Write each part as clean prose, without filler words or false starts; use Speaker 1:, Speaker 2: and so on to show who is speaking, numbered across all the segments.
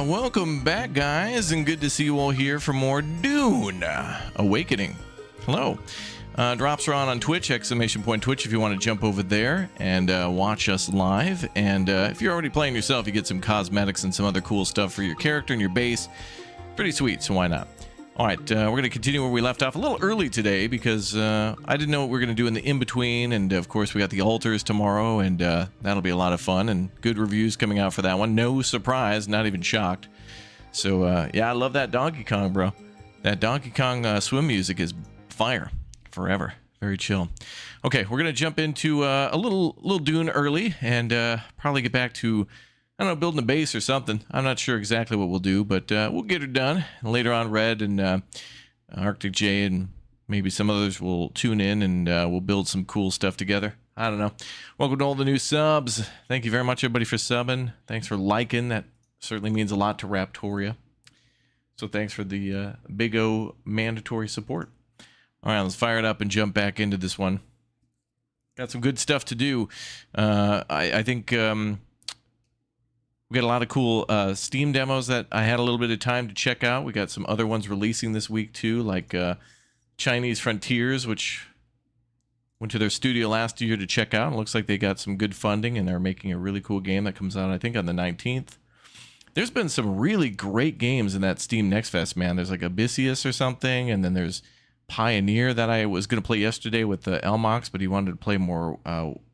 Speaker 1: Welcome back, guys, and good to see you all here for more Dune Awakening. Hello. Drops are on Twitch, !Twitch, if you want to jump over there and watch us live. And if you're already playing yourself, you get some cosmetics and some other cool stuff for your character and your base. Pretty sweet, so why not? All right, we're going to continue where we left off a little early today because I didn't know what we were going to do in the in-between. And, of course, we got the altars tomorrow, and that'll be a lot of fun. And good reviews coming out for that one. No surprise, not even shocked. So, yeah, I love that Donkey Kong, bro. That Donkey Kong swim music is fire. Forever. Very chill. Okay, we're going to jump into a little Dune early and probably get back to, I don't know, building a base or something. I'm not sure exactly what we'll do, but we'll get it done. And later on, Red and Arctic J and maybe some others will tune in and we'll build some cool stuff together. I don't know. Welcome to all the new subs. Thank you very much, everybody, for subbing. Thanks for liking. That certainly means a lot to Raptoria. So thanks for the big O mandatory support. All right, let's fire it up and jump back into this one. Got some good stuff to do. I think we got a lot of cool Steam demos that I had a little bit of time to check out. We got some other ones releasing this week too, like Chinese Frontiers, which went to their studio last year to check out. It looks like they got some good funding and they're making a really cool game that comes out, I think, on the 19th. There's been some really great games in that Steam Next Fest, man. There's like Abyssius or something, and then there's Pioneer that I was going to play yesterday with the Elmox, but he wanted to play more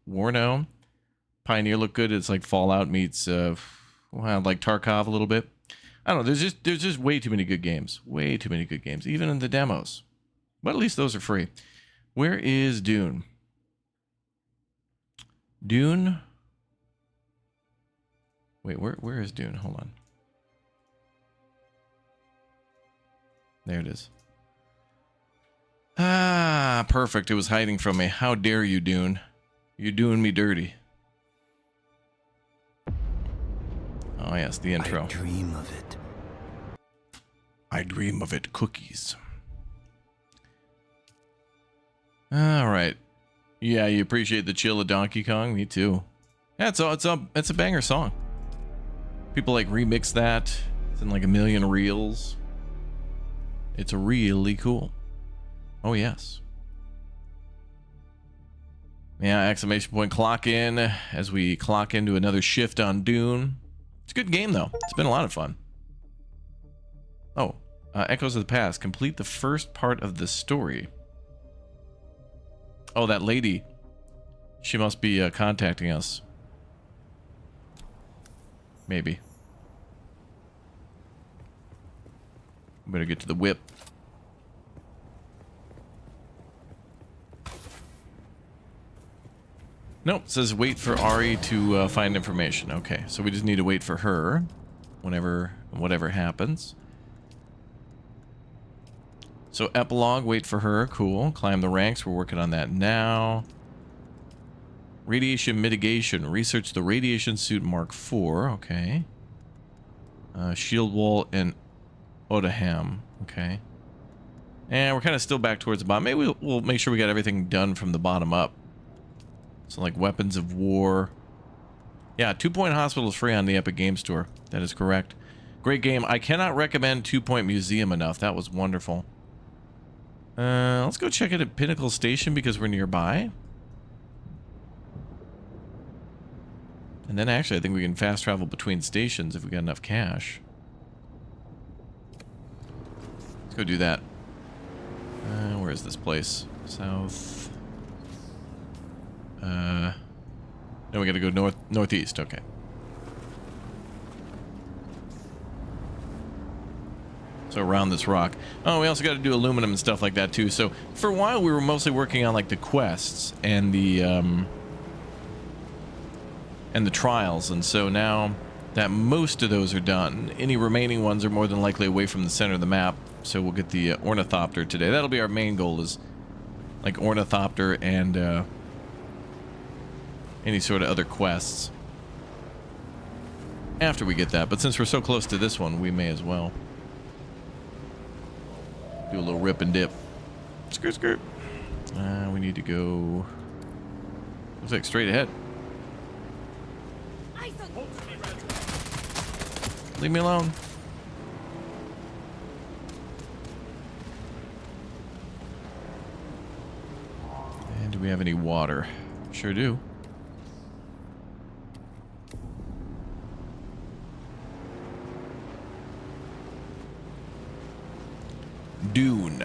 Speaker 1: Warno. Pioneer looked good. It's like Fallout meets like Tarkov a little bit. I don't know. There's just way too many good games. Way too many good games, even in the demos. But at least those are free. Where is Dune? Dune? Wait, where is Dune? Hold on. There it is. Ah, perfect. It was hiding from me. How dare you, Dune? You're doing me dirty. Oh, yes, the intro.
Speaker 2: I dream of it.
Speaker 1: I dream of it. Cookies. All right. Yeah, you appreciate the chill of Donkey Kong? Me too. Yeah, it's a banger song. People like remix that. It's in like a million reels. It's really cool. Oh, yes. Yeah, ! Clock in as we clock into another shift on Dune. It's a good game, though. It's been a lot of fun. Oh, Echoes of the Past. Complete the first part of the story. Oh, that lady. She must be contacting us. Maybe. Better get to the whip. Nope, it says wait for Ari to find information. Okay, so we just need to wait for her whatever happens. So epilogue, wait for her. Cool. Climb the ranks. We're working on that now. Radiation mitigation. Research the radiation suit Mark IV. Okay. Shield wall and Odaham. Okay. And we're kind of still back towards the bottom. Maybe we'll make sure we got everything done from the bottom up. So like weapons of war. Yeah, 2 Point Hospital is free on the Epic Game Store. That is correct. Great game. I cannot recommend 2 Point Museum enough. That was wonderful. Let's go check it at Pinnacle Station because we're nearby. And then actually I think we can fast travel between stations if we got enough cash. Let's go do that. Where is this place? South. No, we gotta go northeast. Okay. So around this rock. Oh, we also got to do aluminum and stuff like that too. So for a while we were mostly working on like the quests and the trials, and so now that most of those are done, any remaining ones are more than likely away from the center of the map. So we'll get the ornithopter today. That'll be our main goal, is like ornithopter and any sort of other quests after we get that. But since we're so close to this one, we may as well do a little rip and dip. Skirt, skirt. We need to go. Looks like straight ahead. Leave me alone. And do we have any water? Sure do. Dune.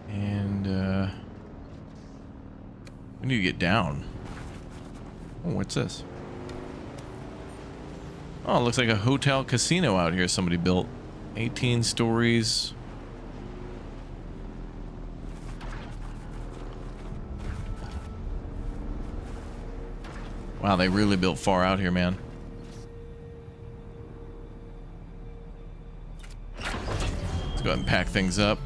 Speaker 1: And we need to get down. Oh, what's this? Oh, it looks like a hotel casino out here somebody built. 18 stories. Wow, they really built far out here, man. Let's go ahead and pack things up.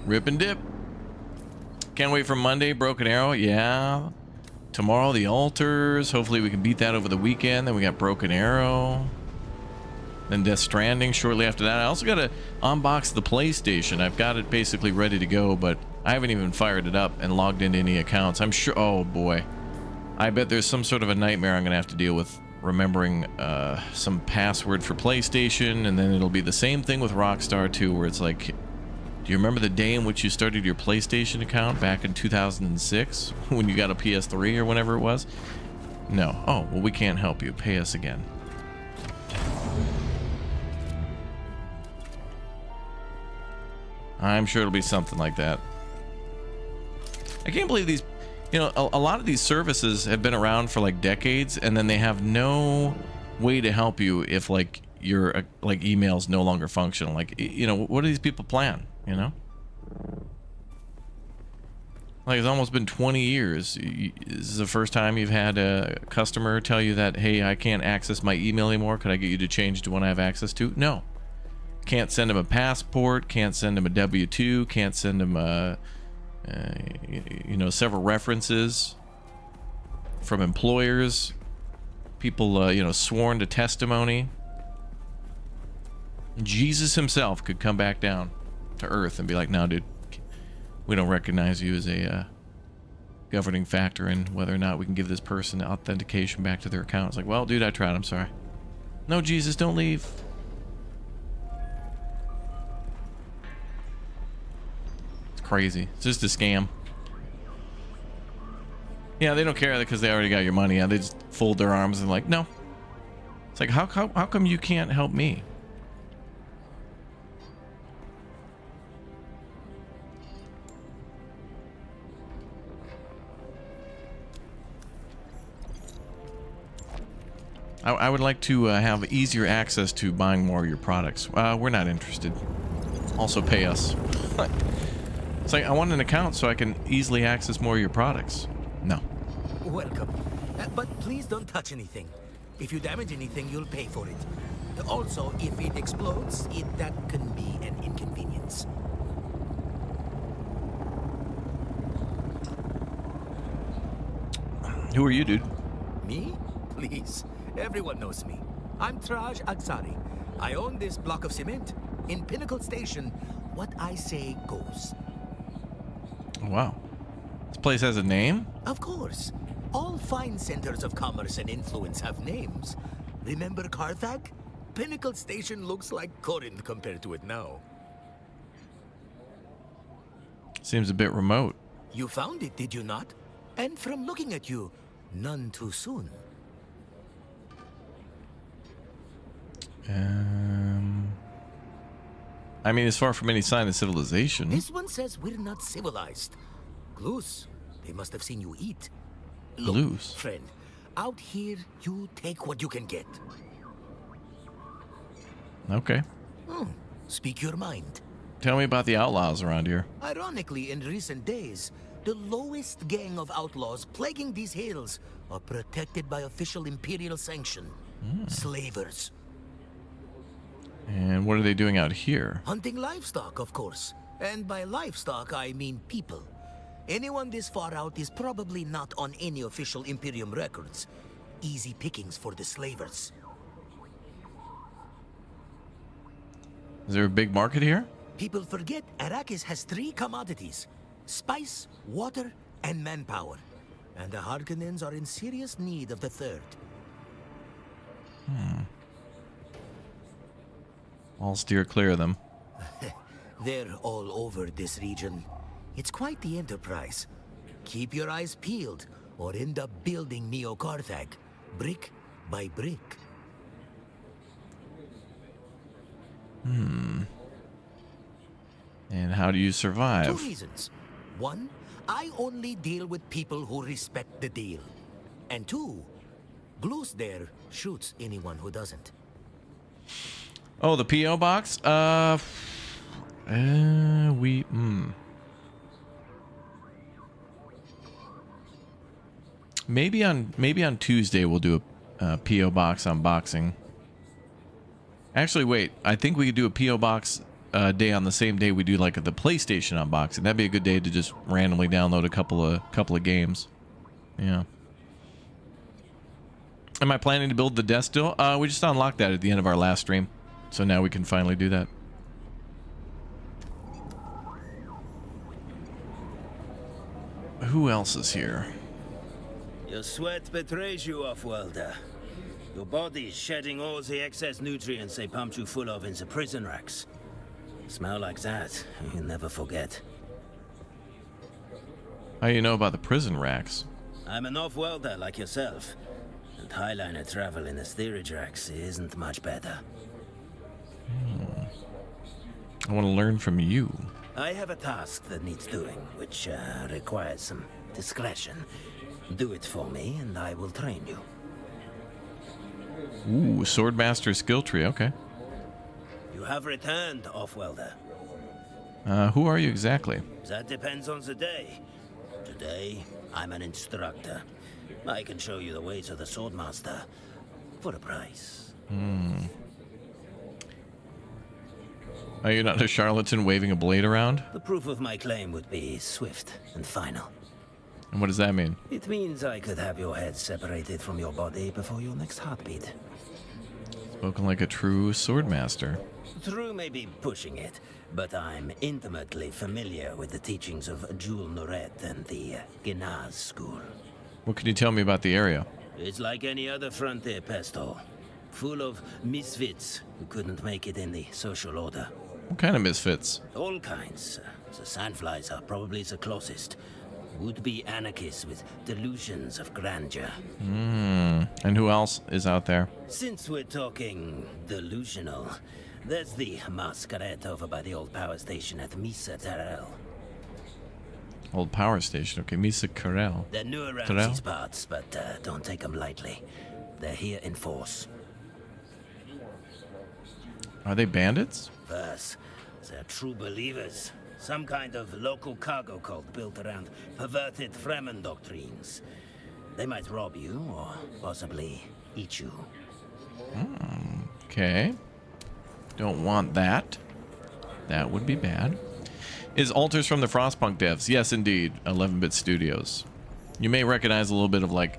Speaker 1: Rip and dip. Can't wait for Monday. Broken Arrow. Yeah. Tomorrow, the altars. Hopefully we can beat that over the weekend. Then we got Broken Arrow. Then Death Stranding shortly after that. I also got to unbox the PlayStation. I've got it basically ready to go, but I haven't even fired it up and logged into any accounts. I'm sure... Oh, boy. I bet there's some sort of a nightmare I'm going to have to deal with remembering some password for PlayStation, and then it'll be the same thing with Rockstar 2, where it's like... Do you remember the day in which you started your PlayStation account back in 2006 when you got a PS3 or whenever it was? No. Oh, well, we can't help you. Pay us again. I'm sure it'll be something like that. I can't believe these, you know, a lot of these services have been around for like decades, and then they have no way to help you if like your like email's no longer functional. Like, you know, what do these people plan? You know, like it's almost been 20 years. This is the first time you've had a customer tell you that, hey, I can't access my email anymore. Could I get you to change to one I have access to? No. Can't send him a passport. Can't send him a W-2. Can't send him you know, several references from employers, people you know, sworn to testimony. Jesus himself could come back down to Earth and be like, no, dude, we don't recognize you as a governing factor in whether or not we can give this person authentication back to their account. It's like, well, dude, I tried. I'm sorry. No, Jesus, don't leave. It's crazy. It's just a scam. Yeah, they don't care because they already got your money. Yeah, they just fold their arms and like, no. It's like, how come you can't help me? I would like to have easier access to buying more of your products. We're not interested. Also pay us. It's like, I want an account so I can easily access more of your products. No.
Speaker 2: Welcome. But please don't touch anything. If you damage anything, you'll pay for it. Also, if it explodes, that can be an inconvenience.
Speaker 1: Who are you, dude?
Speaker 2: Me? Please. Everyone knows me. I'm Traj Agsari. I own this block of cement. In Pinnacle Station, what I say goes.
Speaker 1: Wow. This place has a name?
Speaker 2: Of course. All fine centers of commerce and influence have names. Remember Carthag? Pinnacle Station looks like Corinth compared to it now.
Speaker 1: Seems a bit remote.
Speaker 2: You found it, did you not? And from looking at you, none too soon.
Speaker 1: I mean, as far from any sign of civilization.
Speaker 2: This one says we're not civilized. Gloos, they must have seen you eat. Look,
Speaker 1: Gloos?
Speaker 2: friend, out here, you take what you can get.
Speaker 1: Okay.
Speaker 2: Speak your mind.
Speaker 1: Tell me about the outlaws around here.
Speaker 2: Ironically, in recent days, the lowest gang of outlaws plaguing these hills are protected by official Imperial sanction. Slavers.
Speaker 1: And what are they doing out here?
Speaker 2: Hunting livestock, of course. And by livestock, I mean people. Anyone this far out is probably not on any official Imperium records. Easy pickings for the slavers.
Speaker 1: Is there a big market here?
Speaker 2: People forget Arrakis has 3 commodities: spice, water, and manpower. And the Harkonnens are in serious need of the 3rd.
Speaker 1: I'll steer clear of them.
Speaker 2: They're all over this region. It's quite the enterprise. Keep your eyes peeled, or end up building Neo-Carthag, brick by brick.
Speaker 1: And how do you survive?
Speaker 2: 2 reasons. 1, I only deal with people who respect the deal. And 2, Gloos there shoots anyone who doesn't.
Speaker 1: Oh, the PO box? Maybe on Tuesday we'll do a PO box unboxing. Actually, wait. I think we could do a PO box day on the same day we do like the PlayStation unboxing. That'd be a good day to just randomly download a couple of games. Yeah. Am I planning to build the desk still? We just unlocked that at the end of our last stream, so now we can finally do that. Who else is here?
Speaker 3: Your sweat betrays you, off-worlder. Your body is shedding all the excess nutrients they pumped you full of in the prison racks. Smell like that, you'll never forget.
Speaker 1: How do you know about the prison racks?
Speaker 3: I'm an off-worlder like yourself, and Highliner travel in the steerage racks isn't much better.
Speaker 1: I want to learn from you.
Speaker 3: I have a task that needs doing, which requires some discretion. Do it for me, and I will train you.
Speaker 1: Ooh, Swordmaster skill tree. Okay.
Speaker 3: You have returned, off-welder.
Speaker 1: Who are you exactly?
Speaker 3: That depends on the day. Today, I'm an instructor. I can show you the ways of the Swordmaster for a price.
Speaker 1: Are you not a charlatan waving a blade around?
Speaker 3: The proof of my claim would be swift and final.
Speaker 1: And what does that mean?
Speaker 3: It means I could have your head separated from your body before your next heartbeat.
Speaker 1: Spoken like a true swordmaster.
Speaker 3: True may be pushing it, but I'm intimately familiar with the teachings of Jules Noret and the Gnaz school.
Speaker 1: What can you tell me about the area?
Speaker 3: It's like any other frontier pest hole, full of misfits who couldn't make it in the social order.
Speaker 1: What kind of misfits?
Speaker 3: All kinds. The sandflies are probably the closest. Would-be anarchists with delusions of grandeur.
Speaker 1: And who else is out there?
Speaker 3: Since we're talking delusional, there's the masquerade over by the old power station at Misa Terrell.
Speaker 1: Old power station. Okay, Misa Karel.
Speaker 3: They're new around
Speaker 1: Terrell?
Speaker 3: these parts, but don't take them lightly. They're here in force.
Speaker 1: Are they bandits?
Speaker 3: First, they're true believers. Some kind of local cargo cult built around perverted Fremen doctrines. They might rob you, or possibly eat you.
Speaker 1: Okay. Don't want that. That would be bad. Is Alters from the Frostpunk devs? Yes, indeed. 11-bit Studios. You may recognize a little bit of like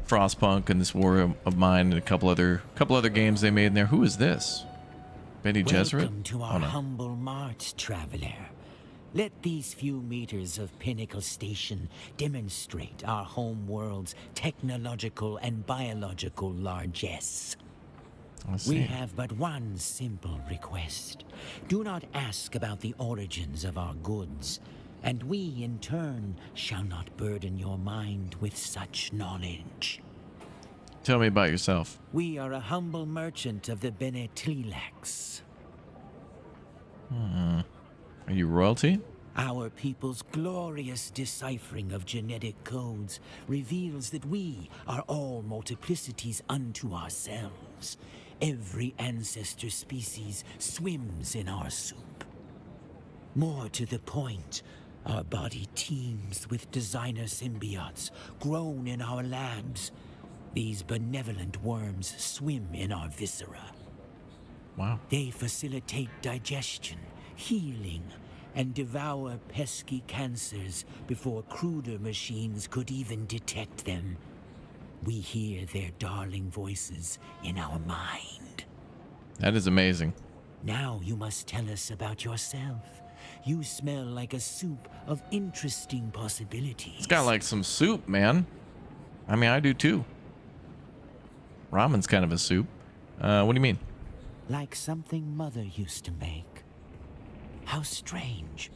Speaker 1: Frostpunk and This War of Mine and a couple other games they made in there. Who is this? Bene Gesserit?
Speaker 4: Welcome to our humble mart, traveler. Let these few meters of Pinnacle Station demonstrate our home world's technological and biological largesse. We have but one simple request. Do not ask about the origins of our goods, and we, in turn, shall not burden your mind with such knowledge.
Speaker 1: Tell me about yourself.
Speaker 4: We are a humble merchant of the Bene Tleilax.
Speaker 1: Are you royalty?
Speaker 4: Our people's glorious deciphering of genetic codes reveals that we are all multiplicities unto ourselves. Every ancestor species swims in our soup. More to the point, our body teems with designer symbiotes grown in our labs. These benevolent worms swim in our viscera.
Speaker 1: Wow.
Speaker 4: They facilitate digestion, healing, and devour pesky cancers before cruder machines could even detect them. We hear their darling voices in our mind.
Speaker 1: That is amazing.
Speaker 4: Now you must tell us about yourself. You smell like a soup of interesting possibilities.
Speaker 1: It's got like some soup, man. I mean, I do too. Ramen's kind of a soup. What do you mean?
Speaker 4: Like something Mother used to make. How strange.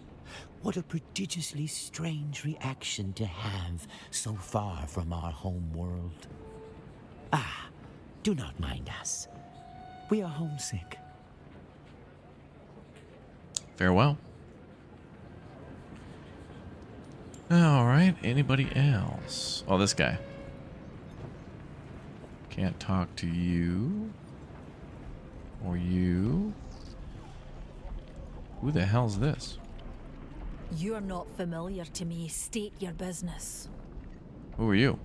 Speaker 4: What a prodigiously strange reaction to have so far from our home world. Ah, do not mind us. We are homesick.
Speaker 1: Farewell. All right. Anybody else? Oh, this guy. Can't talk to you. Or you. Who the hell's this?
Speaker 5: You're not familiar to me. State your business.
Speaker 1: Who are you?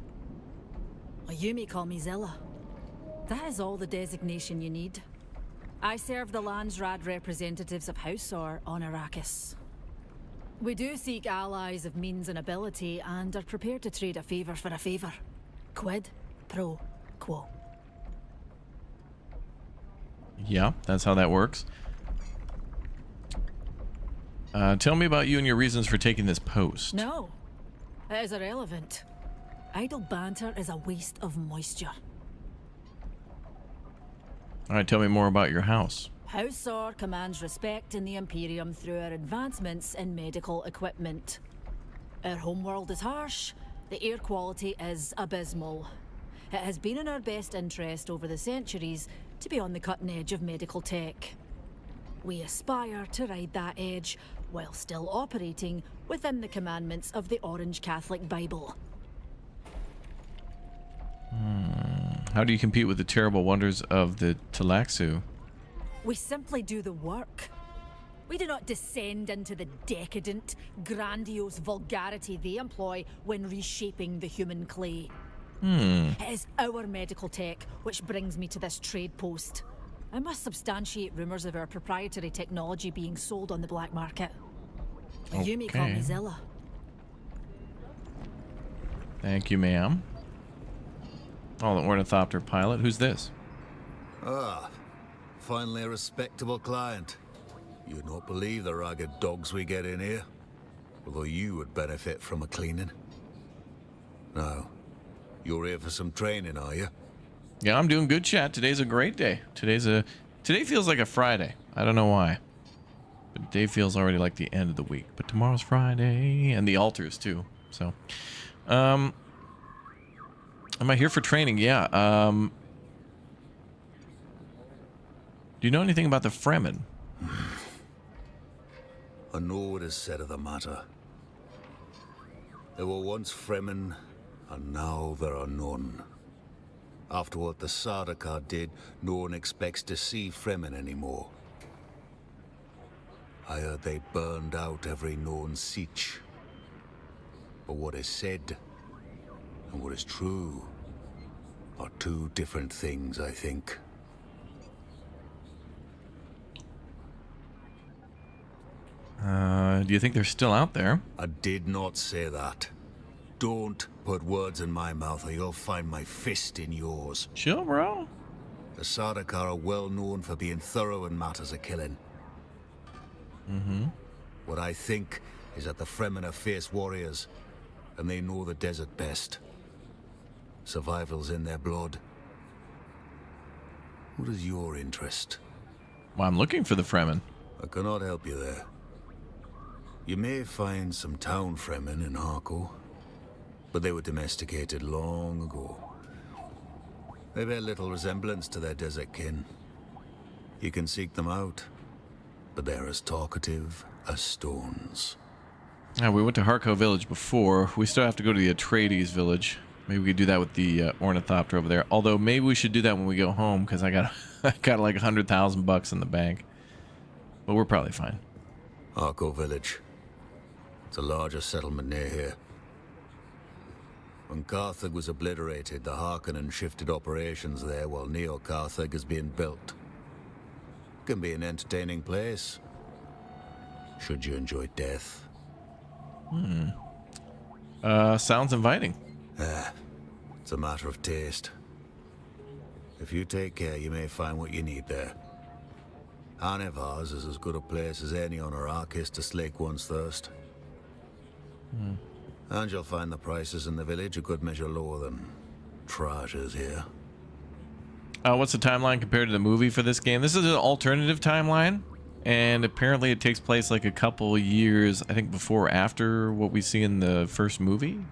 Speaker 5: You may call me Zilla. That is all the designation you need. I serve the Landsrad representatives of Hausor on Arrakis. We do seek allies of means and ability and are prepared to trade a favor for a favor. Quid pro quo.
Speaker 1: Yeah, that's how that works. Tell me about you and your reasons for taking this post.
Speaker 5: No, it is irrelevant. Idle banter is a waste of moisture.
Speaker 1: All right, tell me more about your house.
Speaker 5: Hausor commands respect in the Imperium through our advancements in medical equipment. Our homeworld is harsh, the air quality is abysmal. It has been in our best interest over the centuries to be on the cutting edge of medical tech. We aspire to ride that edge while still operating within the commandments of the Orange Catholic Bible.
Speaker 1: How do you compete with the terrible wonders of the Tleilax?
Speaker 5: We simply do the work. We do not descend into the decadent, grandiose vulgarity they employ when reshaping the human clay. It is our medical tech which brings me to this trade post. I must substantiate rumors of our proprietary technology being sold on the black market. You may call me Zilla.
Speaker 1: Thank you, ma'am. Oh, the ornithopter pilot. Who's this?
Speaker 6: Ah, finally a respectable client. You'd not believe the ragged dogs we get in here. Although you would benefit from a cleaning. Now, you're here for some training, are you?
Speaker 1: Yeah, I'm doing good, chat. Today's a great day. Today feels like a Friday. I don't know why. But today feels already like the end of the week. But tomorrow's Friday. And the altars, too. So, am I here for training? Yeah. Do you know anything about the Fremen?
Speaker 6: I know what is said of the matter. There were once Fremen, and now there are none. After what the Sardaukar did, no one expects to see Fremen anymore. I heard they burned out every known siege. But what is said, and what is true, are two different things, I think.
Speaker 1: Do you think they're still out there?
Speaker 6: I did not say that. Don't put words in my mouth or you'll find my fist in yours.
Speaker 1: Chill, bro.
Speaker 6: The Sardaukar are well known for being thorough in matters of killing. What I think is that the Fremen are fierce warriors, and they know the desert best. Survival's in their blood. What is your interest?
Speaker 1: Well, I'm looking for the Fremen.
Speaker 6: I cannot help you there. You may find some town Fremen in Harko, but they were domesticated long ago. They bear little resemblance to their desert kin. You can seek them out, but they're as talkative as stones.
Speaker 1: We went to Harko village before. We still have to go to the Atreides village. Maybe we could do that with the ornithopter over there. Although maybe we should do that when we go home, because I got like $100,000 in the bank. But we're probably fine.
Speaker 6: Harko village. It's the largest settlement near here. When Carthage was obliterated, the Harkonnen shifted operations there while Neo-Carthage is being built. Can be an entertaining place. should you enjoy death.
Speaker 1: Sounds inviting.
Speaker 6: It's a matter of taste. If you take care, you may find what you need there. Anivars is as good a place as any on Arrakis to slake one's thirst. And you'll find the prices in the village a good measure lower than Traja's here.
Speaker 1: What's the timeline compared to the movie for this game? This is an alternative timeline, and apparently it takes place like a couple years, I think, before or after what we see in the first movie.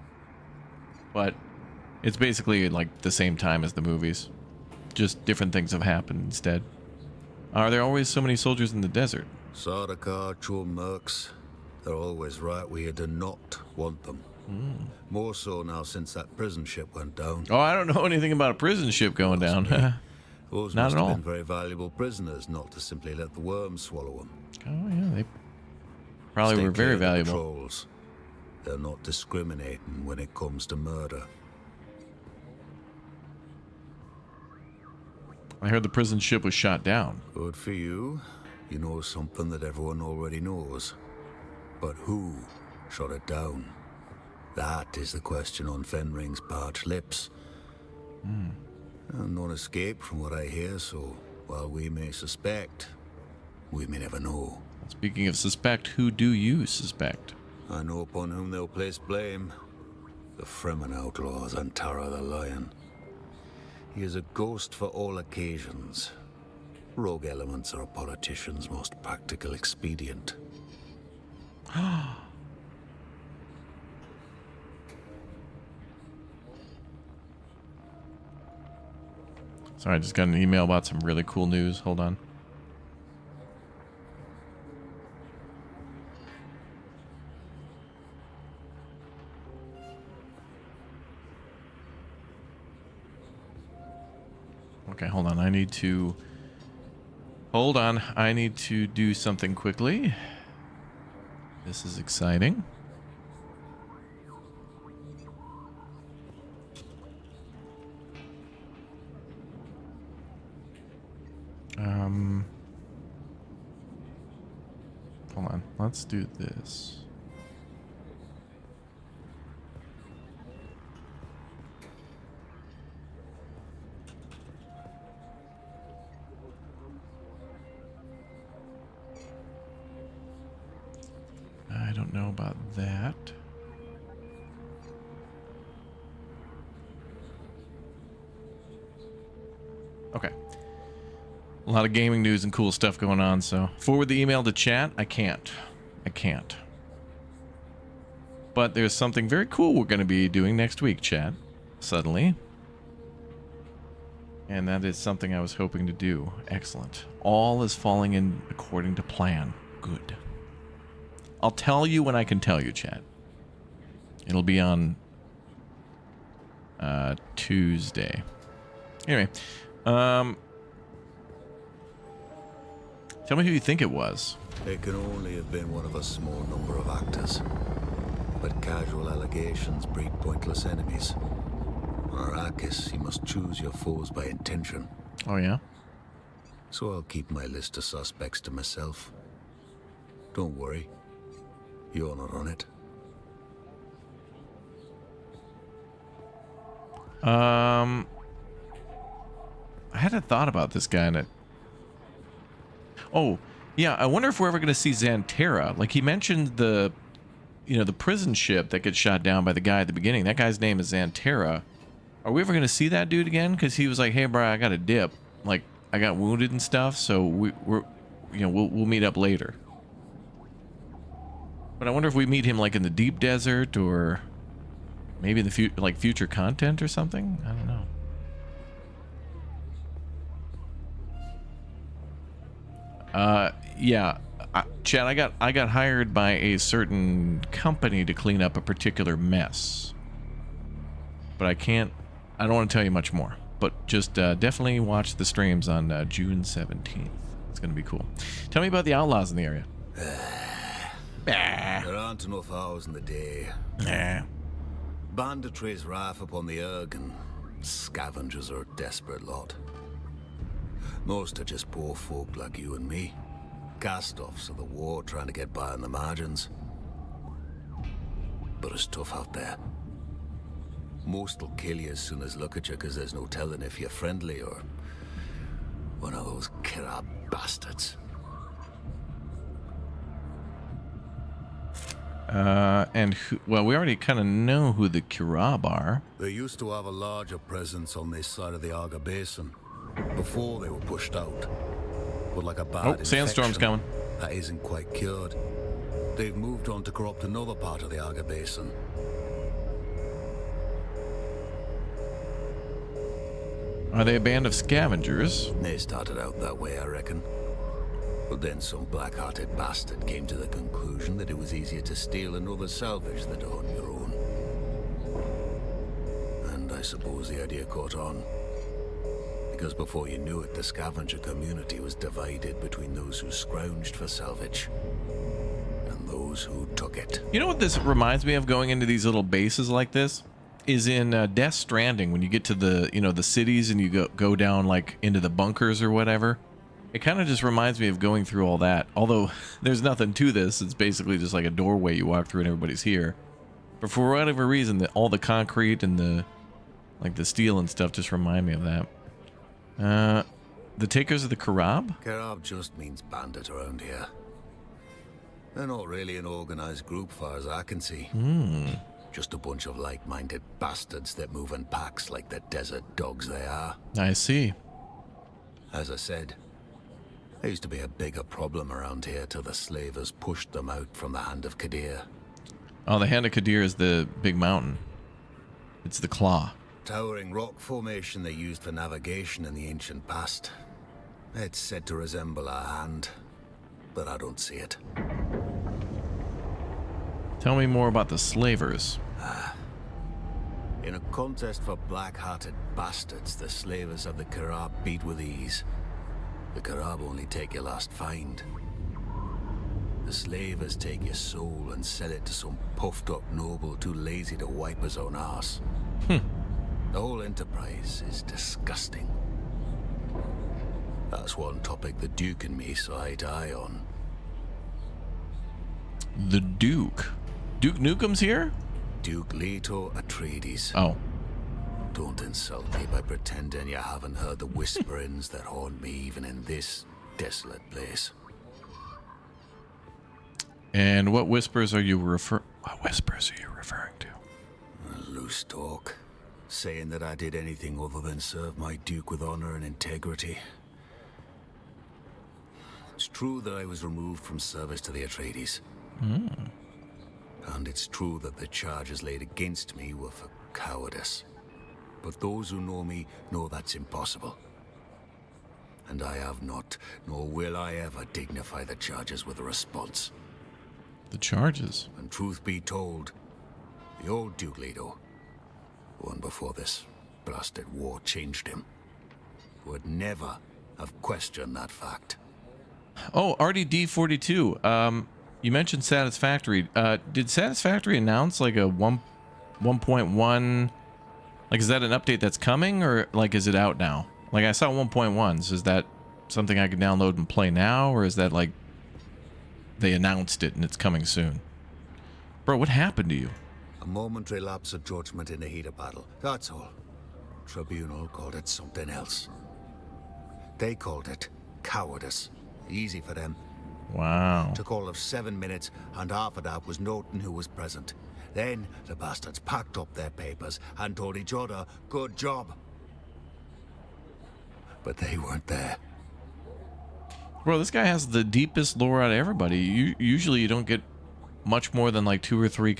Speaker 1: But it's basically like the same time as the movies. Just different things have happened instead. Are there always so many soldiers in the desert?
Speaker 6: Sardaukar, Chum Mercs, they're always right where you do not want them. More so now since that prison ship went down.
Speaker 1: Oh, I don't know anything about a prison ship going down.
Speaker 6: Those
Speaker 1: Not
Speaker 6: must
Speaker 1: at
Speaker 6: have
Speaker 1: all.
Speaker 6: been very valuable prisoners, not to simply let the worms swallow them.
Speaker 1: Oh, yeah, they probably
Speaker 6: Stay
Speaker 1: were very
Speaker 6: clear of the
Speaker 1: valuable.
Speaker 6: Trolls. They're not discriminating when it comes to murder.
Speaker 1: I heard the prison ship was shot down.
Speaker 6: Good for you. You know something that everyone already knows. But who shot it down? That is the question on Fenring's parched lips. And none escape from what I hear, so while we may suspect, we may never know.
Speaker 1: Speaking of suspect, who do you suspect?
Speaker 6: I know upon whom they'll place blame. The Fremen Outlaws and Tara the Lion. He is a ghost for all occasions. Rogue elements are a politician's most practical expedient.
Speaker 1: Sorry, I just got an email about some really cool news. Hold on. Okay, hold on. I need to... Hold on. I need to do something quickly. This is exciting. Hold on. Let's do this. I don't know about that. Okay. A lot of gaming news and cool stuff going on, so forward the email to chat. I can't. But there's something very cool we're going to be doing next week, chat. Suddenly. And that is something I was hoping to do. Excellent. All is falling in according to plan. Good. I'll tell you when I can tell you, chat. It'll be on Tuesday. Anyway, tell me who you think it was.
Speaker 6: It can only have been one of a small number of actors. But casual allegations breed pointless enemies. On Arrakis, you must choose your foes by intention.
Speaker 1: Oh, yeah?
Speaker 6: So I'll keep my list of suspects to myself. Don't worry. You're not on it.
Speaker 1: I had a thought about this guy and it... Oh, yeah, I wonder if we're ever going to see Xantera. Like, he mentioned the, you know, the prison ship that gets shot down by the guy at the beginning. That guy's name is Xantera. Are we ever going to see that dude again? Because he was like, hey, bro, I got a dip. Like, I got wounded and stuff, so we're you know, we'll meet up later. But I wonder if we meet him, like, in the deep desert or maybe in the like future content or something. I don't know. Yeah, Chad, I got hired by a certain company to clean up a particular mess. But I don't want to tell you much more. But just definitely watch the streams on June 17th. It's going to be cool. Tell me about the Outlaws in the area.
Speaker 6: There aren't enough hours in the day. Banditry's rife upon the Erg, and scavengers are a desperate lot. Most are just poor folk like you and me. cast-offs of the war trying to get by on the margins. But it's tough out there. Most will kill you as soon as look at you because there's no telling if you're friendly or one of those Kirab bastards.
Speaker 1: And well, we already kind of know who the Kirab are.
Speaker 6: They used to have a larger presence on this side of the Arga Basin before they were pushed out. But like a bad
Speaker 1: sandstorm's
Speaker 6: infection,
Speaker 1: coming.
Speaker 6: that isn't quite cured. They've moved on to corrupt another part of the Arga Basin.
Speaker 1: Are they a band of scavengers?
Speaker 6: They started out that way, I reckon. But then some black-hearted bastard came to the conclusion that it was easier to steal another salvage than to hunt your own. And I suppose the idea caught on. Because before you knew it, the scavenger community was divided between those who scrounged for salvage and those who took it.
Speaker 1: You know what this reminds me of going into these little bases like this? Is in Death Stranding, when you get to the, you know, the cities and you go down like into the bunkers or whatever. It kind of just reminds me of going through all that. Although there's nothing to this. It's basically just like a doorway you walk through and everybody's here. But for whatever reason, all the concrete and the steel and stuff just remind me of that. The Takers of the Kirab?
Speaker 6: Kirab just means bandit around here. They're not really an organized group far as I can see. Just a bunch of like-minded bastards that move in packs like the desert dogs they are.
Speaker 1: I see.
Speaker 6: As I said, there used to be a bigger problem around here till the slavers pushed them out from the Hand of Kadir.
Speaker 1: Oh, the Hand of Kadir is the big mountain. It's the Claw.
Speaker 6: Towering rock formation they used for navigation in the ancient past. It's said to resemble our hand, but I don't see it.
Speaker 1: Tell me more about the slavers.
Speaker 6: In a contest for black-hearted bastards, the slavers of the Kirab beat with ease. The Kirab only take your last find. The slavers take your soul and sell it to some puffed-up noble too lazy to wipe his own arse. The whole enterprise is disgusting. That's one topic the Duke and me saw eye to eye on.
Speaker 1: The Duke? Duke Nukem's here?
Speaker 6: Duke Leto Atreides.
Speaker 1: Oh.
Speaker 6: Don't insult me by pretending you haven't heard the whisperings that haunt me even in this desolate place.
Speaker 1: And what whispers are you referring to?
Speaker 6: Loose talk. Saying that I did anything other than serve my Duke with honor and integrity. It's true that I was removed from service to the Atreides. And it's true that the charges laid against me were for cowardice. But those who know me know that's impossible. And I have not, nor will I ever dignify the charges with a response.
Speaker 1: The charges?
Speaker 6: And truth be told, the old Duke Leto, one before this blasted war changed him, would never have questioned that fact.
Speaker 1: Oh, RDD42. You mentioned Satisfactory. Did Satisfactory announce like a 1.1? Like, is that an update that's coming, or like is it out now? Like, I saw 1.1. So is that something I can download and play now, or is that like they announced it and it's coming soon? Bro, what happened to you?
Speaker 6: A momentary lapse of judgment in the heat of battle. That's all. Tribunal called it something else. They called it cowardice. Easy for them.
Speaker 1: Wow.
Speaker 6: Took all of 7 minutes, and half of that was noting who was present. Then the bastards packed up their papers and told each other, good job. But they weren't there.
Speaker 1: Bro, this guy has the deepest lore out of everybody. Usually you don't get much more than like 2 or 3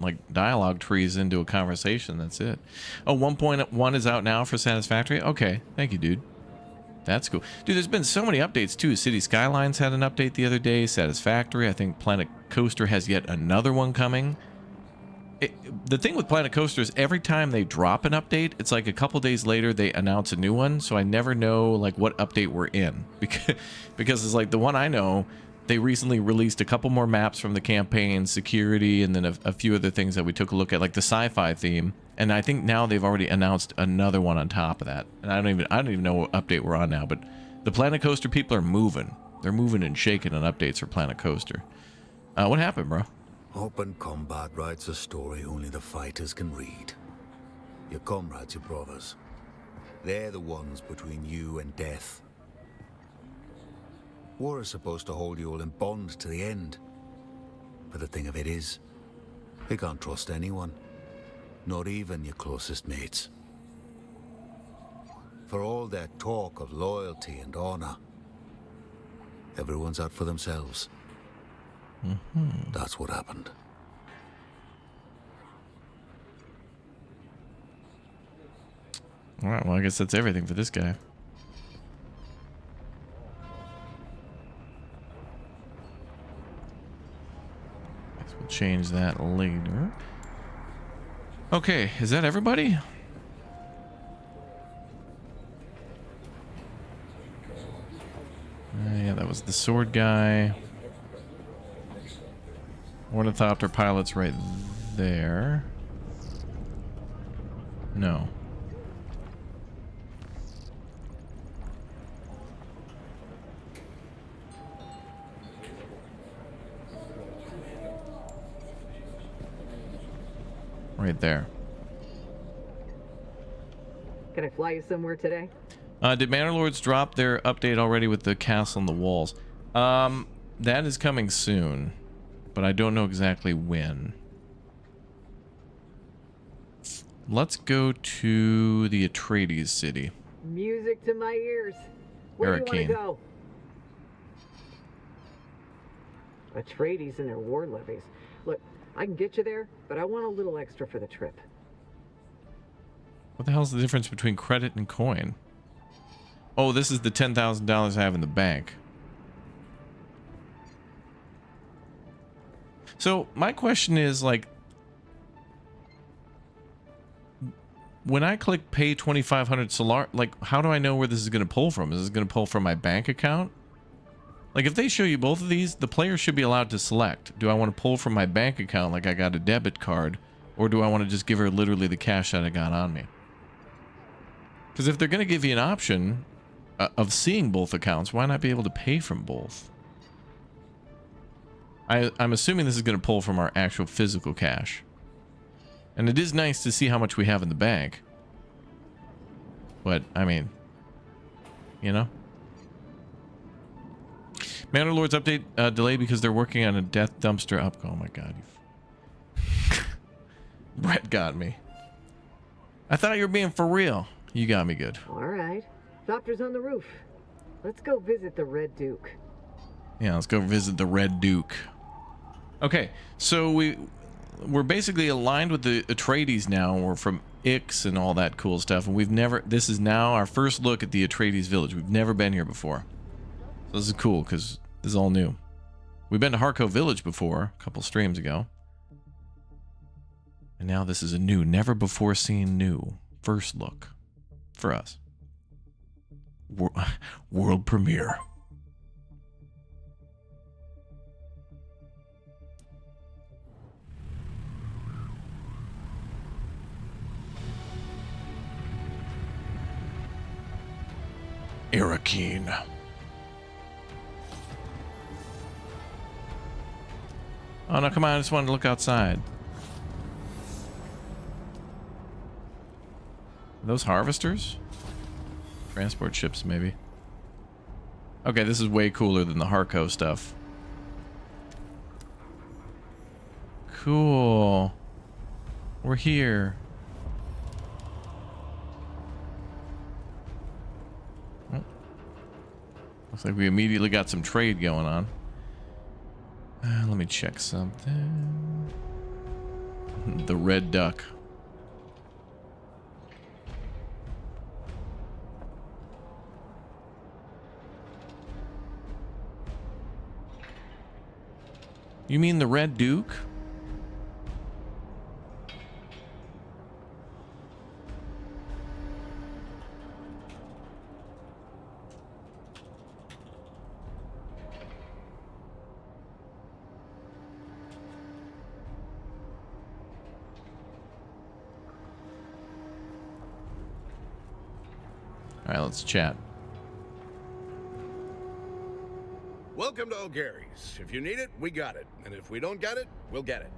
Speaker 1: like dialogue trees into a conversation. That's it. Oh, 1.1 is out now for Satisfactory? Okay, thank you, dude. That's cool. Dude, there's been so many updates, too. City Skylines had an update the other day. Satisfactory. I think Planet Coaster has yet another one coming. The thing with Planet Coaster is every time they drop an update, it's like a couple days later they announce a new one. So I never know, like, what update we're in. Because it's like the one I know, they recently released a couple more maps from the campaign, security, and then a few other things that we took a look at, like the sci-fi theme. And I think now they've already announced another one on top of that. And I don't even know what update we're on now, but the Planet Coaster people are moving. They're moving and shaking on updates for Planet Coaster. What happened, bro?
Speaker 6: Open combat writes a story only the fighters can read. Your comrades, your brothers. They're the ones between you and death. War is supposed to hold you all in bond to the end. But the thing of it is, you can't trust anyone. Not even your closest mates. For all their talk of loyalty and honor, everyone's out for themselves. That's what happened.
Speaker 1: Alright, well, I guess that's everything for this guy. Guess we'll change that later. Okay, is that everybody? Yeah, that was the sword guy. Ornithopter pilot's right there. No. Right there.
Speaker 7: Can I fly you somewhere today?
Speaker 1: Did Manor Lords drop their update already with the castle and the walls? That is coming soon, but I don't know exactly when. Let's go to the Atreides city.
Speaker 7: Music to my ears. Where do you want to go? Atreides and their war levies. Look, I can get you there, but I want a little extra for the trip.
Speaker 1: What the hell's the difference between credit and coin? Oh, this is the $10,000 I have in the bank. So my question is, like, when I click pay 2,500 Solar, like, how do I know where this is going to pull from? Is this going to pull from my bank account? Like, if they show you both of these, the player should be allowed to select. Do I want to pull from my bank account like I got a debit card, or do I want to just give her literally the cash that I got on me? Because if they're going to give you an option of seeing both accounts, why not be able to pay from both? I'm assuming this is going to pull from our actual physical cash. And it is nice to see how much we have in the bank. But, I mean, you know? Manor Lords update delayed because they're working on a death dumpster up. Oh my god. Brett got me. I thought you were being for real. You got me good.
Speaker 7: All right. Doctor's on the roof. Let's go visit the Red Duke.
Speaker 1: Yeah, let's go visit the Red Duke. Okay, so we're basically aligned with the Atreides now. We're from Ix and all that cool stuff, and we've never. This is now our first look at the Atreides village. We've never been here before, so this is cool because this is all new. We've been to Harco Village before a couple streams ago, and now this is a new, never before seen new first look for us. World premiere. Arrakis. Oh no, come on, I just wanted to look outside. Are those harvesters? Transport ships, maybe. Okay, this is way cooler than the Harco stuff. Cool. We're here. Oh. Looks like we immediately got some trade going on. Let me check something. The Red Duck. You mean the Red Duke? All right, let's chat.
Speaker 8: Welcome to O'Gary's. If you need it, we got it. And if we don't got it, we'll get it.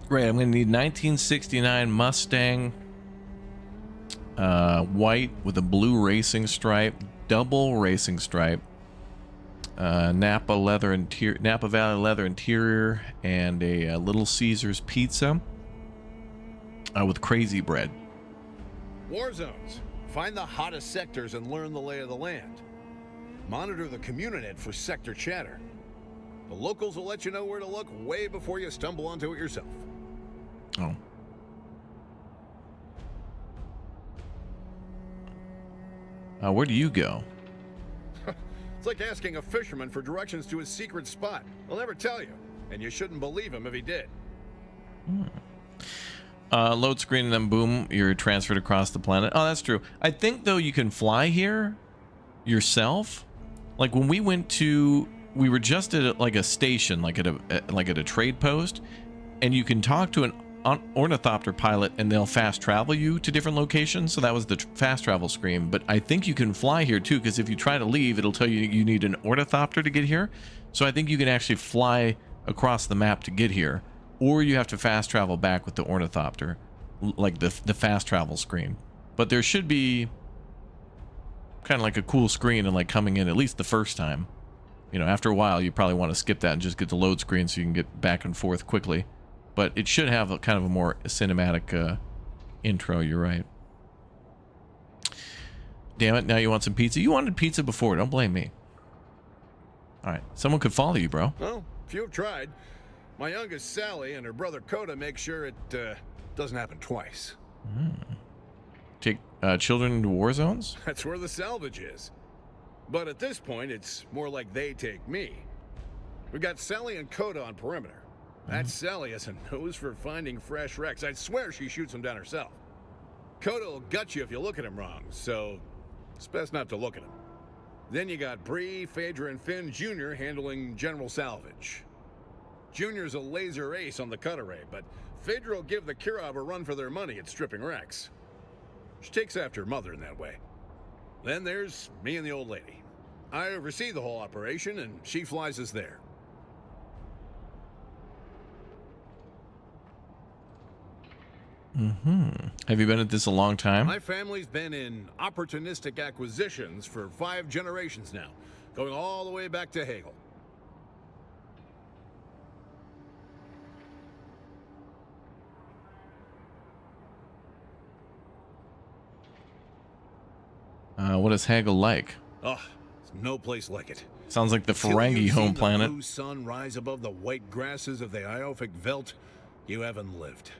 Speaker 1: Great, I'm going to need 1969 Mustang, white with a blue racing stripe, double racing stripe, Napa Valley leather interior, and a Little Caesars pizza with crazy bread.
Speaker 8: War zones. Find the hottest sectors and learn the lay of the land. Monitor the community for sector chatter. The locals will let you know where to look way before you stumble onto it yourself.
Speaker 1: Oh. Where do you go?
Speaker 8: It's like asking a fisherman for directions to his secret spot. He'll never tell you, and you shouldn't believe him if he did.
Speaker 1: Load screen and then boom, you're transferred across the planet. Oh, that's true. I think though you can fly here yourself. Like when we went to, we were just at like a station, like at a trade post, and you can talk to an ornithopter pilot and they'll fast travel you to different locations. So that was the fast travel screen. But I think you can fly here too, because if you try to leave, it'll tell you you need an ornithopter to get here. So I think you can actually fly across the map to get here, or you have to fast travel back with the ornithopter, like the fast travel screen. But there should be kind of like a cool screen and like coming in at least the first time. You know, after a while, you probably want to skip that and just get the load screen so you can get back and forth quickly. But it should have a kind of a more cinematic intro. You're right. Damn it! Now you want some pizza? You wanted pizza before. Don't blame me. All right, someone could follow you, bro.
Speaker 8: Well, few have tried. My youngest Sally and her brother Coda make sure it doesn't happen twice.
Speaker 1: Take children into war zones?
Speaker 8: That's where the salvage is. But at this point, it's more like they take me. We got Sally and Coda on perimeter. That Sally has a nose for finding fresh wrecks. I'd swear she shoots them down herself. Coda will gut you if you look at him wrong, so it's best not to look at him. Then you got Bree, Phaedra, and Finn Jr. handling general salvage. Junior's a laser ace on the cut array, but Phaedra will give the Kirov a run for their money at stripping wrecks. She takes after her mother in that way. Then there's me and the old lady. I oversee the whole operation, and she flies us there.
Speaker 1: Have you been at this a long time?
Speaker 8: My family's been in opportunistic acquisitions for 5 generations now, going all the way back to Hegel.
Speaker 1: What is Hegel like?
Speaker 8: Oh, there's no place like it.
Speaker 1: Sounds like the
Speaker 8: Till
Speaker 1: Ferengi
Speaker 8: you've
Speaker 1: home
Speaker 8: seen
Speaker 1: planet.
Speaker 8: The blue sun rise above the white grasses of the Iophic Veldt, you haven't lived.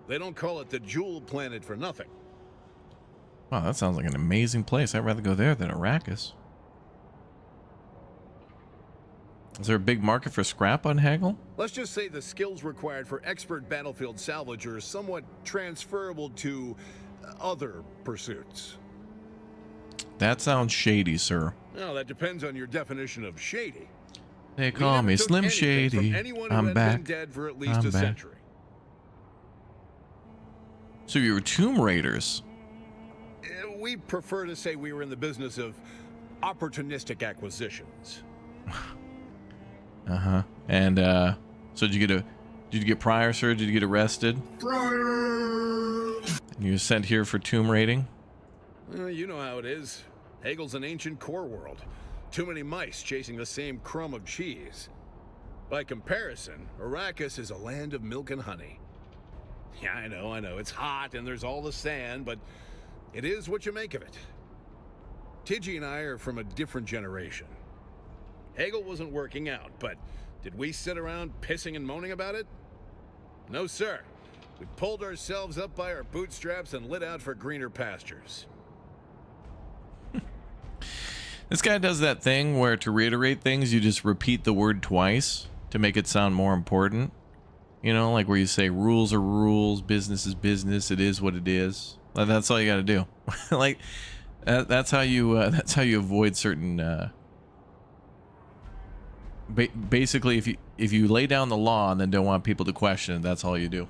Speaker 8: They don't call it the Jewel Planet for nothing.
Speaker 1: Wow, that sounds like an amazing place. I'd rather go there than Arrakis. Is there a big market for scrap on Hegel?
Speaker 8: Let's just say the skills required for expert battlefield salvage are somewhat transferable to other pursuits.
Speaker 1: That sounds shady, sir.
Speaker 8: Well, that depends on your definition of shady.
Speaker 1: They
Speaker 8: We
Speaker 1: call
Speaker 8: never
Speaker 1: me
Speaker 8: took
Speaker 1: Slim
Speaker 8: anything
Speaker 1: Shady.
Speaker 8: from anyone who
Speaker 1: I'm
Speaker 8: had
Speaker 1: back.
Speaker 8: been dead for at least
Speaker 1: I'm
Speaker 8: a
Speaker 1: back.
Speaker 8: century.
Speaker 1: So you were Tomb Raiders.
Speaker 8: We prefer to say we were in the business of opportunistic acquisitions.
Speaker 1: And so did you get Pryor, sir? Did you get arrested? Pryor. And you were sent here for tomb raiding?
Speaker 8: You know how it is. Hegel's an ancient core world. Too many mice chasing the same crumb of cheese. By comparison, Arrakis is a land of milk and honey. Yeah, I know. It's hot and there's all the sand, but it is what you make of it. Tidgy and I are from a different generation. Hegel wasn't working out, but did we sit around pissing and moaning about it? No, sir. We pulled ourselves up by our bootstraps and lit out for greener pastures.
Speaker 1: This guy does that thing where to reiterate things, you just repeat the word twice to make it sound more important. You know, like where you say rules are rules, business is business, it is what it is. That's all you got to do. Like that's how you avoid certain. Basically, if you lay down the law and then don't want people to question it, that's all you do.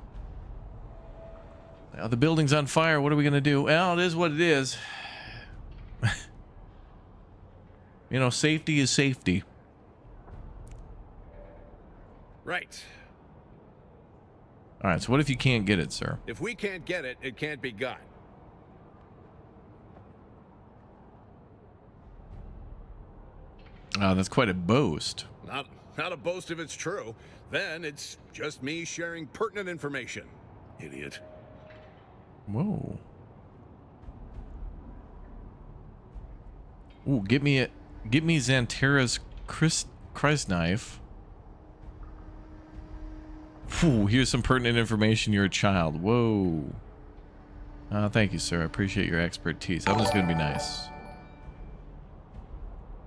Speaker 1: The building's on fire. What are we gonna do? Well, it is what it is. You know, safety is safety.
Speaker 8: Right.
Speaker 1: All right, so what if you can't get it, sir?
Speaker 8: If we can't get it, it can't be got.
Speaker 1: That's quite a boast.
Speaker 8: Not a boast if it's true. Then it's just me sharing pertinent information. Idiot.
Speaker 1: Whoa. Ooh, get me Xantera's Christ knife. Ooh, here's some pertinent information. You're a child. Whoa. Thank you, sir. I appreciate your expertise. I'm just gonna be nice.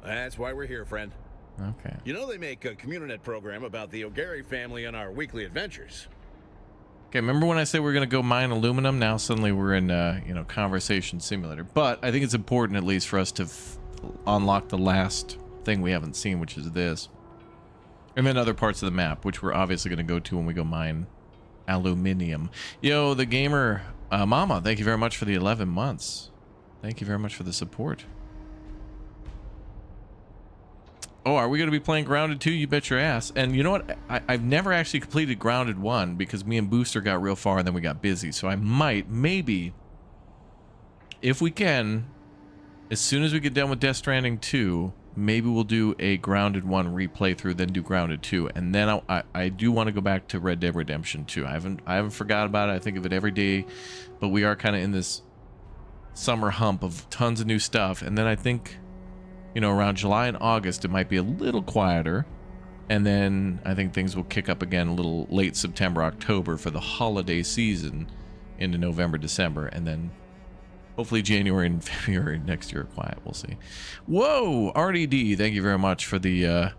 Speaker 8: That's why we're here, friend.
Speaker 1: Okay.
Speaker 8: You know they make a Communinet program about the O'Gary family and our weekly adventures.
Speaker 1: Okay, remember when I said we're gonna go mine aluminum? Now suddenly we're in, you know, conversation simulator. But I think it's important, at least, for us to unlock the last thing we haven't seen, which is this, and then other parts of the map, which we're obviously gonna go to when we go mine aluminium. Yo, the gamer mama, thank you very much for the 11 months. Thank you very much for the support. Oh, are we going to be playing Grounded 2? You bet your ass. And you know what? I've never actually completed Grounded 1 because me and Booster got real far and then we got busy. So I might, maybe, if we can, as soon as we get done with Death Stranding 2, maybe we'll do a Grounded 1 replay through, then do Grounded 2. And then I do want to go back to Red Dead Redemption 2. I haven't forgot about it. I think of it every day. But we are kind of in this summer hump of tons of new stuff. And then I think, you know, around July and August, it might be a little quieter. And then I think things will kick up again a little late September, October for the holiday season into November, December. And then hopefully January and February next year are quiet. We'll see. Whoa, RDD, thank you very much for the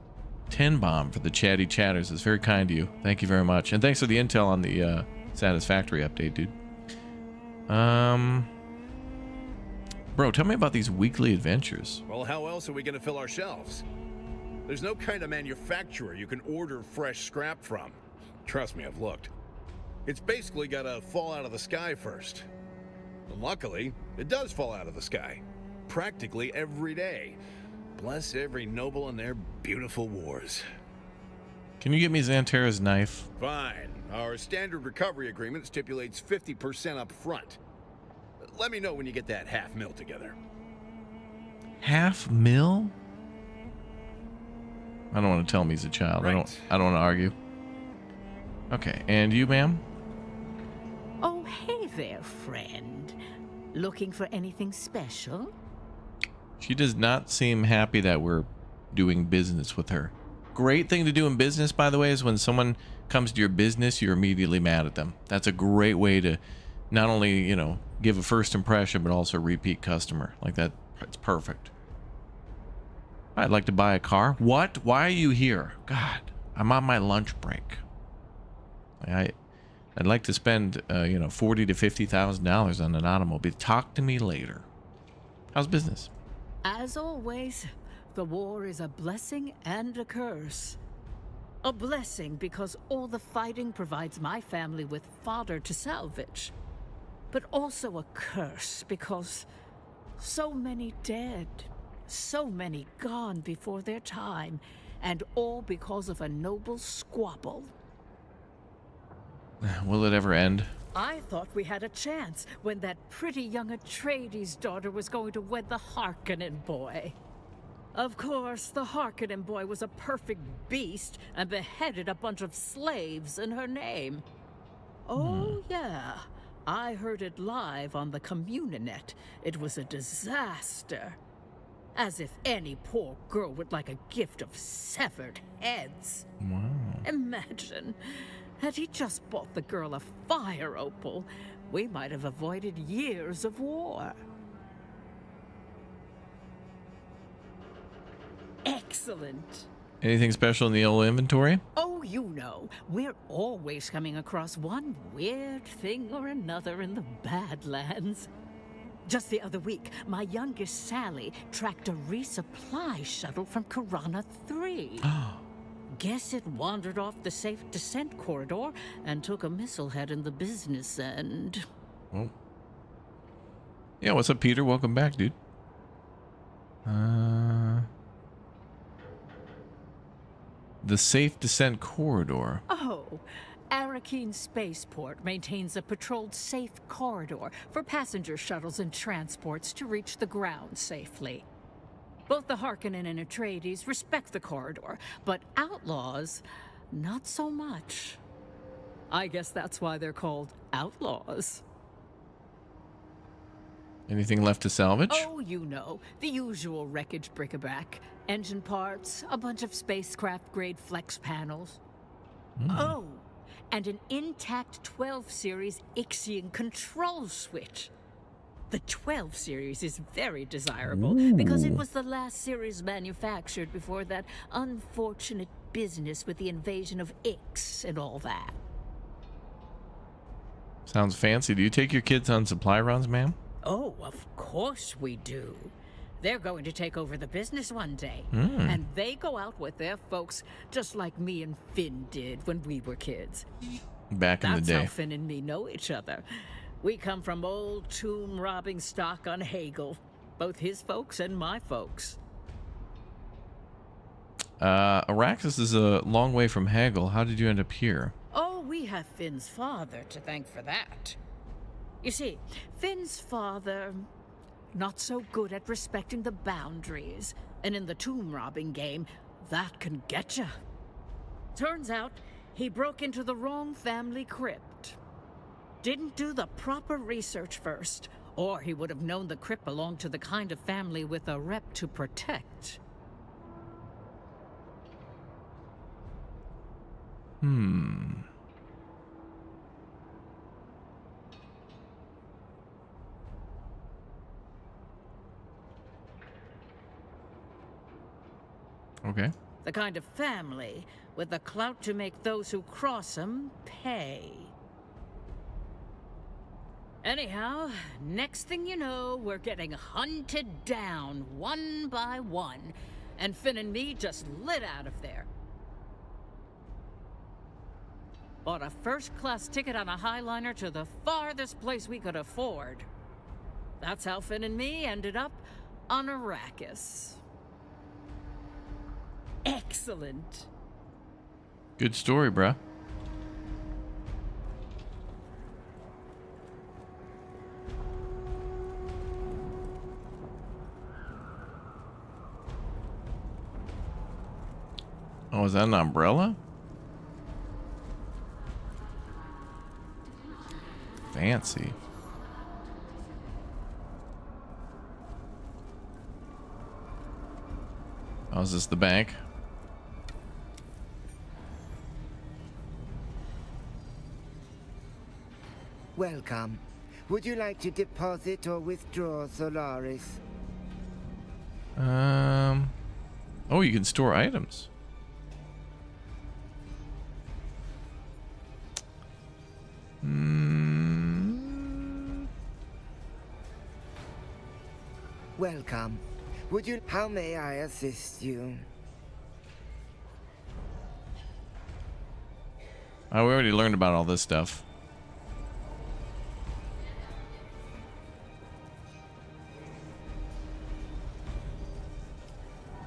Speaker 1: 10 bomb for the chatty chatters. It's very kind of you. Thank you very much. And thanks for the intel on the Satisfactory update, dude. Bro, tell me about these weekly adventures.
Speaker 8: Well, how else are we going to fill our shelves? There's no kind of manufacturer you can order fresh scrap from. Trust me, I've looked. It's basically got to fall out of the sky first. And luckily, it does fall out of the sky. Practically every day. Bless every noble in their beautiful wars.
Speaker 1: Can you get me Xantera's knife?
Speaker 8: Fine. Our standard recovery agreement stipulates 50% up front. Let me know when you get that $500,000 together.
Speaker 1: $500,000? I don't want to tell him he's a child.
Speaker 8: Right.
Speaker 1: I don't want to argue. Okay, and you, ma'am?
Speaker 9: Oh, hey there, friend. Looking for anything special?
Speaker 1: She does not seem happy that we're doing business with her. Great thing to do in business, by the way, is when someone comes to your business, you're immediately mad at them. That's a great way to not only, you know, give a first impression, but also repeat customer. Like that, it's perfect. I'd like to buy a car. What? Why are you here? God, I'm on my lunch break. I'd like to spend, you know, $40,000 to $50,000 on an automobile. Talk to me later. How's business?
Speaker 9: As always, the war is a blessing and a curse. A blessing because all the fighting provides my family with fodder to salvage. But also a curse because so many dead, so many gone before their time, and all because of a noble squabble.
Speaker 1: Will it ever end?
Speaker 9: I thought we had a chance when that pretty young Atreides daughter was going to wed the Harkonnen boy. Of course, the Harkonnen boy was a perfect beast and beheaded a bunch of slaves in her name. Oh, yeah. I heard it live on the Communinet. It was a disaster. As if any poor girl would like a gift of severed heads.
Speaker 1: Wow.
Speaker 9: Imagine. Had he just bought the girl a fire opal, we might have avoided years of war. Excellent.
Speaker 1: Anything special in the old inventory?
Speaker 9: Oh, you know, we're always coming across one weird thing or another in the Badlands. Just the other week, my youngest Sally tracked a resupply shuttle from Karana 3. Guess it wandered off the safe descent corridor and took a missile head in the business end.
Speaker 1: Well, yeah, what's up, Peter? Welcome back, dude. The safe descent corridor.
Speaker 9: Oh, Arrakis Spaceport maintains a patrolled safe corridor for passenger shuttles and transports to reach the ground safely. Both the Harkonnen and Atreides respect the corridor, but Outlaws, not so much. I guess that's why they're called Outlaws.
Speaker 1: Anything left to salvage?
Speaker 9: Oh, you know, the usual wreckage bric-a-brac. Engine parts, a bunch of spacecraft-grade flex panels. Oh, and an intact 12 series Ixion control switch. The 12 series is very desirable because it was the last series manufactured before that unfortunate business with the invasion of Ix and all that.
Speaker 1: Sounds fancy. Do you take your kids on supply runs, ma'am?
Speaker 9: Oh, of course we do. They're going to take over the business one day. And they go out with their folks just like me and Finn did when we were kids.
Speaker 1: Back in the
Speaker 9: That's
Speaker 1: day.
Speaker 9: how Finn and me know each other. We come from old tomb-robbing stock on Hagel. Both his folks and my folks.
Speaker 1: Arrakis is a long way from Hagel. How did you end up here?
Speaker 9: Oh, we have Finn's father to thank for that. You see, Finn's father, not so good at respecting the boundaries. And in the tomb-robbing game, that can get ya. Turns out, he broke into the wrong family crypt. Didn't do the proper research first, or he would have known the crypt belonged to the kind of family with a rep to protect.
Speaker 1: Okay.
Speaker 9: The kind of family with the clout to make those who cross 'em pay. Anyhow, next thing you know, we're getting hunted down one by one, and Finn and me just lit out of there. Bought a first-class ticket on a Highliner to the farthest place we could afford. That's how Finn and me ended up on Arrakis. Excellent.
Speaker 1: Good story, bruh. Oh, is that an umbrella? Fancy. Oh, is this the bank?
Speaker 10: Welcome. Would you like to deposit or withdraw Solaris?
Speaker 1: Oh, you can store items.
Speaker 10: Welcome. Would you... How may I assist you?
Speaker 1: Oh, we already learned about all this stuff.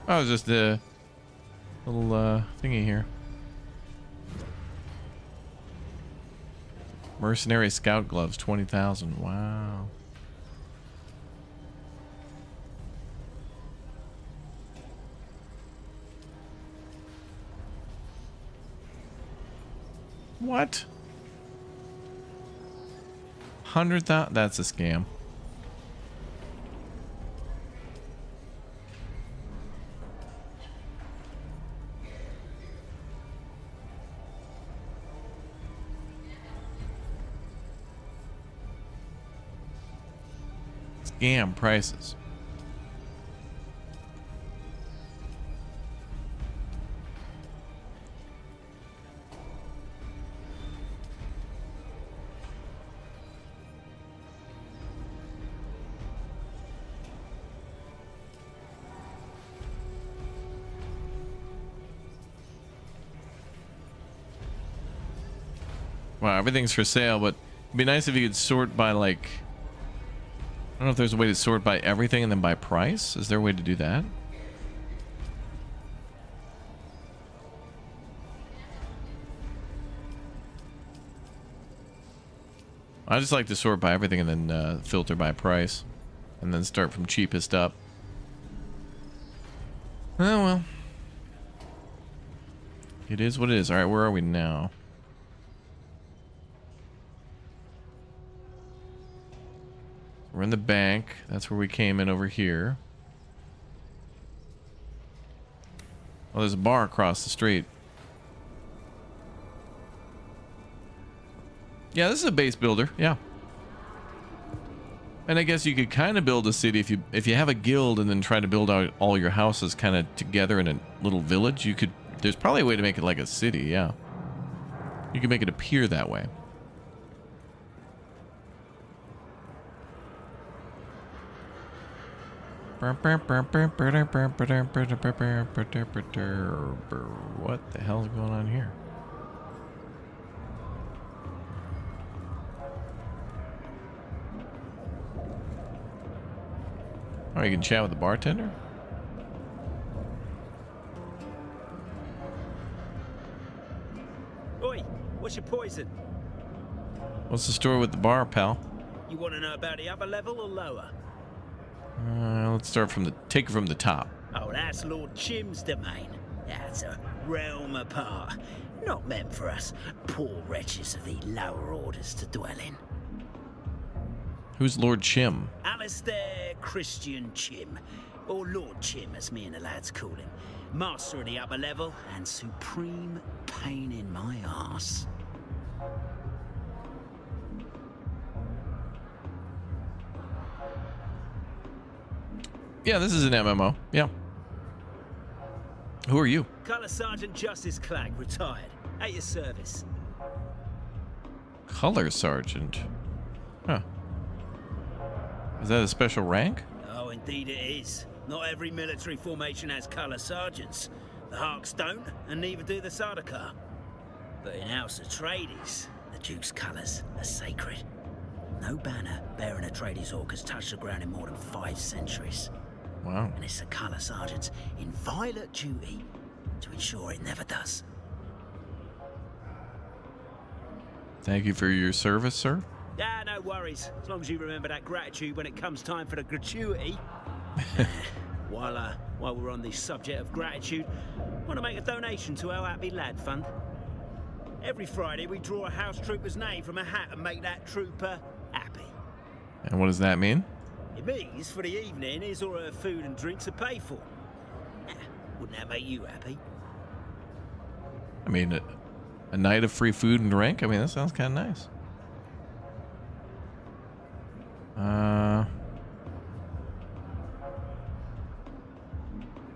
Speaker 1: Oh, it's just a little thingy here. Mercenary scout gloves, 20,000. Wow. What? 100,000? That's a scam. Scam prices. Wow, everything's for sale, but it'd be nice if you could sort by, like, I don't know if there's a way to sort by everything and then by price. Is there a way to do that? I just like to sort by everything and then filter by price. And then start from cheapest up. Oh, well. It is what it is. Alright, where are we now? We're in the bank. That's where we came in over here. Oh, there's a bar across the street. Yeah, this is a base builder. Yeah. And I guess you could kind of build a city if you have a guild and then try to build out all your houses kind of together in a little village. You could. There's probably a way to make it like a city. Yeah. You can make it appear that way. What the hell is going on here? Oh, you can chat with the bartender?
Speaker 3: Oi, what's your poison?
Speaker 1: What's the story with the bar, pal?
Speaker 3: You want to know about the upper level or lower?
Speaker 1: Let's start from take it from the top.
Speaker 3: Oh, that's Lord Chim's domain. That's a realm apart. Not meant for us poor wretches of the lower orders to dwell in.
Speaker 1: Who's Lord Chim?
Speaker 3: Alistair Christian Chim, or Lord Chim as me and the lads call him. Master of the upper level and supreme pain in my arse.
Speaker 1: Yeah, this is an MMO. Yeah. Who are you?
Speaker 3: Colour Sergeant Justice Clegg, retired. At your service.
Speaker 1: Color Sergeant? Huh. Is that a special rank?
Speaker 3: Oh, indeed it is. Not every military formation has colour sergeants. The Harks don't, and neither do the Sardaukar. But in House Atreides, the Duke's colours are sacred. No banner bearing Atreides orc has touched the ground in more than 5 centuries.
Speaker 1: Wow.
Speaker 3: And it's the colour sergeant's inviolate duty to ensure it never does.
Speaker 1: Thank you for your service, sir.
Speaker 3: Ah, no worries. As long as you remember that gratitude when it comes time for the gratuity. While we're on the subject of gratitude, I want to make a donation to our Happy Lad Fund. Every Friday we draw a house trooper's name from a hat and make that trooper happy.
Speaker 1: And what does that mean?
Speaker 3: It means for the evening his or her food and drinks are paid for. Wouldn't that make you happy?
Speaker 1: I mean, a night of free food and drink? I mean, that sounds kind of nice.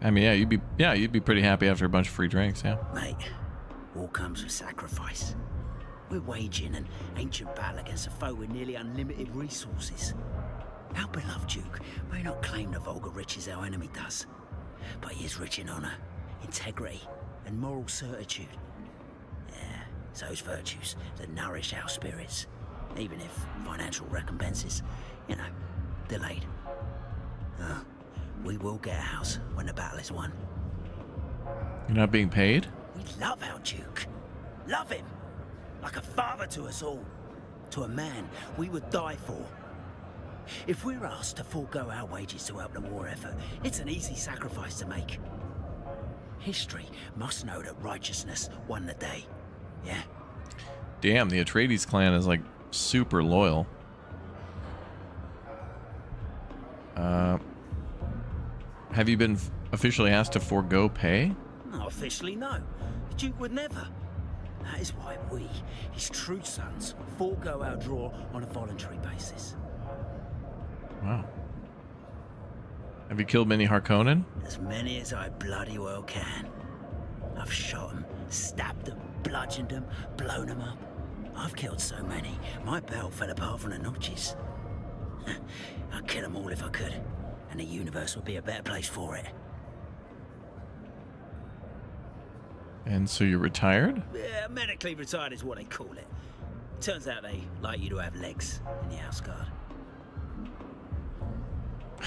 Speaker 1: I mean, you'd be pretty happy after a bunch of free drinks, yeah.
Speaker 3: Mate, all comes with sacrifice. We're waging an ancient battle against a foe with nearly unlimited resources. Our beloved Duke may not claim the vulgar riches our enemy does, but he is rich in honor, integrity, and moral certitude. Yeah, it's those virtues that nourish our spirits, even if financial recompenses, delayed. We will get a house when the battle is won.
Speaker 1: You're not being paid?
Speaker 3: We love our Duke. Love him. Like a father to us all. To a man we would die for. If we're asked to forego our wages to help the war effort, it's an easy sacrifice to make. History must know that righteousness won the day. Yeah?
Speaker 1: Damn, the Atreides clan is like super loyal. Have you been officially asked to forego pay?
Speaker 3: Not officially, no. The Duke would never. That is why we, his true sons, forego our draw on a voluntary basis.
Speaker 1: Wow. Have you killed many Harkonnen?
Speaker 3: As many as I bloody well can. I've shot them, stabbed them, bludgeoned them, blown them up. I've killed so many, my belt fell apart from the notches. I'd kill them all if I could, and the universe would be a better place for it.
Speaker 1: And so you're retired?
Speaker 3: Yeah, medically retired is what they call it. Turns out they like you to have legs in the house guard.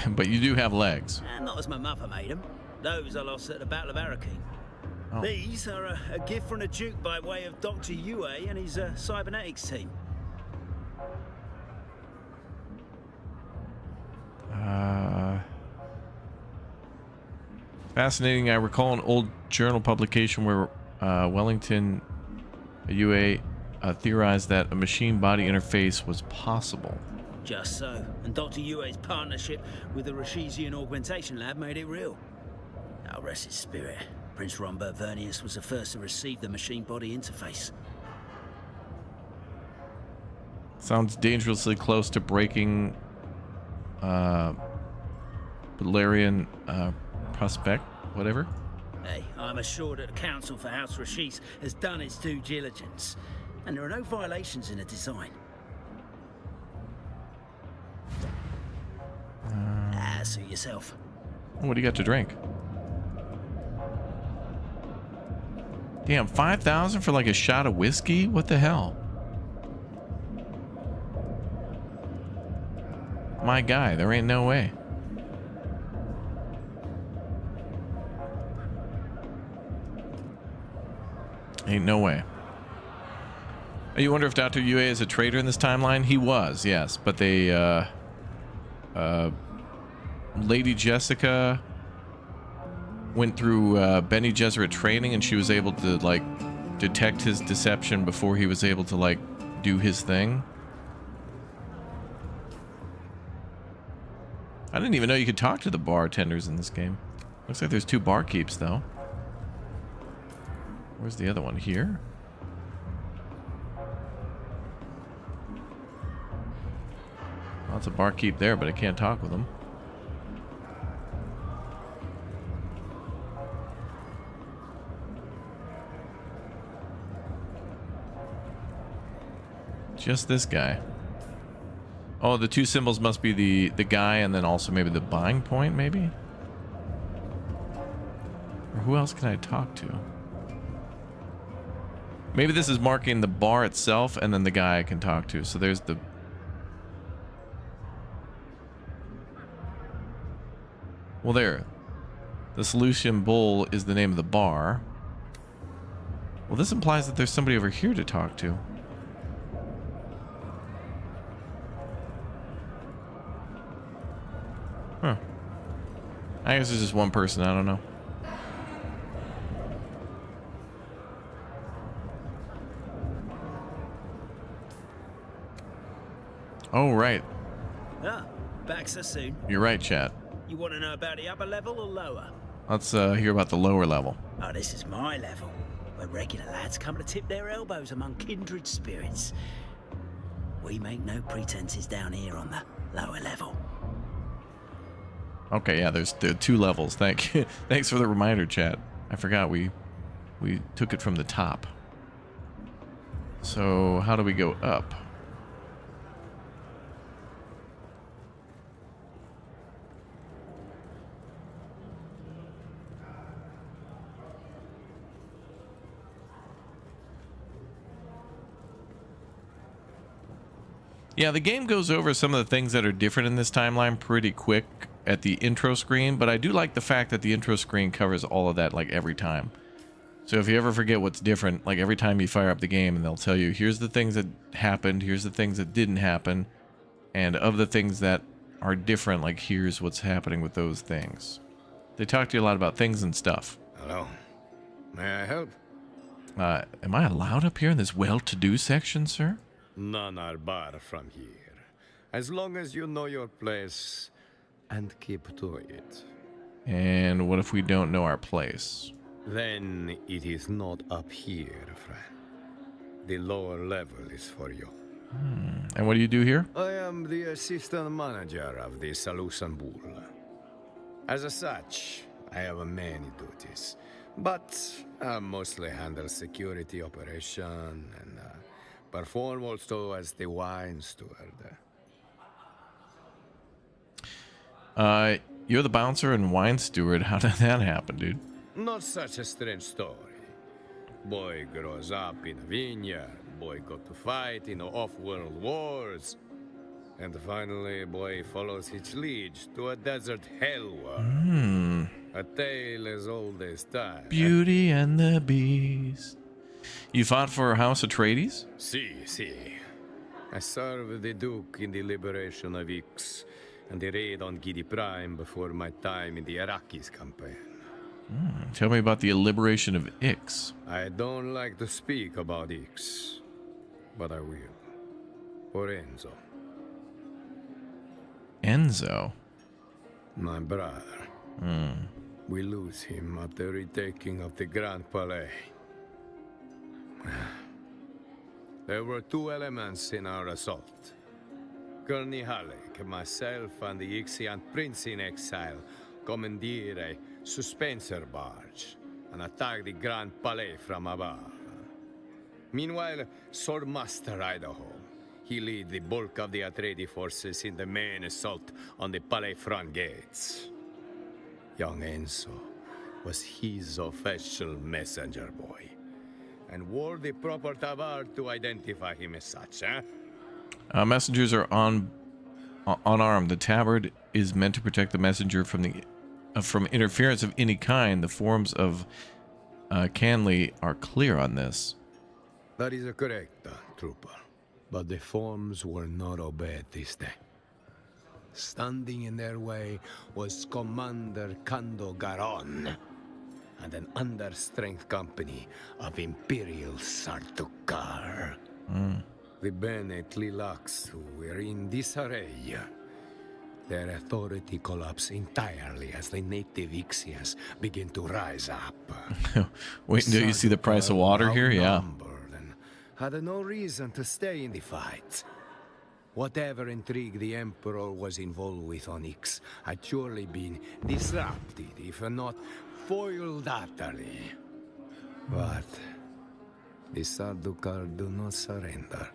Speaker 1: But you do have legs.
Speaker 3: Not as my mother made them. Those I lost at the Battle of Arrakis.
Speaker 1: Oh.
Speaker 3: These are a gift from the Duke by way of Dr. Yue and his cybernetics team.
Speaker 1: Fascinating. I recall an old journal publication where Wellington UA theorized that a machine body interface was possible.
Speaker 3: Just so. And Dr. Yue's partnership with the Rashesian Augmentation Lab made it real. Now rest his spirit. Prince Rombert Vernius was the first to receive the machine body interface.
Speaker 1: Sounds dangerously close to breaking Balerian prospect, whatever.
Speaker 3: Hey, I'm assured that the Council for House Rashis has done its due diligence, and there are no violations in the design. Suit yourself.
Speaker 1: What do you got to drink? Damn, 5,000 for like a shot of whiskey? What the hell? My guy, there ain't no way. Ain't no way. You wonder if Dr. Yue is a traitor in this timeline? He was, yes, but they, Lady Jessica went through Bene Gesserit training, and she was able to like detect his deception before he was able to like do his thing. I didn't even know you could talk to the bartenders in this game. Looks like there's 2 barkeeps though. Where's the other one? Here? Well, it's a barkeep there, but I can't talk with him. Just this guy. Oh, the 2 symbols must be the guy and then also maybe the buying point, maybe? Or who else can I talk to? Maybe this is marking the bar itself and then the guy I can talk to. So there's the... Well, there. The Solution Bowl is the name of the bar. Well, this implies that there's somebody over here to talk to. Huh. I guess it's just one person. I don't know. Oh, right.
Speaker 3: Ah, back so soon.
Speaker 1: You're right, chat.
Speaker 3: You want to know about the upper level or lower?
Speaker 1: Let's hear about the lower level.
Speaker 3: Oh, this is my level, where regular lads come to tip their elbows among kindred spirits. We make no pretenses down here on the lower level.
Speaker 1: Okay, yeah, there's 2 levels. Thank you. Thanks for the reminder, chat. I forgot we took it from the top. So how do we go up? Yeah, the game goes over some of the things that are different in this timeline pretty quick at the intro screen, but I do like the fact that the intro screen covers all of that like every time. So if you ever forget what's different, like every time you fire up the game and they'll tell you, here's the things that happened, here's the things that didn't happen, and of the things that are different, like here's what's happening with those things. They talk to you a lot about things and stuff.
Speaker 6: Hello. May I help?
Speaker 1: Am I allowed up here in this well-to-do section, sir?
Speaker 11: None are barred from here, as long as you know your place and keep to it.
Speaker 1: And what if we don't know our place?
Speaker 11: Then it is not up here, friend. The lower level is for you.
Speaker 1: And what do you do here?
Speaker 11: I am the assistant manager of the Solution Bull. As such, I have many duties, but I mostly handle security operation and perform also as the wine steward.
Speaker 1: You're the bouncer and wine steward. How did that happen, dude?
Speaker 11: Not such a strange story. Boy grows up in a vineyard, boy got to fight in off-world wars, and finally boy follows his liege to a desert hell world. A tale as old as time.
Speaker 1: Beauty and the Beast. You fought for House Atreides?
Speaker 11: Si. I served the Duke in the liberation of Ix, and the raid on Gidi Prime before my time in the Arrakis campaign.
Speaker 1: Tell me about the liberation of Ix.
Speaker 11: I don't like to speak about Ix, but I will. For Enzo.
Speaker 1: Enzo?
Speaker 11: My brother. We lose him at the retaking of the Grand Palais. There were two elements in our assault. Gurney Halleck, myself, and the Ixian prince in exile commandeered a suspenser barge and attacked the Grand Palais from above. Meanwhile, Swordmaster Idaho, he led the bulk of the Atreides forces in the main assault on the Palais front gates. Young Enzo was his official messenger boy, and wore the proper tabard to identify him as such, eh?
Speaker 1: Messengers are unarmed. The tabard is meant to protect the messenger from interference of any kind. The forms of Canley are clear on this.
Speaker 11: That is correct, trooper. But the forms were not obeyed this day. Standing in their way was Commander Kando Garon and an understrength company of Imperial Sardaukar. The Bene Tleilax who were in disarray. Their authority collapsed entirely as the native Ixians begin to rise up.
Speaker 1: Wait until you see the price of water here, yeah.
Speaker 11: Had no reason to stay in the fight. Whatever intrigue the Emperor was involved with on Ix had surely been disrupted, if not foiled utterly. But the Sardaukar do not surrender.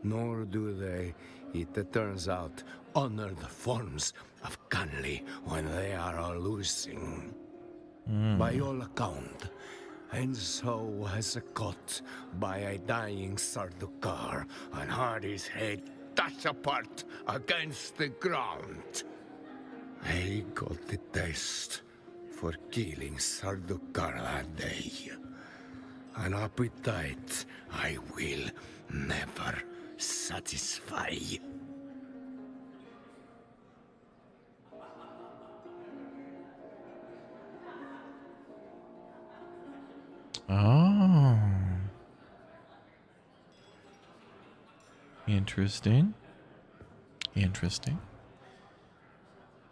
Speaker 11: Nor do they, it turns out, honor the forms of Canley when they are losing. By all account, Enzo was caught by a dying Sardaukar and had his head dashed apart against the ground. I got the taste for killing Sardaukar that day. An appetite I will never satisfy.
Speaker 1: Oh. Interesting. Interesting.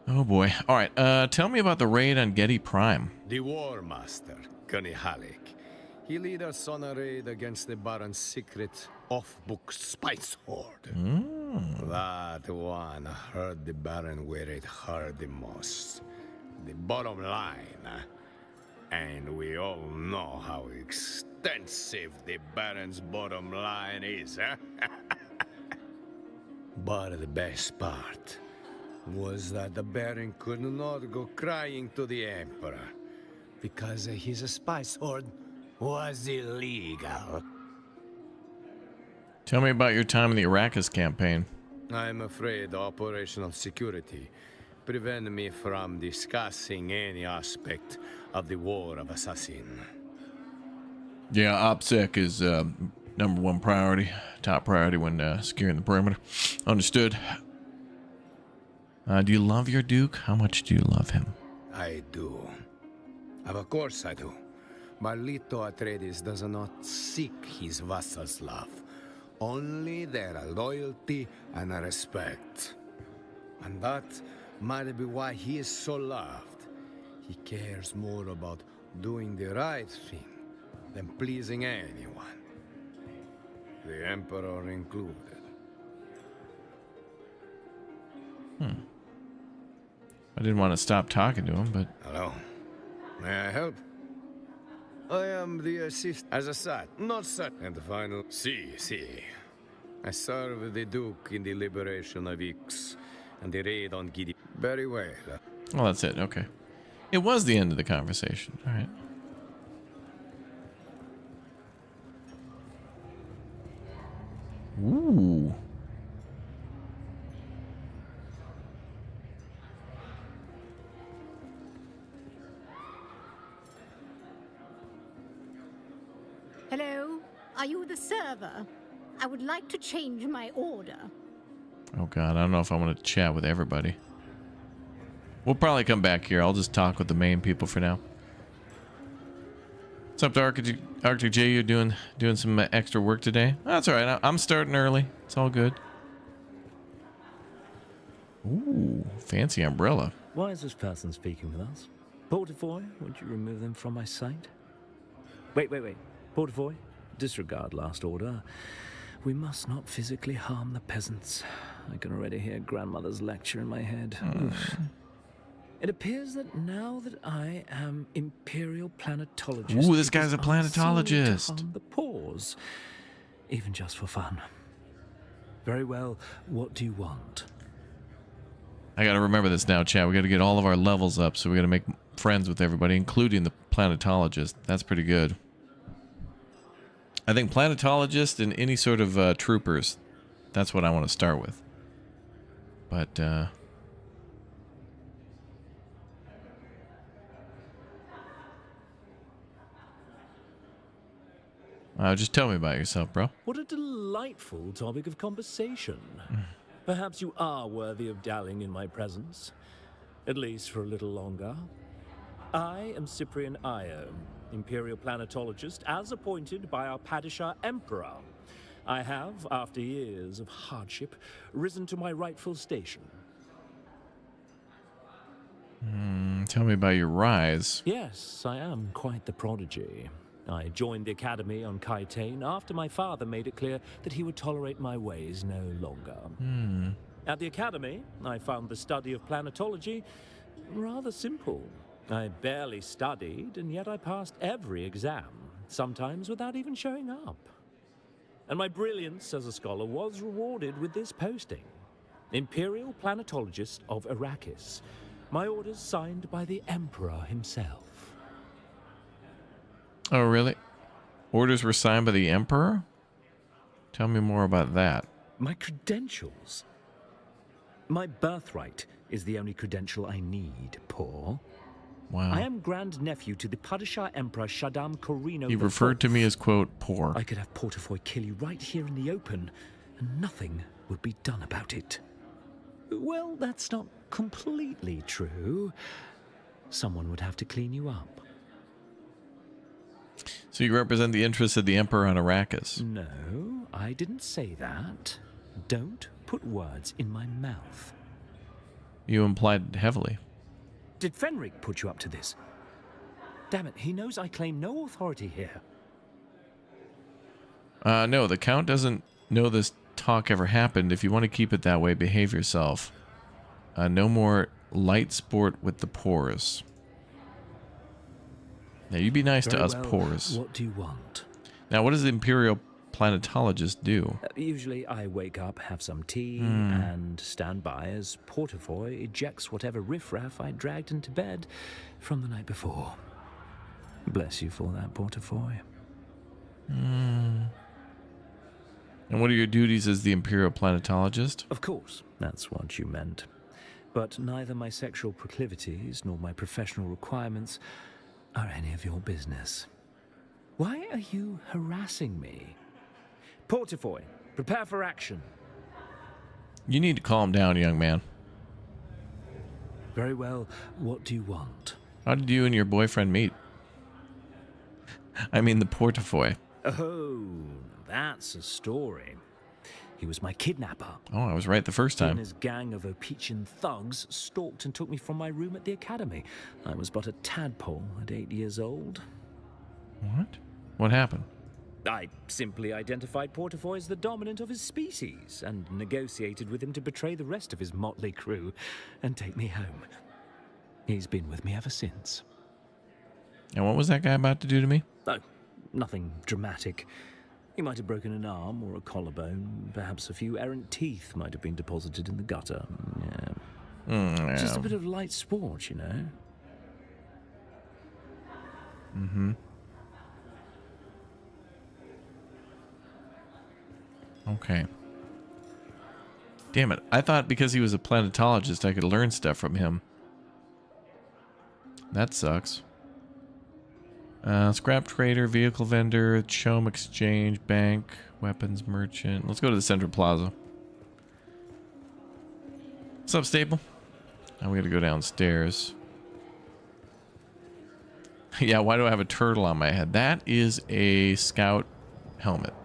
Speaker 1: Oh boy. All right. Tell me about the raid on Gedi Prime.
Speaker 11: The War Master, Gurney Halleck. He led us on a raid against the Baron's secret off-book spice hoard. That one hurt the Baron where it hurt the most. The bottom line. And we all know how extensive the Baron's bottom line is, eh? But the best part was that the Baron could not go crying to the Emperor because his spice hoard was illegal.
Speaker 1: Tell me about your time in the Arrakis campaign.
Speaker 11: I'm afraid operational security prevent me from discussing any aspect of the War of Assassin.
Speaker 1: Yeah, OPSEC is #1 priority, top priority when securing the perimeter. Understood. Do you love your Duke? How much do you love him?
Speaker 11: I do. Of course I do. Marlito Atreides does not seek his vassals' love, only their loyalty and respect. And that might be why he is so loved. He cares more about doing the right thing than pleasing anyone. The Emperor included.
Speaker 1: I didn't want to stop talking to him, but...
Speaker 11: Hello. May I help? I am the assistant. As a side, not set. And the final... See. I serve the Duke in the liberation of Ix and the raid on Gidi. Very well.
Speaker 1: Oh, that's it. Okay. It was the end of the conversation. All right. Ooh.
Speaker 12: Hello? Are you the server? I would like to change my order.
Speaker 1: Oh god, I don't know if I want to chat with everybody. We'll probably come back here. I'll just talk with the main people for now. What's up to Arctic J? You're doing some extra work today? Oh, that's all right. I'm starting early. It's all good. Ooh, fancy umbrella.
Speaker 12: Why is this person speaking with us? Portafoy, would you remove them from my sight? Wait. Portafoy, disregard last order. We must not physically harm the peasants. I can already hear grandmother's lecture in my head. It appears that now that I am Imperial planetologist...
Speaker 1: Ooh, this guy's a planetologist.
Speaker 12: ...to harm the pause, even just for fun. Very well, what do you want?
Speaker 1: I gotta remember this now, chat. We gotta get all of our levels up, so we gotta make friends with everybody, including the planetologist. That's pretty good. I think planetologist and any sort of troopers, that's what I want to start with. But, just tell me about yourself, bro.
Speaker 12: What a delightful topic of conversation. Perhaps you are worthy of dallying in my presence. At least for a little longer. I am Cyprian Io, Imperial planetologist, as appointed by our Padishah Emperor. I have, after years of hardship, risen to my rightful station.
Speaker 1: Tell me about your rise.
Speaker 12: Yes, I am quite the prodigy. I joined the academy on Kaitane after my father made it clear that he would tolerate my ways no longer. At the academy, I found the study of planetology rather simple. I barely studied, and yet I passed every exam, sometimes without even showing up. And my brilliance as a scholar was rewarded with this posting. Imperial planetologist of Arrakis. My orders signed by the Emperor himself.
Speaker 1: Oh, really? Orders were signed by the Emperor? Tell me more about that.
Speaker 12: My credentials? My birthright is the only credential I need, Paul.
Speaker 1: Wow.
Speaker 12: I am grandnephew to the Padishah Emperor Shaddam Corino.
Speaker 1: He referred to me as, quote, poor.
Speaker 12: I could have Portafoy kill you right here in the open, and nothing would be done about it. Well, that's not completely true. Someone would have to clean you up.
Speaker 1: So you represent the interests of the Emperor on Arrakis?
Speaker 12: No, I didn't say that. Don't put words in my mouth.
Speaker 1: You implied it heavily.
Speaker 12: Did Fenric put you up to this? Damn it, he knows I claim no authority here.
Speaker 1: No, the Count doesn't know this talk ever happened. If you want to keep it that way, behave yourself. No more light sport with the pores. Now, you be nice to us pores.
Speaker 12: What do you want?
Speaker 1: Now, what does the Imperial planetologist do?
Speaker 12: Usually I wake up, have some tea, and stand by as Portafoy ejects whatever riffraff I dragged into bed from the night before. Bless you for that, Portafoy.
Speaker 1: And what are your duties as the Imperial planetologist?
Speaker 12: Of course, that's what you meant. But neither my sexual proclivities nor my professional requirements are any of your business. Why are you harassing me? Portafoy, prepare for action.
Speaker 1: You need to calm down, young man.
Speaker 12: Very well, what do you want?
Speaker 1: How did you and your boyfriend meet? I mean the Portafoy.
Speaker 12: Oh, that's a story. He was my kidnapper.
Speaker 1: Oh, I was right the first
Speaker 12: He
Speaker 1: time.
Speaker 12: and his gang of Opician thugs stalked and took me from my room at the academy. I was but a tadpole at 8 years old.
Speaker 1: What? What happened?
Speaker 12: I simply identified Portafoy as the dominant of his species and negotiated with him to betray the rest of his motley crew and take me home. He's been with me ever since.
Speaker 1: And what was that guy about to do to me?
Speaker 12: Oh, nothing dramatic. He might have broken an arm or a collarbone. Perhaps a few errant teeth might have been deposited in the gutter. Yeah. Just a bit of light sport, you know.
Speaker 1: Okay. Damn it. I thought because he was a planetologist I could learn stuff from him. That sucks. Scrap trader, vehicle vendor, chome exchange, bank, weapons merchant. Let's go to the Central Plaza. What's up, Staple? Now we gotta go downstairs. Yeah, why do I have a turtle on my head? That is a scout helmet.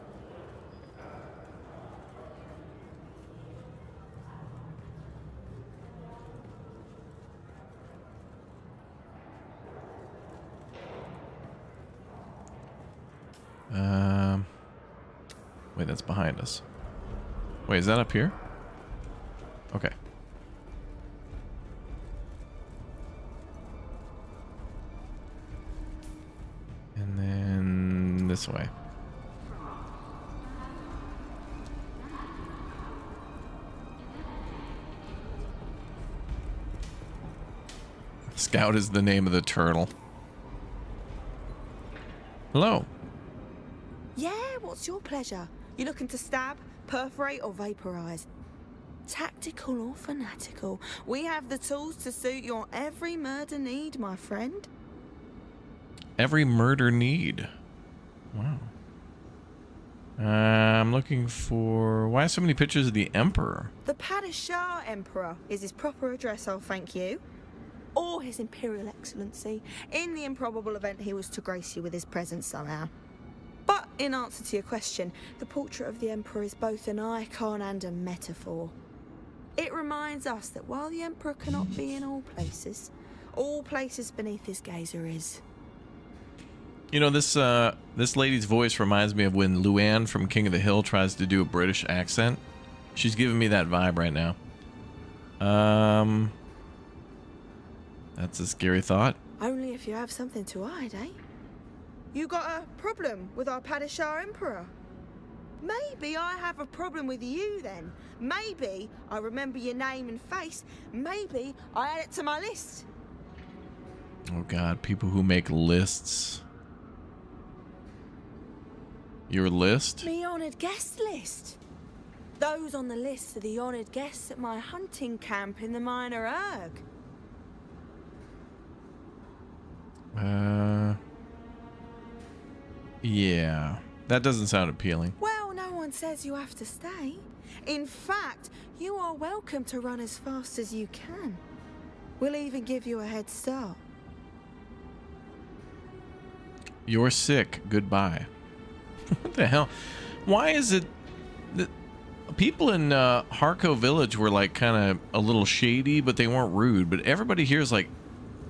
Speaker 1: Wait, that's behind us. Wait, is that up here? Okay. And then this way. Scout is the name of the turtle. Hello.
Speaker 13: Yeah, what's your pleasure? You looking to stab, perforate, or vaporize? Tactical or fanatical? We have the tools to suit your every murder need, my friend.
Speaker 1: Every murder need. Wow. I'm looking for... Why so many pictures of the Emperor?
Speaker 13: The Padishah Emperor is his proper address, I'll thank you. Or his Imperial Excellency, in the improbable event he was to grace you with his presence somehow. But in answer to your question, the portrait of the Emperor is both an icon and a metaphor. It reminds us that while the Emperor cannot be in all places beneath his gaze is.
Speaker 1: You know, this lady's voice reminds me of when Luann from King of the Hill tries to do a British accent. She's giving me that vibe right now. That's a scary thought.
Speaker 13: Only if you have something to hide, eh? You got a problem with our Padishah Emperor? Maybe I have a problem with you then. Maybe I remember your name and face. Maybe I add it to my list.
Speaker 1: Oh God, people who make lists. Your list?
Speaker 13: Me honoured guest list. Those on the list are the honoured guests at my hunting camp in the Minor Erg.
Speaker 1: Yeah. That doesn't sound appealing.
Speaker 13: Well, no one says you have to stay. In fact, you are welcome to run as fast as you can. We'll even give you a head start.
Speaker 1: You're sick. Goodbye. What the hell? Why is it that people in Harco Village were like kind of a little shady, but they weren't rude, but everybody here is like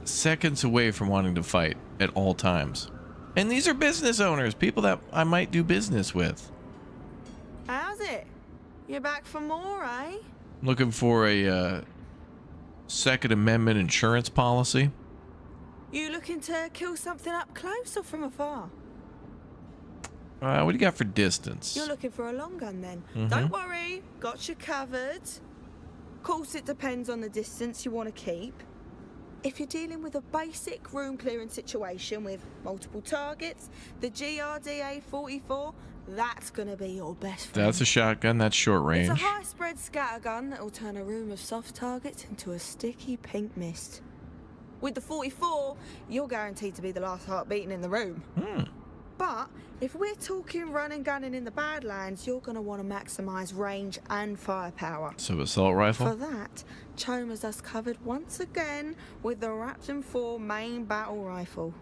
Speaker 1: seconds away from wanting to fight at all times. And these are business owners, people that I might do business with.
Speaker 13: How's it? You're back for more, eh?
Speaker 1: Looking for a Second Amendment insurance policy.
Speaker 13: You looking to kill something up close or from afar?
Speaker 1: What do you got for distance?
Speaker 13: You're looking for a long gun then.
Speaker 1: Mm-hmm.
Speaker 13: Don't worry, got you covered. Of course it depends on the distance you want to keep. If you're dealing with a basic room clearing situation with multiple targets, the GRDA 44, that's gonna be your best friend.
Speaker 1: That's a shotgun, that's short range.
Speaker 13: It's a high spread scattergun that'll turn a room of soft targets into a sticky pink mist. With the 44, you're guaranteed to be the last heart beating in the room. But if we're talking run and gunning in the Badlands, you're going to want to maximise range and firepower.
Speaker 1: So assault rifle?
Speaker 13: For that, Chom has us covered once again with the Raptor 4 main battle rifle.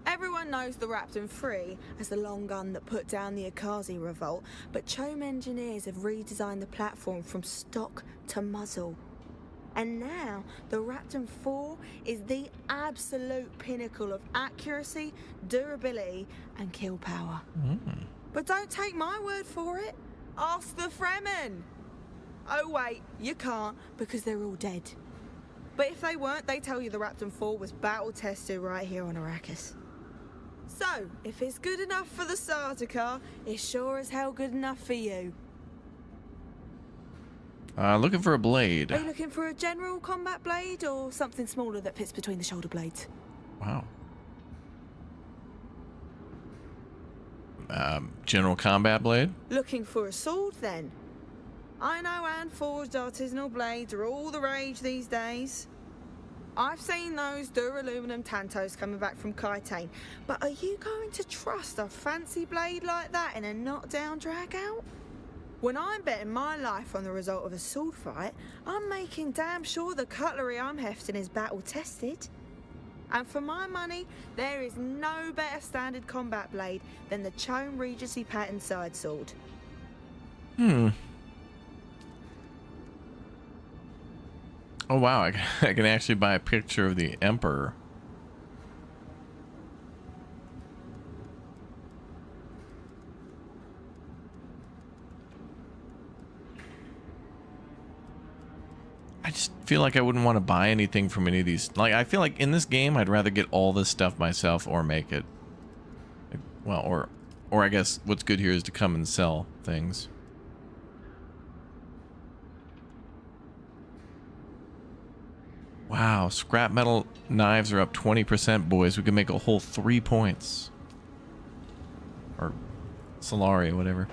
Speaker 13: Everyone knows the Raptor 3 as the long gun that put down the Akazi revolt, but Chom engineers have redesigned the platform from stock to muzzle. And now, the Raptor 4 is the absolute pinnacle of accuracy, durability, and kill power. But don't take my word for it. Ask the Fremen. Oh wait, you can't, because they're all dead. But if they weren't, they tell you the Raptor 4 was battle-tested right here on Arrakis. So, if it's good enough for the Sardaukar, it's sure as hell good enough for you.
Speaker 1: Looking for a blade.
Speaker 13: Are you looking for a general combat blade or something smaller that fits between the shoulder blades?
Speaker 1: Wow. General combat blade?
Speaker 13: Looking for a sword then? I know hand-forged artisanal blades are all the rage these days. I've seen those duraluminum tantos coming back from Kaitain, but are you going to trust a fancy blade like that in a knockdown drag-out? When I'm betting my life on the result of a sword fight, I'm making damn sure the cutlery I'm hefting is battle tested. And for my money, there is no better standard combat blade than the Chone Regency pattern side sword.
Speaker 1: Oh wow, I can actually buy a picture of the Emperor. I just feel like I wouldn't want to buy anything from any of these. Like, I feel like in this game, I'd rather get all this stuff myself or make it. Well, or I guess what's good here is to come and sell things. Wow, scrap metal knives are up 20%, boys. We can make a whole 3 points. Or Solari, whatever.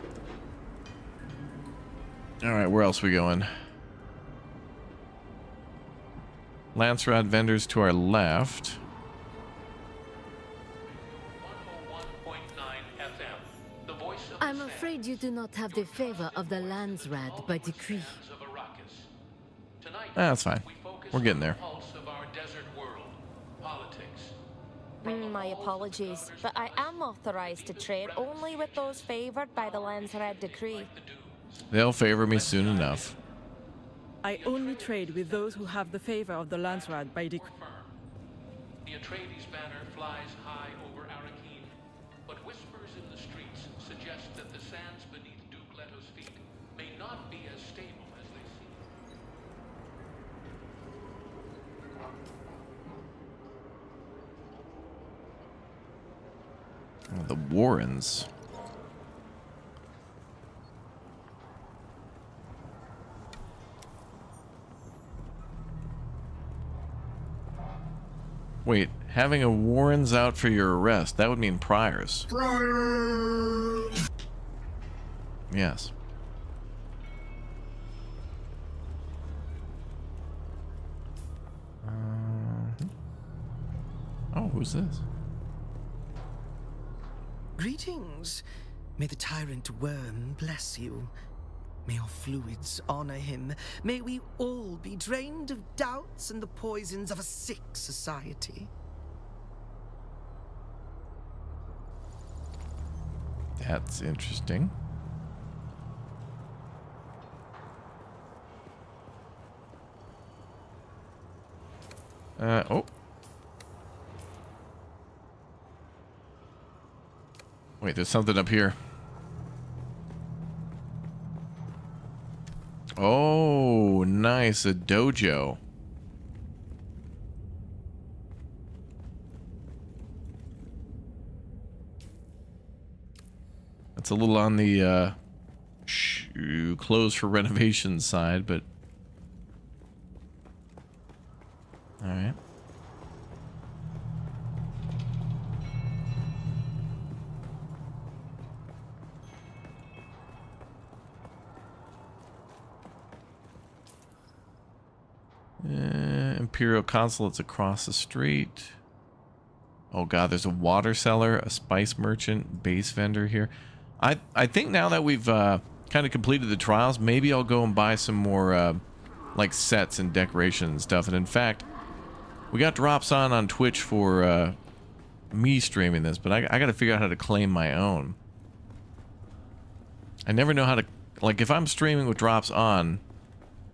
Speaker 1: Alright, where else are we going? Lance rod vendors to our left.
Speaker 14: 101.9 FM. The voice of I'm afraid you do not have the favor of the Landsrad by decree.
Speaker 1: That's fine. We're getting there.
Speaker 15: My apologies, but I am authorized to trade only with those favored by the Landsrad decree.
Speaker 1: They'll favor me soon enough.
Speaker 16: I only trade with those who have the favor of the Landsrad by decree.
Speaker 14: The Atreides banner flies high over Arrakis, but whispers in the streets suggest that the sands beneath Duke Leto's feet may not be as stable as they seem.
Speaker 1: Oh, the Warrens. Wait, having a warrants out for your arrest, that would mean priors. Yes. Oh, who's this?
Speaker 17: Greetings. May the tyrant worm bless you. May your fluids honor him. May we all be drained of doubts and the poisons of a sick society.
Speaker 1: That's interesting. Oh. Wait, there's something up here. Oh, nice. A dojo. It's a little on the closed for renovation side, but all right. Imperial consulate's across the street. Oh god, there's a water seller, a spice merchant, base vendor here. I think now that we've kind of completed the trials, maybe I'll go and buy some more like sets and decoration and stuff. And in fact, we got drops on Twitch for me streaming this, but I got to figure out how to claim my own. I never know how to, like, if I'm streaming with drops on,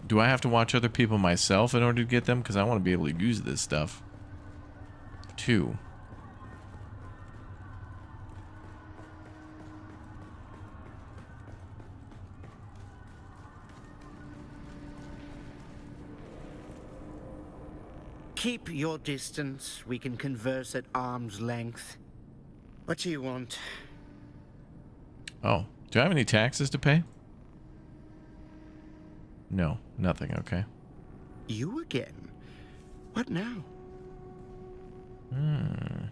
Speaker 1: do I have to watch other people myself in order to get them? Because I want to be able to use this stuff too.
Speaker 10: Keep your distance. We can converse at arm's length. What do you want?
Speaker 1: Oh, do I have any taxes to pay? No, nothing. Okay.
Speaker 10: You again? What now?
Speaker 1: I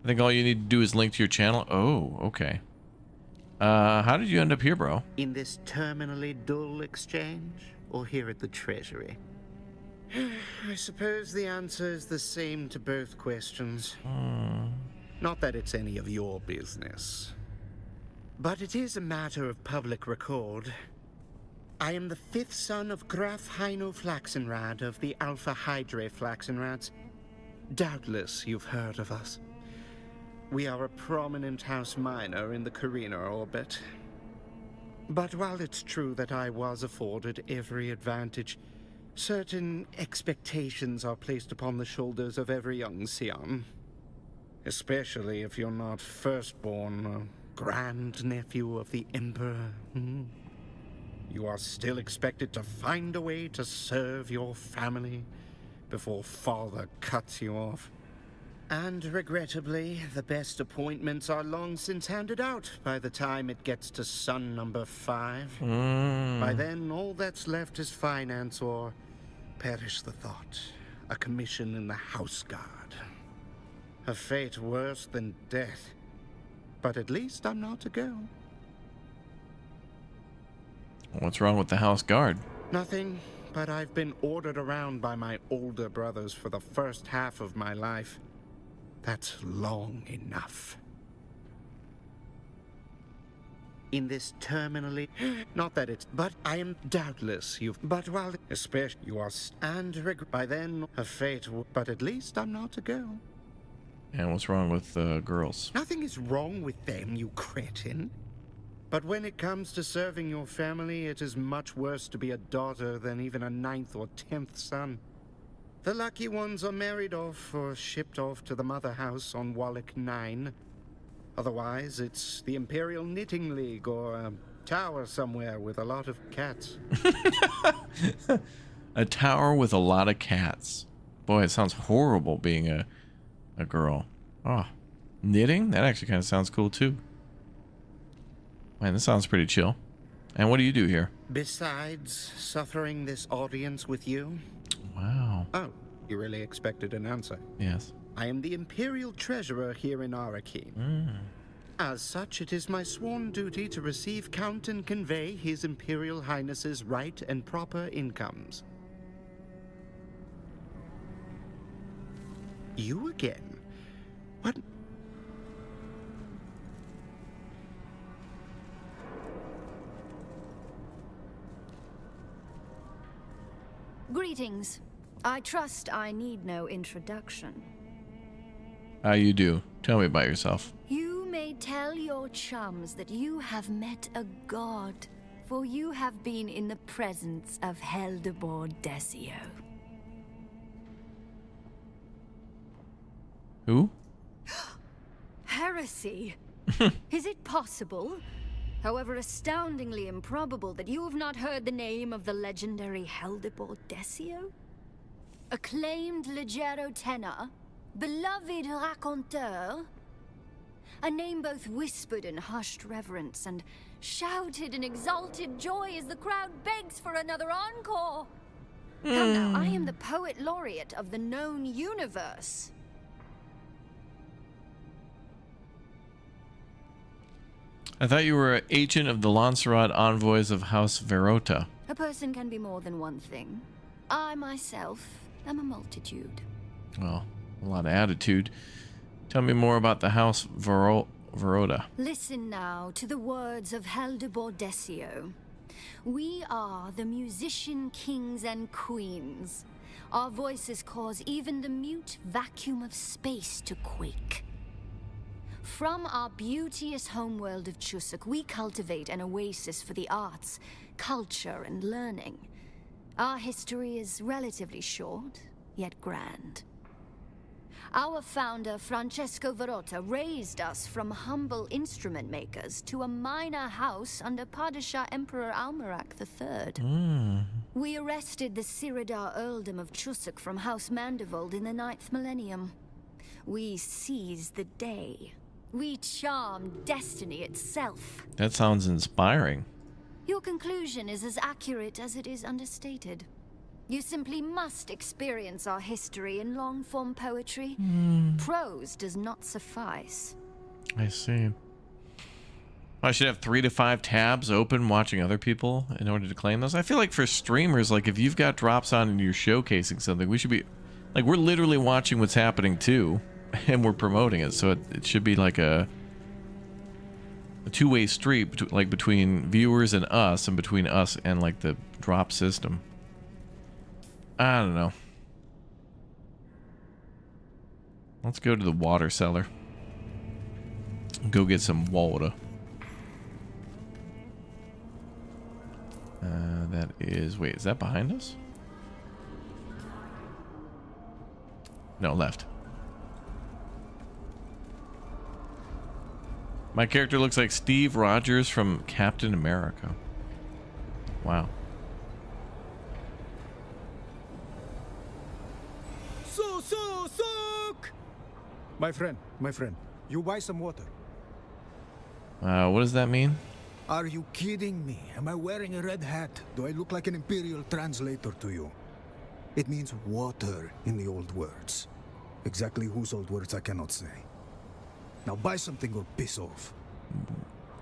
Speaker 1: think all you need to do is link to your channel. Oh, okay. How did you end up here, bro?
Speaker 10: In this terminally dull exchange, or here at the Treasury? I suppose the answer is the same to both questions.
Speaker 18: Not that it's any of your business. But it is a matter of public record. I am the 5th son of Graf Heino Flaxenrad of the Alpha Hydrae Flaxenrads. Doubtless you've heard of us. We are a prominent house minor in the Carina orbit. But while it's true that I was afforded every advantage, certain expectations are placed upon the shoulders of every young scion. Especially if you're not firstborn or grandnephew of the Emperor. You are still expected to find a way to serve your family before father cuts you off. And regrettably, the best appointments are long since handed out by the time it gets to son number 5. By then, all that's left is finance or, perish the thought, a commission in the House Guard. A fate worse than death. But at least I'm not a girl.
Speaker 1: What's wrong with the House Guard?
Speaker 18: Nothing, but I've been ordered around by my older brothers for the first half of my life. That's long enough. In this terminally, not that it's, but I am doubtless but while, especially you are, and by then, a fate, but at least I'm not a girl.
Speaker 1: And what's wrong with girls?
Speaker 18: Nothing is wrong with them, you cretin. But when it comes to serving your family, it is much worse to be a daughter than even a 9th or 10th son. The lucky ones are married off or shipped off to the mother house on Wallach 9. Otherwise, it's the Imperial Knitting League or a tower somewhere with a lot of cats.
Speaker 1: A tower with a lot of cats. Boy, it sounds horrible being a girl. Oh, knitting? That actually kind of sounds cool too. Man, this sounds pretty chill. And what do you do here?
Speaker 18: Besides suffering this audience with you?
Speaker 1: Wow.
Speaker 18: Oh, you really expected an answer?
Speaker 1: Yes.
Speaker 18: I am the Imperial Treasurer here in Arrakis. As such, it is my sworn duty to receive, count, and convey His Imperial Highness's right and proper incomes. You again? What?
Speaker 19: Greetings. I trust I need no introduction.
Speaker 1: You do. Tell me about yourself.
Speaker 19: You may tell your chums that you have met a god, for you have been in the presence of Heldebor Desio.
Speaker 1: Who?
Speaker 19: Heresy! Is it possible, however astoundingly improbable, that you have not heard the name of the legendary Heldebor Desio? Acclaimed leggero tenor, beloved raconteur, a name both whispered in hushed reverence and shouted in exalted joy as the crowd begs for another encore. Come now, I am the poet laureate of the known universe.
Speaker 1: I thought you were an agent of the Lancerot envoys of House Verota.
Speaker 19: A person can be more than one thing. I myself am a multitude.
Speaker 1: Well, a lot of attitude. Tell me more about the House Verota.
Speaker 19: Listen now to the words of Heldebor Desio. We are the musician kings and queens. Our voices cause even the mute vacuum of space to quake. From our beauteous homeworld of Chusuk, we cultivate an oasis for the arts, culture, and learning. Our history is relatively short, yet grand. Our founder, Francesco Verota, raised us from humble instrument makers to a minor house under Padishah Emperor Almarak III. We arrested the Siridar earldom of Chusuk from House Mandeville in the 9th millennium. We seized the day. We charmed destiny itself.
Speaker 1: That sounds inspiring.
Speaker 19: Your conclusion is as accurate as it is understated. You simply must experience our history in long-form poetry. Prose does not suffice.
Speaker 1: I see. I should have 3 to 5 tabs open watching other people in order to claim those. I feel like for streamers, like if you've got drops on and you're showcasing something, we should be... Like, we're literally watching what's happening too. and we're promoting it, so it should be like a two-way street, like between viewers and us, and between us and like the drop system. I don't know. Let's go to the water cellar. Go get some water. That is... Wait, is that behind us? No, left. My character looks like Steve Rogers from Captain America. Wow.
Speaker 20: Sook! My friend, you buy some water.
Speaker 1: What does that mean?
Speaker 20: Are you kidding me? Am I wearing a red hat? Do I look like an Imperial translator to you? It means water in the old words. Exactly whose old words I cannot say. Now buy something or piss off.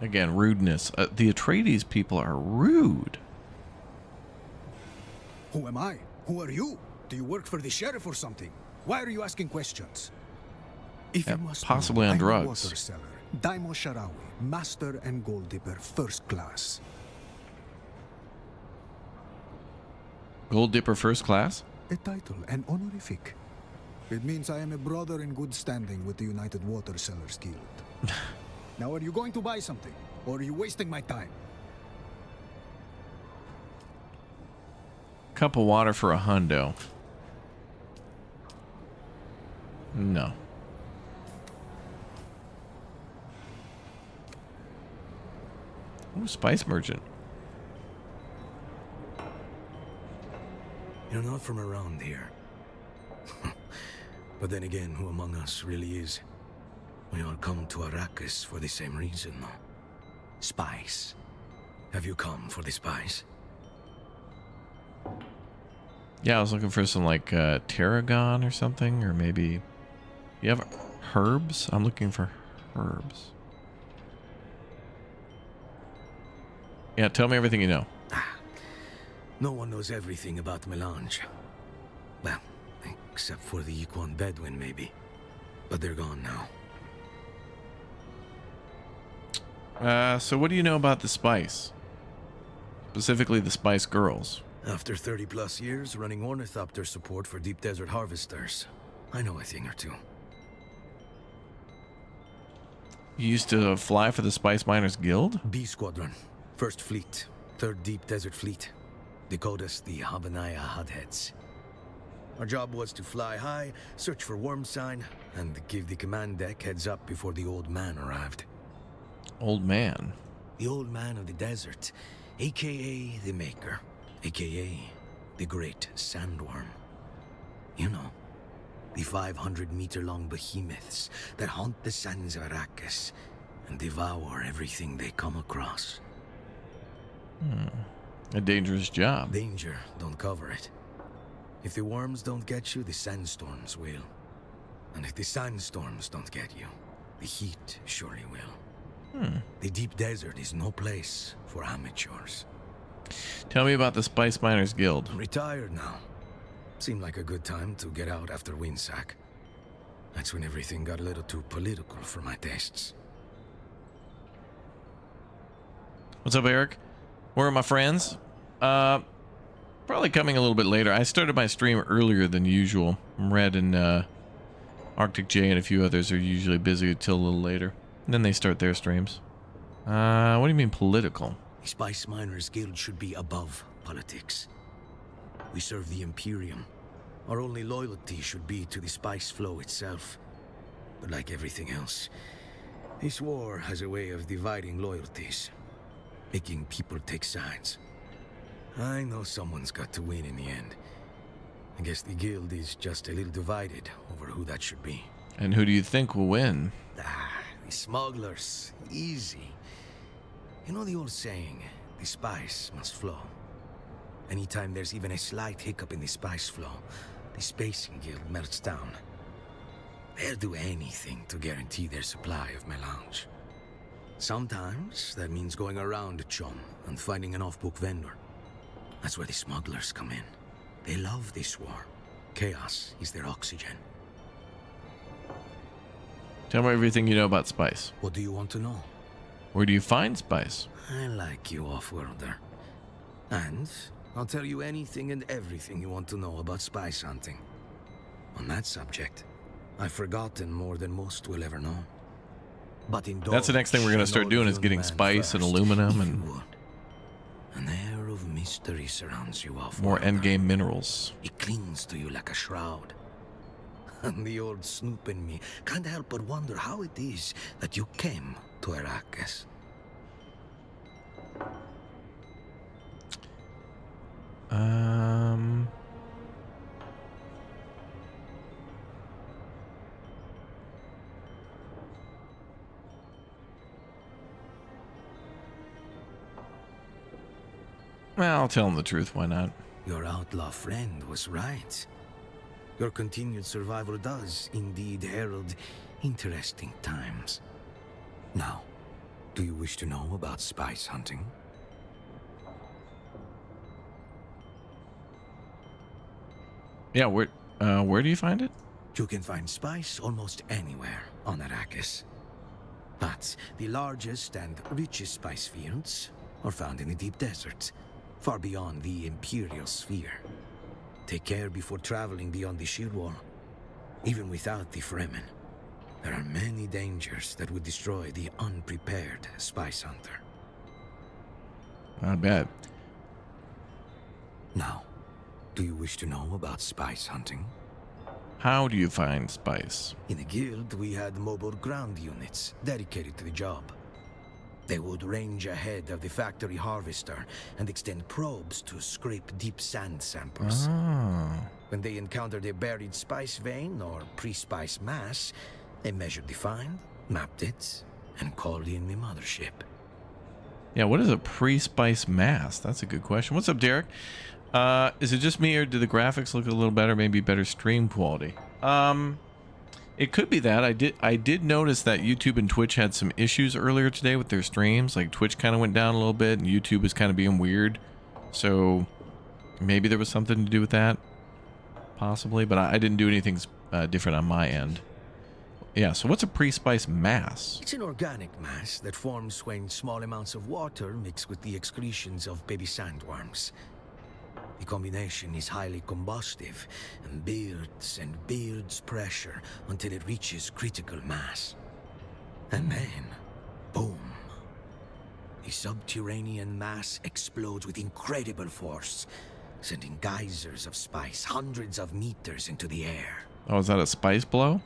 Speaker 1: Again, rudeness. The Atreides people are rude.
Speaker 20: Who am I? Who are you? Do you work for the sheriff or something? Why are you asking questions? If you must
Speaker 1: possibly
Speaker 20: know,
Speaker 1: on
Speaker 20: I'm
Speaker 1: drugs.
Speaker 20: The water seller, Daimo Sharawi, master and gold dipper, first class.
Speaker 1: Gold Dipper First Class?
Speaker 20: A title, an honorific. It means I am a brother in good standing with the United Water Sellers Guild. Now, are you going to buy something? Or are you wasting my time?
Speaker 1: Cup of water for $100. No. Ooh, Spice Merchant.
Speaker 21: You're not from around here. But then again, who among us really is? We all come to Arrakis for the same reason, no? Spice. Have you come for the spice?
Speaker 1: Yeah, I was looking for some like tarragon or something, or maybe... You have herbs? I'm looking for herbs. Yeah, tell me everything you know.
Speaker 21: No one knows everything about Melange. Well, except for the Yquan Bedouin, maybe. But they're gone
Speaker 1: now. So what do you know about the spice? Specifically the Spice Girls.
Speaker 21: After 30 plus years running ornithopter support for deep desert harvesters, I know a thing or two.
Speaker 1: You used to fly for the Spice Miners Guild?
Speaker 21: B Squadron, 1st Fleet, 3rd Deep Desert Fleet. They called us the Habanaya Hotheads. Our job was to fly high, search for worm sign, and give the command deck heads up before the old man arrived.
Speaker 1: Old man?
Speaker 21: The old man of the desert, aka the Maker, aka the Great Sandworm. You know, the 500-meter-long behemoths that haunt the sands of Arrakis and devour everything they come across.
Speaker 1: A dangerous job.
Speaker 21: Danger don't cover it. If the worms don't get you, the sandstorms will. And if the sandstorms don't get you, the heat surely will. The deep desert is no place for amateurs.
Speaker 1: Tell me about the Spice Miners Guild.
Speaker 21: I'm retired now. Seemed like a good time to get out after Windsack. That's when everything got a little too political for my tastes.
Speaker 1: What's up, Eric? Where are my friends? Probably coming a little bit later. I started my stream earlier than usual. Red and Arctic J and a few others are usually busy till a little later. And then they start their streams. What do you mean political?
Speaker 21: The Spice Miners Guild should be above politics. We serve the Imperium. Our only loyalty should be to the spice flow itself. But like everything else, this war has a way of dividing loyalties. Making people take sides. I know someone's got to win in the end. I guess the guild is just a little divided over who that should be.
Speaker 1: And who do you think will win?
Speaker 21: The smugglers. Easy. You know the old saying, the spice must flow. Anytime there's even a slight hiccup in the spice flow, the Spacing Guild melts down. They'll do anything to guarantee their supply of melange. Sometimes that means going around a chum and finding an off-book vendor. That's where the smugglers come in. They love this war. Chaos is their oxygen.
Speaker 1: Tell me everything you know about spice.
Speaker 21: What do you want to know?
Speaker 1: Where do you find spice?
Speaker 21: I like you, off-worlder. And I'll tell you anything and everything you want to know about spice hunting. On that subject, I've forgotten more than most will ever know. But
Speaker 1: that's the next thing we're going to start doing is getting spice and aluminum and
Speaker 21: an air of mystery surrounds you, off
Speaker 1: more endgame minerals.
Speaker 21: It clings to you like a shroud. And the old snoop in me can't help but wonder how it is that you came to Arrakis.
Speaker 1: Well, I'll tell him the truth. Why not?
Speaker 21: Your outlaw friend was right. Your continued survival does indeed herald interesting times. Now, do you wish to know about spice hunting?
Speaker 1: Yeah, where do you find it?
Speaker 21: You can find spice almost anywhere on Arrakis. But the largest and richest spice fields are found in the deep deserts, far beyond the Imperial sphere. Take care before traveling beyond the shield wall. Even without the Fremen, there are many dangers that would destroy the unprepared spice hunter.
Speaker 1: Not bad.
Speaker 21: Now, do you wish to know about spice hunting?
Speaker 1: How do you find spice?
Speaker 21: In the guild, we had mobile ground units dedicated to the job. They would range ahead of the factory harvester and extend probes to scrape deep sand samples. When they encountered a buried spice vein or pre-spice mass, they measured the find, mapped it, and called in the mothership.
Speaker 1: Yeah, what is a pre-spice mass? That's a good question. What's up, Derek? Is it just me, or do the graphics look a little better? Maybe better stream quality. It could be that. I did notice that YouTube and Twitch had some issues earlier today with their streams. Like Twitch kind of went down a little bit, and YouTube was kind of being weird. So maybe there was something to do with that, possibly. But I didn't do anything different on my end. Yeah. So what's a pre-spice mass?
Speaker 21: It's an organic mass that forms when small amounts of water mix with the excretions of baby sandworms. The combination is highly combustive and builds pressure until it reaches critical mass. And then, boom. The subterranean mass explodes with incredible force, sending geysers of spice hundreds of meters into the air.
Speaker 1: Oh, is that a spice blow?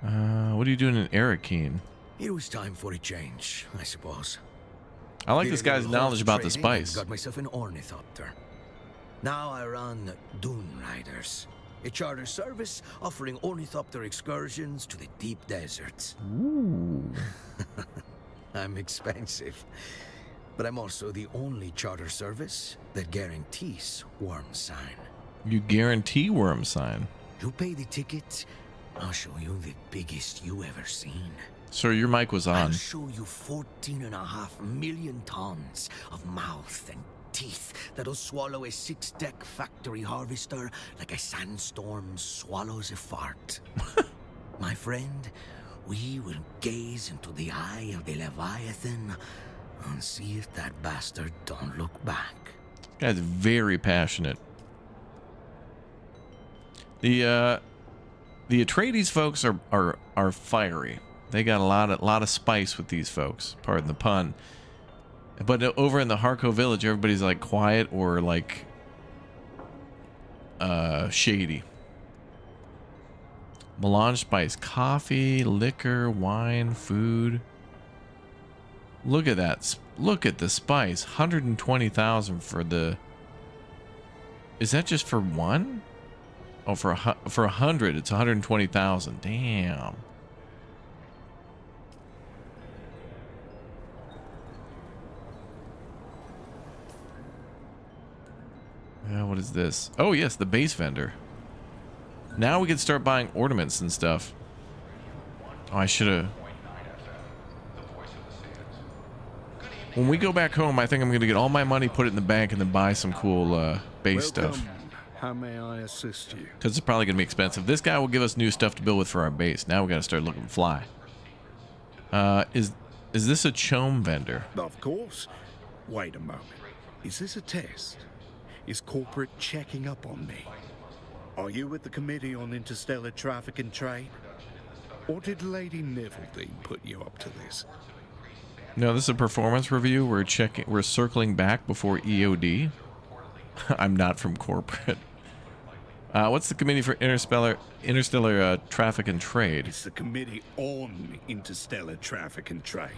Speaker 1: What are you doing in Arrakis?
Speaker 21: It was time for a change, I suppose.
Speaker 1: I like this guy's knowledge about the spice.
Speaker 21: Got myself an ornithopter. Now I run Dune Riders, a charter service offering ornithopter excursions to the deep deserts.
Speaker 1: Ooh.
Speaker 21: I'm expensive, but I'm also the only charter service that guarantees worm sign.
Speaker 1: You guarantee worm sign?
Speaker 21: You pay the ticket, I'll show you the biggest you ever seen.
Speaker 1: Sir, your mic was on.
Speaker 21: I'll show you 14.5 million tons of mouth and teeth that'll swallow a 6-deck factory harvester like a sandstorm swallows a fart. My friend, we will gaze into the eye of the Leviathan and see if that bastard don't look back.
Speaker 1: Guy's very passionate. The Atreides folks are fiery. They got a lot of spice with these folks, pardon the pun. But over in the Harco village, everybody's like quiet or like shady. Melange spice, coffee, liquor, wine, food. Look at that. Look at the spice. 120,000 for the... Is that just for one? Oh, for 100, it's 120,000. Damn. What is this? Oh, yes, the base vendor. Now we can start buying ornaments and stuff. Oh, I should have... When we go back home, I think I'm going to get all my money, put it in the bank, and then buy some cool base stuff.
Speaker 8: How may I assist you?
Speaker 1: Because it's probably going to be expensive. This guy will give us new stuff to build with for our base. Now we got to start looking fly. Is this a chome vendor?
Speaker 18: Of course. Wait a moment. Is this a test? Is corporate checking up on me? Are you with the Committee on Interstellar Traffic and Trade? Or did Lady Niveldine put you up to this?
Speaker 1: No, this is a performance review. We're circling back before EOD. I'm not from corporate. What's the Committee for Interstellar Traffic and Trade?
Speaker 18: It's the Committee on Interstellar Traffic and Trade.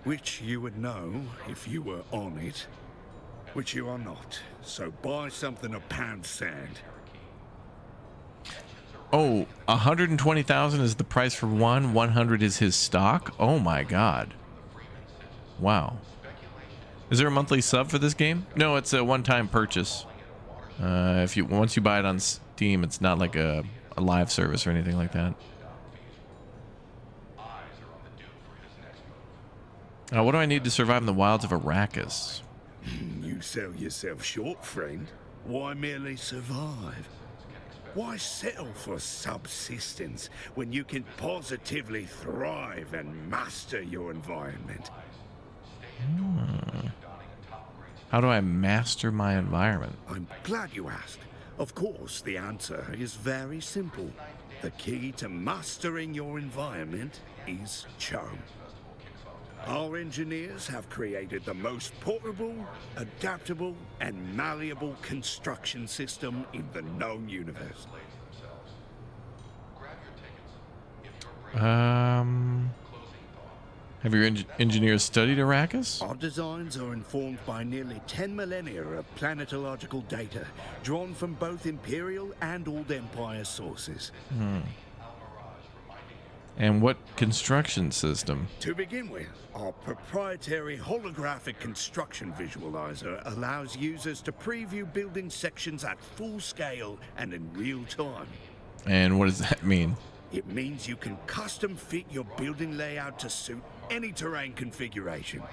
Speaker 18: Which you would know if you were on it. Which you are not. So buy something of pound sand.
Speaker 1: Oh, 120,000 is the price for one. 100 is his stock. Oh my god. Wow. Is there a monthly sub for this game? No, it's a one-time purchase. Once you buy it on Steam, it's not like a live service or anything like that. What do I need to survive in the wilds of Arrakis?
Speaker 18: You sell yourself short, friend. Why merely survive? Why settle for subsistence when you can positively thrive and master your environment?
Speaker 1: How do I master my environment?
Speaker 18: I'm glad you asked. Of course, the answer is very simple. The key to mastering your environment is chome. Our engineers have created the most portable, adaptable, and malleable construction system in the known universe.
Speaker 1: Have your engineers studied Arrakis?
Speaker 18: Our designs are informed by nearly 10 millennia of planetological data, drawn from both Imperial and Old Empire sources.
Speaker 1: And what construction system?
Speaker 18: To begin with, our proprietary holographic construction visualizer allows users to preview building sections at full scale and in real time.
Speaker 1: And what does that mean?
Speaker 18: It means you can custom fit your building layout to suit any terrain configuration.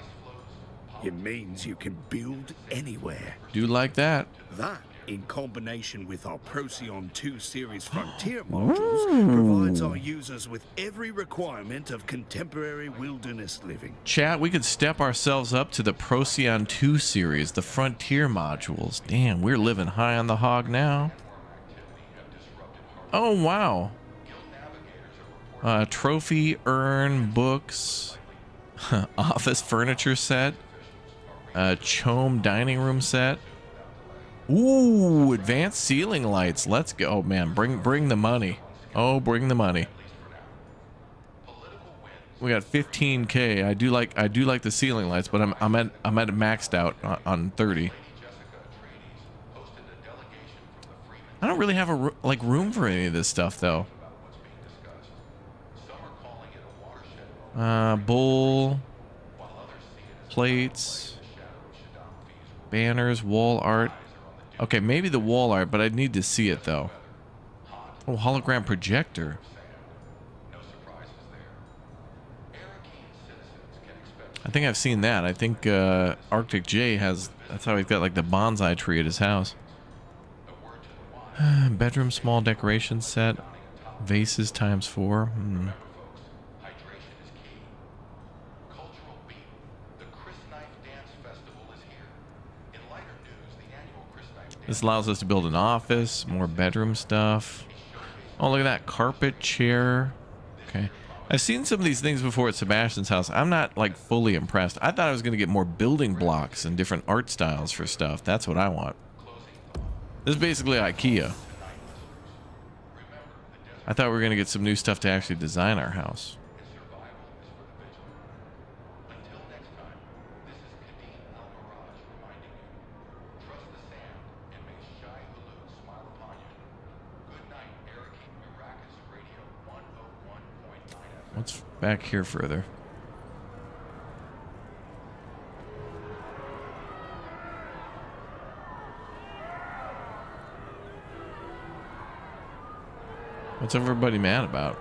Speaker 18: It means you can build anywhere.
Speaker 1: Do like that.
Speaker 18: That, in combination with our Procyon 2 series Frontier modules, provides our users with every requirement of contemporary wilderness living.
Speaker 1: Chat, we could step ourselves up to the Procyon 2 series, the Frontier modules. Damn, we're living high on the hog now. Oh, wow. Trophy, urn, books, office furniture set, chome dining room set. Ooh, advanced ceiling lights. Let's go. Oh man, bring the money. Oh, bring the money. We got 15K. I do like the ceiling lights, but I'm at maxed out on 30. I don't really have a room for any of this stuff though. Bowl, plates, banners, wall art. Okay, maybe the wall art, but I'd need to see it though. Oh, hologram projector. I think I've seen that. I think Arctic J has. That's how he's got like the bonsai tree at his house. Bedroom small decoration set. Vases ×4. This allows us to build an office, more bedroom stuff. Oh, look at that carpet, chair. Okay. I've seen some of these things before at Sebastian's house. I'm not like fully impressed. I thought I was going to get more building blocks and different art styles for stuff. That's what I want. This is basically IKEA. I thought we were going to get some new stuff to actually design our house. What's back here further? What's everybody mad about?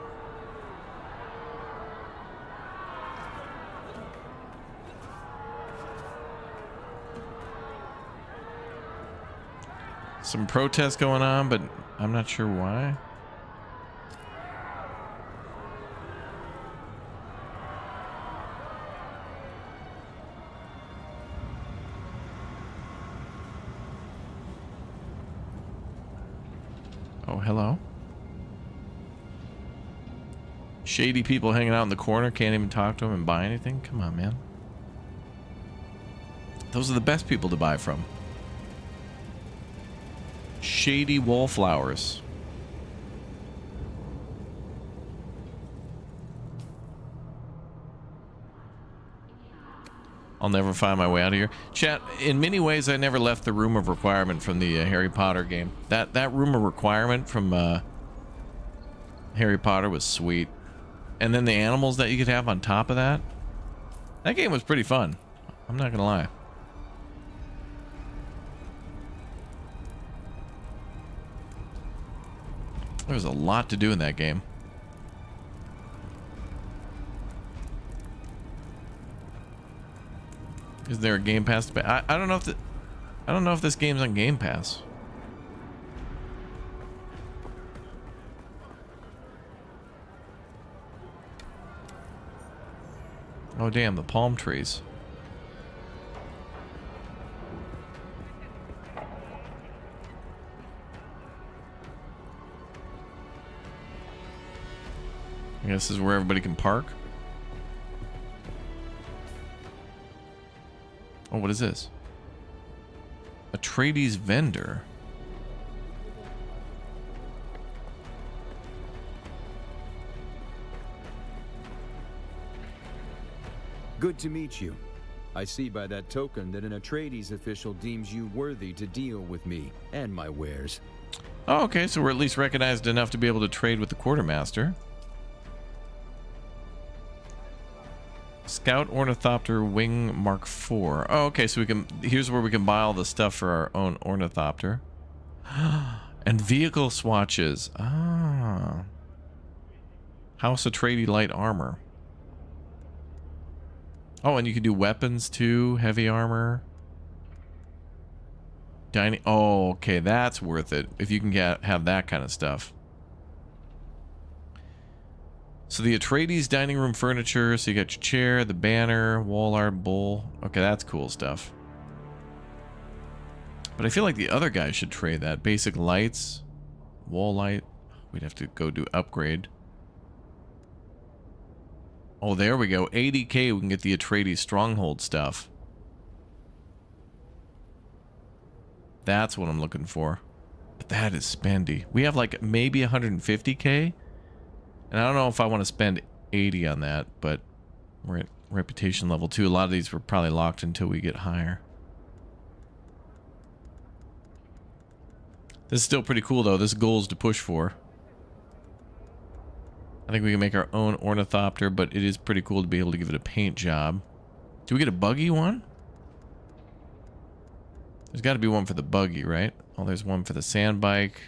Speaker 1: Some protests going on, but I'm not sure why. Oh, hello. Shady people hanging out in the corner, can't even talk to them and buy anything? Come on, man. Those are the best people to buy from. Shady wallflowers. I'll never find my way out of here. Chat, in many ways, I never left the room of requirement from the Harry Potter game. That room of requirement from Harry Potter was sweet. And then the animals that you could have on top of that. That game was pretty fun. I'm not gonna lie. There was a lot to do in that game. Is there a Game Pass? I don't know if I don't know if this game's on Game Pass. Oh damn, the palm trees. I guess this is where everybody can park. Oh, what is this? Atreides vendor.
Speaker 2: Good to meet you. I see by that token that an Atreides official deems you worthy to deal with me and my wares.
Speaker 1: Oh, okay, so we're at least recognized enough to be able to trade with the quartermaster. Scout Ornithopter Wing Mark IV. Oh, okay, so we can. Here's where we can buy all the stuff for our own Ornithopter. And vehicle swatches. Ah. House Atreides light armor. Oh, and you can do weapons too. Heavy armor. Dining. Oh, okay, that's worth it if you can have that kind of stuff. So the Atreides dining room furniture. So you got your chair, the banner, wall art, bowl. Okay, that's cool stuff. But I feel like the other guy should trade that. Basic lights, wall light. We'd have to go do upgrade. Oh, there we go. 80k, we can get the Atreides stronghold stuff. That's what I'm looking for. But that is spendy. We have like maybe 150k. And I don't know if I want to spend 80 on that, but we're at reputation level 2. A lot of these were probably locked until we get higher. This is still pretty cool though. This goal is to push for. I think we can make our own Ornithopter, but it is pretty cool to be able to give it a paint job. Do we get a buggy one? There's got to be one for the buggy, right? Oh, there's one for the sand bike.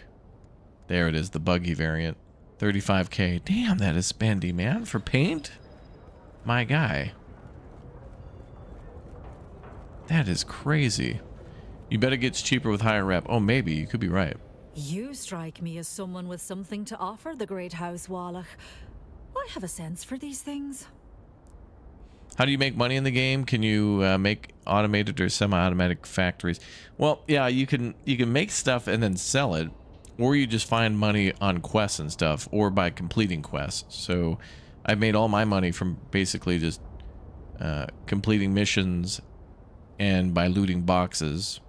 Speaker 1: There it is, the buggy variant. 35k. Damn, that is spendy, man. For paint? My guy. That is crazy. You bet it gets cheaper with higher rep. Oh, maybe. You could be right.
Speaker 5: You strike me as someone with something to offer the great House Wallach. I have a sense for these things.
Speaker 1: How do you make money in the game? Can you make automated or semi-automatic factories? Well, yeah, you can make stuff and then sell it. Or you just find money on quests and stuff, or by completing quests. So I've made all my money from basically just completing missions and by looting boxes.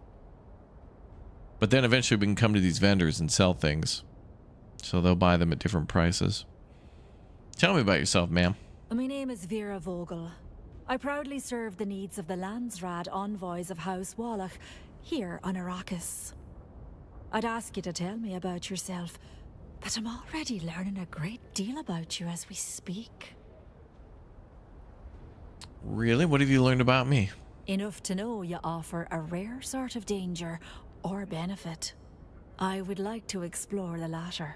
Speaker 1: But then eventually we can come to these vendors and sell things. So they'll buy them at different prices. Tell me about yourself, ma'am.
Speaker 5: My name is Vera Vogel. I proudly serve the needs of the Landsraad envoys of House Wallach here on Arrakis. I'd ask you to tell me about yourself, but I'm already learning a great deal about you as we speak.
Speaker 1: Really? What have you learned about me?
Speaker 5: Enough to know you offer a rare sort of danger or benefit. I would like to explore the latter.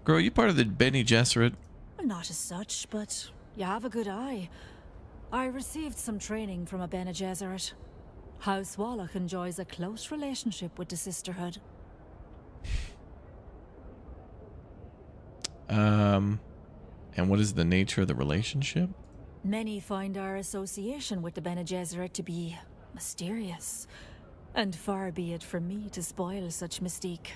Speaker 1: Girl, you part of the Bene Gesserit?
Speaker 5: Not as such, but you have a good eye. I received some training from a Bene Gesserit. House Wallach enjoys a close relationship with the Sisterhood.
Speaker 1: And what is the nature of the relationship?
Speaker 5: Many find our association with the Bene Gesserit to be mysterious, and far be it from me to spoil such mystique.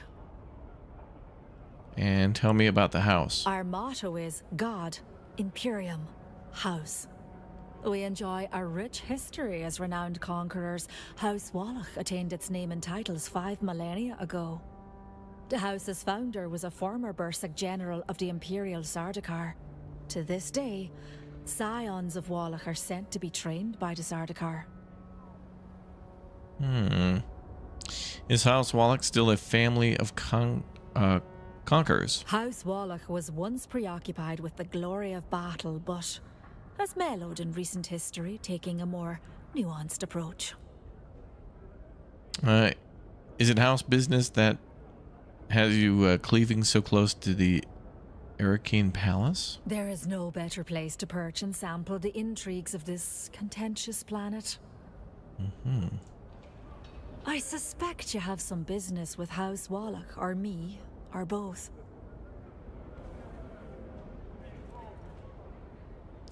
Speaker 1: And tell me about the house.
Speaker 5: Our motto is God, Imperium, House. We enjoy a rich history as renowned conquerors. House Wallach attained its name and titles 5 millennia ago. The house's founder was a former Bursik general of the Imperial Sardaukar. To this day, scions of Wallach are sent to be trained by the Sardaukar.
Speaker 1: Is House Wallach still a family of conquerors?
Speaker 5: House Wallach was once preoccupied with the glory of battle, but has mellowed in recent history, taking a more nuanced approach.
Speaker 1: Is it house business that has you cleaving so close to the Arrakis Palace?
Speaker 5: There is no better place to perch and sample the intrigues of this contentious planet. I suspect you have some business with House Wallach, or me, or both.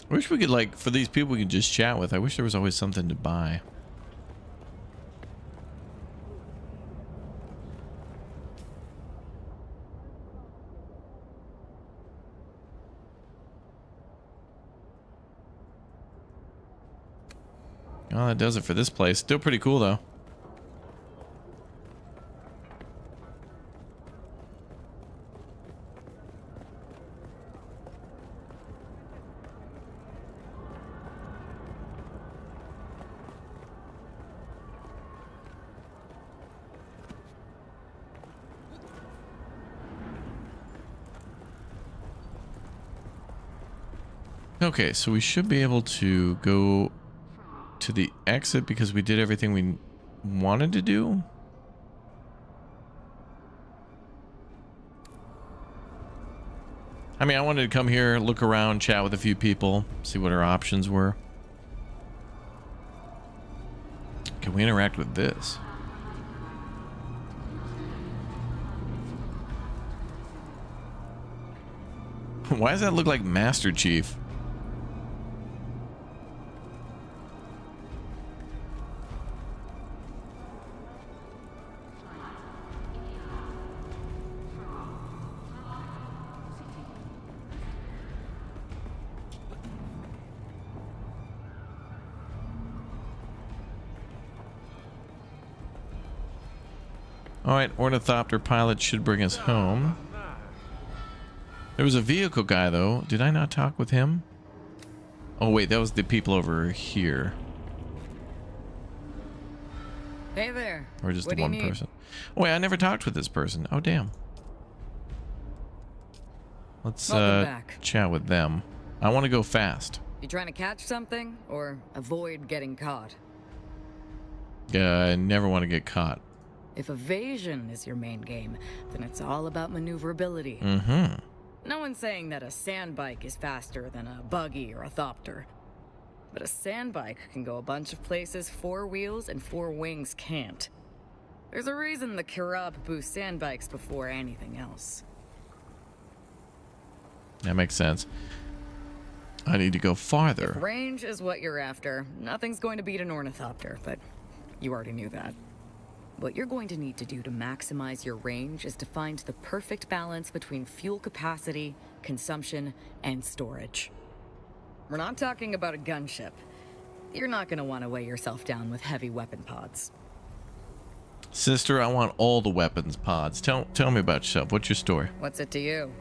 Speaker 1: I wish we could, like, for these people we could just chat with, I wish there was always something to buy. Oh, that does it for this place. Still pretty cool, though. Okay, so we should be able to go to the exit because we did everything we wanted to do. I mean, I wanted to come here, look around, chat with a few people, see what our options were. Can we interact with this? Why does that look like Master Chief? Alright, ornithopter pilot should bring us home. There was a vehicle guy, though. Did I not talk with him? Oh, wait, that was the people over here.
Speaker 4: Hey there.
Speaker 1: Or just
Speaker 4: What
Speaker 1: the
Speaker 4: do you
Speaker 1: one
Speaker 4: need?
Speaker 1: person. Oh, wait, I never talked with this person. Oh, damn. Let's
Speaker 4: back.
Speaker 1: chat with them. I want to go fast.
Speaker 4: You trying to catch something or avoid getting caught?
Speaker 1: I never want to get caught.
Speaker 4: If evasion is your main game, then it's all about maneuverability. No one's saying that a sandbike is faster than a buggy or a thopter. But a sandbike can go a bunch of places 4 wheels and 4 wings can't. There's a reason the Kirab boost sandbikes before anything else.
Speaker 1: That makes sense. I need to go farther.
Speaker 4: If range is what you're after, nothing's going to beat an ornithopter, but you already knew that. What you're going to need to do to maximize your range is to find the perfect balance between fuel capacity, consumption, and storage. We're not talking about a gunship. You're not going to want to weigh yourself down with heavy weapon pods.
Speaker 1: Sister, I want all the weapons pods. Tell me about yourself. What's your story?
Speaker 4: What's it to you?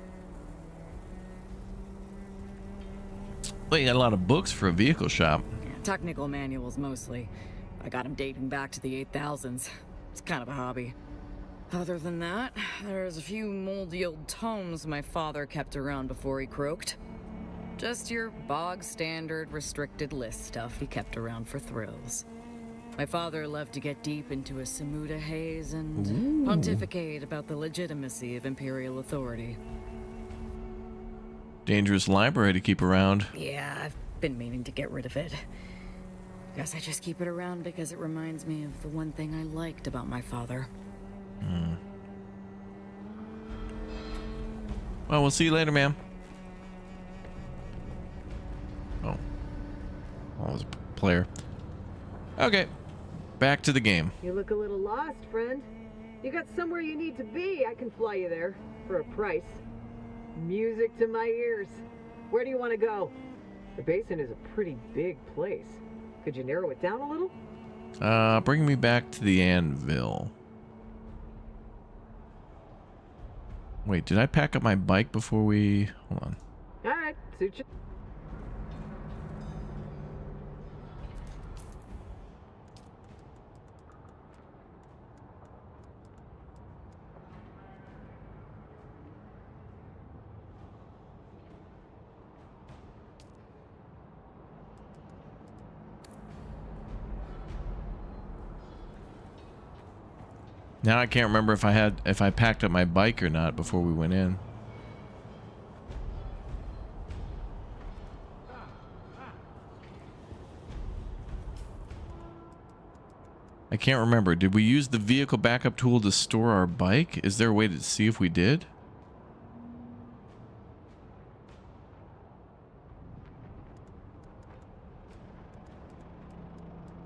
Speaker 1: Well, you got a lot of books for a vehicle shop.
Speaker 4: Technical manuals mostly. I got them dating back to the 8000s. It's kind of a hobby. Other than that, there's a few moldy old tomes my father kept around before he croaked. Just your bog standard restricted list stuff he kept around for thrills. My father loved to get deep into a Samuda haze and pontificate about the legitimacy of Imperial authority.
Speaker 1: Dangerous library to keep around.
Speaker 4: Yeah, I've been meaning to get rid of it. Guess I just keep it around because it reminds me of the one thing I liked about my father.
Speaker 1: Well, we'll see you later, ma'am. Oh. That was a player. Okay. Back to the game.
Speaker 7: You look a little lost, friend. You got somewhere you need to be. I can fly you there. For a price. Music to my ears. Where do you want to go? The basin is a pretty big place. Could you narrow it down a little?
Speaker 1: Bring me back to the anvil. Wait, did I pack up my bike before we... Hold on.
Speaker 7: Alright, suit you.
Speaker 1: Now I can't remember if I packed up my bike or not before we went in. I can't remember. Did we use the vehicle backup tool to store our bike? Is there a way to see if we did?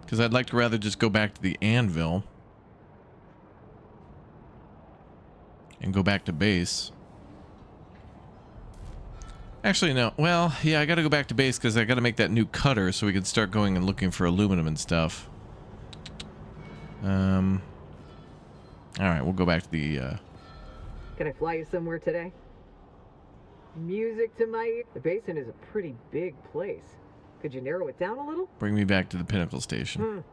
Speaker 1: Because I'd like to rather just go back to the anvil. And go back to base. Actually, no. Well, yeah, I gotta go back to base because I gotta make that new cutter so we can start going and looking for aluminum and stuff. Alright, we'll go back to the,
Speaker 7: Can I fly you somewhere today? Music to my ear. The basin is a pretty big place. Could you narrow it down a little?
Speaker 1: bring me back to the Pinnacle station.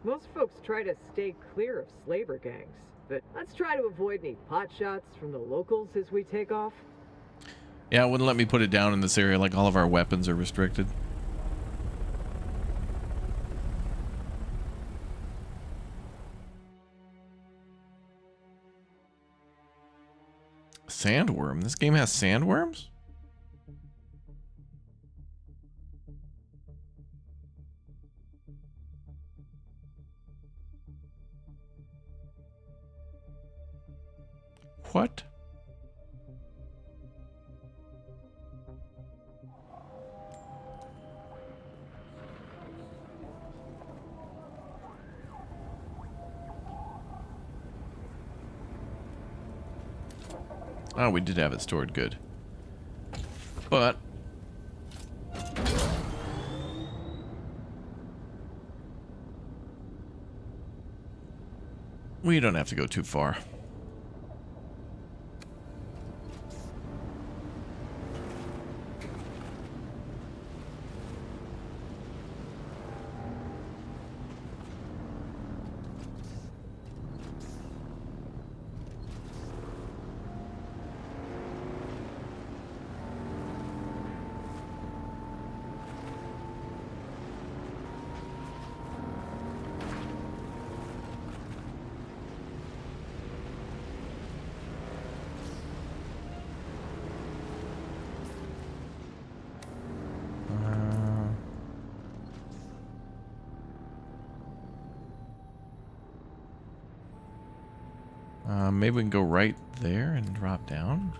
Speaker 7: Most folks try to stay clear of slaver gangs, but let's try to avoid any pot shots from the locals as we take off.
Speaker 1: Yeah, it wouldn't let me put it down in this area, like all of our weapons are restricted. Sandworm? This game has sandworms? What? Oh, we did have it stored. Good. But we don't have to go too far. Maybe we can go right there and drop down.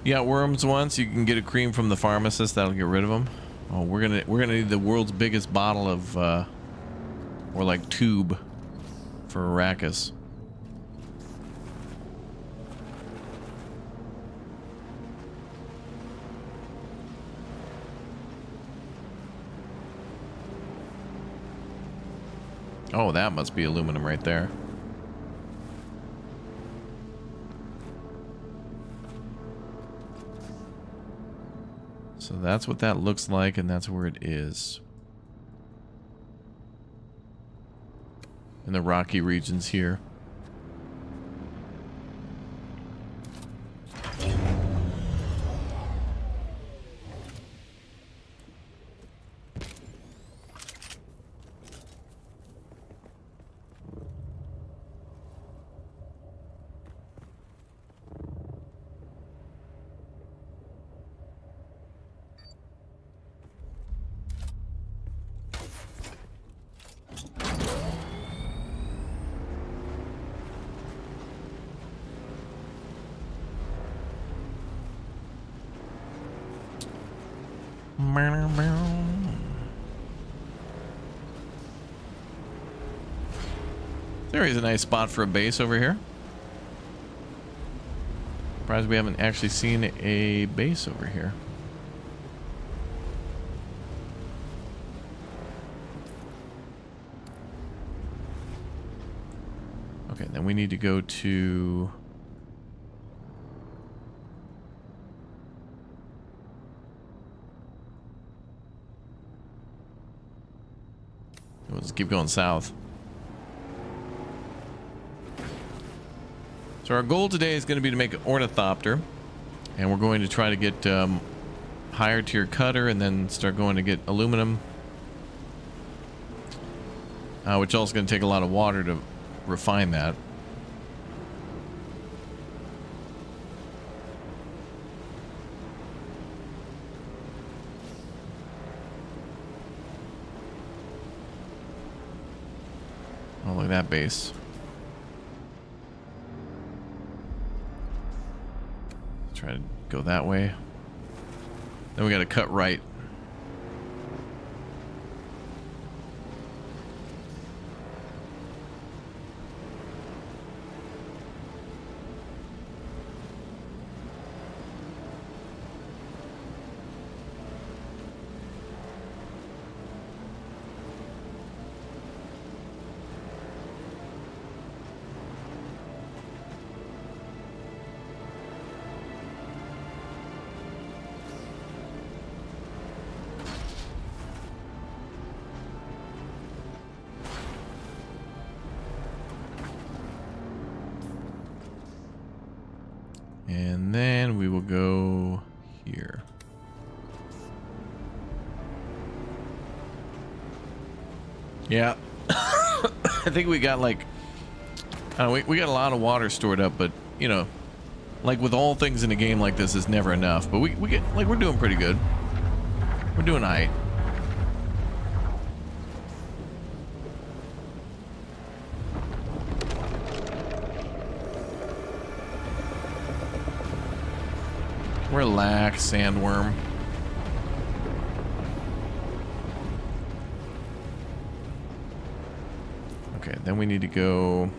Speaker 1: You got worms once. You can get a cream from the pharmacist. That'll get rid of them. Oh, we're gonna need the world's biggest bottle of, or like tube, for Arrakis. Oh, that must be aluminum right there. So that's what that looks like, and that's where it is. In the rocky regions here. There is a nice spot for a base over here. Surprised we haven't actually seen a base over here. Okay, then we need to go to... We'll just keep going south. So our goal today is going to be to make an ornithopter, and we're going to try to get higher tier cutter and then start going to get aluminum, which also going to take a lot of water to refine that. Oh, look at that base. Try to go that way. Then we got to cut right. And then we will go here. Yeah. I think we got like, I don't know, we got a lot of water stored up, but you know, like with all things in a game like this, it's never enough. But we get, like, we're doing pretty good. We're doing all right. Relax, sandworm. Okay, then we need to go...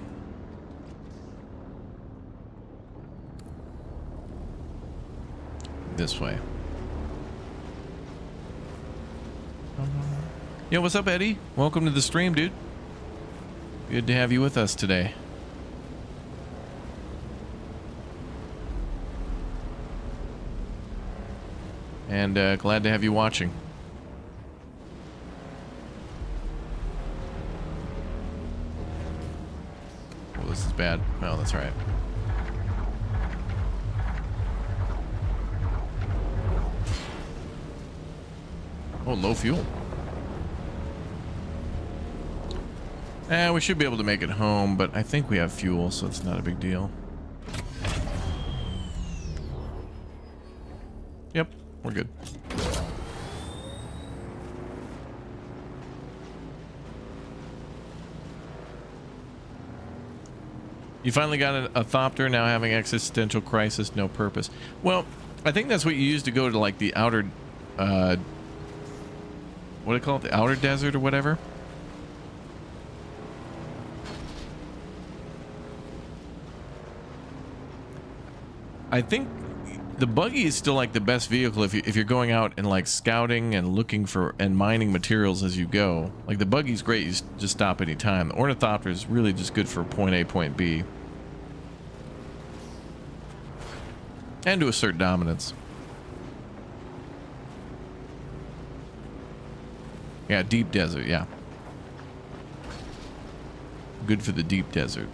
Speaker 1: this way. Yo, what's up, Eddie? Welcome to the stream, dude. Good to have you with us today. And glad to have you watching. Oh, this is bad. No, that's all right. Oh, low fuel. We should be able to make it home, but I think we have fuel, so it's not a big deal. Yep, we're good. You finally got a thopter, now having existential crisis, no purpose. Well, I think that's what you use to go to, like, the outer... what do they call it? The outer desert or whatever? I think the buggy is still like the best vehicle if you're going out and like scouting and looking for and mining materials as you go. Like the buggy's great, you just stop any time. The ornithopter is really just good for point A, point B. And to assert dominance. Yeah, deep desert, yeah. Good for the deep desert.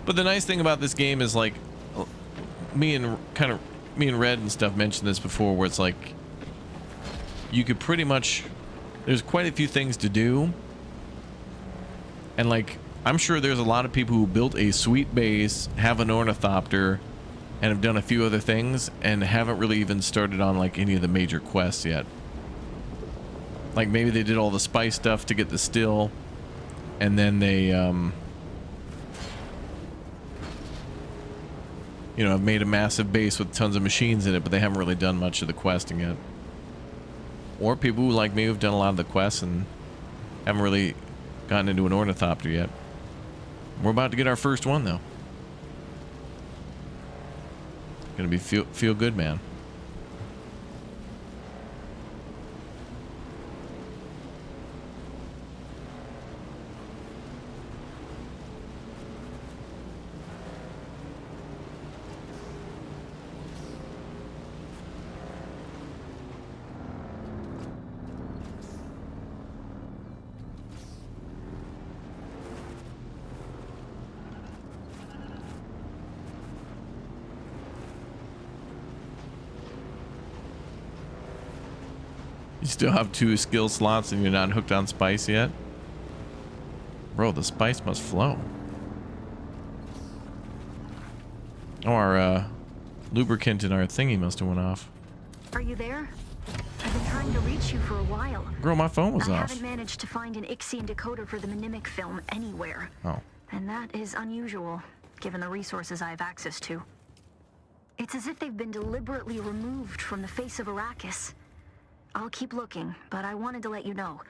Speaker 1: But the nice thing about this game is, like, me and Red and stuff mentioned this before, where it's like you could pretty much, there's quite a few things to do, and like I'm sure there's a lot of people who built a sweet base, have an ornithopter, and have done a few other things, and haven't really even started on like any of the major quests yet. Like maybe they did all the spice stuff to get the still, and then they, you know, have made a massive base with tons of machines in it, but they haven't really done much of the questing yet. Or people who, like me, who've done a lot of the quests and haven't really gotten into an ornithopter yet. We're about to get our first one, though. Gonna be feel good, man. You still have 2 skill slots and you're not hooked on spice yet? Bro, the spice must flow. Oh, our lubricant in our thingy must have went off.
Speaker 9: Are you there? I've been trying to reach you for a while.
Speaker 1: Girl, my phone was
Speaker 9: I
Speaker 1: off.
Speaker 9: haven't managed to find an Ixian decoder for the mnemic film anywhere.
Speaker 1: Oh.
Speaker 9: And that is unusual, given the resources I have access to. It's as if they've been deliberately removed from the face of Arrakis. I'll keep looking, but I wanted to let you know.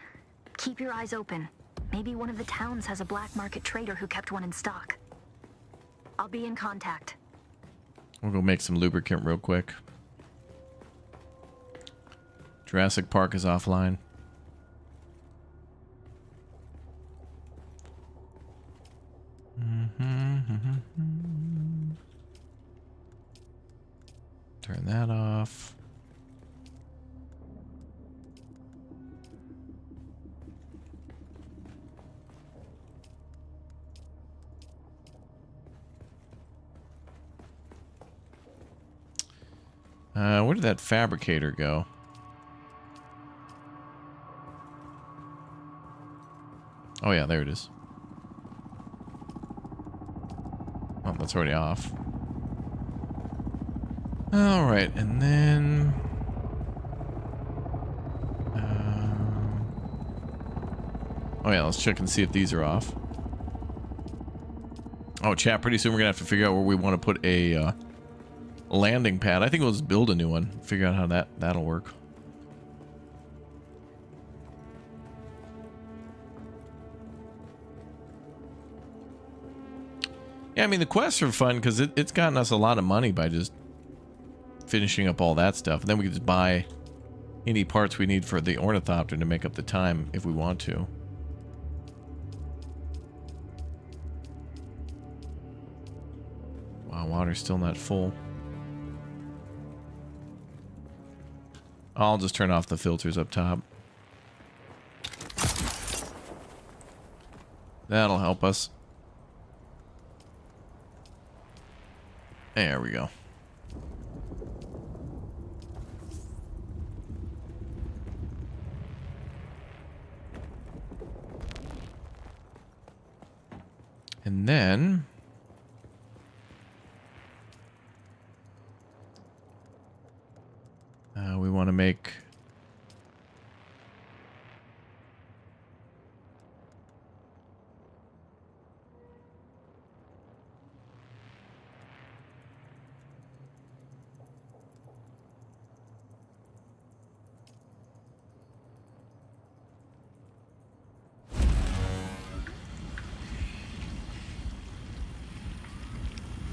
Speaker 9: Keep your eyes open. Maybe one of the towns has a black market trader who kept one in stock. I'll be in contact.
Speaker 1: We'll go make some lubricant real quick. Jurassic Park is offline. Turn that off. Where did that fabricator go? Oh yeah, there it is. Oh, that's already off. Alright, and then... oh yeah, let's check and see if these are off. Oh, chat, pretty soon we're gonna have to figure out where we want to put a landing pad. I think we'll just build a new one. Figure out how that'll work. Yeah, I mean, the quests are fun because it's gotten us a lot of money by just finishing up all that stuff. And then we can just buy any parts we need for the ornithopter to make up the time if we want to. Wow, water's still not full. I'll just turn off the filters up top. That'll help us. There we go. And then... we want to make...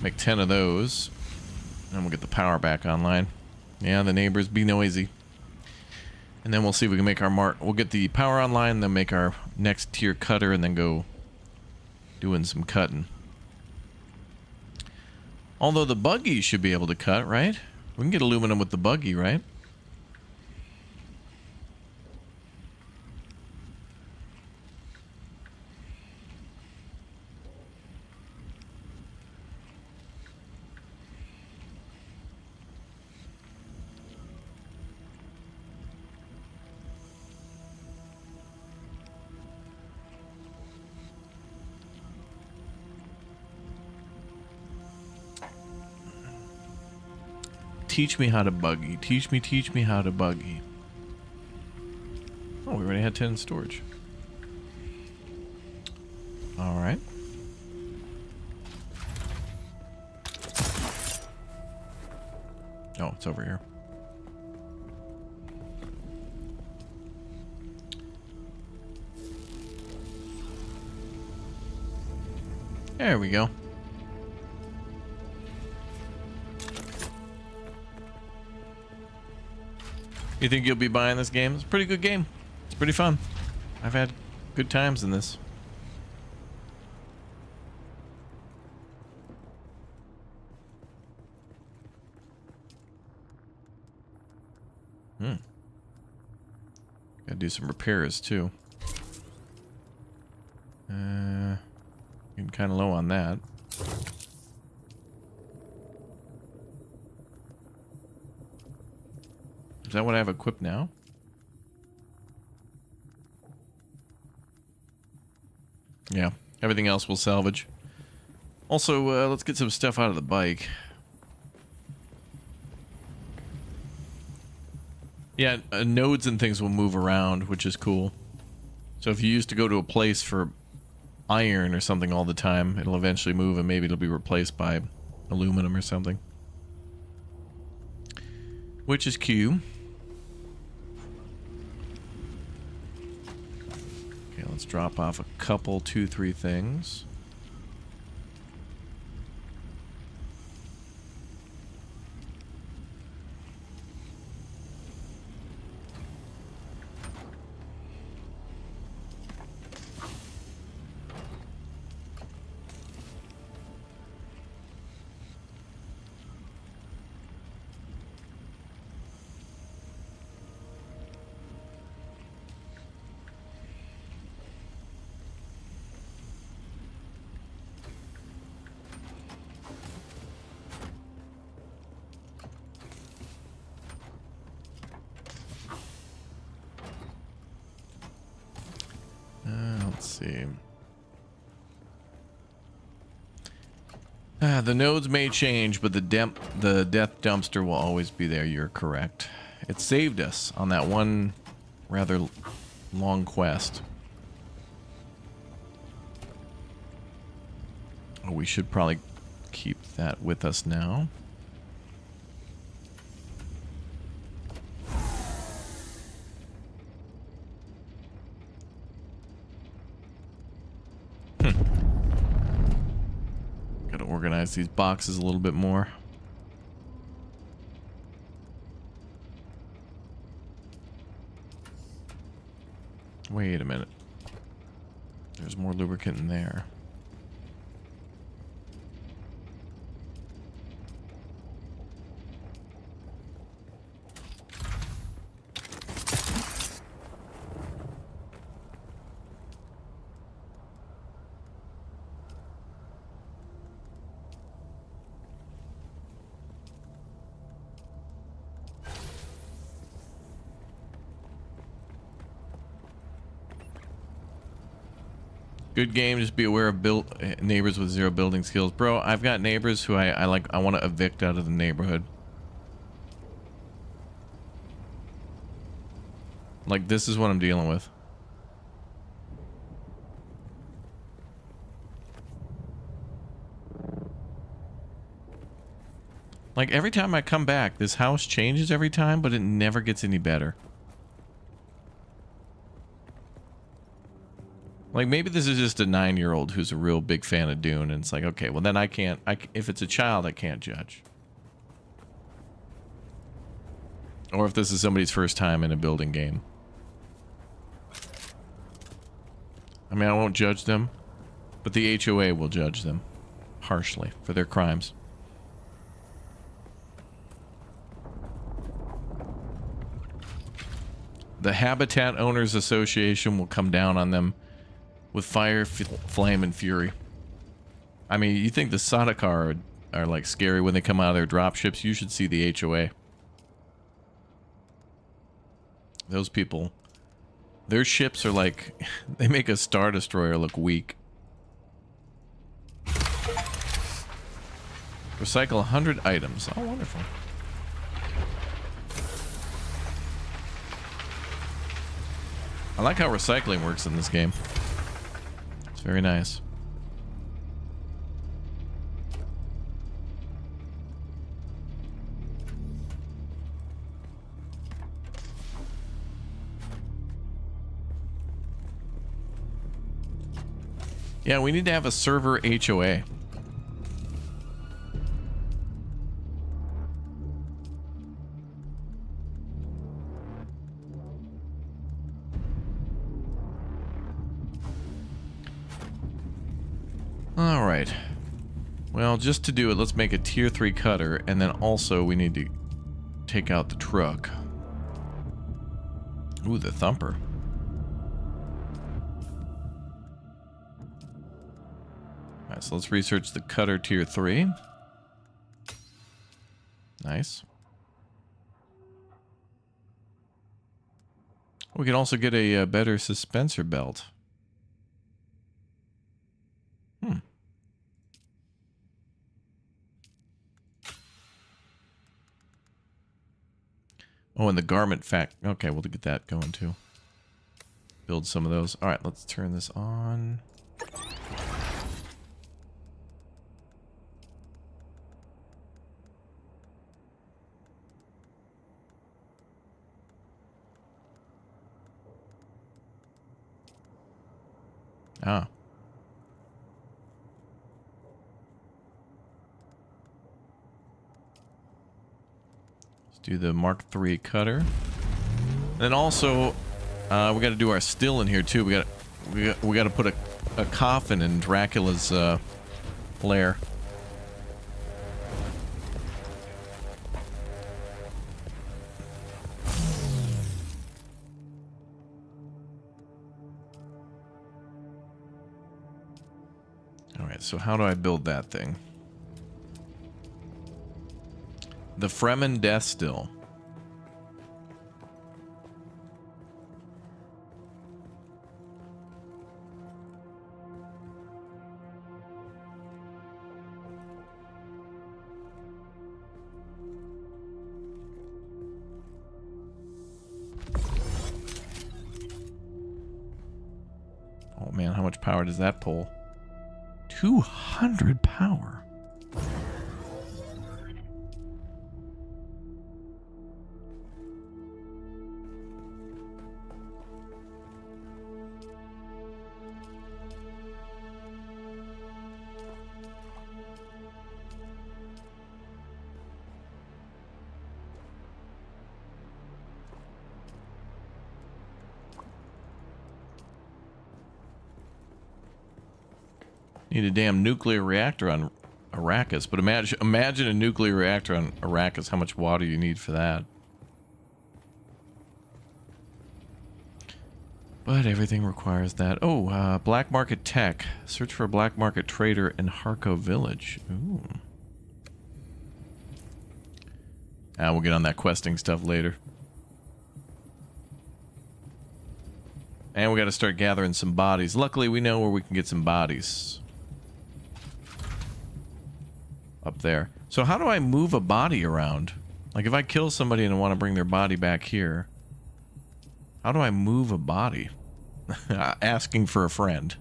Speaker 1: make 10 of those. And we'll get the power back online. Yeah, the neighbors be noisy. And then we'll see if we can make our we'll get the power online, then make our next tier cutter, and then go doing some cutting. Although the buggy should be able to cut, right? We can get aluminum with the buggy, right? Teach me how to buggy. Teach me how to buggy. Oh, we already had 10 in storage. All right. Oh, it's over here. There we go. You think you'll be buying this game? It's a pretty good game. It's pretty fun. I've had good times in this. Gotta do some repairs too. Getting kind of low on that. Is that what I have equipped now? Yeah, everything else we'll salvage. Also, let's get some stuff out of the bike. Yeah, nodes and things will move around, which is cool. So if you used to go to a place for iron or something all the time, it'll eventually move and maybe it'll be replaced by aluminum or something. Which is cute. Okay, let's drop off a couple, 2-3 things. Let's see. The nodes may change, but the death dumpster will always be there. You're correct. It saved us on that one rather long quest. Oh, we should probably keep that with us now. Gotta organize these boxes a little bit more. Wait a minute. There's more lubricant in there. Good game, just be aware of neighbors with zero building skills. Bro, I've got neighbors who I want to evict out of the neighborhood. Like, this is what I'm dealing with. Like, every time I come back, this house changes every time, but it never gets any better. Like, maybe this is just a 9-year-old who's a real big fan of Dune, and it's like, okay, well then if it's a child, I can't judge. Or if this is somebody's first time in a building game. I mean, I won't judge them, but the HOA will judge them harshly for their crimes. The Habitat Owners Association will come down on them with fire, flame, and fury. I mean, you think the Sardaukar are like scary when they come out of their dropships? You should see the HOA. Those people, their ships are like, they make a Star Destroyer look weak. Recycle 100 items. Oh, wonderful. I like how recycling works in this game. It's very nice. Yeah, we need to have a server HOA. All right. Well, just to do it, let's make a tier 3 cutter, and then also we need to take out the truck. Ooh, the thumper. Alright, so let's research the cutter tier 3. Nice. We can also get a better suspensor belt. Oh, and the garment fact. Okay, we'll get that going too. Build some of those. All right, let's turn this on. Ah. Do the Mark III cutter. And then also, we got to do our still in here too. We got to put a coffin in Dracula's lair. All right. So how do I build that thing? The Fremen Death Still. Oh man, how much power does that pull? 200 power. Need a damn nuclear reactor on Arrakis, but imagine a nuclear reactor on Arrakis. How much water you need for that? But everything requires that. Oh, black market tech. Search for a black market trader in Harko Village. Ooh. We'll get on that questing stuff later. And we got to start gathering some bodies. Luckily, we know where we can get some bodies. Up there. So how do I move a body around? Like if I kill somebody and I want to bring their body back here, how do I move a body? Asking for a friend.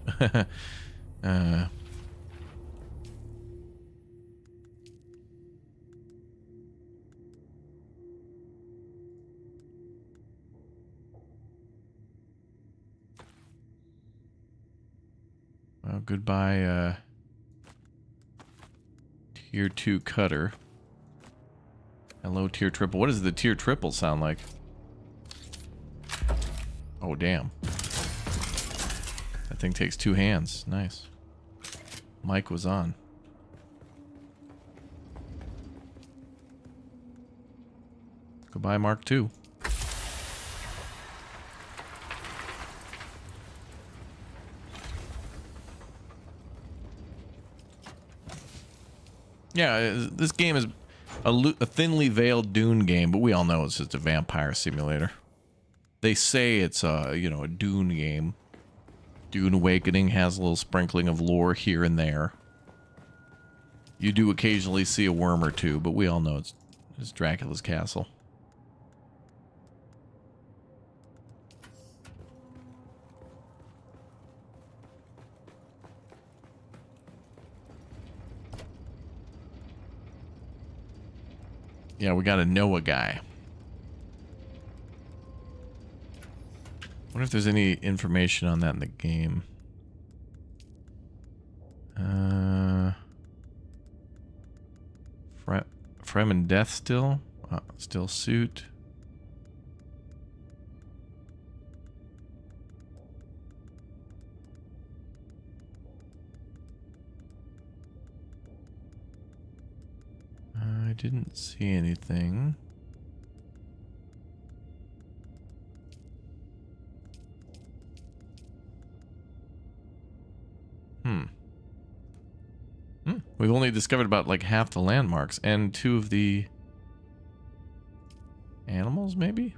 Speaker 1: Oh, goodbye, Tier 2 cutter. Hello, tier triple. What does the tier triple sound like? Oh, damn. That thing takes 2 hands. Nice. Mic was on. Goodbye, Mark II. Yeah, this game is a thinly veiled Dune game, but we all know it's just a vampire simulator. They say it's a, you know, a Dune game. Dune Awakening has a little sprinkling of lore here and there. You do occasionally see a worm or two, but we all know it's Dracula's castle. Yeah, we got a Noah guy. Wonder if there's any information on that in the game. Fremen death still? Still suit. I didn't see anything. We've only discovered about like half the landmarks and 2 of the animals, maybe?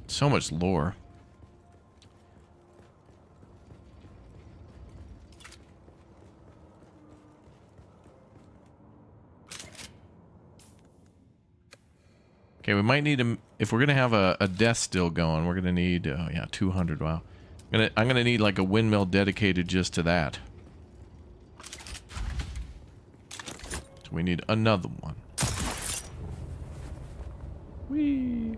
Speaker 1: So much lore. Okay, we might need to, if we're gonna have a death still going, we're gonna need, oh yeah, 200. Wow, I'm gonna need like a windmill dedicated just to that. So we need another one. Whee!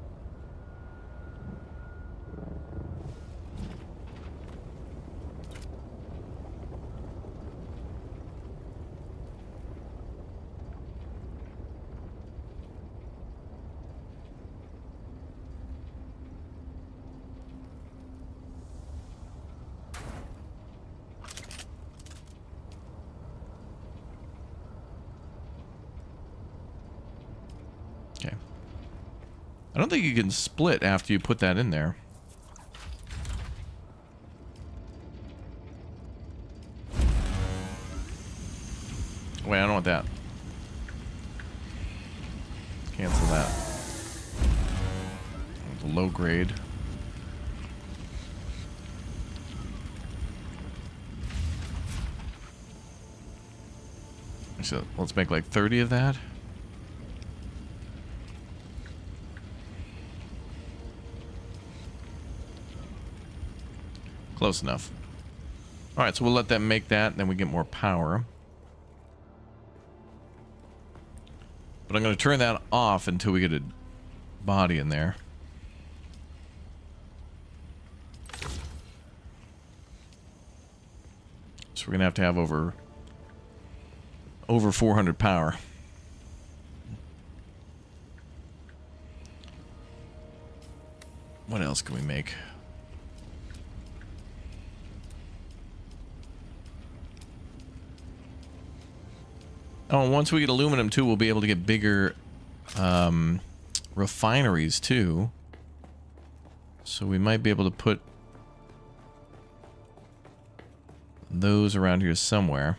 Speaker 1: I don't think you can split after you put that in there. Wait, I don't want that. Cancel that. The low grade. So let's make like 30 of that. Close enough. Alright, so we'll let them make that, and then we get more power. But I'm going to turn that off until we get a body in there. So we're going to have over 400 power. What else can we make? Oh, and once we get aluminum too, we'll be able to get bigger refineries too. So we might be able to put those around here somewhere.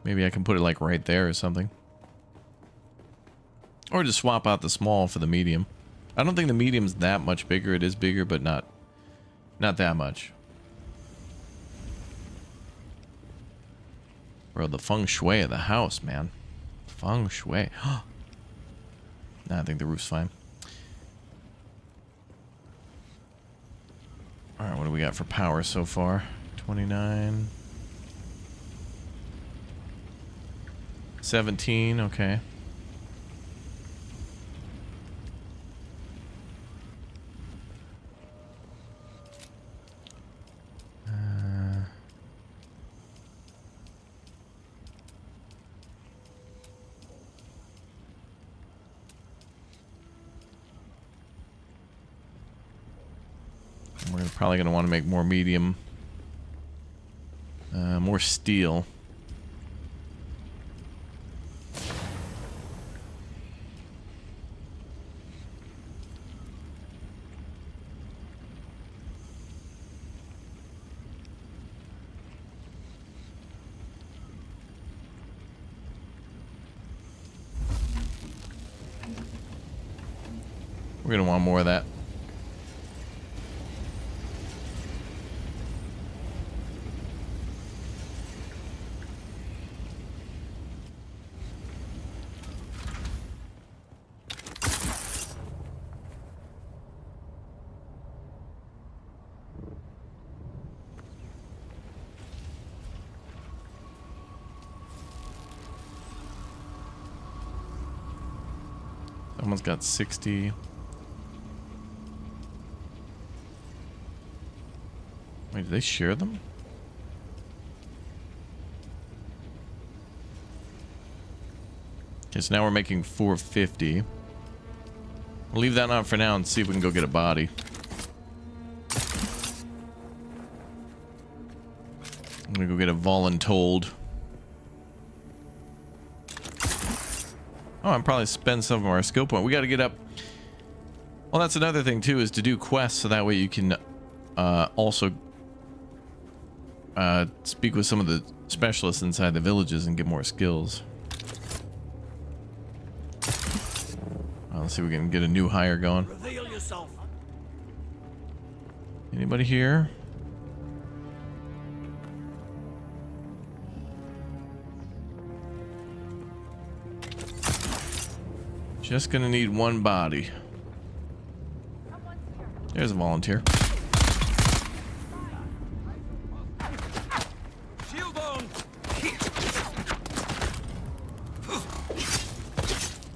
Speaker 1: Maybe I can put it like right there or something. Or just swap out the small for the medium. I don't think the medium's that much bigger. It is bigger, but not that much. Bro, the feng shui of the house, man. Feng shui. Nah, I think the roof's fine. Alright, what do we got for power so far? 29. 17, okay. We're probably going to want to make more medium. More steel. We're going to want more of that. Someone's got 60. Wait, did they share them? Okay, so now we're making 450. We'll leave that on for now and see if we can go get a body. I'm gonna go get a voluntold. Oh, I'm probably spend some of our skill point. We gotta get up. Well, that's another thing too, is to do quests so that way you can also speak with some of the specialists inside the villages and get more skills. Let's see if we can get a new hire going.
Speaker 21: Reveal yourself.
Speaker 1: Anybody here? Just gonna need one body. There's a volunteer.
Speaker 21: Shield on.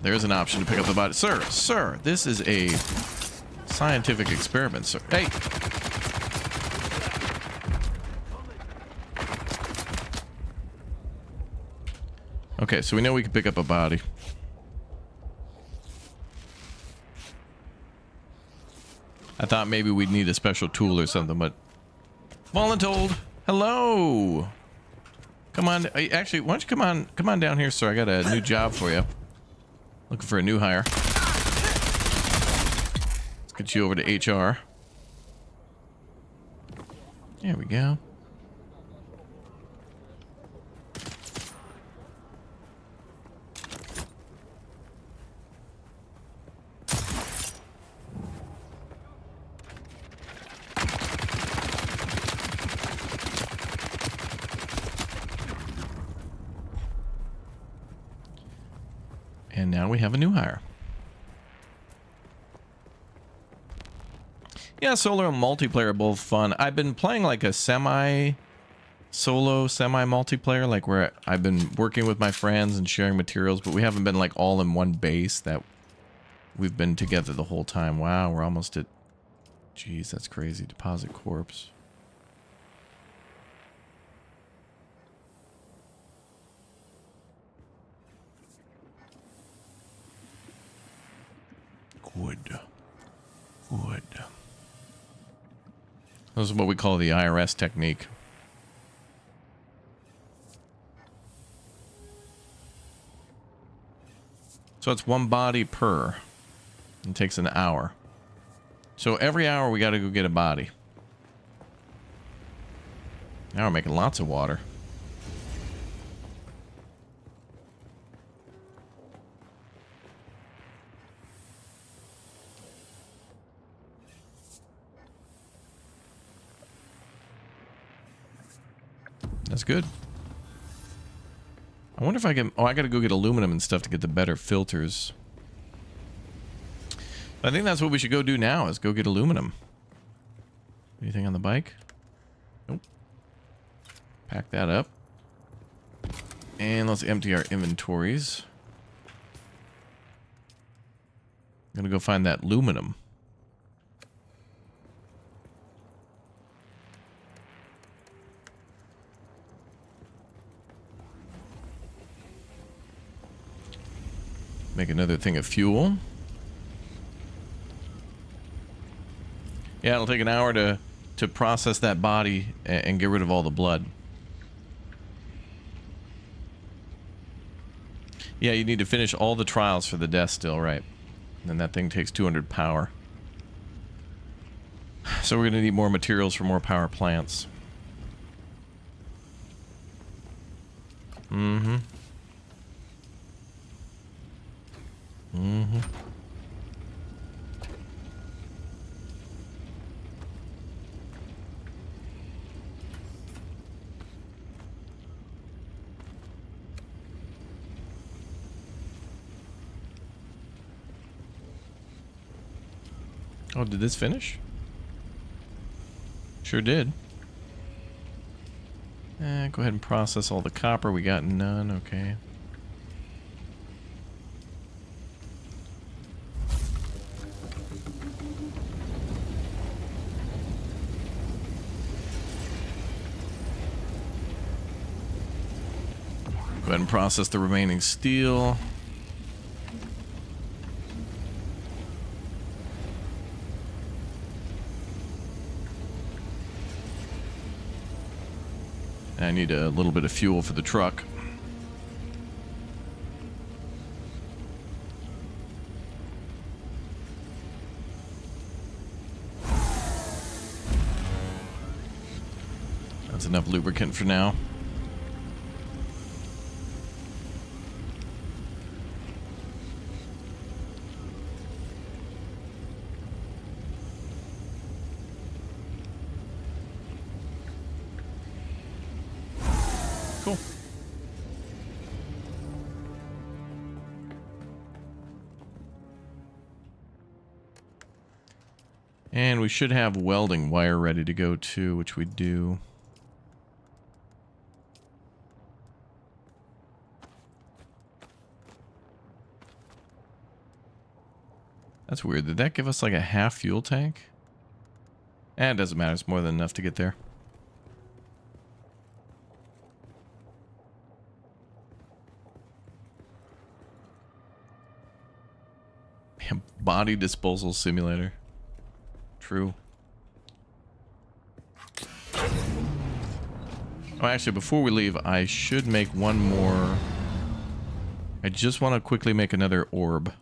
Speaker 1: There's an option to pick up the body. Sir, this is a scientific experiment, sir. Hey! Okay, so we know we can pick up a body. I thought maybe we'd need a special tool or something, but... Voluntold! Hello! Come on, actually, why don't you come on down here, sir. I got a new job for you. Looking for a new hire. Let's get you over to HR. There we go. And now we have a new hire. Yeah, solo and multiplayer are both fun. I've been playing like a semi-solo, semi-multiplayer, like where I've been working with my friends and sharing materials, but we haven't been like all in one base that we've been together the whole time. Wow, we're almost at... Jeez, that's crazy. Deposit corpse. Good. This is what we call the IRS technique. So it's one body per. It takes an hour. So every hour we got to go get a body. Now we're making lots of water. That's good. I wonder if I can... Oh, I gotta go get aluminum and stuff to get the better filters. I think that's what we should go do now, is go get aluminum. Anything on the bike? Nope. Pack that up. And let's empty our inventories. I'm gonna go find that aluminum. Make another thing of fuel. Yeah, it'll take an hour to process that body and get rid of all the blood. Yeah, you need to finish all the trials for the death still, right? And then that thing takes 200 power. So we're going to need more materials for more power plants. Mm-hmm. Mm-hmm. Oh, did this finish? Sure did. Go ahead and process all the copper. We got none. Okay. Go ahead and process the remaining steel. I need a little bit of fuel for the truck. That's enough lubricant for now. Cool. And we should have welding wire ready to go too, which we do. That's weird. Did that give us like a half fuel tank? Eh, it doesn't matter. It's more than enough to get there. Body disposal simulator. True. Oh, actually, before we leave, I should make one more. I just want to quickly make another orb.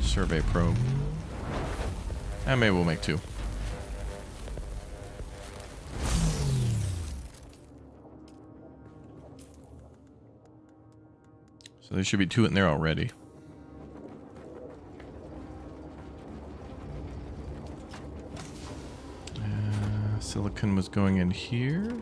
Speaker 1: Survey probe. And maybe we'll make two. So there should be two in there already. Silicon was going in here.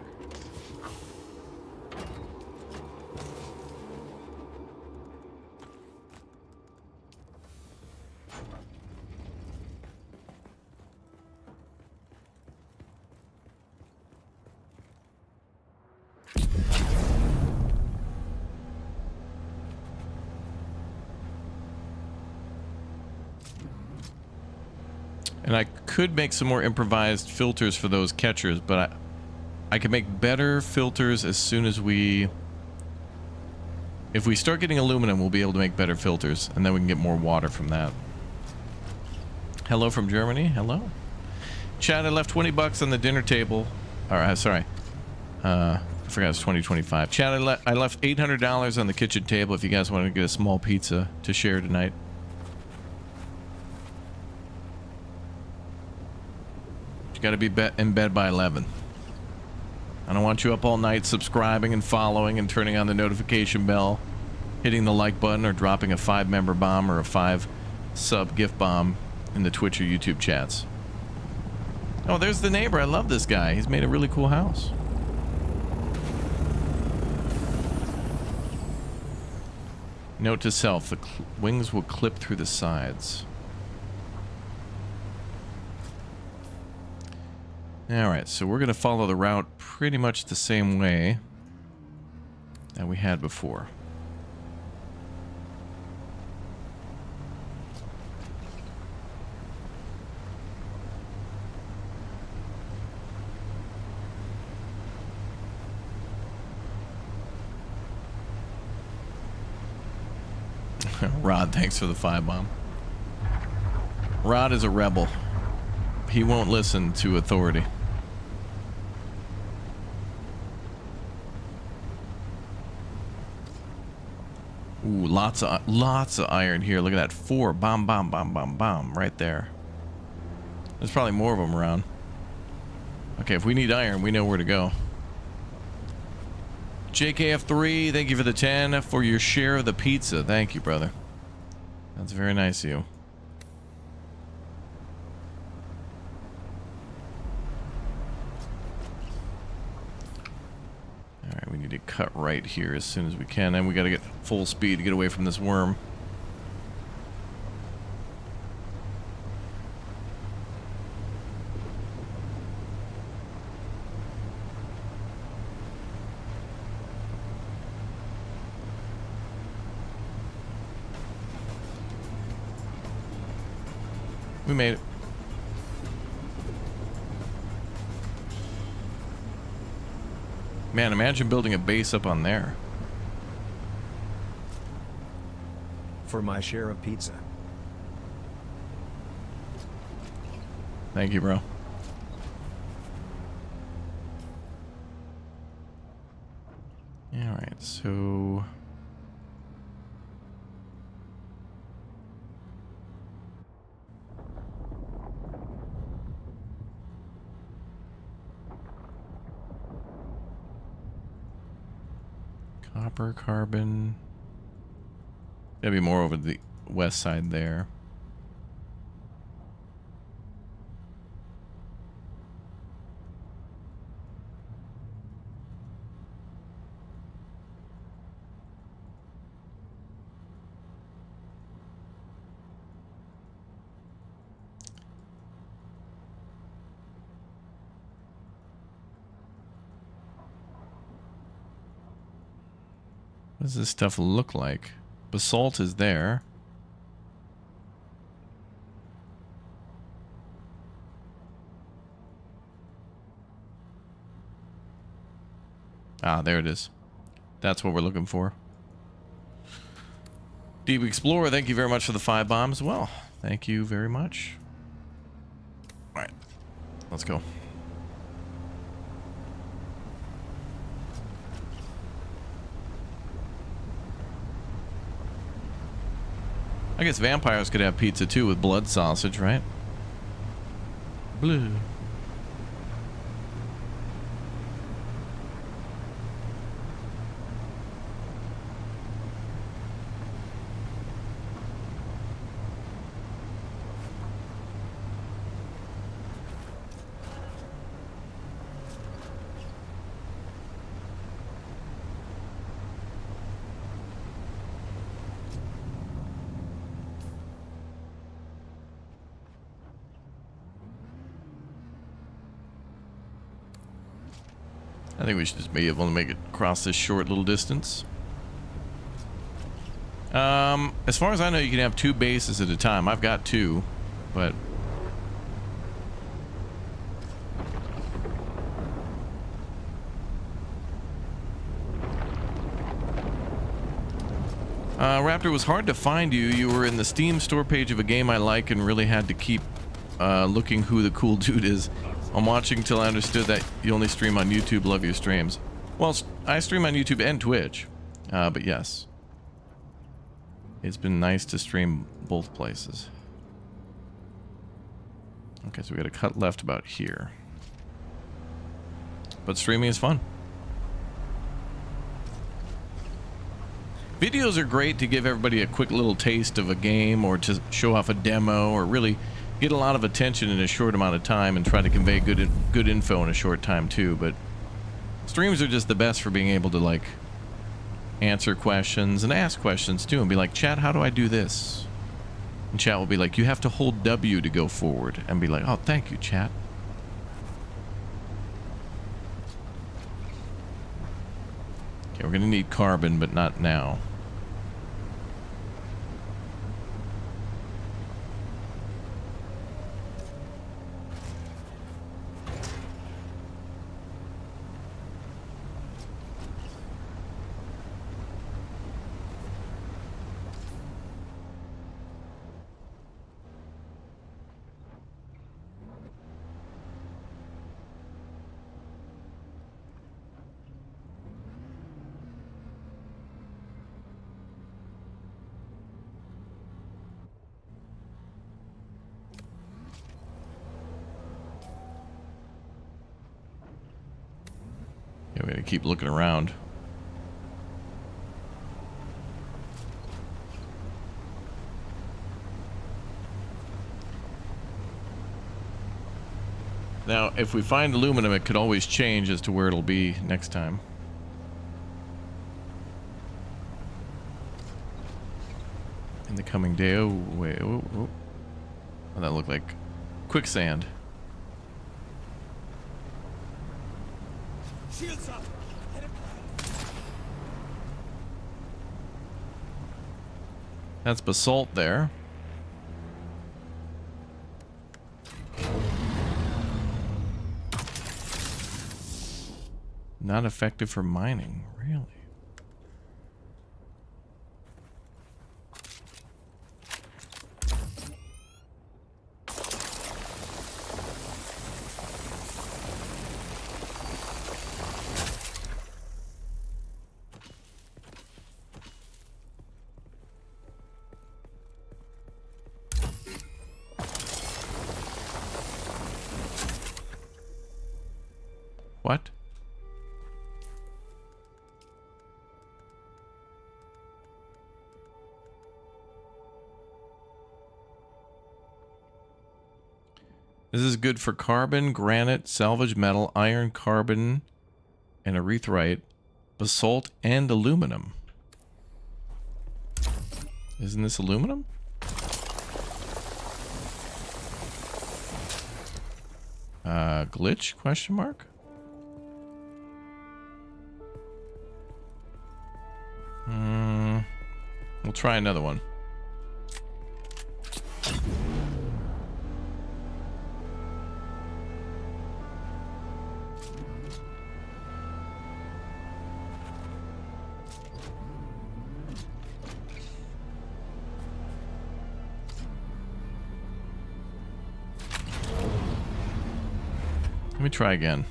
Speaker 1: And I could make some more improvised filters for those catchers, but I can make better filters as soon as we... If we start getting aluminum, we'll be able to make better filters, and then we can get more water from that. Hello from Germany. Hello. Chad, I left 20 bucks on the dinner table. Or, sorry. I forgot it's 2025. Chad, I left $800 on the kitchen table if you guys want to get a small pizza to share tonight. You gotta be in bed by 11. I don't want you up all night subscribing and following and turning on the notification bell, hitting the like button, or dropping a 5-member bomb or a 5-sub gift bomb in the Twitch or YouTube chats. Oh, there's the neighbor. I love this guy. He's made a really cool house. Note to self, the wings will clip through the sides. Alright, so we're going to follow the route pretty much the same way that we had before. Rod, thanks for the 5-bomb. Rod is a rebel. He won't listen to authority. Ooh, lots of iron here. Look at that. 4. Bomb, bomb, bomb, bomb, bomb. Right there. There's probably more of them around. Okay, if we need iron, we know where to go. JKF3, thank you for the 10 for your share of the pizza. Thank you, brother. That's very nice of you. Alright, we need to cut right here as soon as we can, and we gotta get full speed to get away from this worm. We made it. Man, imagine building a base up on there.
Speaker 3: For my share of pizza.
Speaker 1: Thank you, bro. Alright, so... Copper, carbon... Gotta be more over the west side there. What does this stuff look like? Basalt is there. Ah, there it is. That's what we're looking for. Deep Explorer, thank you very much for the 5 bombs. Well, thank you very much. Alright, let's go. I guess vampires could have pizza too with blood sausage, right? Blue. I think we should just be able to make it across this short little distance. As far as I know, you can have 2 bases at a time. I've got 2, but... Raptor, was hard to find you. You were in the Steam store page of a game I like and really had to keep looking who the cool dude is. I'm watching till I understood that you only stream on YouTube. Love your streams. Well, I stream on YouTube and Twitch, but yes. It's been nice to stream both places. Okay, so we got to cut left about here. But streaming is fun. Videos are great to give everybody a quick little taste of a game or to show off a demo or really get a lot of attention in a short amount of time and try to convey good info in a short time too. But streams are just the best for being able to like answer questions and ask questions too and be like, chat, how do I do this? And chat will be like, you have to hold W to go forward, and be like, oh, thank you, chat. Okay, we're gonna need carbon, but not now. Yeah, we gotta keep looking around. Now, if we find aluminum, it could always change as to where it'll be next time. In the coming day. Oh, wait. Oh, oh. Oh, that looked like quicksand.
Speaker 22: Shields up.
Speaker 1: That's basalt there. Not effective for mining, really. What? This is good for carbon, granite, salvage metal, iron, carbon, and erythrite, basalt, and aluminum. Isn't this aluminum? Glitch? Question mark? We'll try another one. Let me try again.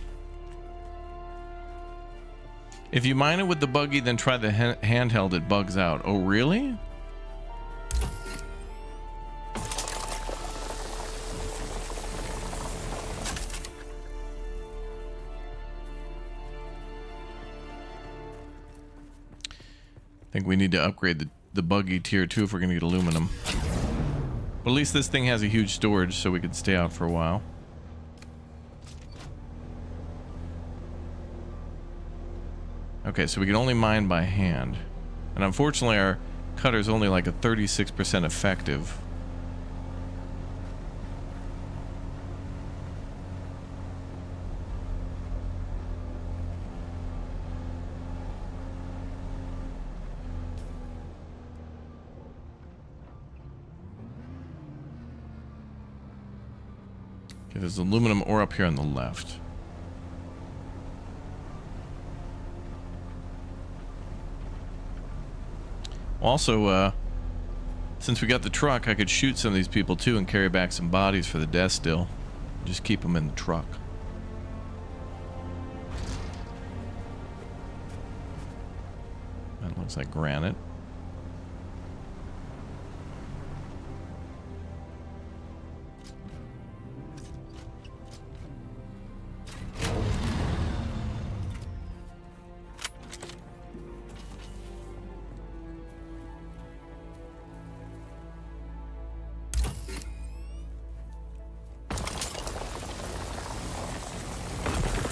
Speaker 1: If you mine it with the buggy, then try the handheld, it bugs out. Oh, really? I think we need to upgrade the buggy tier 2 if we're going to get aluminum. But at least this thing has a huge storage, so we can stay out for a while. Okay, so we can only mine by hand. And unfortunately, our cutter's only like a 36% effective. Okay, there's aluminum ore up here on the left. Also, since we got the truck, I could shoot some of these people too and carry back some bodies for the death still. Just keep them in the truck. That looks like granite.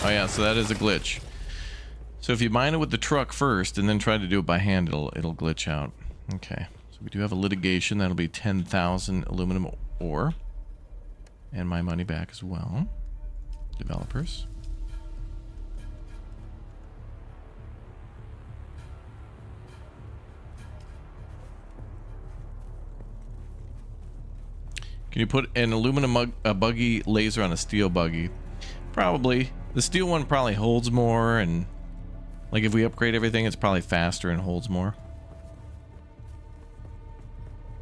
Speaker 1: Oh yeah, so that is a glitch. So if you mine it with the truck first and then try to do it by hand, it'll glitch out. Okay, so we do have a litigation. That'll be 10,000 aluminum ore. And my money back as well. Developers. Can you put an aluminum buggy laser on a steel buggy? Probably. The steel one probably holds more, and like if we upgrade everything, it's probably faster and holds more.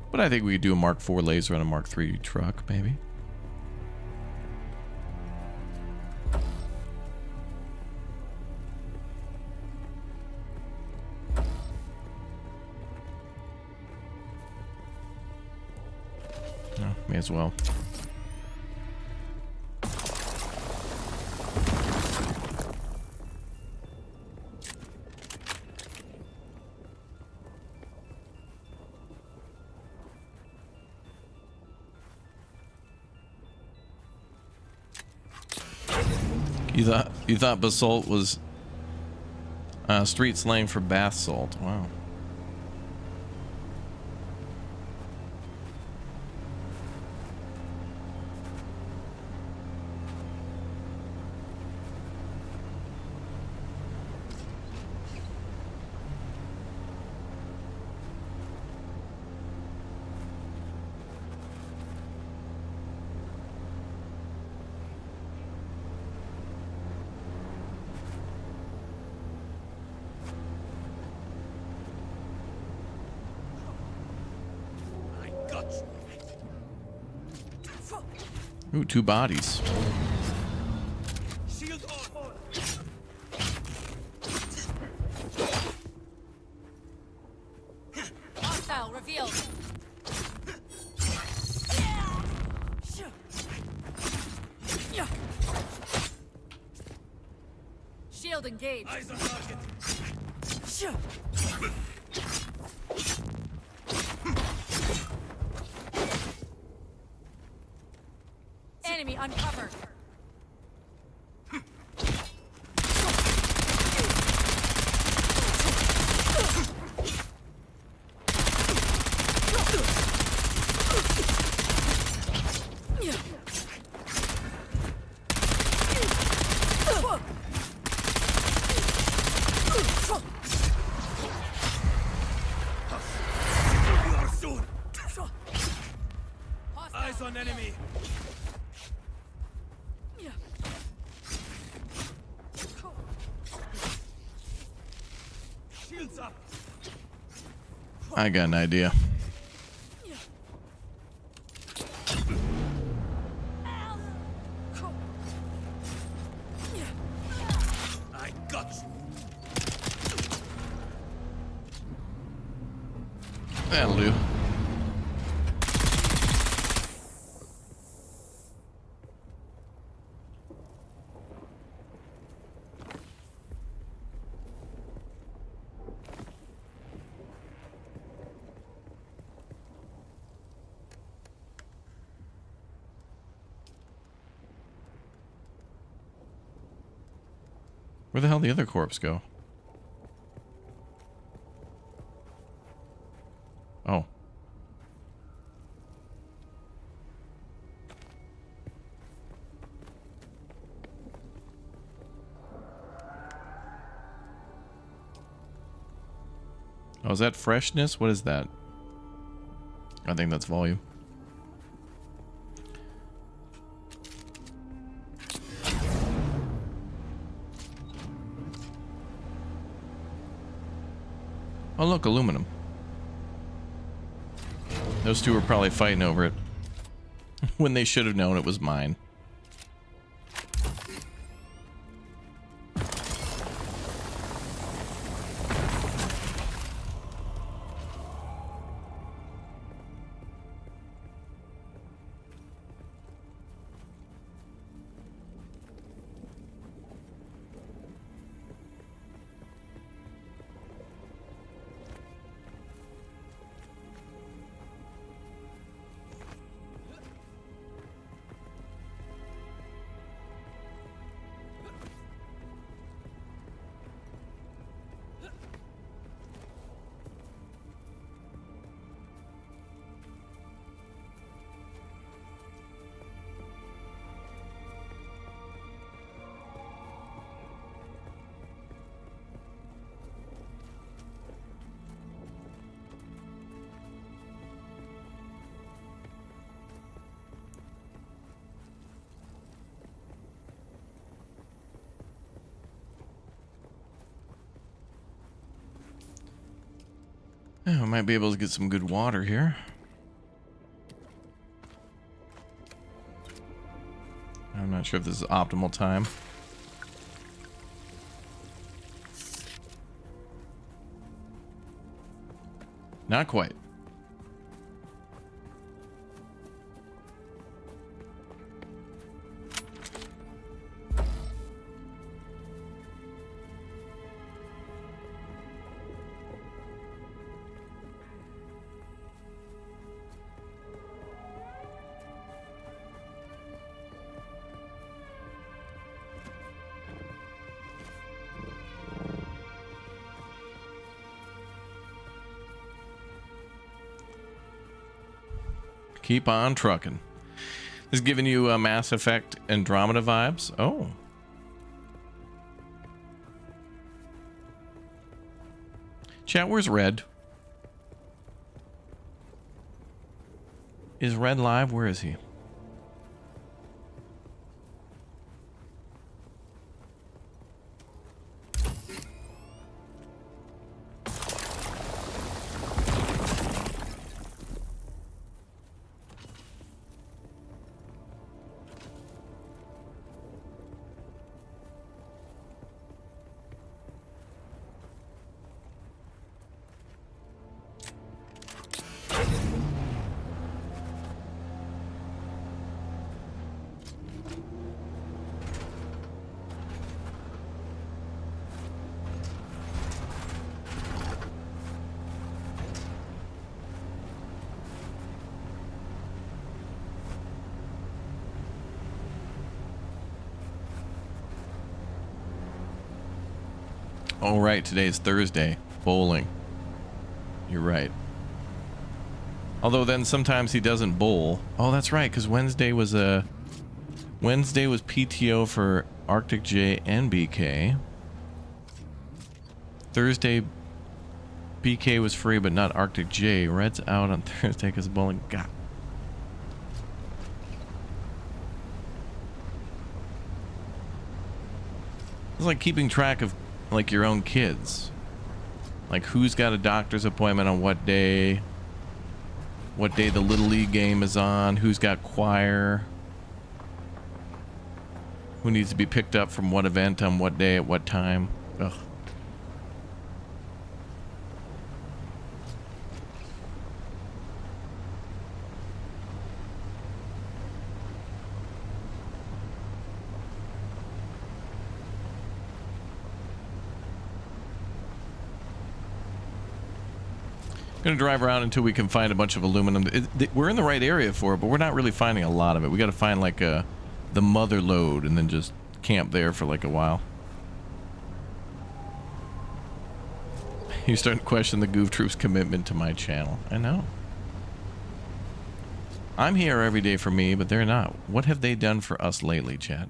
Speaker 1: But I think we could do a Mark IV laser on a Mark III truck, maybe. No, may as well. You thought basalt was street slang for bath salt. Wow. Ooh, 2 bodies.
Speaker 6: Shield on.
Speaker 5: Hostile revealed. Shield engaged.
Speaker 6: Eyes on target.
Speaker 5: Enemy uncovered.
Speaker 6: You are soon. Eyes on enemy. Shields up.
Speaker 1: I got an idea.
Speaker 6: I got you.
Speaker 1: That'll do. Where the hell did the other corpse go? Oh. Oh, is that freshness? What is that? I think that's volume. Oh, look, aluminum. Those two were probably fighting over it when they should have known it was mine. Yeah, I might be able to get some good water here. I'm not sure if this is optimal time. Not quite. Keep on trucking. This is giving you Mass Effect Andromeda vibes. Oh. Chat, where's Red? Is Red live? Where is he? Oh, right. Today is Thursday. Bowling. You're right. Although then sometimes he doesn't bowl. Oh, that's right, because Wednesday was PTO for Arctic J and BK. Thursday, BK was free, but not Arctic J. Red's out on Thursday because of bowling. God. It's like keeping track of like your own kids. Like who's got a doctor's appointment on what day the Little League game is on, who's got choir, who needs to be picked up from what event on what day at what time. Ugh. Gonna drive around until we can find a bunch of aluminum. We're in the right area for it, but we're not really finding a lot of it. We got to find like the mother lode and then just camp there for like a while. You're starting to question the Goof Troop's commitment to my channel. I know. I'm here every day for me, but they're not. What have they done for us lately, chat?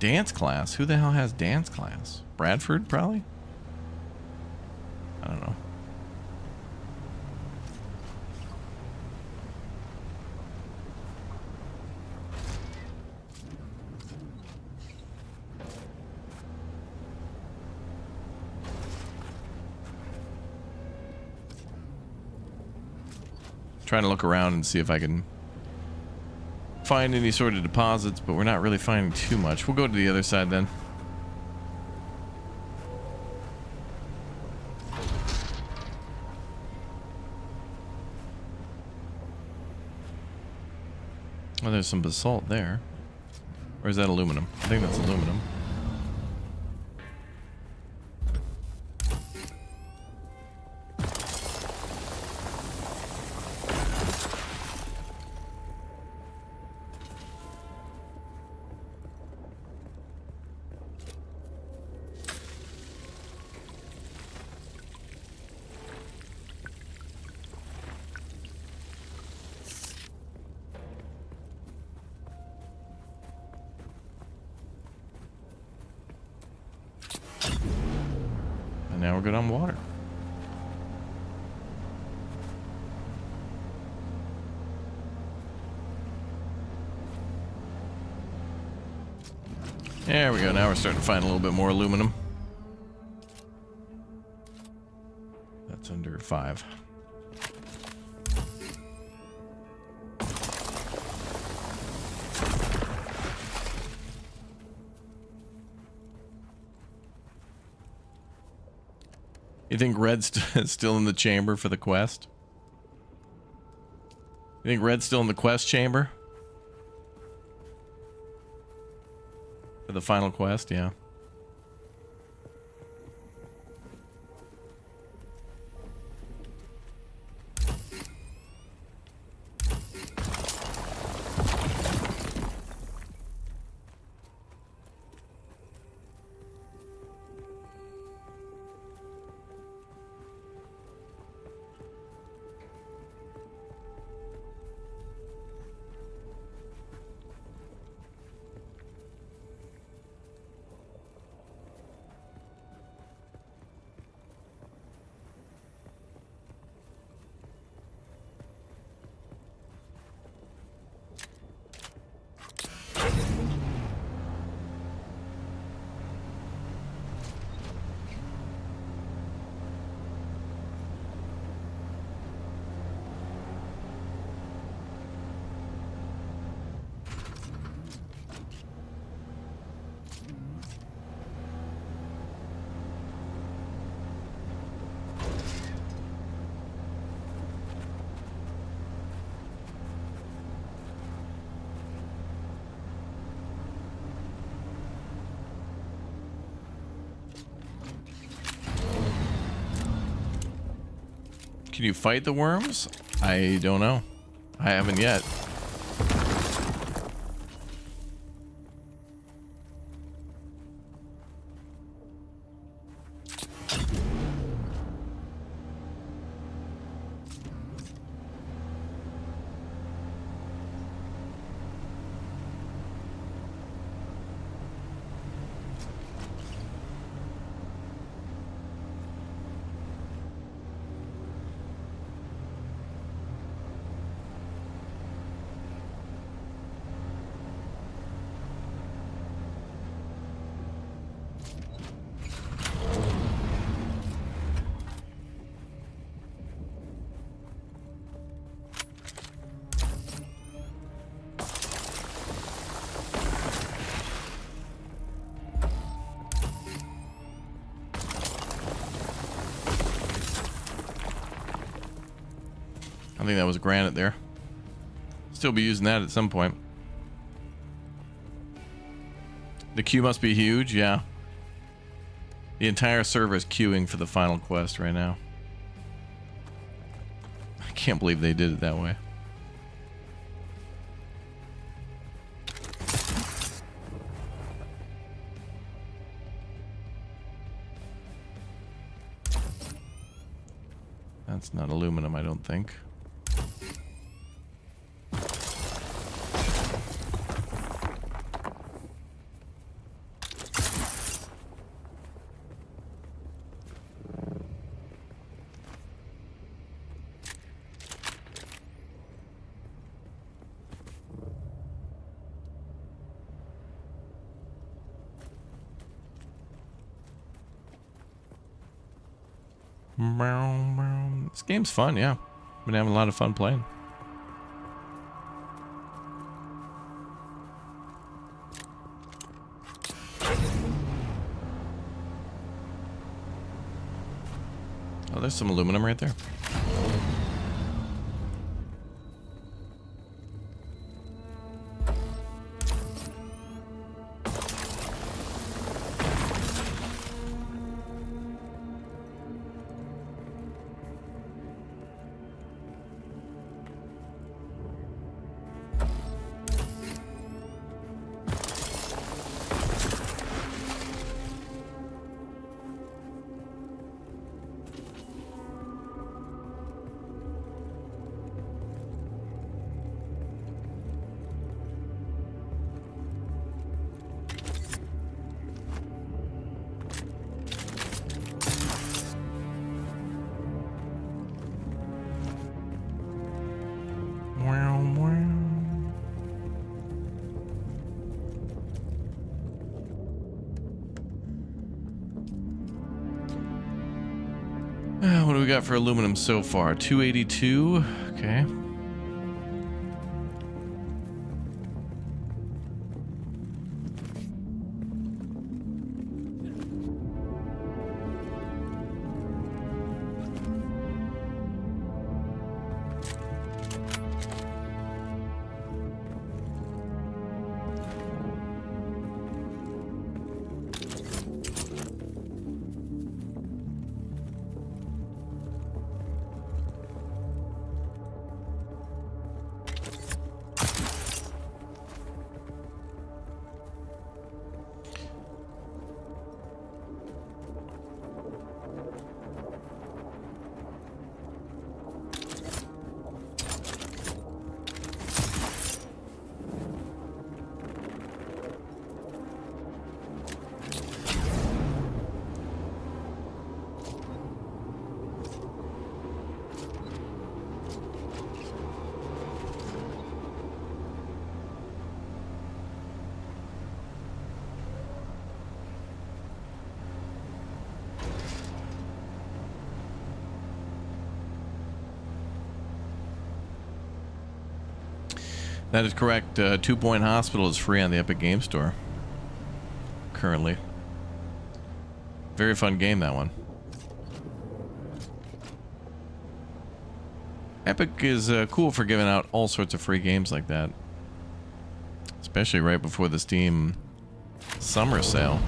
Speaker 1: Dance class? Who the hell has dance class? Bradford, probably? I don't know. Trying to look around and see if I can find any sort of deposits, but we're not really finding too much. We'll go to the other side then. Oh, there's some basalt there. Or is that aluminum? I think that's aluminum. Now we're good on water. There we go. Now we're starting to find a little bit more aluminum. That's under 5. You think Red's still in the chamber for the quest? You think Red's still in the quest chamber? For the final quest, yeah. Can you fight the worms? I don't know. I haven't yet. I think that was granite there. Still be using that at some point. The queue must be huge, yeah. The entire server is queuing for the final quest right now. I can't believe they did it that way. That's not aluminum, I don't think. This game's fun, yeah. Been having a lot of fun playing. Oh, there's some aluminum right there. What do we got for aluminum so far? 282. Okay. That is correct. 2 Point Hospital is free on the Epic Game Store. Currently. Very fun game, that one. Epic is cool for giving out all sorts of free games like that. Especially right before the Steam summer sale.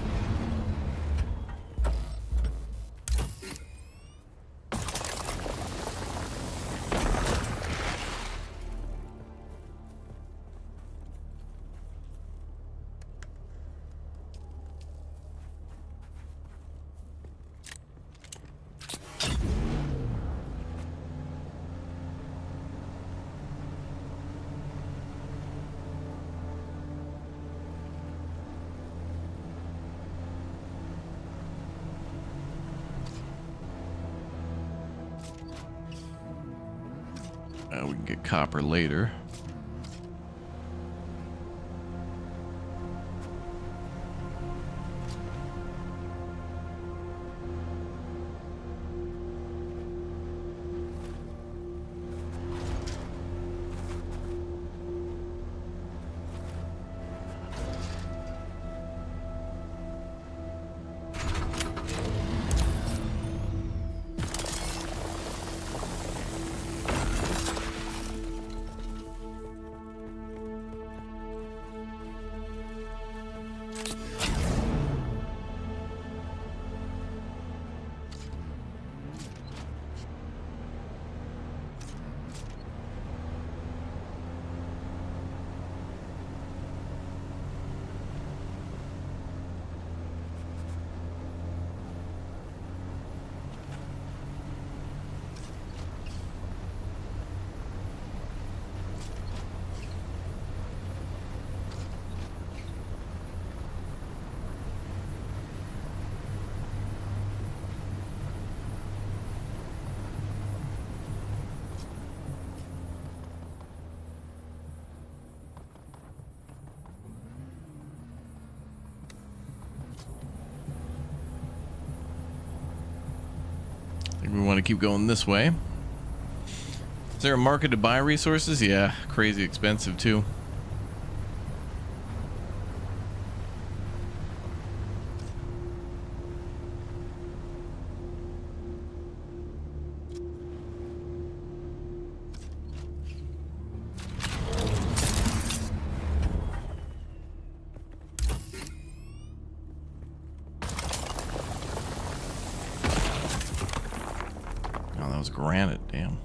Speaker 1: We can get copper later. We want to keep going this way. Is there a market to buy resources? Yeah, crazy expensive too. Granite, damn.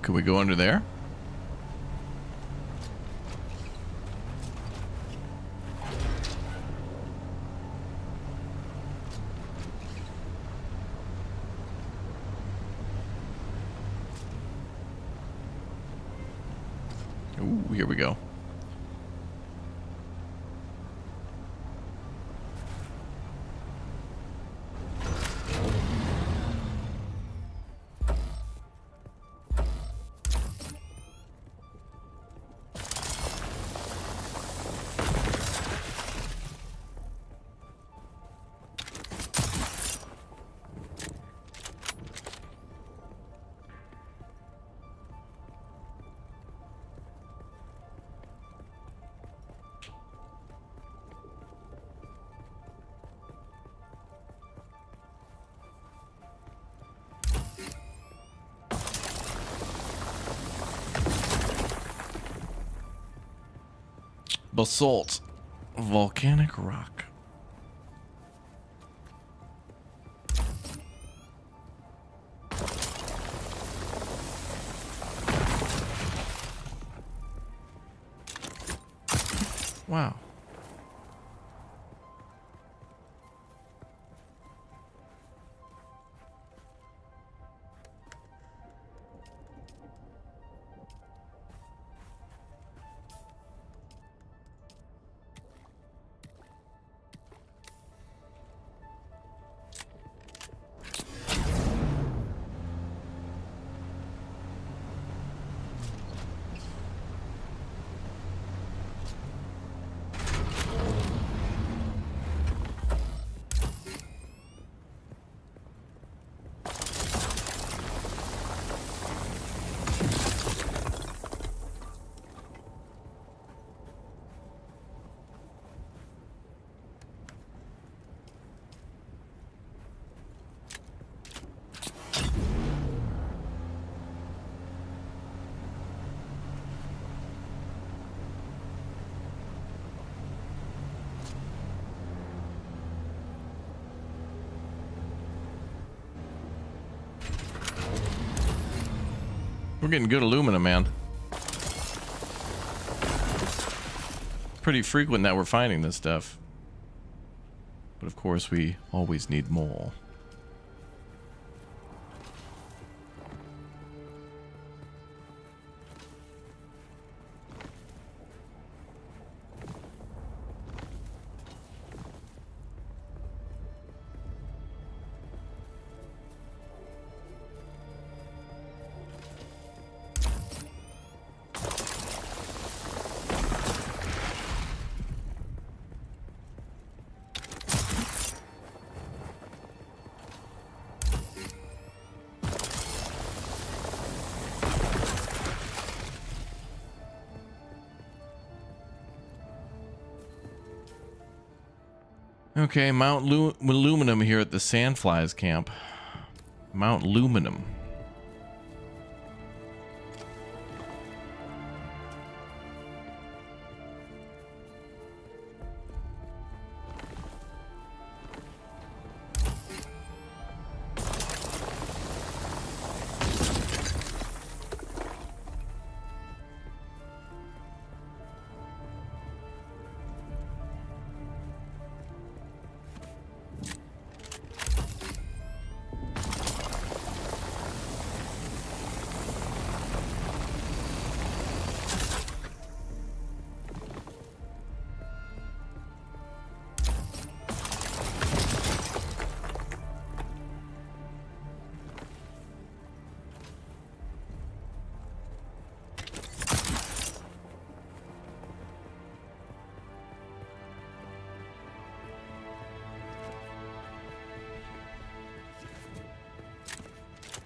Speaker 1: Can we go under there? Ooh, here we go. Basalt, volcanic rock. Wow. We're getting good aluminum, man. Pretty frequent that we're finding this stuff. But of course, we always need more. Okay, Mount Aluminum here at the Sandflies camp. Mount Aluminum.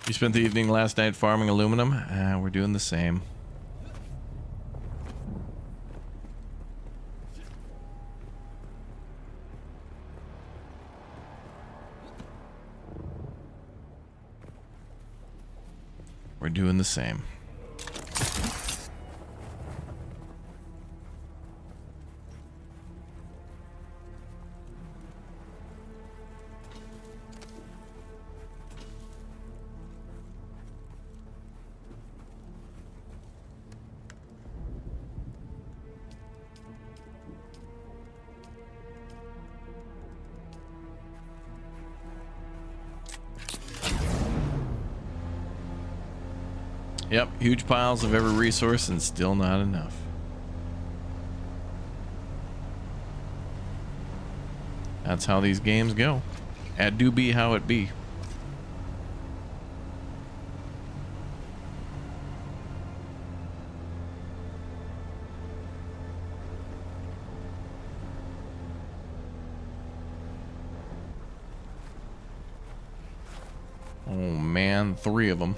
Speaker 1: You spent the evening last night farming aluminum? We're doing the same. We're doing the same. Yep, huge piles of every resource and still not enough. That's how these games go. It do be how it be. Oh man, 3 of them.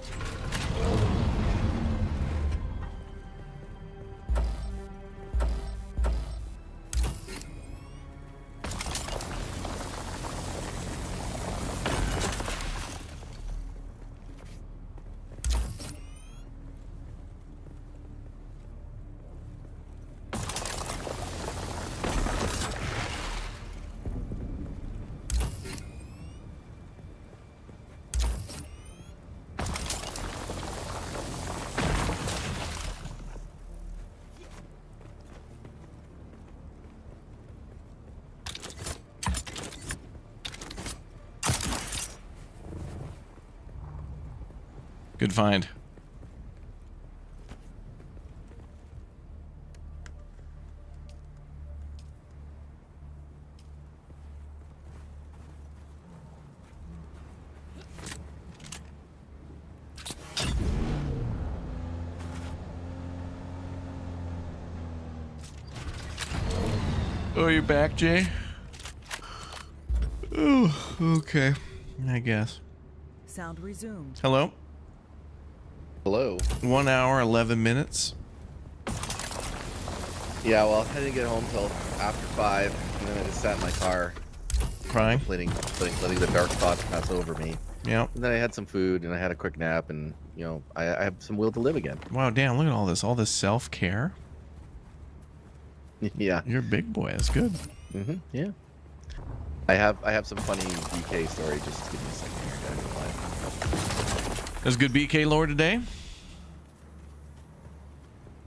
Speaker 1: Good find. Oh, you're back, Jay? Oh, okay. I guess.
Speaker 16: Sound resumed.
Speaker 1: Hello?
Speaker 11: Hello.
Speaker 1: 1 hour, 11 minutes.
Speaker 11: Yeah, well, I didn't get home till after 5, and then I just sat in my car.
Speaker 1: Crying?
Speaker 11: Letting the dark thoughts pass over me.
Speaker 1: Yeah.
Speaker 11: And then I had some food, and I had a quick nap, and, you know, I have some will to live again.
Speaker 1: Wow, damn, look at all this self-care.
Speaker 11: Yeah.
Speaker 1: You're a big boy, that's good.
Speaker 11: Mm-hmm, yeah. I have some funny BK story, just give me a second here, guys.
Speaker 1: There's good BK lore today?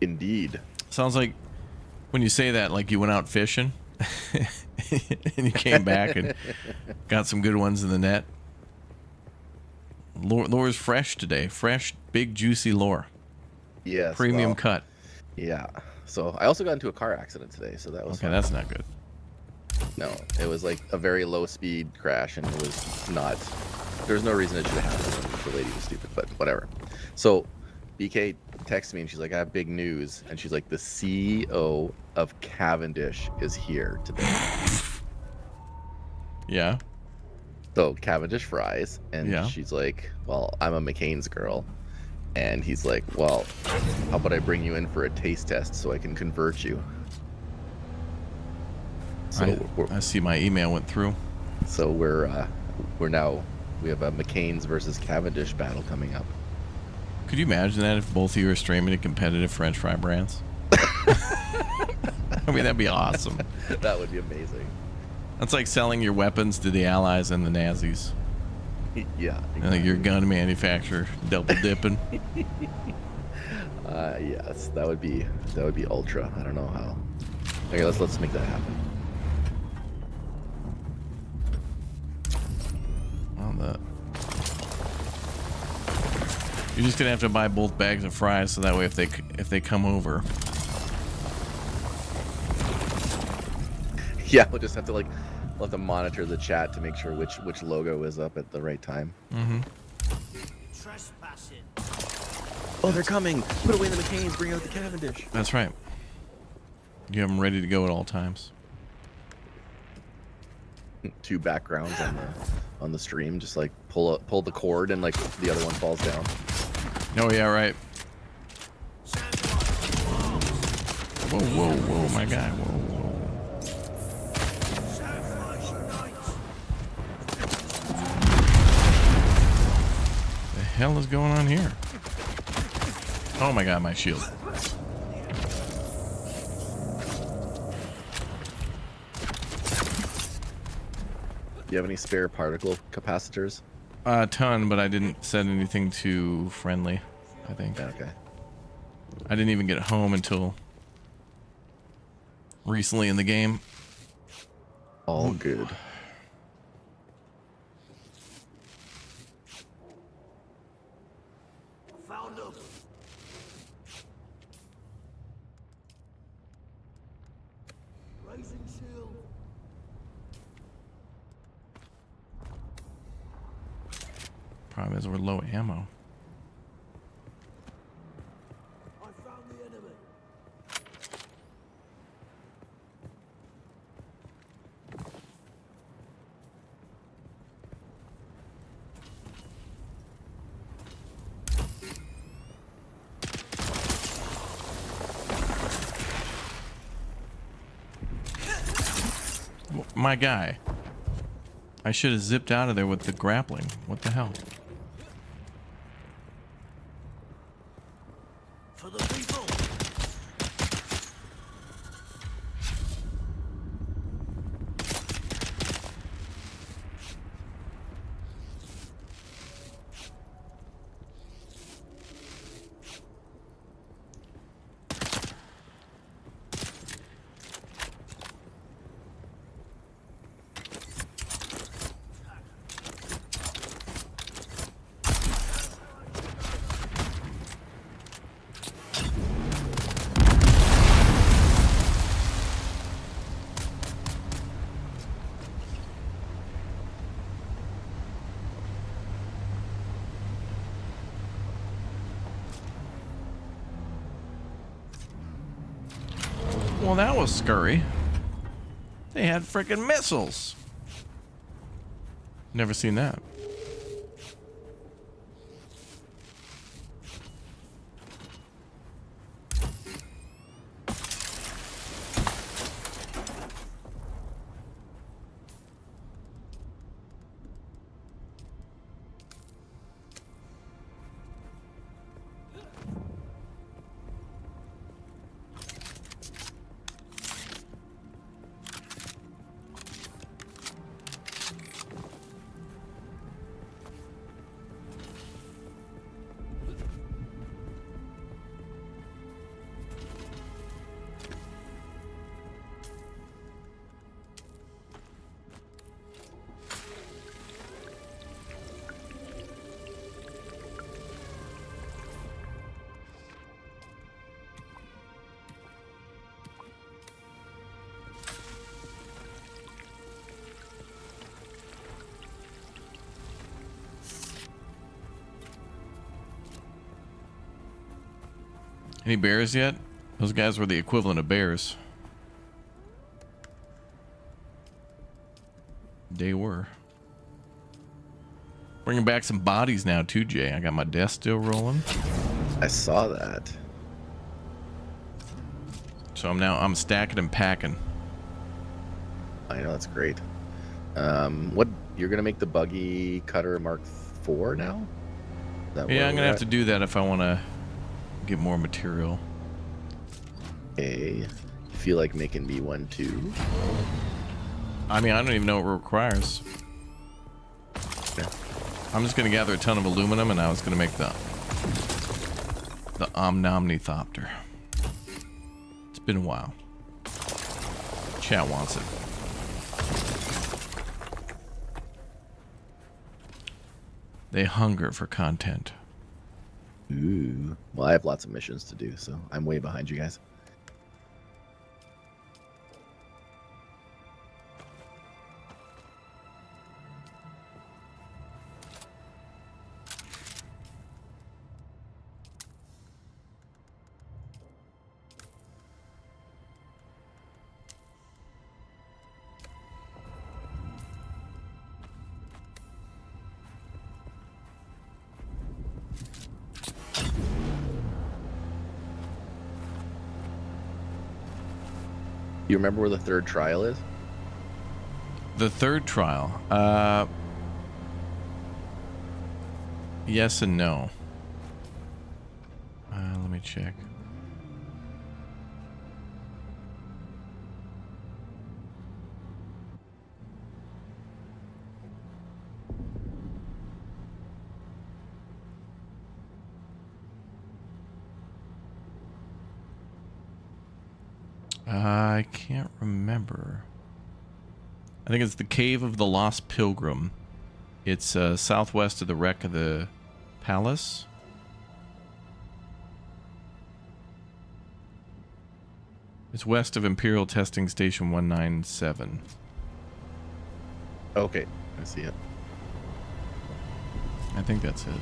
Speaker 11: Indeed.
Speaker 1: Sounds like when you say that, like you went out fishing and you came back and got some good ones in the net. Lore's fresh today. Fresh, big, juicy lore.
Speaker 11: Yes.
Speaker 1: Premium cut.
Speaker 11: Yeah. So I also got into a car accident today, so that was
Speaker 1: okay.
Speaker 11: fun.
Speaker 1: That's not good.
Speaker 11: No, it was like a very low speed crash, and it was not. There's no reason it should have happened. The lady was stupid, but whatever. So BK texts me and she's like, "I have big news," and she's like, "The CEO of Cavendish is here today."
Speaker 1: Yeah.
Speaker 11: So Cavendish fries, and she's like, "Well, I'm a McCain's girl," and he's like, "Well, how about I bring you in for a taste test so I can convert you?" So
Speaker 1: I see my email went through.
Speaker 11: So we have a McCain's versus Cavendish battle coming up.
Speaker 1: Could you imagine that if both of you are streaming to competitive French fry brands? I mean, that'd be awesome.
Speaker 11: That would be amazing.
Speaker 1: That's like selling your weapons to the Allies and the Nazis.
Speaker 11: Yeah.
Speaker 1: Exactly. Like your gun manufacturer double dipping.
Speaker 11: Yes, that would be ultra. I don't know how. Okay, let's make that happen.
Speaker 1: You're just gonna have to buy both bags of fries, so that way if they come over.
Speaker 11: Yeah, we'll just have to we'll have to monitor the chat to make sure which logo is up at the right time.
Speaker 1: Mm-hmm.
Speaker 11: Oh, they're coming! Put away the McCains, bring out the Cavendish.
Speaker 1: That's right. You have them ready to go at all times.
Speaker 11: Two backgrounds on the stream, just like pull the cord and the other one falls down.
Speaker 1: Oh yeah, right. Whoa, my guy, whoa. The hell is going on here? Oh my god, my shield.
Speaker 11: Do you have any spare particle capacitors?
Speaker 1: A ton, but I didn't set anything to friendly, I think.
Speaker 11: Okay.
Speaker 1: I didn't even get home until recently in the game.
Speaker 11: All good.
Speaker 6: Found them. Raising shield.
Speaker 1: Problem is we're low ammo.
Speaker 6: I found the enemy.
Speaker 1: My guy. I should have zipped out of there with the grappling. What the hell?
Speaker 6: For the people.
Speaker 1: Well, that was scurry. They had freaking missiles. Never seen that. Any bears yet? Those guys were the equivalent of bears. They were. Bringing back some bodies now too, Jay. I got my desk still rolling.
Speaker 11: I saw that.
Speaker 1: So I'm stacking and packing.
Speaker 11: I know, that's great. What you're gonna make the buggy cutter Mark IV now?
Speaker 1: Yeah, I'm gonna have to do that if I want to get more material.
Speaker 11: Okay. You feel like making me one too?
Speaker 1: I mean, I don't even know what it requires.
Speaker 11: Yeah.
Speaker 1: I'm just gonna gather a ton of aluminum, and I was gonna make the ornithopter. It's been a while. Chat wants it. They hunger for content.
Speaker 11: Ooh. Well, I have lots of missions to do, so I'm way behind you guys. You remember where the third trial is?
Speaker 1: The third trial? Yes and no. Let me check. I can't remember. I think it's the Cave of the Lost Pilgrim. It's southwest of the wreck of the palace. It's west of Imperial Testing Station 197.
Speaker 11: Okay, I see it.
Speaker 1: I think that's it.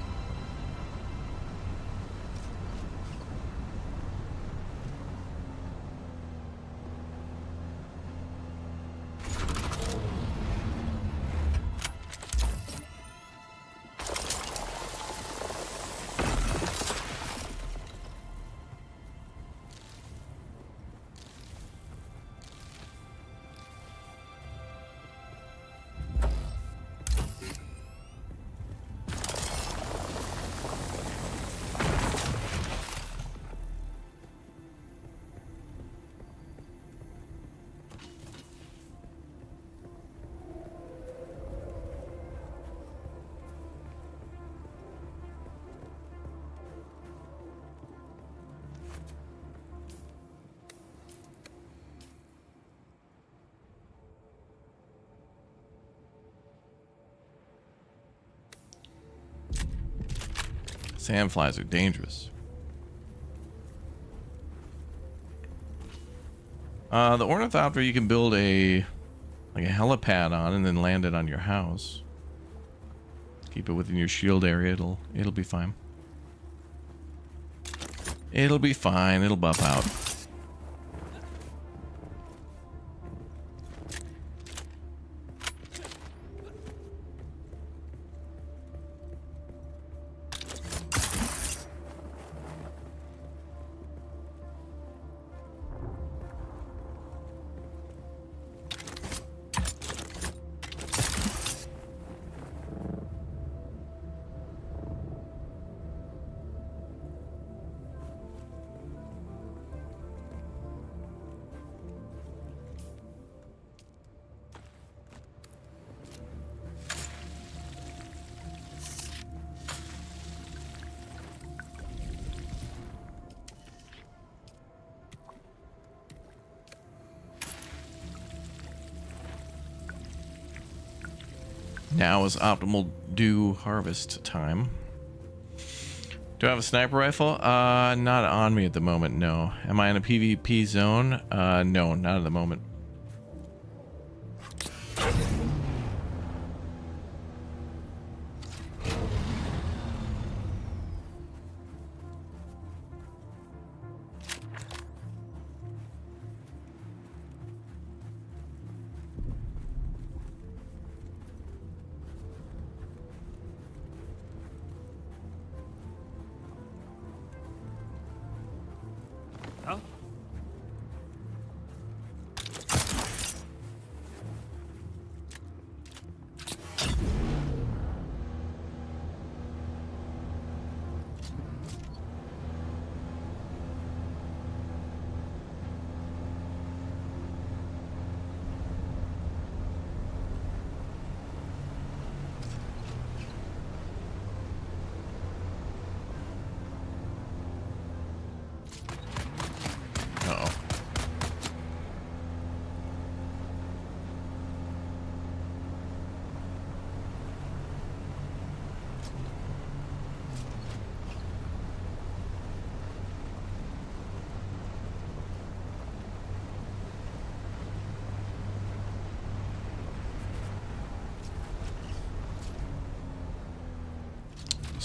Speaker 1: Sandflies are dangerous. The ornithopter you can build a helipad on and then land it on your house. Keep it within your shield area. It'll be fine. It'll be fine. It'll buff out. Now is optimal dew harvest time. Do I have a sniper rifle? Not on me at the moment, no. Am I in a PvP zone? No, not at the moment.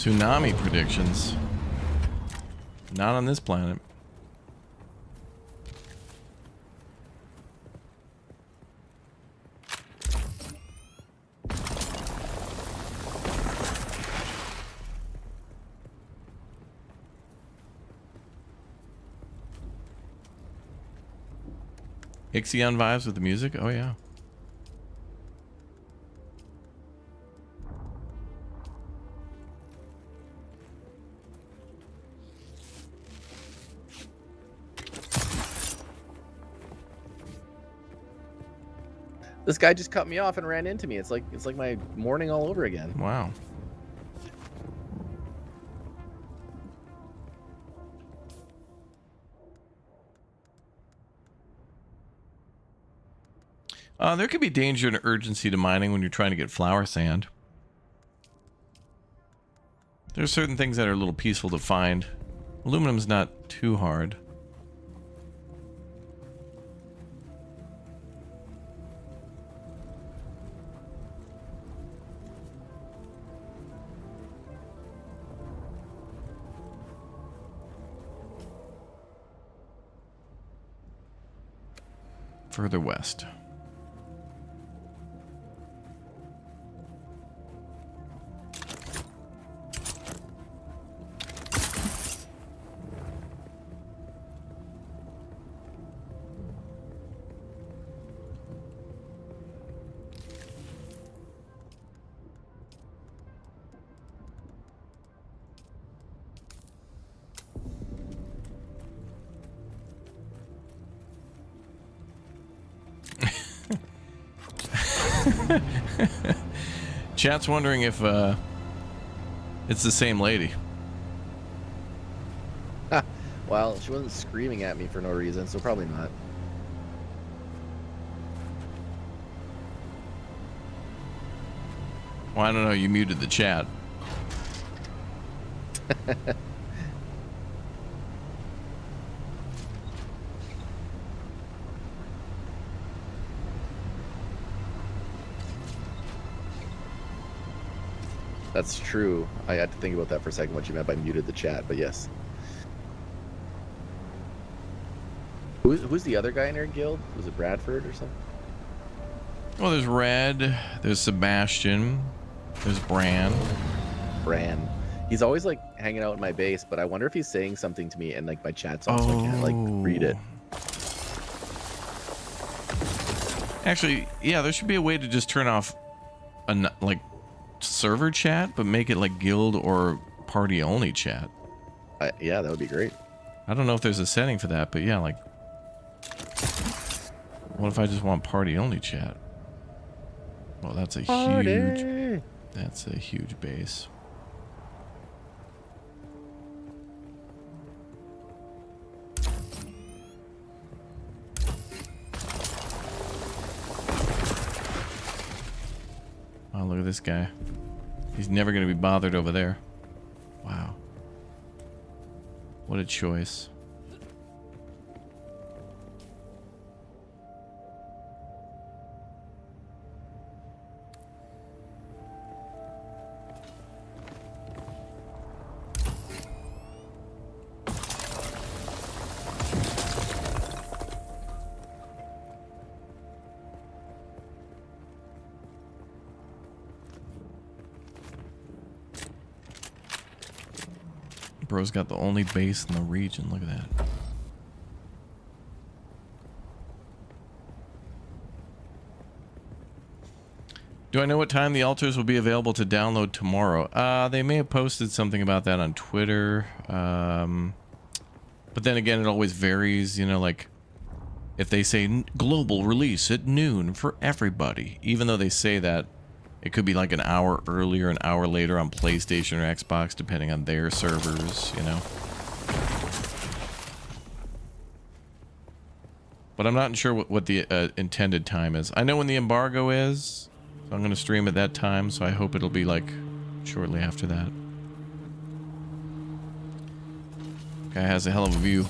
Speaker 1: Tsunami predictions. Not on this planet. Ixion vibes with the music? Oh, yeah.
Speaker 11: This guy just cut me off and ran into me. It's like my morning all over again.
Speaker 1: Wow. There could be danger and urgency to mining when you're trying to get flower sand. There's certain things that are a little peaceful to find. Aluminum's not too hard. Further west. Chat's wondering if it's the same lady.
Speaker 11: Well, she wasn't screaming at me for no reason, so probably not.
Speaker 1: Well, I don't know. You muted the chat.
Speaker 11: That's true. I had to think about that for a second, what you meant by muted the chat, but yes. Who's the other guy in our guild? Was it Bradford or something?
Speaker 1: Well, there's Red, there's Sebastian, there's Bran.
Speaker 11: Bran. He's always like hanging out in my base, but I wonder if he's saying something to me and like my chat's on, so I can't like read it.
Speaker 1: Actually, yeah, there should be a way to just turn off like server chat, but make it like guild or party only chat.
Speaker 11: Yeah, that would be great.
Speaker 1: I don't know if there's a setting for that, but yeah, like, what if I just want party only chat? Well, that's a huge base. Oh, look at this guy. He's never going to be bothered over there. Wow. What a choice. Bro's got the only base in the region. Look at that. Do I know what time the altars will be available to download tomorrow? They may have posted something about that on Twitter. But then again, it always varies. You know, like if they say global release at noon for everybody, even though they say that, it could be like an hour earlier, an hour later on PlayStation or Xbox, depending on their servers, you know. But I'm not sure what the intended time is. I know when the embargo is, so I'm going to stream at that time, so I hope it'll be like shortly after that. Guy has a hell of a view.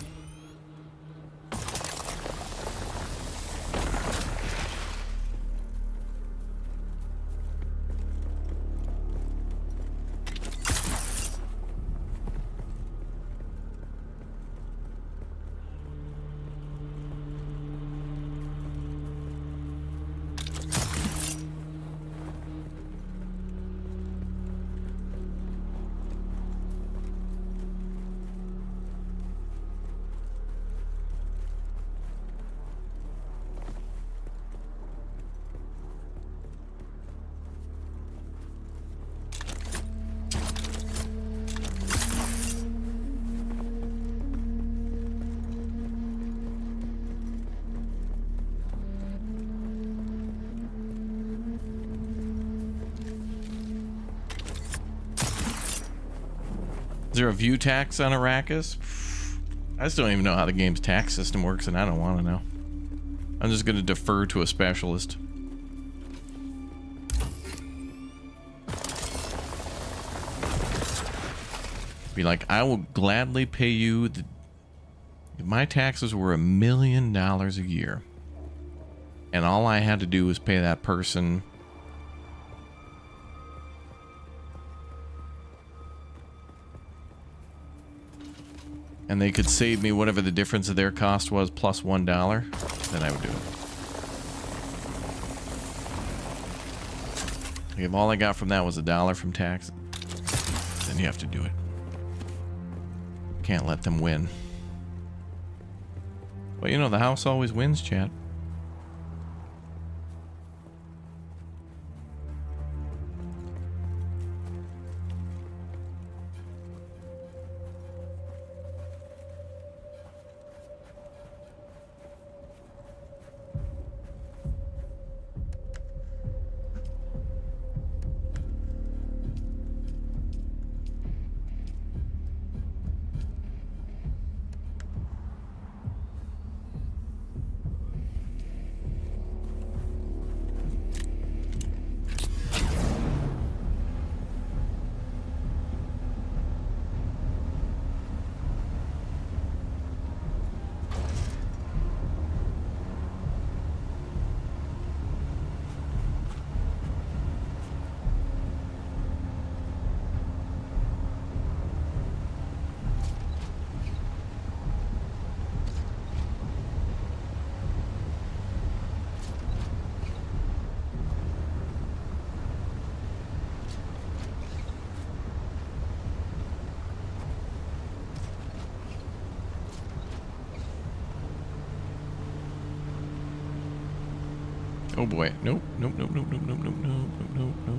Speaker 1: Is there a view tax on Arrakis? I just don't even know how the game's tax system works, and I don't want to know. I'm just going to defer to a specialist. Be like, I will gladly pay you the... If my taxes were $1 million a year, and all I had to do was pay that person and they could save me whatever the difference of their cost was plus $1, then I would do it. If all I got from that was $1 from tax, then you have to do it. Can't let them win. But you know, the house always wins, chat. Oh boy. Nope. Nope, nope, nope, nope, nope, nope, nope, nope, nope.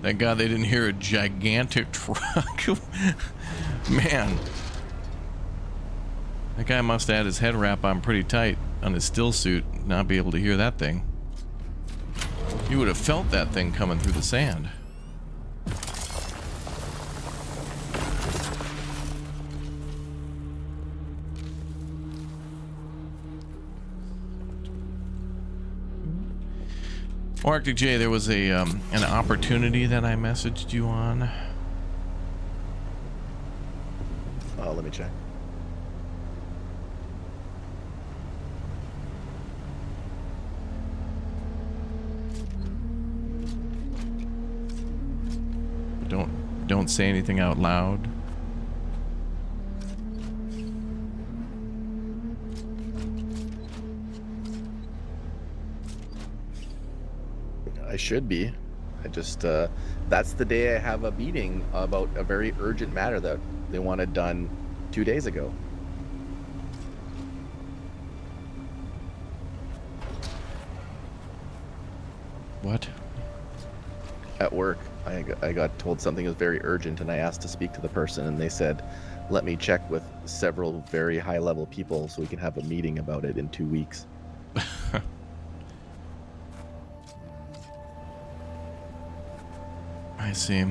Speaker 1: Thank God they didn't hear a gigantic truck. Man. That guy must have had his head wrap on pretty tight on his still suit, not be able to hear that thing. You would have felt that thing coming through the sand. Arctic J, there was a an opportunity that I messaged you on.
Speaker 11: Oh, let me check.
Speaker 1: Don't say anything out loud.
Speaker 11: I should be. I just, that's the day I have a meeting about a very urgent matter that they wanted done 2 days ago.
Speaker 1: What?
Speaker 11: At work, I got told something was very urgent, and I asked to speak to the person, and they said, let me check with several very high-level people so we can have a meeting about it in 2 weeks.
Speaker 1: I see.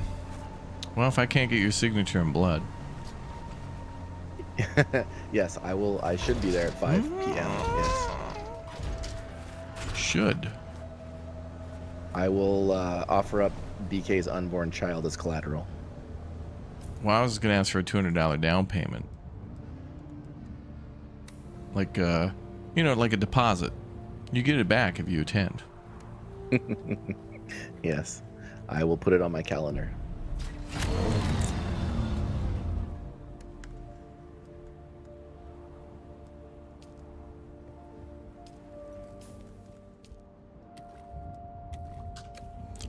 Speaker 1: Well, if I can't get your signature in blood.
Speaker 11: Yes, I will. I should be there at 5 p.m. Yes.
Speaker 1: Should.
Speaker 11: I will offer up BK's unborn child as collateral.
Speaker 1: Well, I was going to ask for a $200 down payment. Like, you know, like a deposit. You get it back if you attend.
Speaker 11: Yes. I will put it on my calendar.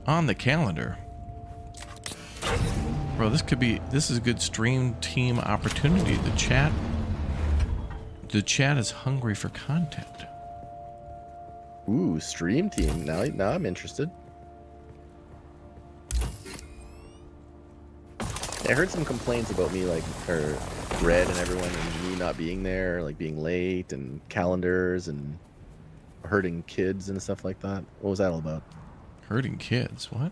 Speaker 1: On the calendar. Bro, this is a good stream team opportunity. The chat is hungry for content.
Speaker 11: Ooh, stream team. Now I'm interested. I heard some complaints about me, like, or Red and everyone, and me not being there, like being late, and calendars, and hurting kids and stuff like that. What was that all about?
Speaker 1: Hurting kids? What?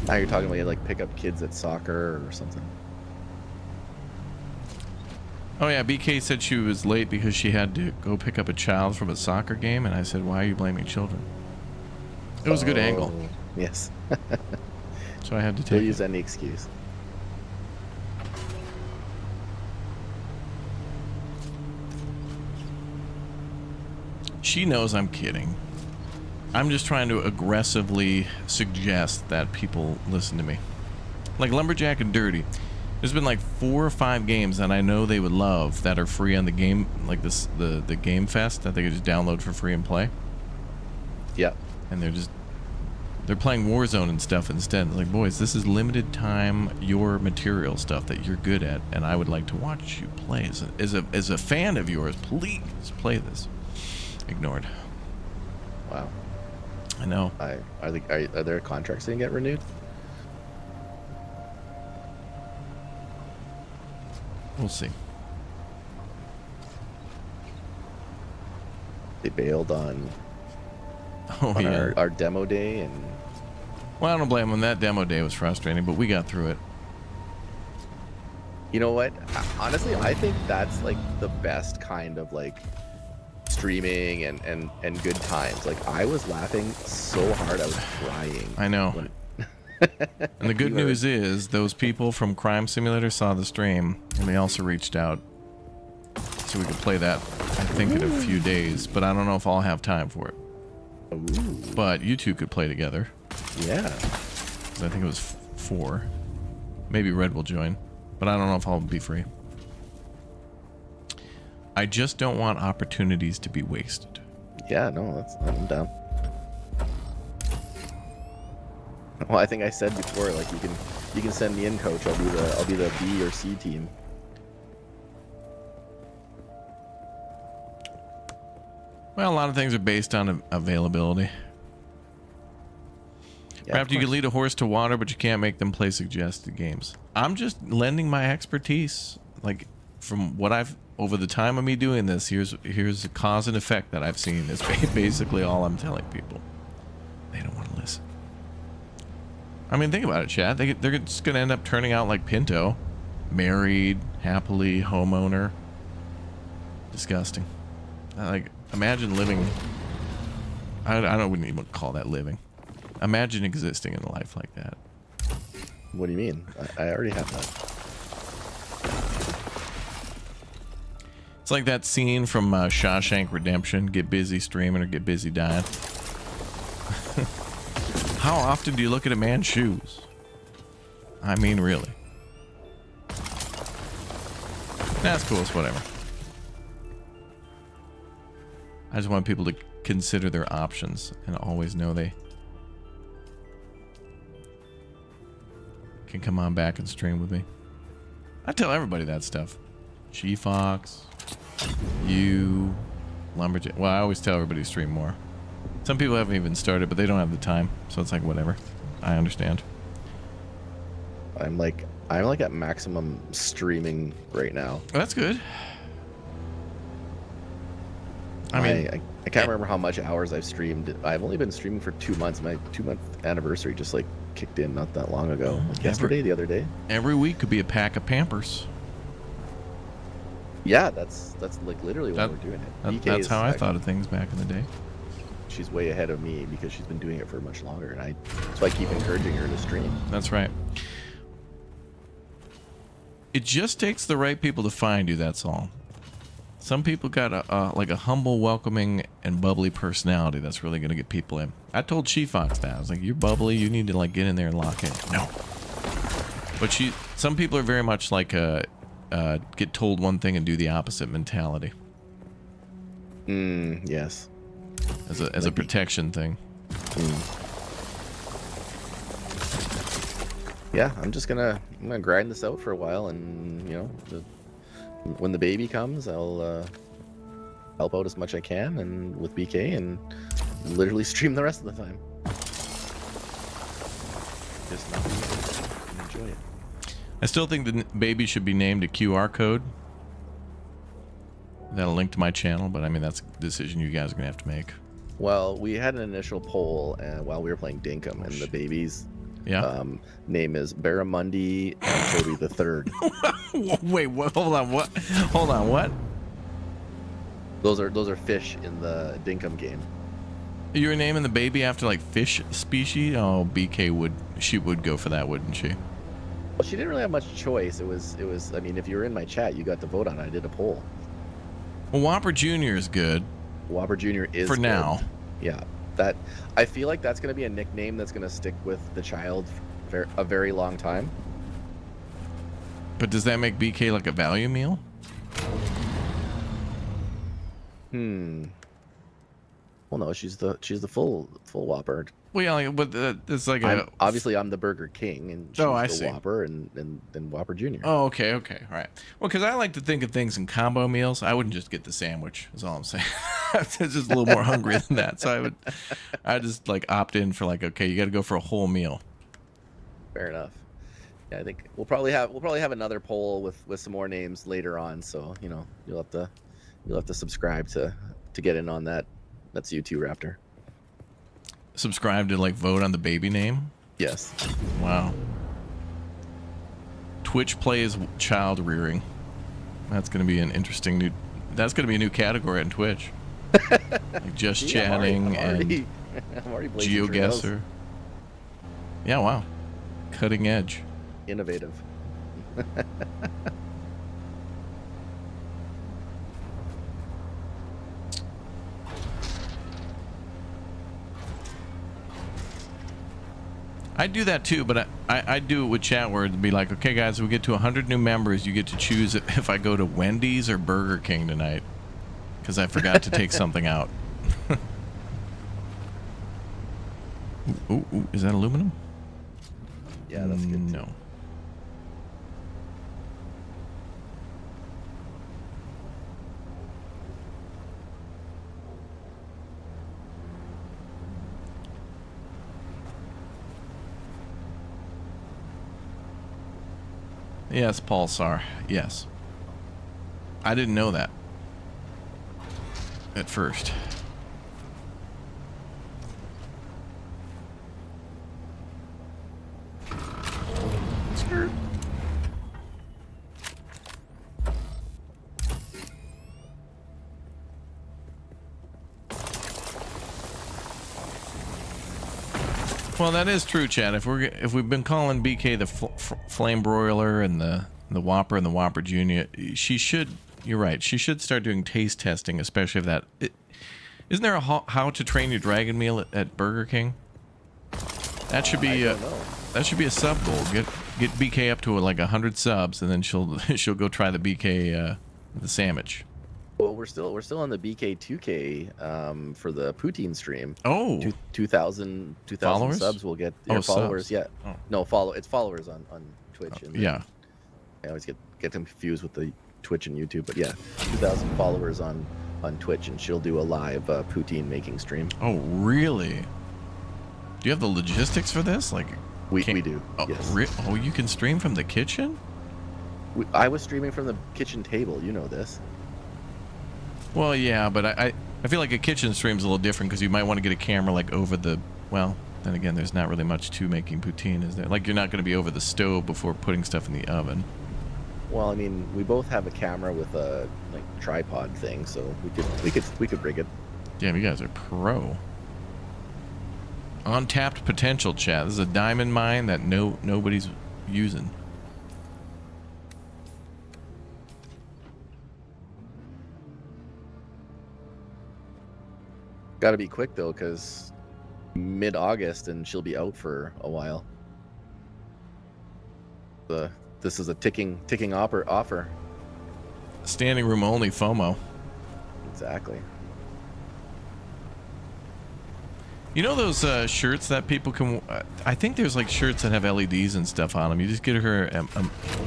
Speaker 11: Now you're talking about you like pick up kids at soccer or something.
Speaker 1: Oh yeah, BK said she was late because she had to go pick up a child from a soccer game, and I said, why are you blaming children? It was a good angle.
Speaker 11: Yes.
Speaker 1: So I had to
Speaker 11: They'll
Speaker 1: take
Speaker 11: use any excuse.
Speaker 1: She knows I'm kidding. I'm just trying to aggressively suggest that people listen to me. Like Lumberjack and Dirty. There's been like 4 or 5 games that I know they would love that are free on the game, like this the Game Fest that they could just download for free and play.
Speaker 11: Yeah.
Speaker 1: And they're playing Warzone and stuff instead. It's like, boys, this is limited time your material stuff that you're good at, and I would like to watch you play. As a fan of yours, please play this. Ignored.
Speaker 11: Wow.
Speaker 1: I know.
Speaker 11: Are there contracts that can get renewed?
Speaker 1: We'll see.
Speaker 11: They bailed on our demo day, and
Speaker 1: well, I don't blame them. That demo day was frustrating, but we got through it.
Speaker 11: You know what? Honestly, I think that's like the best kind of like streaming and good times. Like I was laughing so hard I was crying.
Speaker 1: I know. And the good news is those people from Crime Simulator saw the stream, and they also reached out so we could play that, I think, in a few days, but I don't know if I'll have time for it.
Speaker 11: Ooh.
Speaker 1: But you two could play together.
Speaker 11: Yeah.
Speaker 1: 'Cause I think it was 4. Maybe Red will join, but I don't know if I'll be free. I just don't want opportunities to be wasted.
Speaker 11: Yeah, no, I'm down. Well, I think I said before, like you can send me in, coach. I'll be the B or C team.
Speaker 1: Well, a lot of things are based on availability.
Speaker 11: Yeah,
Speaker 1: Perhaps you can lead a horse to water, but you can't make them play suggested games. I'm just lending my expertise. Like, from what I've over the time of me doing this, here's a cause and effect that I've seen. Is basically all I'm telling people. They don't want to listen. I mean, think about it, Chad. They're just going to end up turning out like Pinto. Married, happily, homeowner. Disgusting. Like, imagine living... I wouldn't even call that living. Imagine existing in a life like that.
Speaker 11: What do you mean? I already have that.
Speaker 1: It's like that scene from Shawshank Redemption. Get busy streaming or get busy dying. How often do you look at a man's shoes? I mean, really. That's cool. It's whatever. I just want people to consider their options and always know they can come on back and stream with me. I tell everybody that stuff. She-Fox, you, Lumberjack. Well, I always tell everybody to stream more. Some people haven't even started, but they don't have the time, so it's like whatever. I understand.
Speaker 11: I'm like at maximum streaming right now.
Speaker 1: That's good. I mean,
Speaker 11: I can't remember how much hours I've streamed. I've only been streaming for 2 months. My 2-month anniversary just like kicked in not that long ago. Like yesterday, the other day.
Speaker 1: Every week could be a pack of Pampers.
Speaker 11: Yeah, that's like literally what we're doing.
Speaker 1: That's how I thought of things back in the day.
Speaker 11: She's way ahead of me because she's been doing it for much longer, and that's why I keep encouraging her to stream.
Speaker 1: That's right. It just takes the right people to find you, that's all. Some people got a humble, welcoming, and bubbly personality that's really going to get people in. I told She-Fox that. I was like, you're bubbly, you need to like get in there and lock in. No. But some people are very much like get told one thing and do the opposite mentality.
Speaker 11: Yes.
Speaker 1: As a protection thing.
Speaker 11: Yeah, I'm gonna grind this out for a while, and you know, when the baby comes, I'll help out as much as I can, and with BK, and literally stream the rest of the time. Just not enjoy it.
Speaker 1: I still think the baby should be named a QR code. That'll link to my channel, but I mean, that's a decision you guys are gonna have to make.
Speaker 11: Well, we had an initial poll while we were playing Dinkum, and the babies
Speaker 1: Yeah.
Speaker 11: Name is Barramundi Anchovy the Third.
Speaker 1: Wait, what? Hold on, what? Hold on, what?
Speaker 11: Those are fish in the Dinkum game.
Speaker 1: You were naming the baby after like fish species? Oh, BK would go for that, wouldn't she?
Speaker 11: Well, she didn't really have much choice. It was. I mean, if you were in my chat, you got to vote on it. I did a poll.
Speaker 1: Well, Whopper Jr. is good.
Speaker 11: Whopper Jr. is
Speaker 1: for
Speaker 11: good.
Speaker 1: now.
Speaker 11: Yeah, that I feel like that's going to be a nickname that's going to stick with the child for a very long time.
Speaker 1: But does that make BK like a value meal?
Speaker 11: Well, no, she's the full Whopper.
Speaker 1: Well, yeah, like, but it's like
Speaker 11: obviously I'm the Burger King, and she's
Speaker 1: I
Speaker 11: the
Speaker 1: see.
Speaker 11: Whopper, and Whopper Jr.
Speaker 1: Oh, okay, all right. Well, because I like to think of things in combo meals. I wouldn't just get the sandwich. Is all I'm saying. I'm just a little more hungry than that, so I just like opt in for like, okay, you got to go for a whole meal.
Speaker 11: Fair enough. Yeah, I think we'll probably have another poll with some more names later on. So you'll have to subscribe to get in on that. That's you too, Raptor.
Speaker 1: Subscribe to like vote on the baby name?
Speaker 11: Yes.
Speaker 1: Wow. Twitch plays child rearing. That's going to be an interesting new. That's going to be a new category on Twitch. Like just chatting and GeoGuessr. Yeah, wow. Cutting edge.
Speaker 11: Innovative.
Speaker 1: I do that too, but I do it with chat where it'd be like, okay, guys, we get to 100 new members. You get to choose if I go to Wendy's or Burger King tonight because I forgot to take something out. ooh, is that aluminum?
Speaker 11: Yeah, that's good.
Speaker 1: No. Yes, Pulsar. Yes. I didn't know that at first. Well, that is true, Chad. If we've been calling BK the flame broiler and the Whopper and the Whopper Junior, she should. You're right. She should start doing taste testing, especially if that. Isn't there a how to train your dragon meal at Burger King? That should be a sub goal. Get BK up to like 100 subs, and then she'll go try the BK the sandwich.
Speaker 11: Well, we're still on the BK 2K for the poutine stream.
Speaker 1: Oh,
Speaker 11: 2,000
Speaker 1: followers?
Speaker 11: subs will get
Speaker 1: Subs.
Speaker 11: followers. Yeah,
Speaker 1: oh.
Speaker 11: No, it's followers on Twitch. And
Speaker 1: yeah,
Speaker 11: I always get them confused with the Twitch and YouTube, but yeah, 2,000 followers on Twitch, and she'll do a live poutine making stream.
Speaker 1: Oh, really? Do you have the logistics for this? Like,
Speaker 11: we do.
Speaker 1: Oh,
Speaker 11: yes.
Speaker 1: Oh, you can stream from the kitchen?
Speaker 11: I was streaming from the kitchen table. You know this.
Speaker 1: Well, yeah, but I feel like a kitchen stream's a little different because you might want to get a camera like over the. Well, then again, there's not really much to making poutine, is there? Like, you're not going to be over the stove before putting stuff in the oven.
Speaker 11: Well, I mean, we both have a camera with a like tripod thing, so we could rig it.
Speaker 1: Damn, you guys are pro. Untapped potential, chat. This is a diamond mine that nobody's using.
Speaker 11: Got to be quick though, because mid-August and she'll be out for a while. This is a ticking offer.
Speaker 1: Standing room only FOMO.
Speaker 11: Exactly.
Speaker 1: You know those shirts that people can... I think there's like shirts that have LEDs and stuff on them. You just get her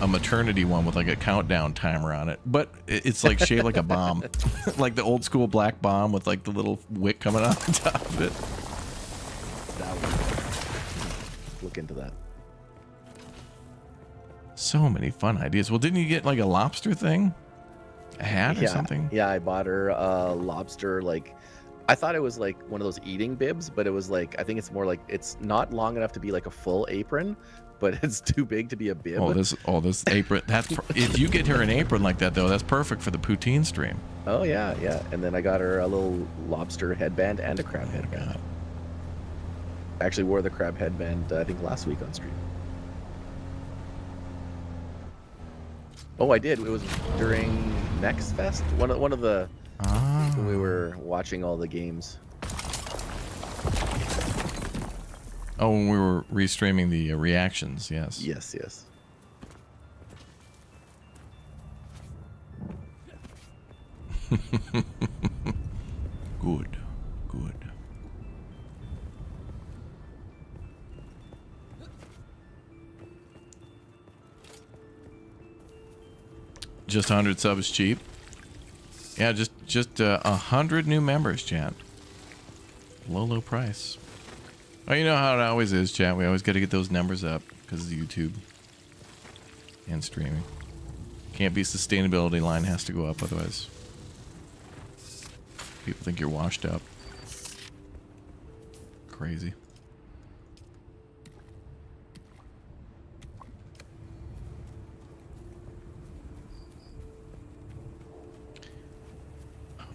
Speaker 1: a maternity one with like a countdown timer on it. But it's like shaped like a bomb. Like the old school black bomb with like the little wick coming out on top of it.
Speaker 11: Look into that.
Speaker 1: So many fun ideas. Well, didn't you get like a lobster thing? A hat or something?
Speaker 11: Yeah, I bought her a lobster like I thought it was like one of those eating bibs, but it was like, I think it's more like, it's not long enough to be like a full apron, but it's too big to be a bib.
Speaker 1: This apron. If you get her an apron like that though, that's perfect for the poutine stream.
Speaker 11: Oh yeah. And then I got her a little lobster headband and a crab headband.
Speaker 1: God.
Speaker 11: I actually wore the crab headband, I think last week on stream. Oh, I did. It was during Next Fest. One of the when we were watching all the games.
Speaker 1: Oh, when we were restreaming the reactions, yes.
Speaker 11: Yes.
Speaker 1: Good. Just 100 subs cheap. Yeah, just 100 new members, chat. Low price. Oh, you know how it always is, chat. We always got to get those numbers up because of YouTube and streaming. Can't be sustainability line, has to go up, otherwise people think you're washed up. Crazy.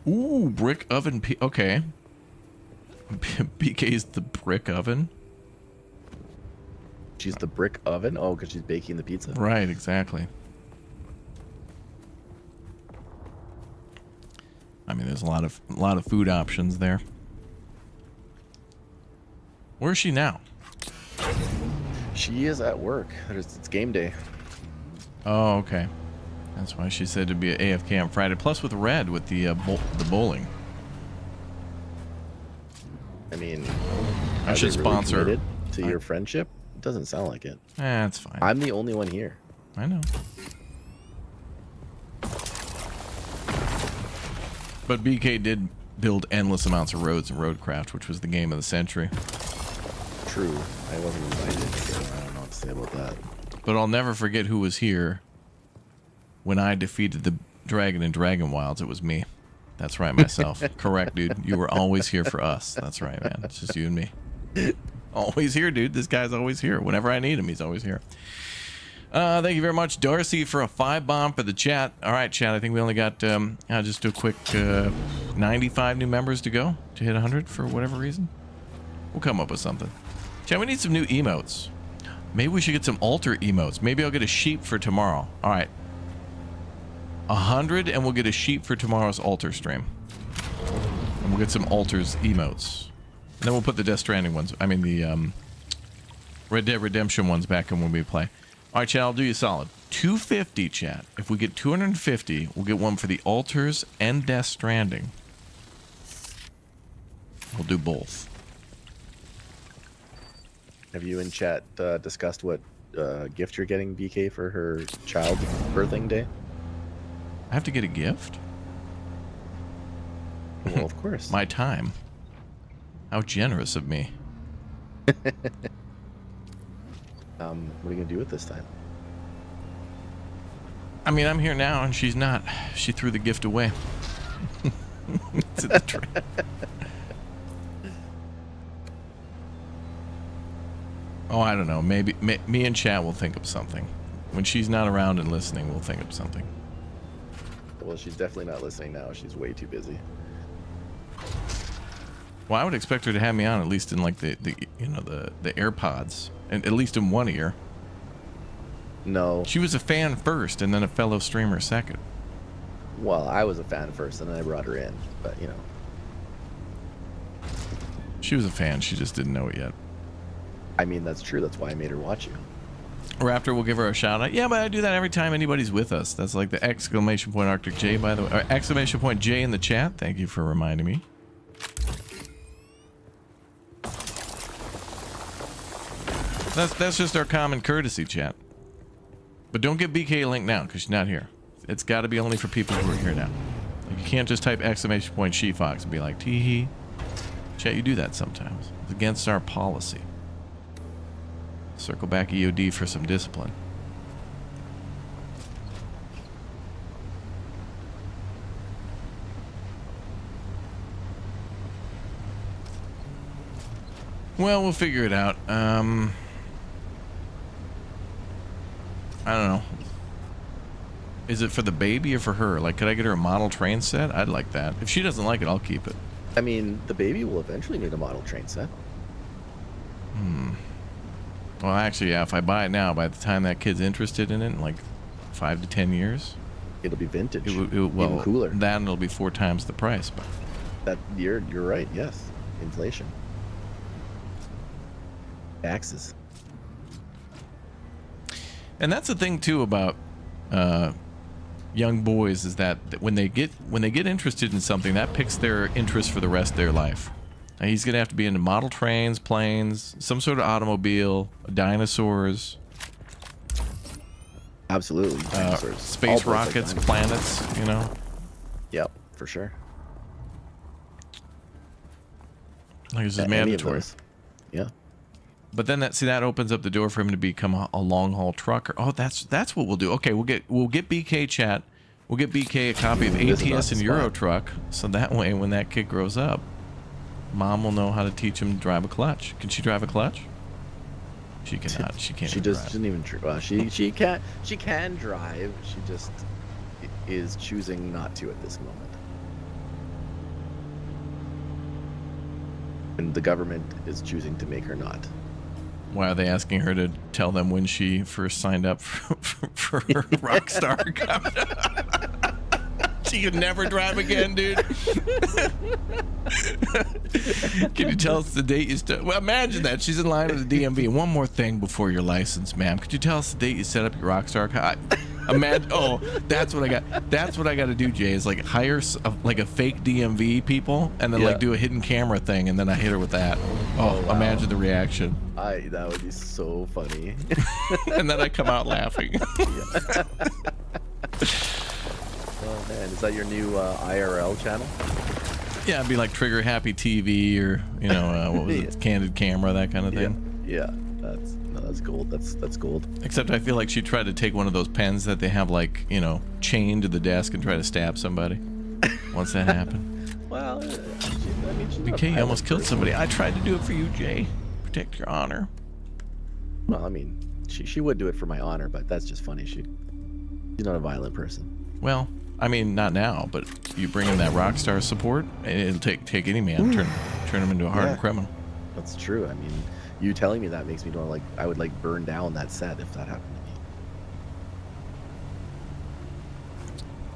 Speaker 1: Ooh, brick oven. Okay. BK's the brick oven.
Speaker 11: She's the brick oven? Oh, because she's baking the pizza.
Speaker 1: Right, exactly. I mean, there's a lot of food options there. Where is she now?
Speaker 11: She is at work. It's game day.
Speaker 1: Oh, okay. That's why she said to be at AFK on Friday. Plus with Red with the bowling.
Speaker 11: I mean,
Speaker 1: I should sponsor
Speaker 11: really to your friendship. It doesn't sound like it.
Speaker 1: That's fine.
Speaker 11: I'm the only one here.
Speaker 1: I know. But BK did build endless amounts of roads in Roadcraft, which was the game of the century.
Speaker 11: True. I wasn't invited, so I don't know what to say about that.
Speaker 1: But I'll never forget who was here when I defeated the dragon in Dragon Wilds. It was me. That's right, myself. Correct, dude. You were always here for us. That's right, man. It's just you and me. Always here, dude. This guy's always here. Whenever I need him, he's always here. Thank you very much, Darcy, for a 5-bomb for the chat. All right, chat. I think we only got just a quick 95 new members to go to hit 100 for whatever reason. We'll come up with something. Chat, we need some new emotes. Maybe we should get some altar emotes. Maybe I'll get a sheep for tomorrow. All right. 100 and we'll get a sheep for tomorrow's altar stream. And we'll get some altars emotes. And then we'll put the Death Stranding ones, I mean the Red Dead Redemption ones back in when we play. Alright, chat, I'll do you solid. 250, chat. If we get 250, we'll get one for the altars and Death Stranding. We'll do both.
Speaker 11: Have you in chat discussed what gift you're getting BK for her child birthing day?
Speaker 1: I have to get a gift?
Speaker 11: Well, of course.
Speaker 1: My time. How generous of me.
Speaker 11: What are you gonna do with this time?
Speaker 1: I mean, I'm here now and she's not. She threw the gift away. It's in the tray. Oh, I don't know. Maybe me and chat will think of something. When she's not around and listening, we'll think of something.
Speaker 11: Well, she's definitely not listening now. She's way too busy.
Speaker 1: Well, I would expect her to have me on at least in like the AirPods, and at least in one ear.
Speaker 11: No.
Speaker 1: She was a fan first, and then a fellow streamer second.
Speaker 11: Well, I was a fan first, and then I brought her in. But you know,
Speaker 1: she was a fan. She just didn't know it yet.
Speaker 11: I mean, that's true. That's why I made her watch you.
Speaker 1: Raptor will give her a shout out. Yeah, but I do that every time anybody's with us. That's like the exclamation point Arctic J, by the way. Or exclamation point J in the chat. Thank you for reminding me. That's just our common courtesy, chat. But don't give BK a link now because she's not here. It's got to be only for people who are here now. Like, you can't just type exclamation point She-Fox and be like, tee-hee. Chat, you do that sometimes. It's against our policy. Circle back EOD for some discipline. Well, we'll figure it out. I don't know. Is it for the baby or for her? Like, could I get her a model train set? I'd like that. If she doesn't like it, I'll keep it.
Speaker 11: I mean, the baby will eventually need a model train set.
Speaker 1: Well, actually, yeah, if I buy it now, by the time that kid's interested in it, in like 5 to 10 years,
Speaker 11: it'll be vintage.
Speaker 1: Well,
Speaker 11: even cooler.
Speaker 1: That and it'll be 4 times the price. But
Speaker 11: that you're right. Yes, inflation. Taxes.
Speaker 1: And that's the thing too about young boys, is that when they get interested in something, that picks their interest for the rest of their life. Now, he's gonna have to be into model trains, planes, some sort of automobile, dinosaurs.
Speaker 11: Absolutely. Dinosaurs.
Speaker 1: Space rockets, like planets, you know.
Speaker 11: Yep, for sure.
Speaker 1: Like, this is mandatory.
Speaker 11: Yeah.
Speaker 1: But then that opens up the door for him to become a long haul trucker. Oh, that's what we'll do. Okay, we'll get BK chat. We'll get BK a copy of ATS and Euro Truck, so that way when that kid grows up, Mom will know how to teach him to drive a clutch. Can she drive a clutch? She cannot. She can't.
Speaker 11: She doesn't even. She can't. She can drive. She just is choosing not to at this moment. And the government is choosing to make her not.
Speaker 1: Why are they asking her to tell them when she first signed up for her Rockstar account? She could never drive again, dude. Can you tell us the date you started? Well, imagine that. She's in line at the DMV. One more thing before your license, ma'am. Could you tell us the date you set up your Rockstar account? Imagine. Oh, that's what I got. That's what I got to do, Jay. Is like hire like a fake DMV people, and then like do a hidden camera thing, and then I hit her with that. Oh, wow. Imagine the reaction.
Speaker 11: That would be so funny.
Speaker 1: And then I come out laughing.
Speaker 11: Oh man, is that your new IRL channel?
Speaker 1: Yeah, it'd be like Trigger Happy TV, or what was it, Candid Camera, that kind of thing.
Speaker 11: Yeah, that's gold. That's gold.
Speaker 1: Except I feel like she tried to take one of those pens that they have like chained to the desk and try to stab somebody. Once that happened.
Speaker 11: Well, she's
Speaker 1: BK, you almost killed somebody. I tried to do it for you, Jay. Protect your honor.
Speaker 11: Well, I mean, she would do it for my honor, but that's just funny. She's not a violent person.
Speaker 1: Well, I mean, not now, but you bring in that Rockstar support, it'll take any man, turn him into a hardened criminal.
Speaker 11: That's true. I mean, you telling me that makes me know, I would burn down that set if that happened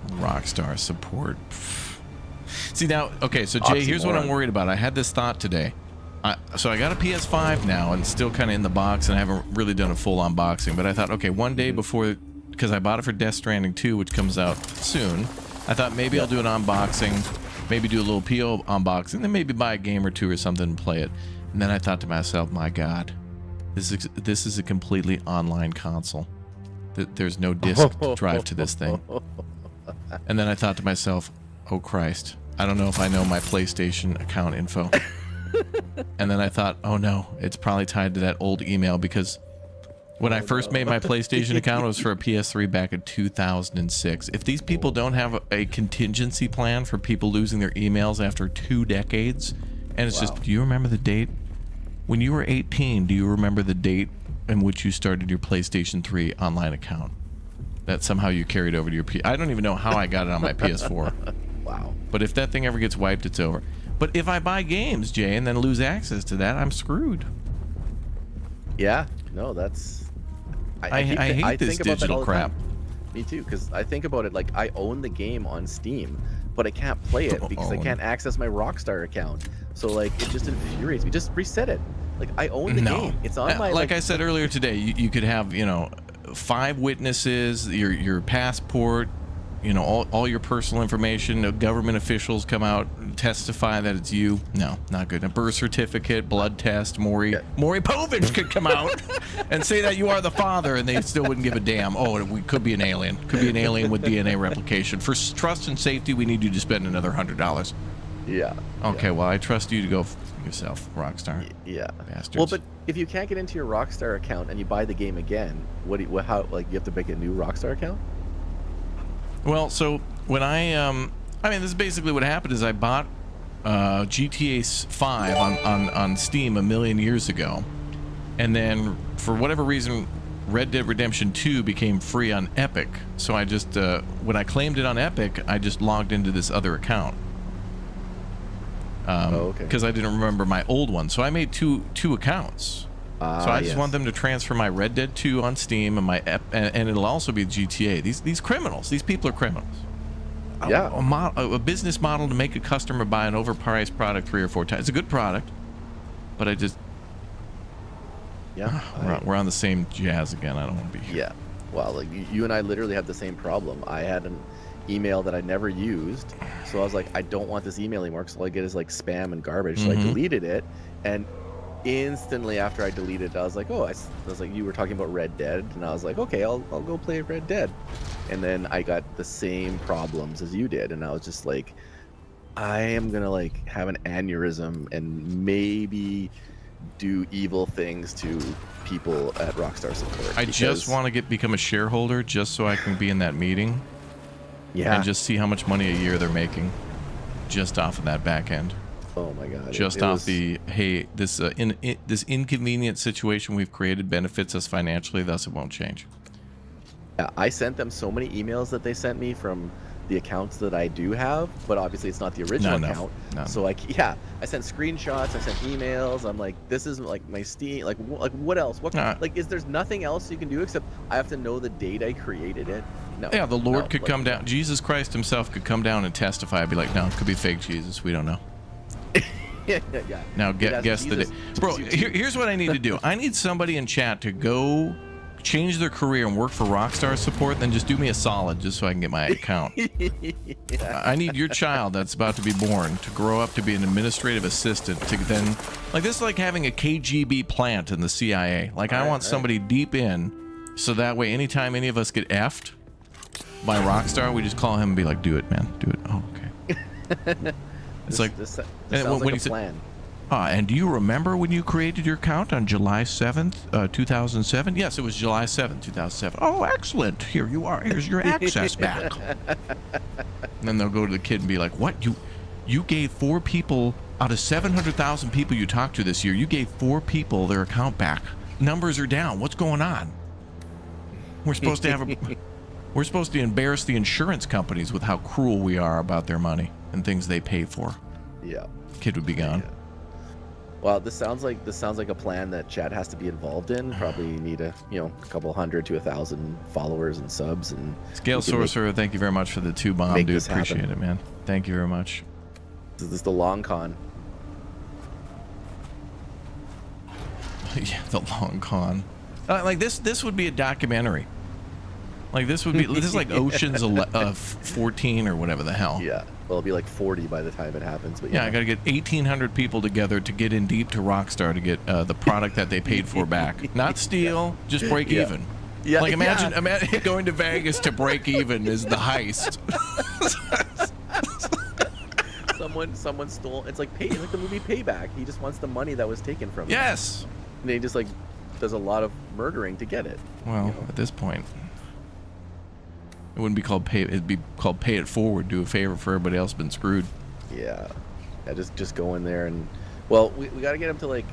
Speaker 11: to me.
Speaker 1: Rockstar support. See now, okay, so Jay, here's what I'm worried about. I had this thought today. So I got a PS5 now, and it's still kind of in the box, and I haven't really done a full unboxing. But I thought, okay, one day before, because I bought it for Death Stranding 2, which comes out soon, I thought maybe I'll do an unboxing, maybe do a little PO unboxing, then maybe buy a game or two or something and play it. And then I thought to myself, my God, this is a completely online console. There's no disc drive to this thing. And then I thought to myself, oh Christ, I don't know if I know my PlayStation account info. And then I thought, oh no, it's probably tied to that old email, because when I first made my PlayStation account, it was for a PS3 back in 2006. If these people don't have a contingency plan for people losing their emails after 2 decades, and it's just, do you remember the date? When you were 18, do you remember the date in which you started your PlayStation 3 online account? That somehow you carried over to your I don't even know how I got it on my PS4.
Speaker 11: Wow.
Speaker 1: But if that thing ever gets wiped, it's over. But if I buy games, Jay, and then lose access to that, I'm screwed.
Speaker 11: Yeah, no, that's...
Speaker 1: I hate this digital crap.
Speaker 11: Me too, because I think about it like I own the game on Steam, but I can't play it because I can't access my Rockstar account. So it just infuriates me. Just reset it. I own the game. It's on my...
Speaker 1: Like I said earlier today, you could have 5 witnesses, your passport, all your personal information. Government officials come out and testify that it's you. No, not good. A birth certificate, blood test. Maury Povich could come out and say that you are the father, and they still wouldn't give a damn. Oh, we could be an alien. Could be an alien with DNA replication. For trust and safety, we need you to spend another $100.
Speaker 11: Yeah.
Speaker 1: Okay, well, I trust you to go yourself, Rockstar.
Speaker 11: Yeah.
Speaker 1: Bastards.
Speaker 11: Well, but if you can't get into your Rockstar account and you buy the game again, you have to make a new Rockstar account?
Speaker 1: Well, so when I mean, this is basically what happened. Is I bought GTA 5 on Steam a million years ago, and then for whatever reason Red Dead Redemption 2 became free on Epic. So I just when I claimed it on Epic, I just logged into this other account. Because I didn't remember my old one, so I made two accounts. So I just want them to transfer my Red Dead 2 on Steam and my and it'll also be GTA. These criminals, these people are criminals.
Speaker 11: Yeah,
Speaker 1: a business model to make a customer buy an overpriced product 3 or 4 times. It's a good product, but I just we're on the same jazz again. I don't want to be here.
Speaker 11: Yeah, well, like you and I literally have the same problem. I had an email that I never used, so I was like, I don't want this email anymore because all I get is like spam and garbage. So I deleted it, and instantly after I deleted it, I was like, oh, I was like, you were talking about Red Dead, and I was like, okay, I'll go play Red Dead. And then I got the same problems as you did, and I was just like, I am gonna like have an aneurysm and maybe do evil things to people at Rockstar Support.
Speaker 1: I just want to become a shareholder just so I can be in that meeting.
Speaker 11: Yeah.
Speaker 1: And just see how much money a year they're making just off of that back end.
Speaker 11: Oh my god.
Speaker 1: Just off the, hey, this this inconvenient situation we've created benefits us financially, thus it won't change.
Speaker 11: Yeah, I sent them so many emails that they sent me from the accounts that I do have, but obviously it's not the original account.
Speaker 1: No.
Speaker 11: So I sent screenshots, I sent emails. I'm like, this is like my Steam, like what else? Like, there's nothing else you can do except I have to know the date I created it. No.
Speaker 1: Yeah, the Lord could come down. Jesus Christ himself could come down and testify. I'd be like, no, it could be fake Jesus. We don't know.
Speaker 11: yeah.
Speaker 1: Now guess the day. Bro, here's what I need to do. I need somebody in chat to go change their career and work for Rockstar Support, then just do me a solid just so I can get my account. I need your child that's about to be born to grow up to be an administrative assistant to then, like, this is like having a KGB plant in the CIA. Like, I want somebody deep in, so that way anytime any of us get effed by Rockstar, we just call him and be like, do it, man, do it. Oh, okay. It's like,
Speaker 11: this sounds like a plan.
Speaker 1: And do you remember when you created your account on July 7th, 2007? Yes, it was July 7th, 2007. Oh, excellent. Here you are. Here's your access back. And then they'll go to the kid and be like, what? You gave 4 people out of 700,000 people you talked to this year, you gave 4 people their account back. Numbers are down. What's going on? We're supposed to we're supposed to embarrass the insurance companies with how cruel we are about their money and things they pay for.
Speaker 11: Yeah.
Speaker 1: Kid would be gone.
Speaker 11: Yeah. Well, this sounds like a plan that chat has to be involved in. Probably need a couple hundred to 1,000 followers and subs. And
Speaker 1: Scale Sorcerer, thank you very much for the 2 bomb, dude. Appreciate it, man. Thank you very much.
Speaker 11: This is the long con.
Speaker 1: Yeah, the long con. Like this would be a documentary. Like this is like Ocean's 14 or whatever the hell.
Speaker 11: Yeah. Well, it'll be like 40 by the time it happens. But
Speaker 1: yeah, I got to get 1,800 people together to get in deep to Rockstar to get the product that they paid for back. Not steal, just break even.
Speaker 11: Yeah.
Speaker 1: Like imagine going to Vegas to break even is the heist.
Speaker 11: Someone stole. It's like the movie Payback. He just wants the money that was taken from him.
Speaker 1: Yes.
Speaker 11: And he just like does a lot of murdering to get it.
Speaker 1: Well, at this point. It wouldn't be called pay. It'd be called pay it forward. Do a favor for everybody else been screwed.
Speaker 11: Yeah, just go in there and, well, we got to get him to like,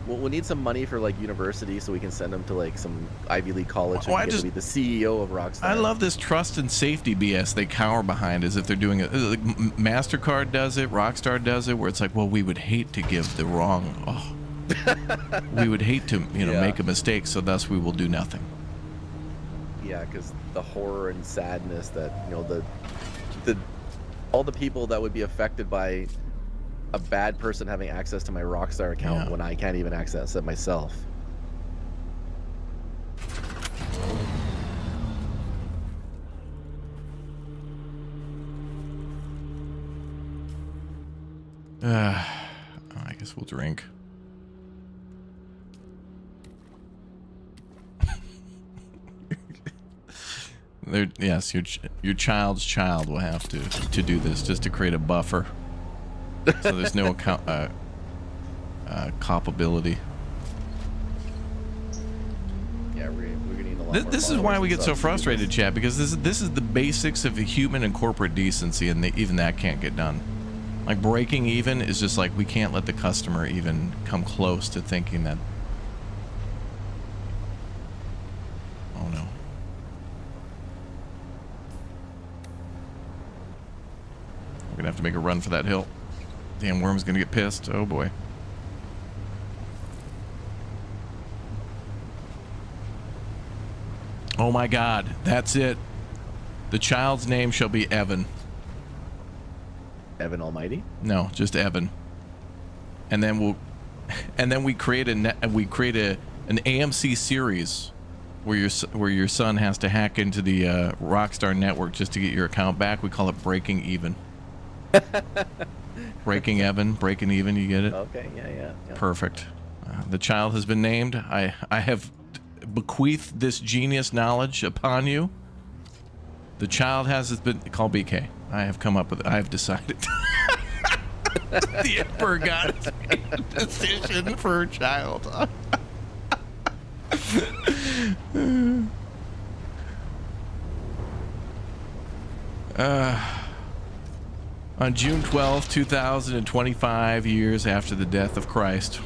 Speaker 11: we'll need some money for like university so we can send him to like some Ivy League college so he can be the CEO of Rockstar.
Speaker 1: I love this trust and safety BS they cower behind as if they're doing it. Like MasterCard does it, Rockstar does it, where it's like, well, we would hate to give the wrong. Oh, we would hate to make a mistake, so thus we will do nothing.
Speaker 11: Yeah, because the horror and sadness that all the people that would be affected by a bad person having access to my Rockstar account when I can't even access it myself.
Speaker 1: I guess we'll drink. Yes, your child's child will have to do this just to create a buffer, so there's no copability.
Speaker 11: Yeah, we're gonna need a lot more.
Speaker 1: This is why we get so frustrated, chat, because this is the basics of human and corporate decency, and even that can't get done. Like, breaking even is just like, we can't let the customer even come close to thinking that. Oh no. We're gonna have to make a run for that hill. Damn worm's gonna get pissed. Oh boy. Oh my god, that's it. The child's name shall be Evan.
Speaker 11: Evan Almighty?
Speaker 1: No, just Evan. And then we create an AMC series where your son has to hack into the Rockstar network just to get your account back. We call it Breaking Even. Breaking Evan, Breaking Even, you get it?
Speaker 11: Okay, yeah.
Speaker 1: Perfect. The child has been named. I have bequeathed this genius knowledge upon you. The child has been called BK. I have come up with it. I have decided. The Emperor God has made a decision for a child. On June 12th, 2025, years after the death of Christ,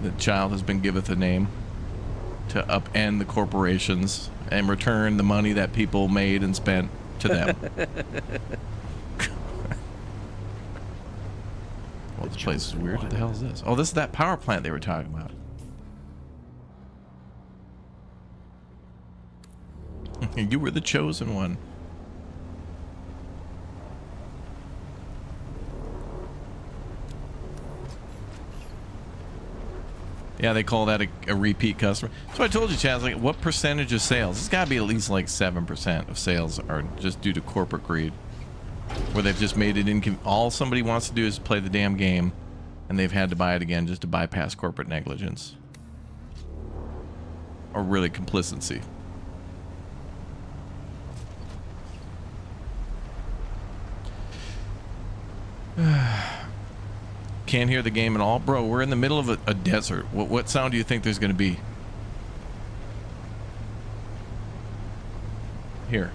Speaker 1: the child has been given a name to upend the corporations and return the money that people made and spent to them. Well, this place is weird. What the hell is this? Oh, this is that power plant they were talking about. You were the chosen one. Yeah, they call that a repeat customer. So I told you, Chaz, like, what percentage of sales? It's got to be at least like 7% of sales are just due to corporate greed, where they've just made it all somebody wants to do is play the damn game, and they've had to buy it again just to bypass corporate negligence or really complicity. Can't hear the game at all, bro. We're in the middle of a desert. What sound do you think there's going to be? Here.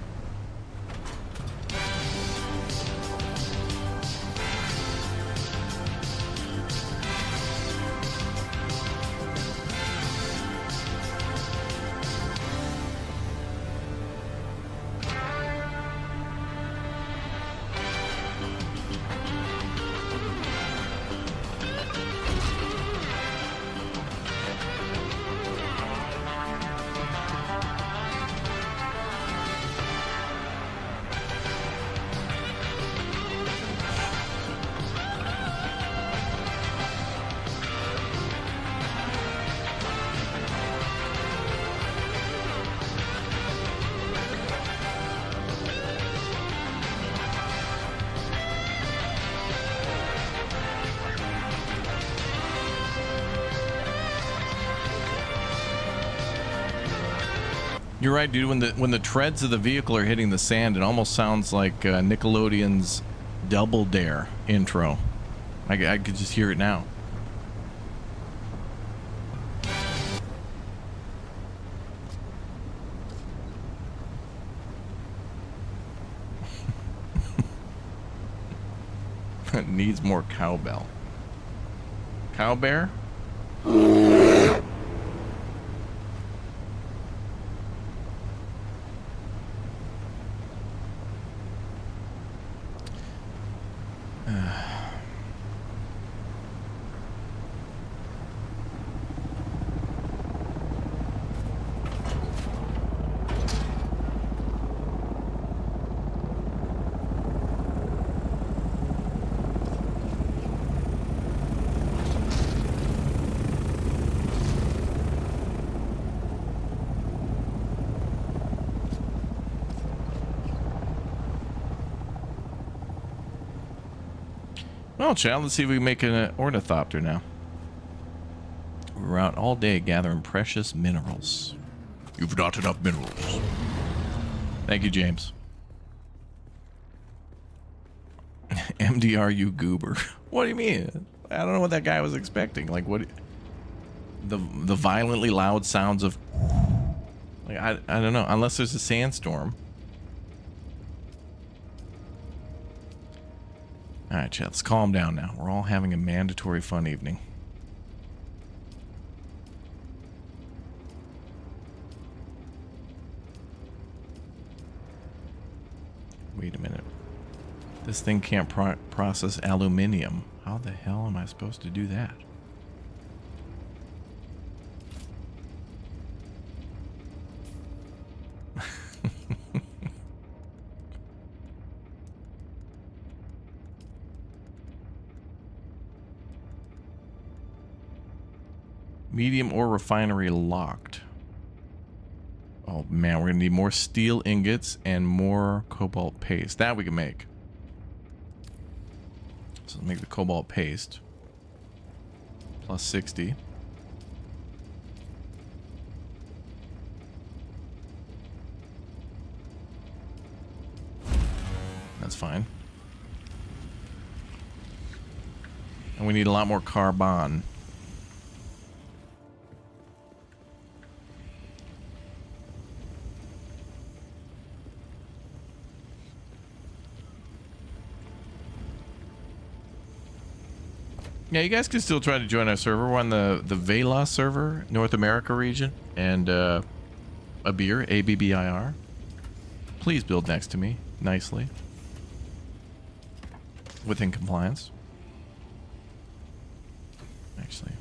Speaker 1: You're right, dude. When the treads of the vehicle are hitting the sand, it almost sounds like Nickelodeon's Double Dare intro. I could just hear it now. It needs more cowbell. Cowbear? Well, child, let's see if we can make an ornithopter now. We're out all day gathering precious minerals. You've not enough minerals. Thank you, James. MDRU goober. What do you mean? I don't know what that guy was expecting. Like, what? The violently loud sounds of... Like, I don't know. Unless there's a sandstorm. Alright, chat, let's calm down now. We're all having a mandatory fun evening. Wait a minute. This thing can't process aluminium. How the hell am I supposed to do that? Medium ore refinery locked. Oh man, we're gonna need more steel ingots and more cobalt paste. That we can make. So let's make the cobalt paste. Plus 60. That's fine. And we need a lot more carbon. Yeah, you guys can still try to join our server. We're on the Vela server, North America region, and Abir, A-B-B-I-R. Please build next to me, nicely. Within compliance. Actually.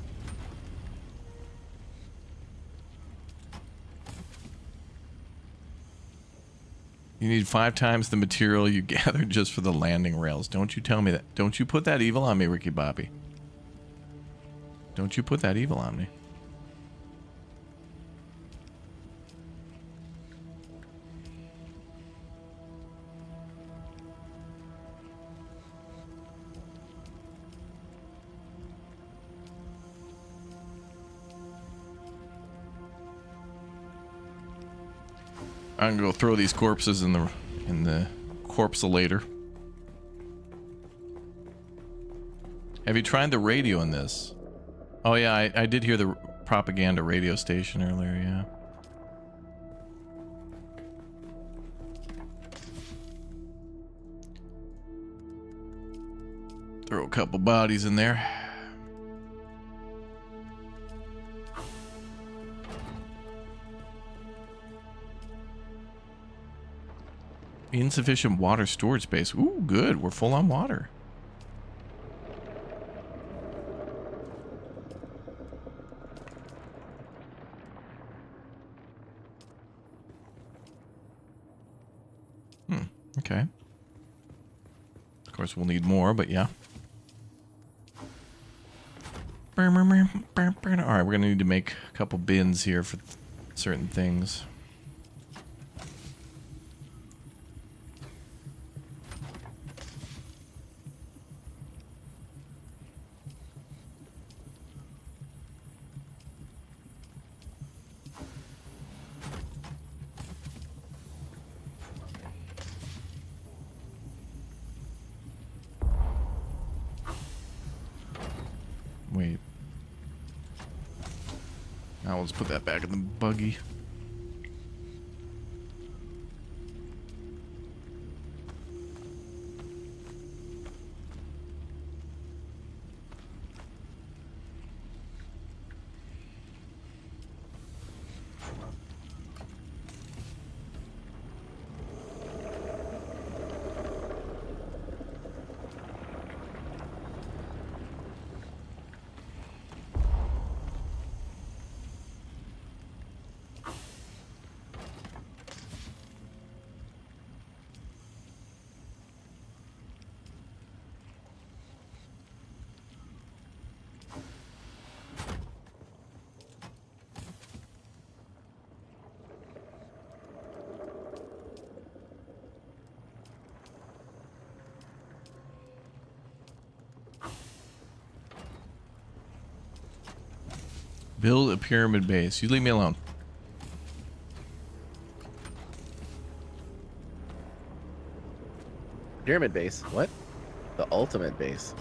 Speaker 1: You need 5 times the material you gathered just for the landing rails. Don't you tell me that. Don't you put that evil on me, Ricky Bobby. Don't you put that evil on me. I'm gonna go throw these corpses in the corpselator. Have you tried the radio in this? Oh yeah, I did hear the propaganda radio station earlier, yeah. Throw a couple bodies in there. Insufficient water storage space. Ooh, good. We're full on water. Okay. Of course, we'll need more, but yeah. Alright, we're going to need to make a couple bins here for certain things. Wait. Now let's put that back in the buggy. Build a pyramid base. You leave me alone.
Speaker 11: Pyramid base? What? The ultimate base.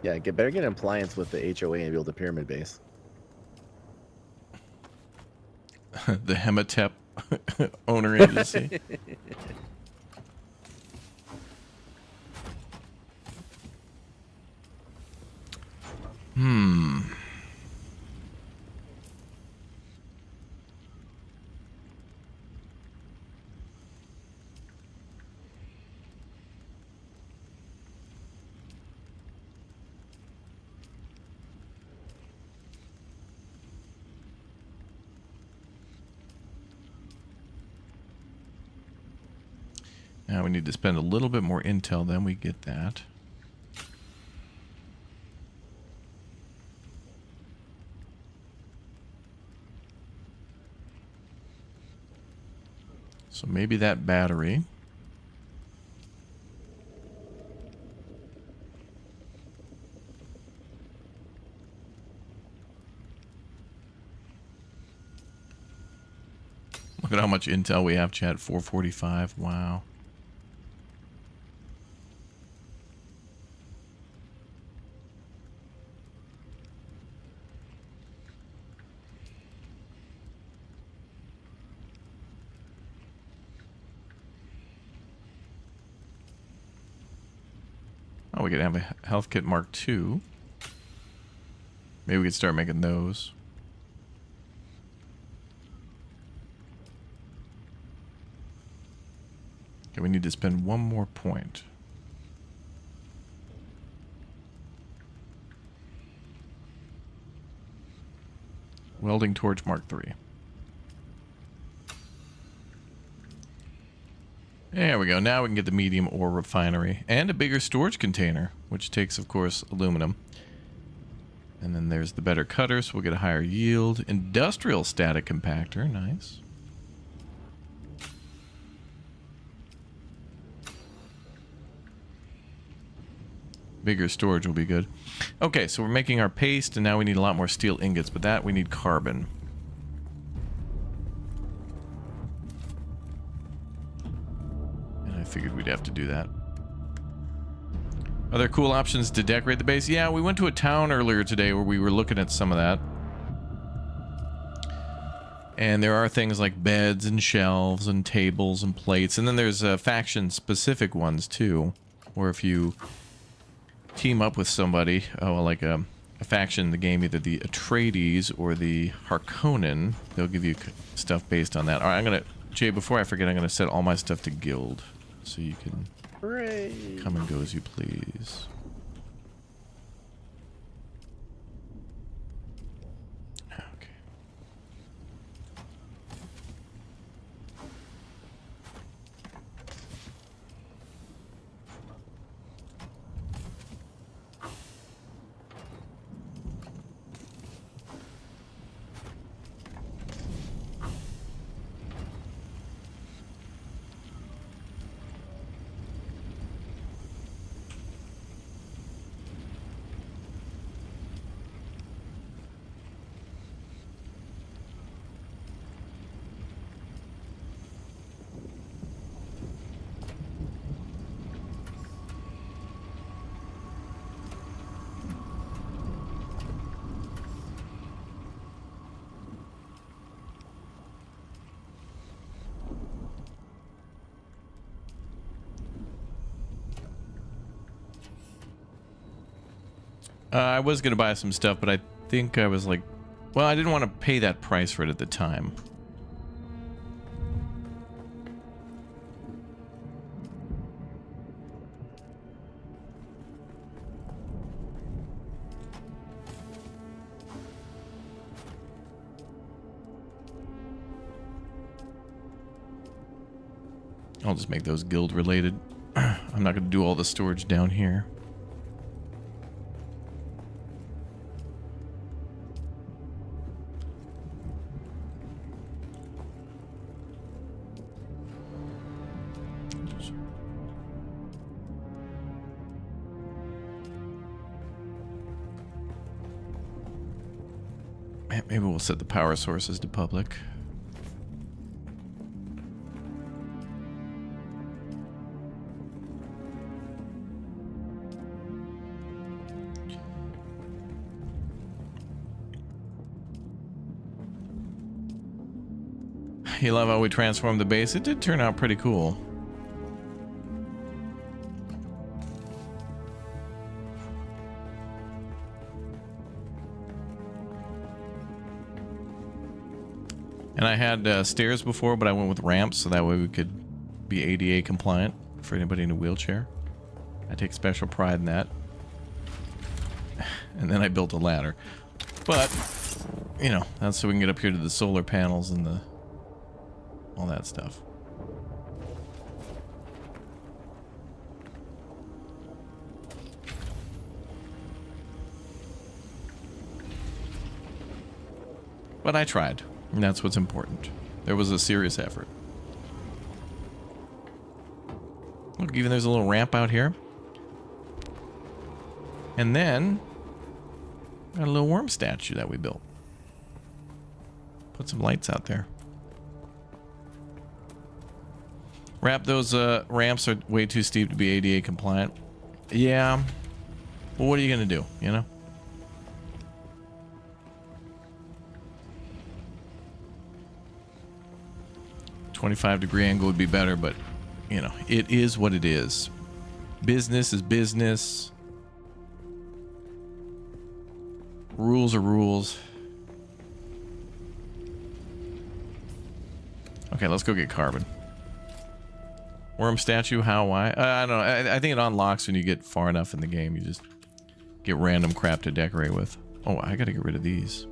Speaker 11: Yeah, better get in compliance with the HOA and build a pyramid base.
Speaker 1: The Hematep owner agency. Now we need to spend a little bit more intel, then we get that. So maybe that battery. Look at how much intel we have, chat. 445. Wow. Oh, we could have a health kit Mark II. Maybe we could start making those. Okay, we need to spend one more point. Welding torch Mark III. There we go. Now we can get the medium ore refinery and a bigger storage container, which takes, of course, aluminum. And then there's the better cutter, so we'll get a higher yield. Industrial static compactor. Nice. Bigger storage will be good. Okay, so we're making our paste, and now we need a lot more steel ingots, but that we need carbon. I figured we'd have to do that. Are there cool options to decorate the base? Yeah, we went to a town earlier today where we were looking at some of that. And there are things like beds and shelves and tables and plates. And then there's faction-specific ones, too. Where if you team up with somebody, like a faction in the game, either the Atreides or the Harkonnen, they'll give you stuff based on that. All right, I'm going to... Jay, before I forget, I'm going to set all my stuff to guild. So you can come and go as you please. Okay. I was going to buy some stuff, but I think I was like... Well, I didn't want to pay that price for it at the time. I'll just make those guild related. I'm not going to do all the storage down here. Maybe we'll set the power sources to public. You love how we transformed the base? It did turn out pretty cool. And I had stairs before, but I went with ramps so that way we could be ADA compliant for anybody in a wheelchair. I take special pride in that. And then I built a ladder. But, you know, that's so we can get up here to the solar panels and the all that stuff. But I tried, and that's what's important. There was a serious effort. Look, even there's a little ramp out here. And then, got a little worm statue that we built. Put some lights out there. Wrap those ramps are way too steep to be ADA compliant. Yeah. Well, what are you going to do, you know? .25-degree angle would be better, but, you know, it is what it is. Business is business. Rules are rules. Okay, let's go get carbon. Worm statue, how, why? I don't know. I think it unlocks when you get far enough in the game. You just get random crap to decorate with. Oh, I gotta get rid of these.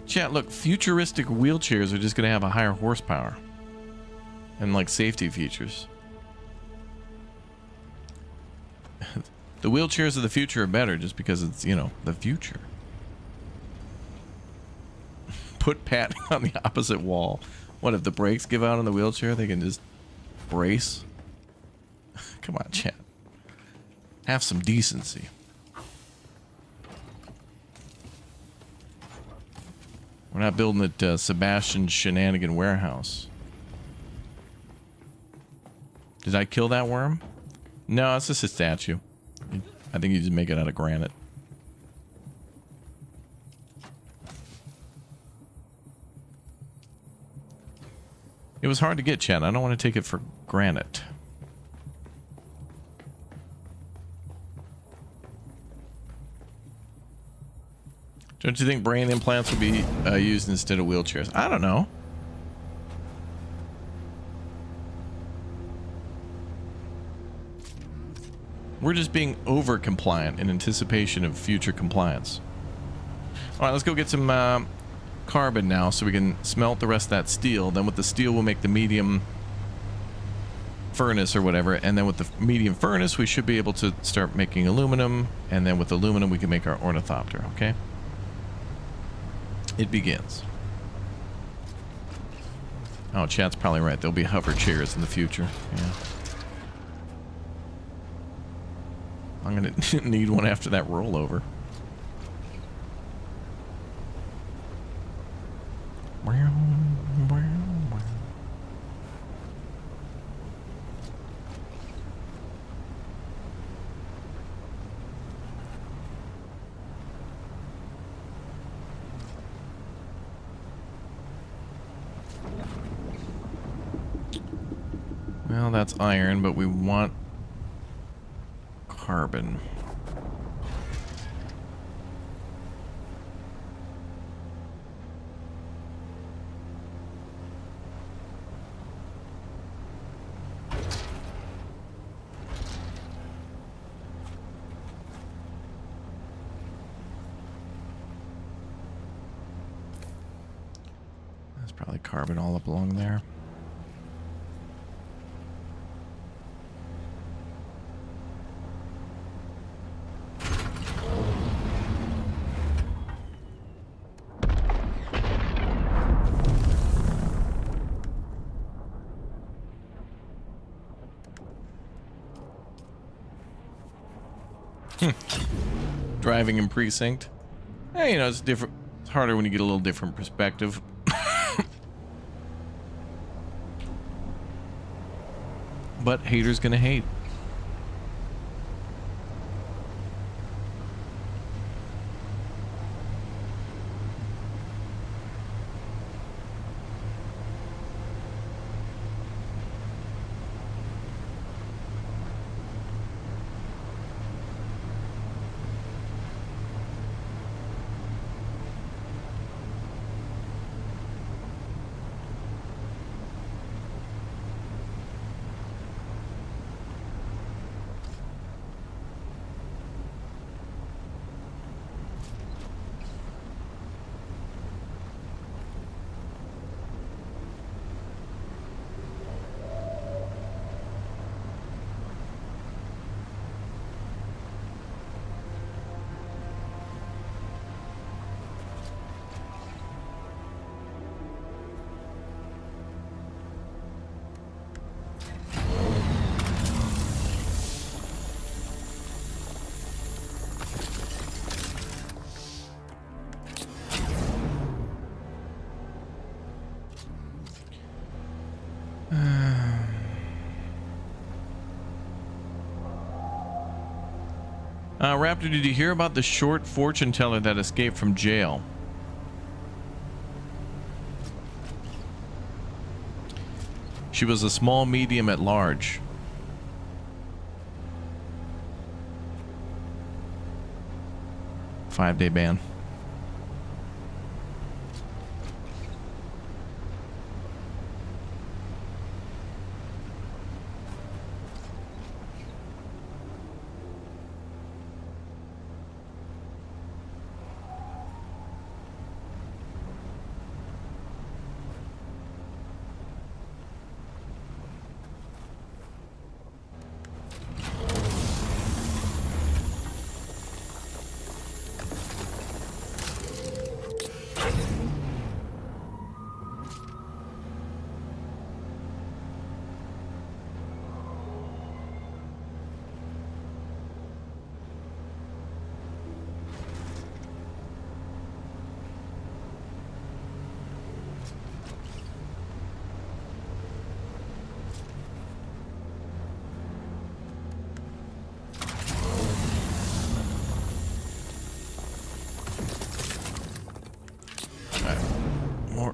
Speaker 1: Chat, look, futuristic wheelchairs are just gonna have a higher horsepower. And, like, safety features. The wheelchairs of the future are better just because it's, you know, the future. Put Pat on the opposite wall. What, if the brakes give out on the wheelchair, they can just brace? Come on, chat. Have some decency. We're not building at Sebastian's Shenanigan Warehouse. Did I kill that worm? No, it's just a statue. I think you just make it out of granite. It was hard to get, Chad. I don't want to take it for granted. Don't you think brain implants would be used instead of wheelchairs? I don't know. We're just being over compliant in anticipation of future compliance. All right, let's go get some carbon now so we can smelt the rest of that steel. Then with the steel, we'll make the medium furnace or whatever. And then with the medium furnace, we should be able to start making aluminum. And then with aluminum, we can make our ornithopter, okay? It begins. Oh, chat's probably right. There'll be hover chairs in the future. Yeah. I'm gonna need one after that rollover. Well, that's iron, but we want carbon. There's probably carbon all up along there. Driving in precinct. Hey, you know, it's different. It's harder when you get a little different perspective. But haters gonna hate. Raptor, did you hear about the short fortune teller that escaped from jail? She was a small medium at large. Five-day ban.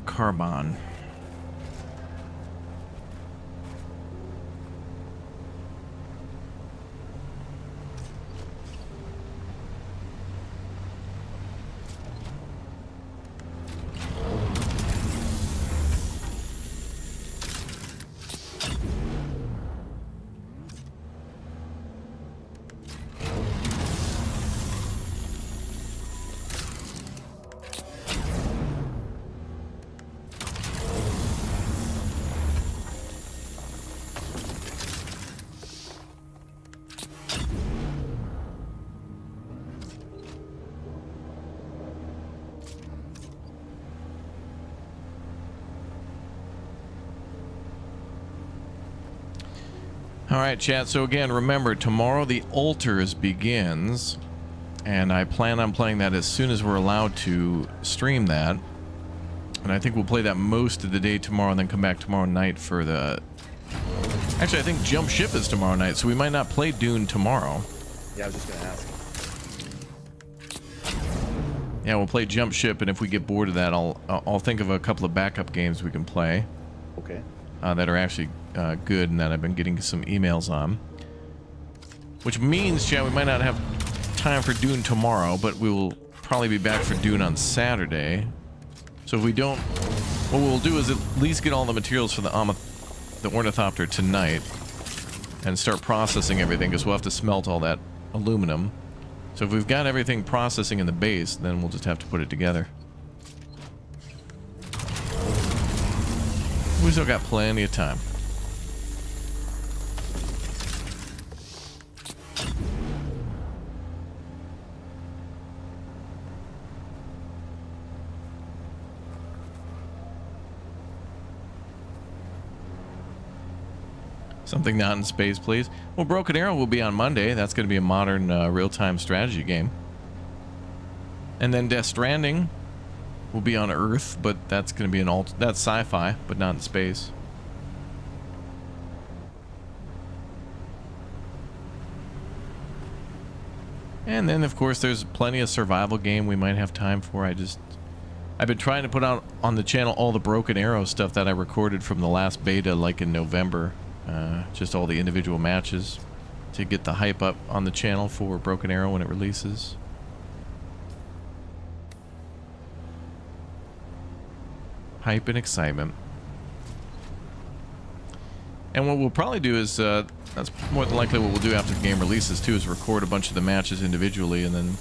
Speaker 1: Carbon. All right, chat. So again, remember, tomorrow the Altars begins, and I plan on playing that as soon as we're allowed to stream that. And I think we'll play that most of the day tomorrow, and then come back tomorrow night for the... Actually, I think Jump Ship is tomorrow night, so we might not play Dune tomorrow.
Speaker 11: Yeah, I was just gonna ask.
Speaker 1: Yeah, we'll play Jump Ship, and if we get bored of that, I'll think of a couple of backup games we can play.
Speaker 11: Okay.
Speaker 1: That are actually good and that I've been getting some emails on. Which means, chat, we might not have time for Dune tomorrow, but we will probably be back for Dune on Saturday. So if we don't, what we'll do is at least get all the materials for the ornithopter tonight and start processing everything, because we'll have to smelt all that aluminum. So if we've got everything processing in the base, then we'll just have to put it together. We still got plenty of time. Something not in space, please. Well, Broken Arrow will be on Monday. That's going to be a modern real-time strategy game. And then Death Stranding will be on Earth, but that's going to be that's sci-fi, but not in space. And then, of course, there's plenty of survival game we might have time for. I've been trying to put out on the channel all the Broken Arrow stuff that I recorded from the last beta, like in November. Just all the individual matches to get the hype up on the channel for Broken Arrow when it releases. Hype and excitement. And what we'll probably do is, that's more than likely what we'll do after the game releases too, is record a bunch of the matches individually and then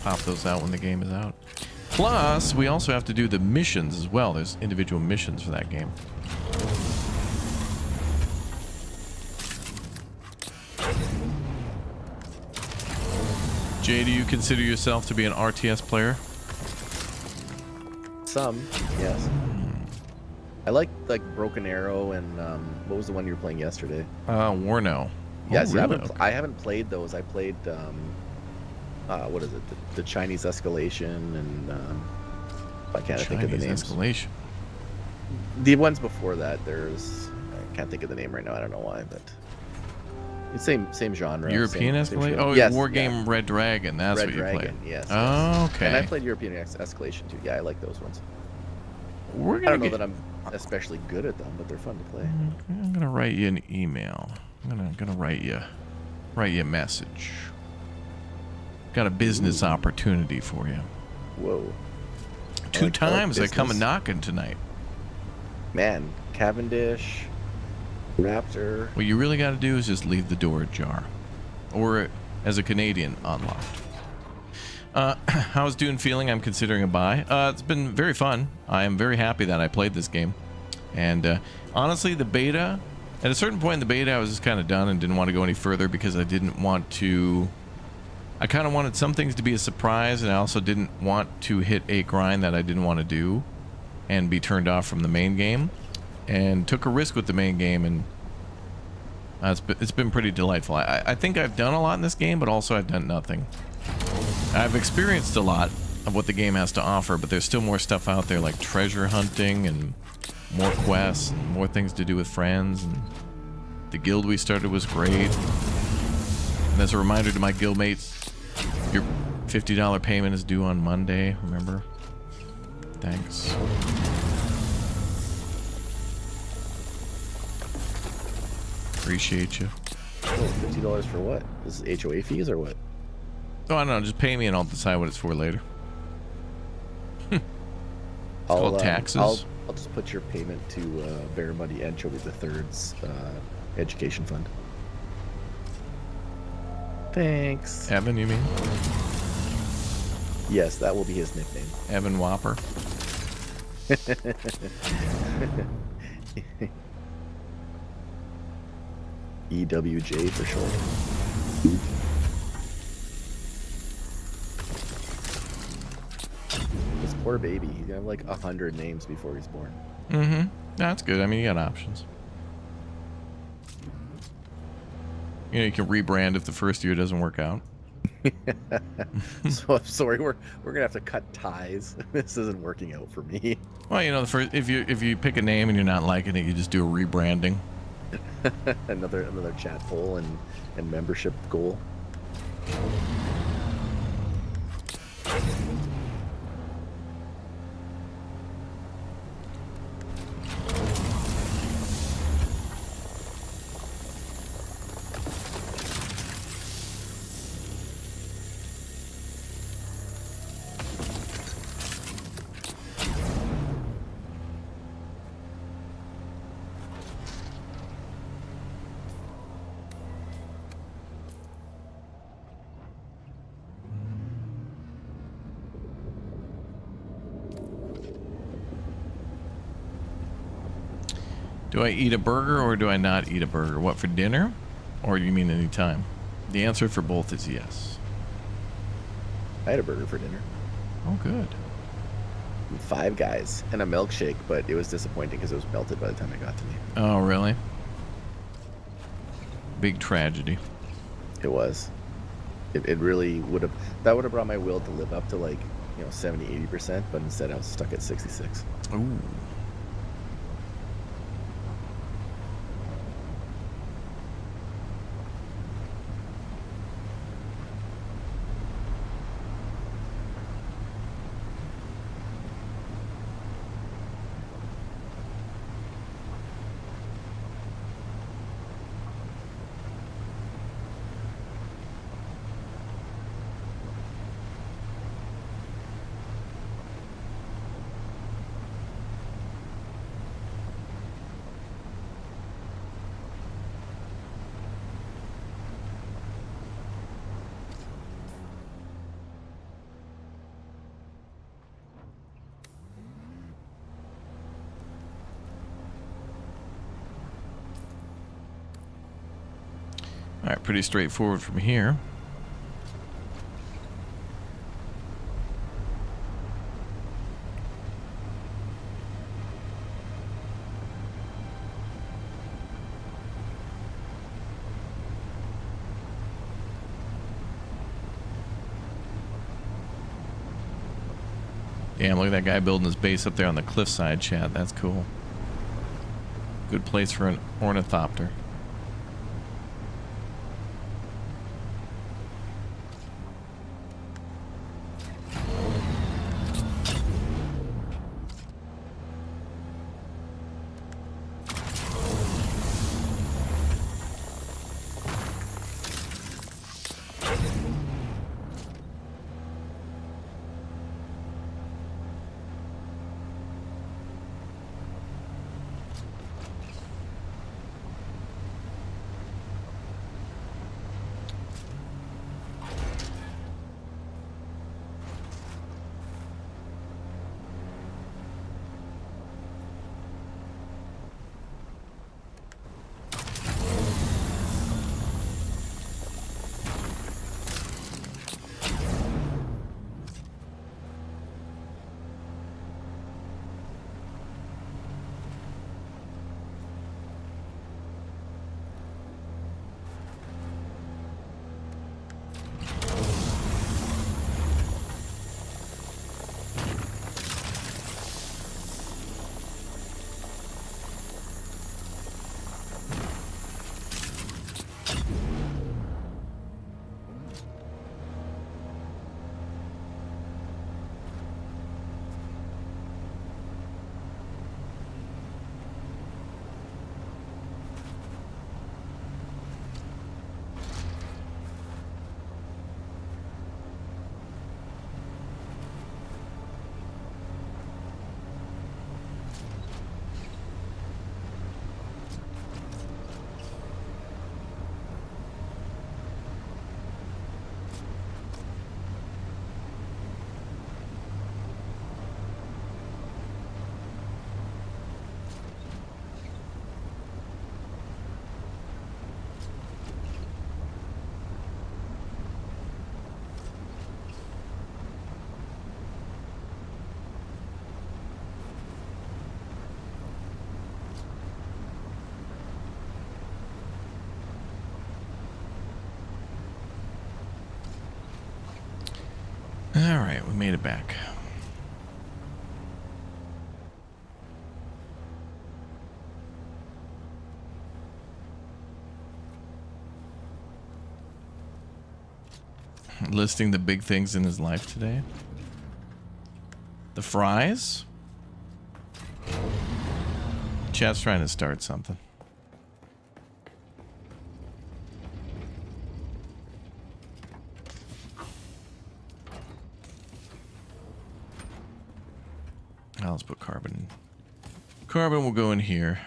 Speaker 1: pop those out when the game is out. Plus, we also have to do the missions as well. There's individual missions for that game. Jay, do you consider yourself to be an RTS player?
Speaker 11: Some, yes. I like Broken Arrow and what was the one you were playing yesterday?
Speaker 1: Warno.
Speaker 11: Yes,
Speaker 1: Oh, really?
Speaker 11: I haven't played those. I played what is it? The Chinese Escalation and I can't think of the names.
Speaker 1: Escalation.
Speaker 11: The ones before that, I can't think of the name right now. I don't know why, but Same genre.
Speaker 1: European Escalation? Oh,
Speaker 11: yes,
Speaker 1: War Game Red Dragon. That's
Speaker 11: Red
Speaker 1: what you
Speaker 11: Dragon,
Speaker 1: played.
Speaker 11: yes.
Speaker 1: Oh, okay.
Speaker 11: And I played European Escalation too. Yeah, I like those ones.
Speaker 1: We're
Speaker 11: I
Speaker 1: gonna
Speaker 11: don't know that I'm especially good at them, but they're fun to play.
Speaker 1: I'm gonna write you an email. I'm gonna write you a message. Got a business opportunity for you.
Speaker 11: Whoa.
Speaker 1: Two
Speaker 11: I
Speaker 1: times
Speaker 11: like
Speaker 1: they come a
Speaker 11: business.
Speaker 1: knocking tonight.
Speaker 11: Man, Cavendish, Raptor.
Speaker 1: What you really got to do is just leave the door ajar, or as a Canadian, unlocked. How's Dune feeling? I'm considering a buy. It's been very fun. I am very happy that I played this game, and honestly, the beta. At a certain point in the beta, I was just kind of done and didn't want to go any further because I didn't want to. I kind of wanted some things to be a surprise, and I also didn't want to hit a grind that I didn't want to do and be turned off from the main game, and took a risk with the main game, and it's been pretty delightful. I think I've done a lot in this game, but also I've done nothing. I've experienced a lot of what the game has to offer, but there's still more stuff out there, like treasure hunting and more quests and more things to do with friends, and the guild we started was great. And as a reminder to my guildmates, your $50 payment is due on Monday, remember? Thanks. Appreciate you.
Speaker 11: Oh, $50 for what? Is this HOA fees or what?
Speaker 1: Oh, I don't know. Just pay me and I'll decide what it's for later. It's called taxes.
Speaker 11: I'll just put your payment to Barramundi Anchovy III's education fund. Thanks.
Speaker 1: Evan, you mean?
Speaker 11: Yes, that will be his nickname.
Speaker 1: Evan Whopper.
Speaker 11: EWJ for short. This poor baby, he's gonna have like 100 names before he's born.
Speaker 1: Mm-hmm. That's good. I mean, you got options. You know, you can rebrand if the first year doesn't work out.
Speaker 11: So I'm sorry, we're gonna have to cut ties. This isn't working out for me.
Speaker 1: Well, you know, the first if you pick a name and you're not liking it, you just do a rebranding.
Speaker 11: another chat poll and membership goal.
Speaker 1: Do I eat a burger or do I not eat a burger? What, for dinner? Or do you mean any time? The answer for both is yes.
Speaker 11: I had a burger for dinner.
Speaker 1: Oh, good.
Speaker 11: 5 Guys and a milkshake, but it was disappointing because it was melted by the time it got to me.
Speaker 1: Oh, really? Big tragedy.
Speaker 11: It was. It really would have. That would have brought my will to live up to like 70-80%, but instead I was stuck at 66.
Speaker 1: Ooh. All right, pretty straightforward from here. Damn, look at that guy building his base up there on the cliffside, Chad. That's cool. Good place for an ornithopter. All right, we made it back. Listing the big things in his life today. The fries? Chat's trying to start something. Now let's put carbon. Carbon will go in here.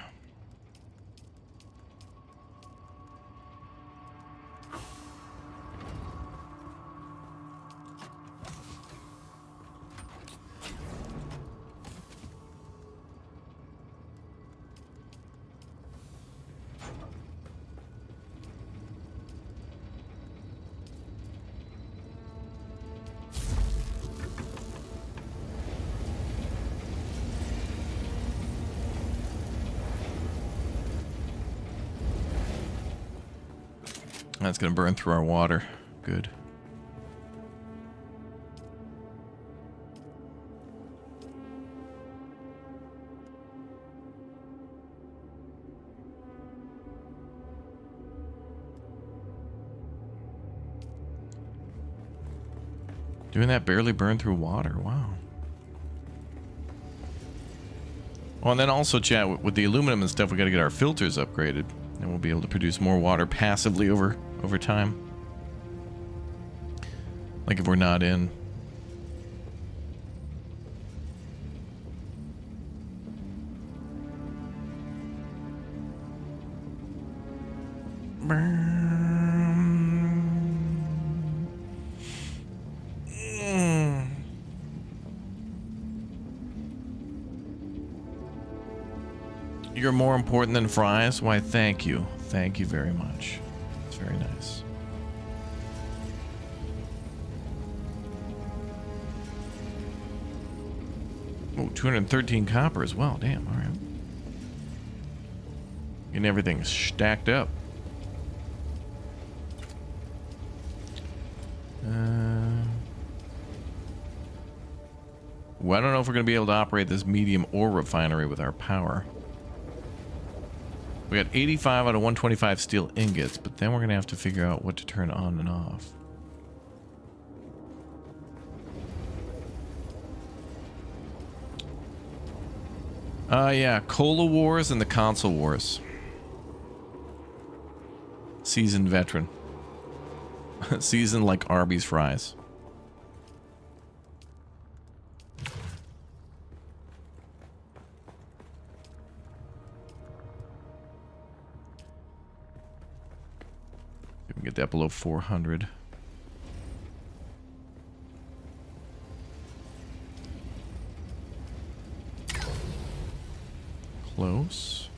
Speaker 1: That's gonna burn through our water. Good. Doing that barely burn through water. Wow. Oh, and then also, chat, with the aluminum and stuff, we got to get our filters upgraded, and we'll be able to produce more water passively over time. Like if we're not in. You're more important than fries? Why, thank you. Thank you very much. It's very nice. Oh, 213 copper as well. Damn, alright. And everything's stacked up. Well, I don't know if we're going to be able to operate this medium ore refinery with our power. We got 85 out of 125 steel ingots, but then we're going to have to figure out what to turn on and off. Yeah, Cola Wars and the Console Wars. Seasoned veteran. Seasoned like Arby's fries. We can get that below 400. Close.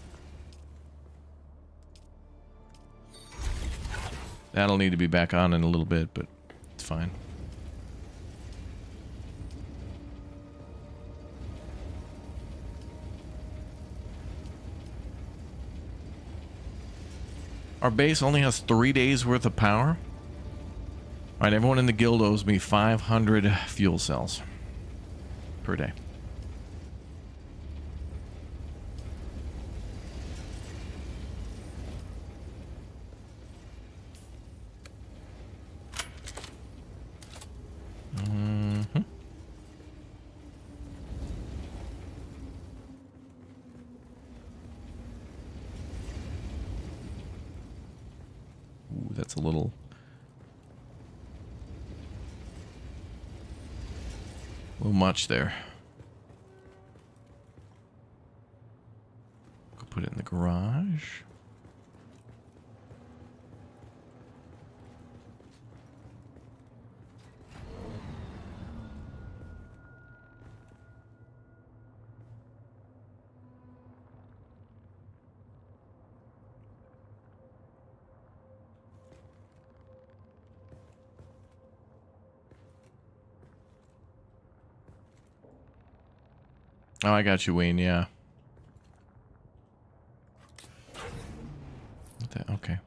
Speaker 1: That'll need to be back on in a little bit, but it's fine. Our base only has 3 days worth of power. Alright, everyone in the guild owes me 500 fuel cells per day. That's a little much there. Go put it in the garage. Oh, I got you, Wayne, yeah. Okay.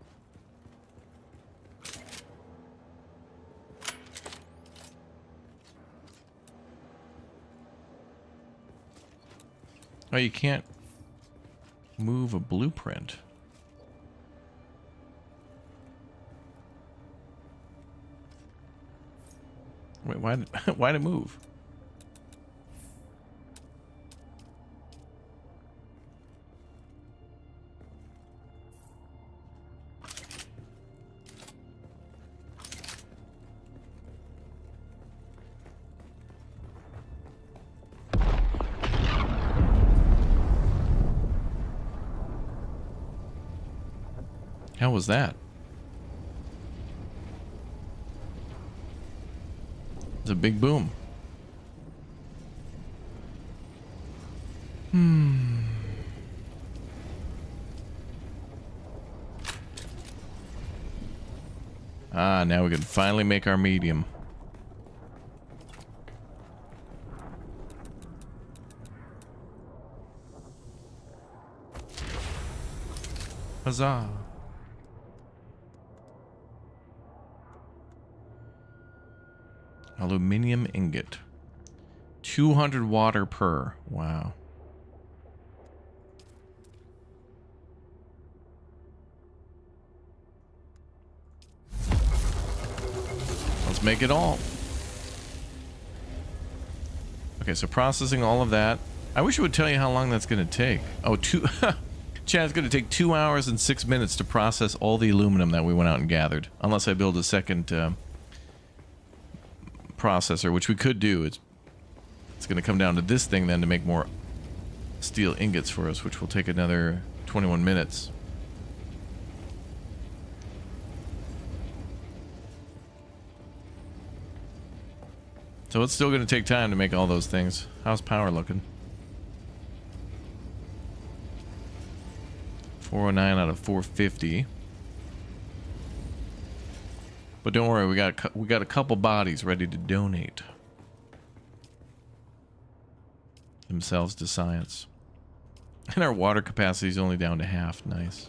Speaker 1: Oh, you can't move a blueprint. Wait, why'd it move? How was that? It's a big boom. Ah, now we can finally make our medium. Huzzah. Aluminium ingot. 200 water per. Wow. Let's make it all. Okay, so processing all of that. I wish it would tell you how long that's going to take. Oh, Chad, it's going to take 2 hours and 6 minutes to process all the aluminum that we went out and gathered. Unless I build a second processor, which we could do. It's going to come down to this thing then to make more steel ingots for us, which will take another 21 minutes. So it's still going to take time to make all those things. How's power looking? 409 out of 450. But don't worry, we got a couple bodies ready to donate themselves to science. And our water capacity is only down to half. Nice.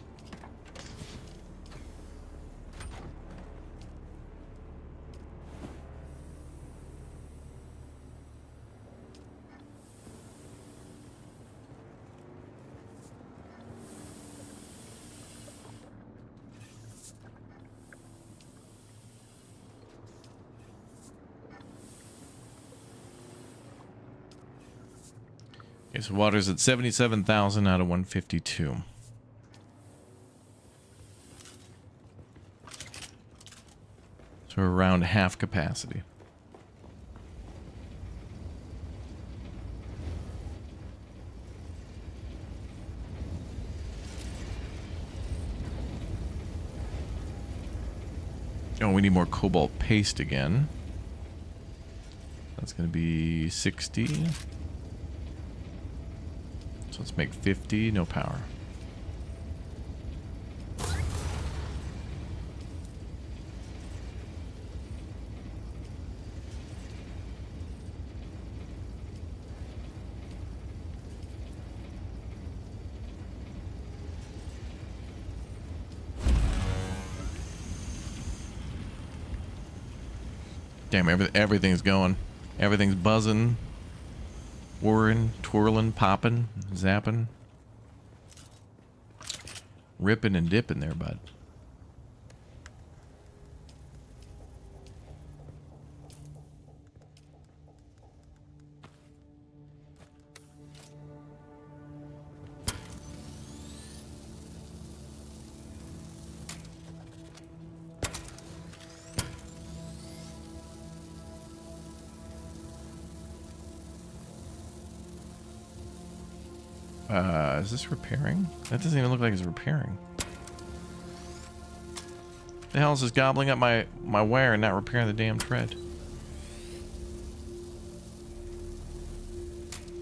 Speaker 1: Okay, so water's at 77,000 out of 152. So we're around half capacity. Oh, we need more cobalt paste again. That's going to be 60. So let's make 50, no power. Damn, everything's going. Everything's buzzing. Whirring, twirling, popping, zapping. Ripping and dipping there, bud. Is this repairing? That doesn't even look like it's repairing. The hell is this gobbling up my wire and not repairing the damn tread?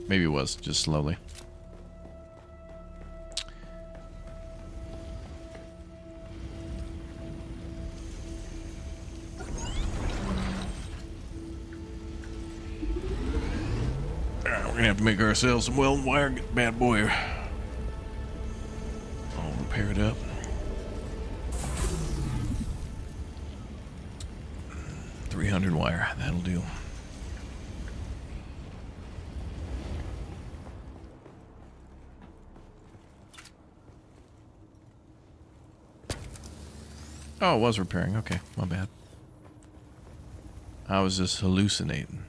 Speaker 1: Maybe it was, just slowly. Alright, we're gonna have to make ourselves some welding wire and get the bad boy all repaired up. $300 wire, that'll do. Oh, it was repairing. Okay, my bad. I was just hallucinating.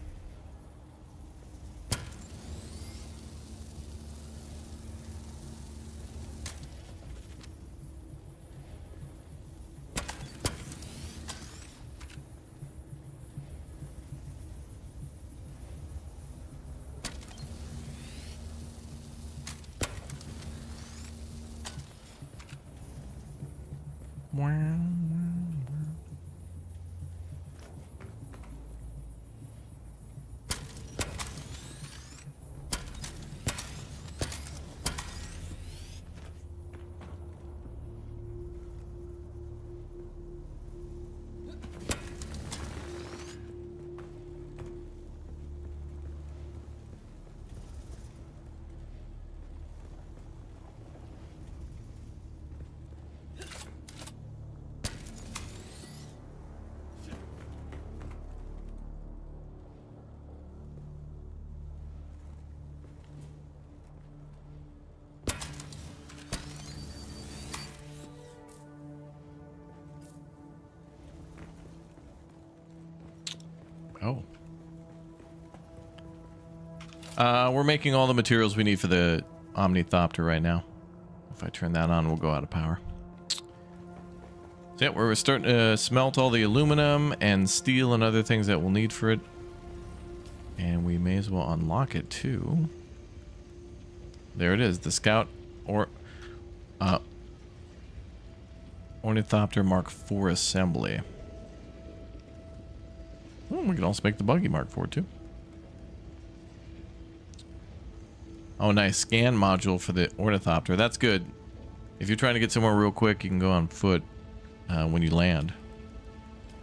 Speaker 1: Oh. We're making all the materials we need for the ornithopter right now. If I turn that on, we'll go out of power. So yeah, we're starting to smelt all the aluminum and steel and other things that we'll need for it. And we may as well unlock it too. There it is, the Scout or Ornithopter Mark IV assembly. Oh, we can also make the buggy Mark IV too. Oh, nice. Scan module for the Ornithopter. That's good. If you're trying to get somewhere real quick, you can go on foot when you land.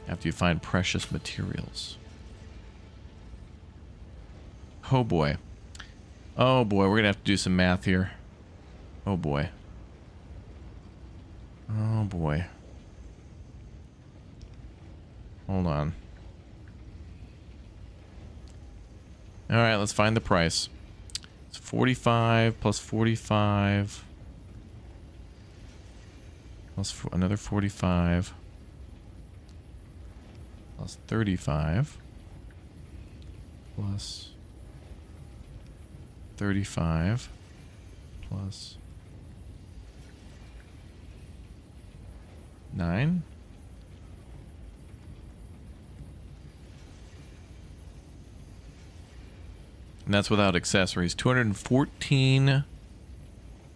Speaker 1: After you find precious materials. Oh boy. Oh boy, we're going to have to do some math here. Oh boy. Oh boy. Hold on. Alright, let's find the price. It's 45 plus 45 plus another 45 plus 35 plus 35 plus 9. And that's without accessories. 214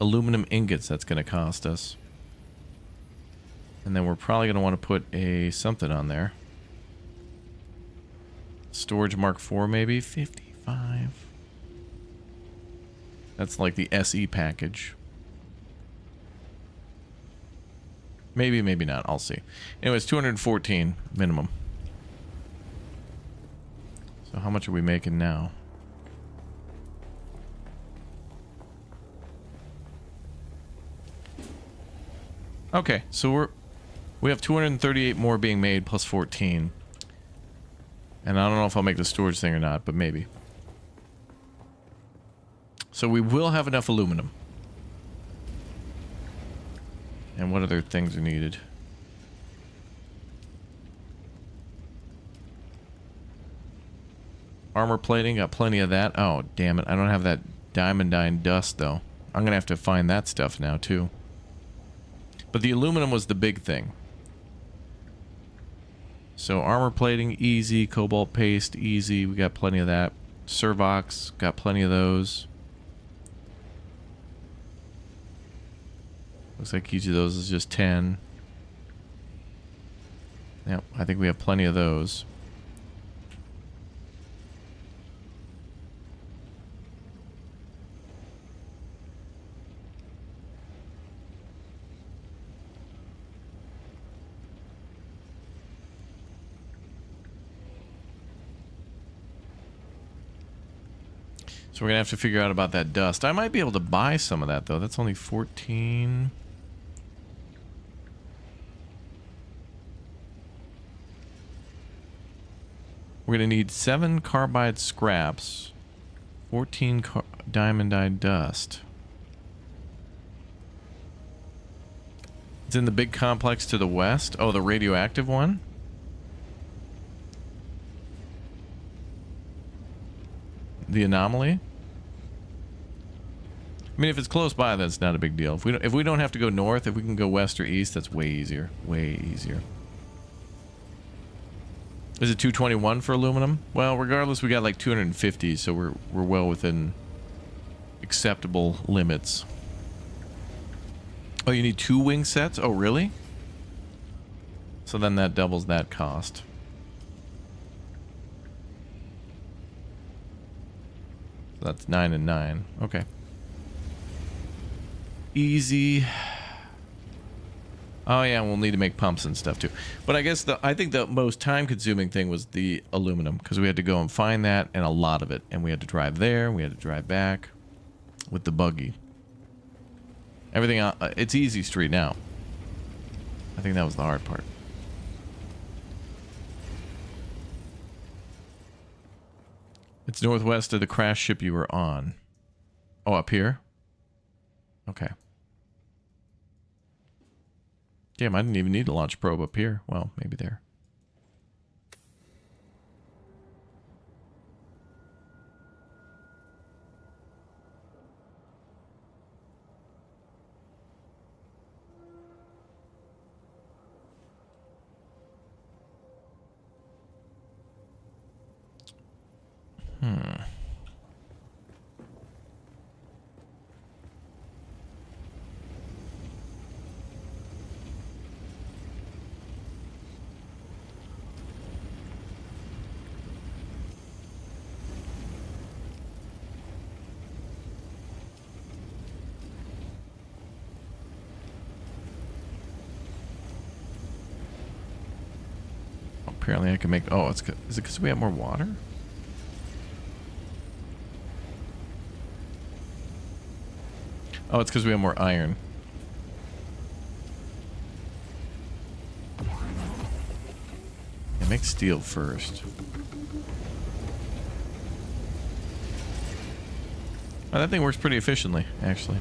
Speaker 1: aluminum ingots that's going to cost us. And then we're probably going to want to put a something on there. Storage Mark IV maybe. 55. That's like the SE package. Maybe, maybe not. I'll see. Anyways, 214 minimum. So how much are we making now? Okay, so we have 238 more being made plus 14. And I don't know if I'll make the storage thing or not, but maybe. So we will have enough aluminum. And what other things are needed? Armor plating, got plenty of that. Oh, damn it. I don't have that diamondine dust, though. I'm going to have to find that stuff now, too. But the aluminum was the big thing. So armor plating, easy. Cobalt paste, easy. We got plenty of that. Servox, got plenty of those. Looks like each of those is just 10. Yep, I think we have plenty of those. So we're going to have to figure out about that dust. I might be able to buy some of that, though. That's only 14. We're going to need 7 carbide scraps, 14 diamondite dust. It's in the big complex to the west. Oh, the radioactive one? The anomaly? I mean, if it's close by, then it's not a big deal. If we don't have to go north, if we can go west or east, that's way easier. Way easier. Is it 221 for aluminum? Well, regardless, we got like 250, so we're well within acceptable limits. Oh, you need 2 wing sets? Oh, really? So then that doubles that cost. So that's 9 and 9. Okay. Easy. Oh yeah, we'll need to make pumps and stuff too. But I guess I think the most time-consuming thing was the aluminum, because we had to go and find that, and a lot of it, and we had to drive there, we had to drive back with the buggy. Everything, it's easy street now. I think that was the hard part. It's northwest of the crash ship you were on. Oh, up here? Okay. Damn, I didn't even need to launch probe up here. Well, maybe there. Apparently I can make... Oh, is it because we have more water? Oh, it's because we have more iron. Yeah, make steel first. Oh, that thing works pretty efficiently, actually.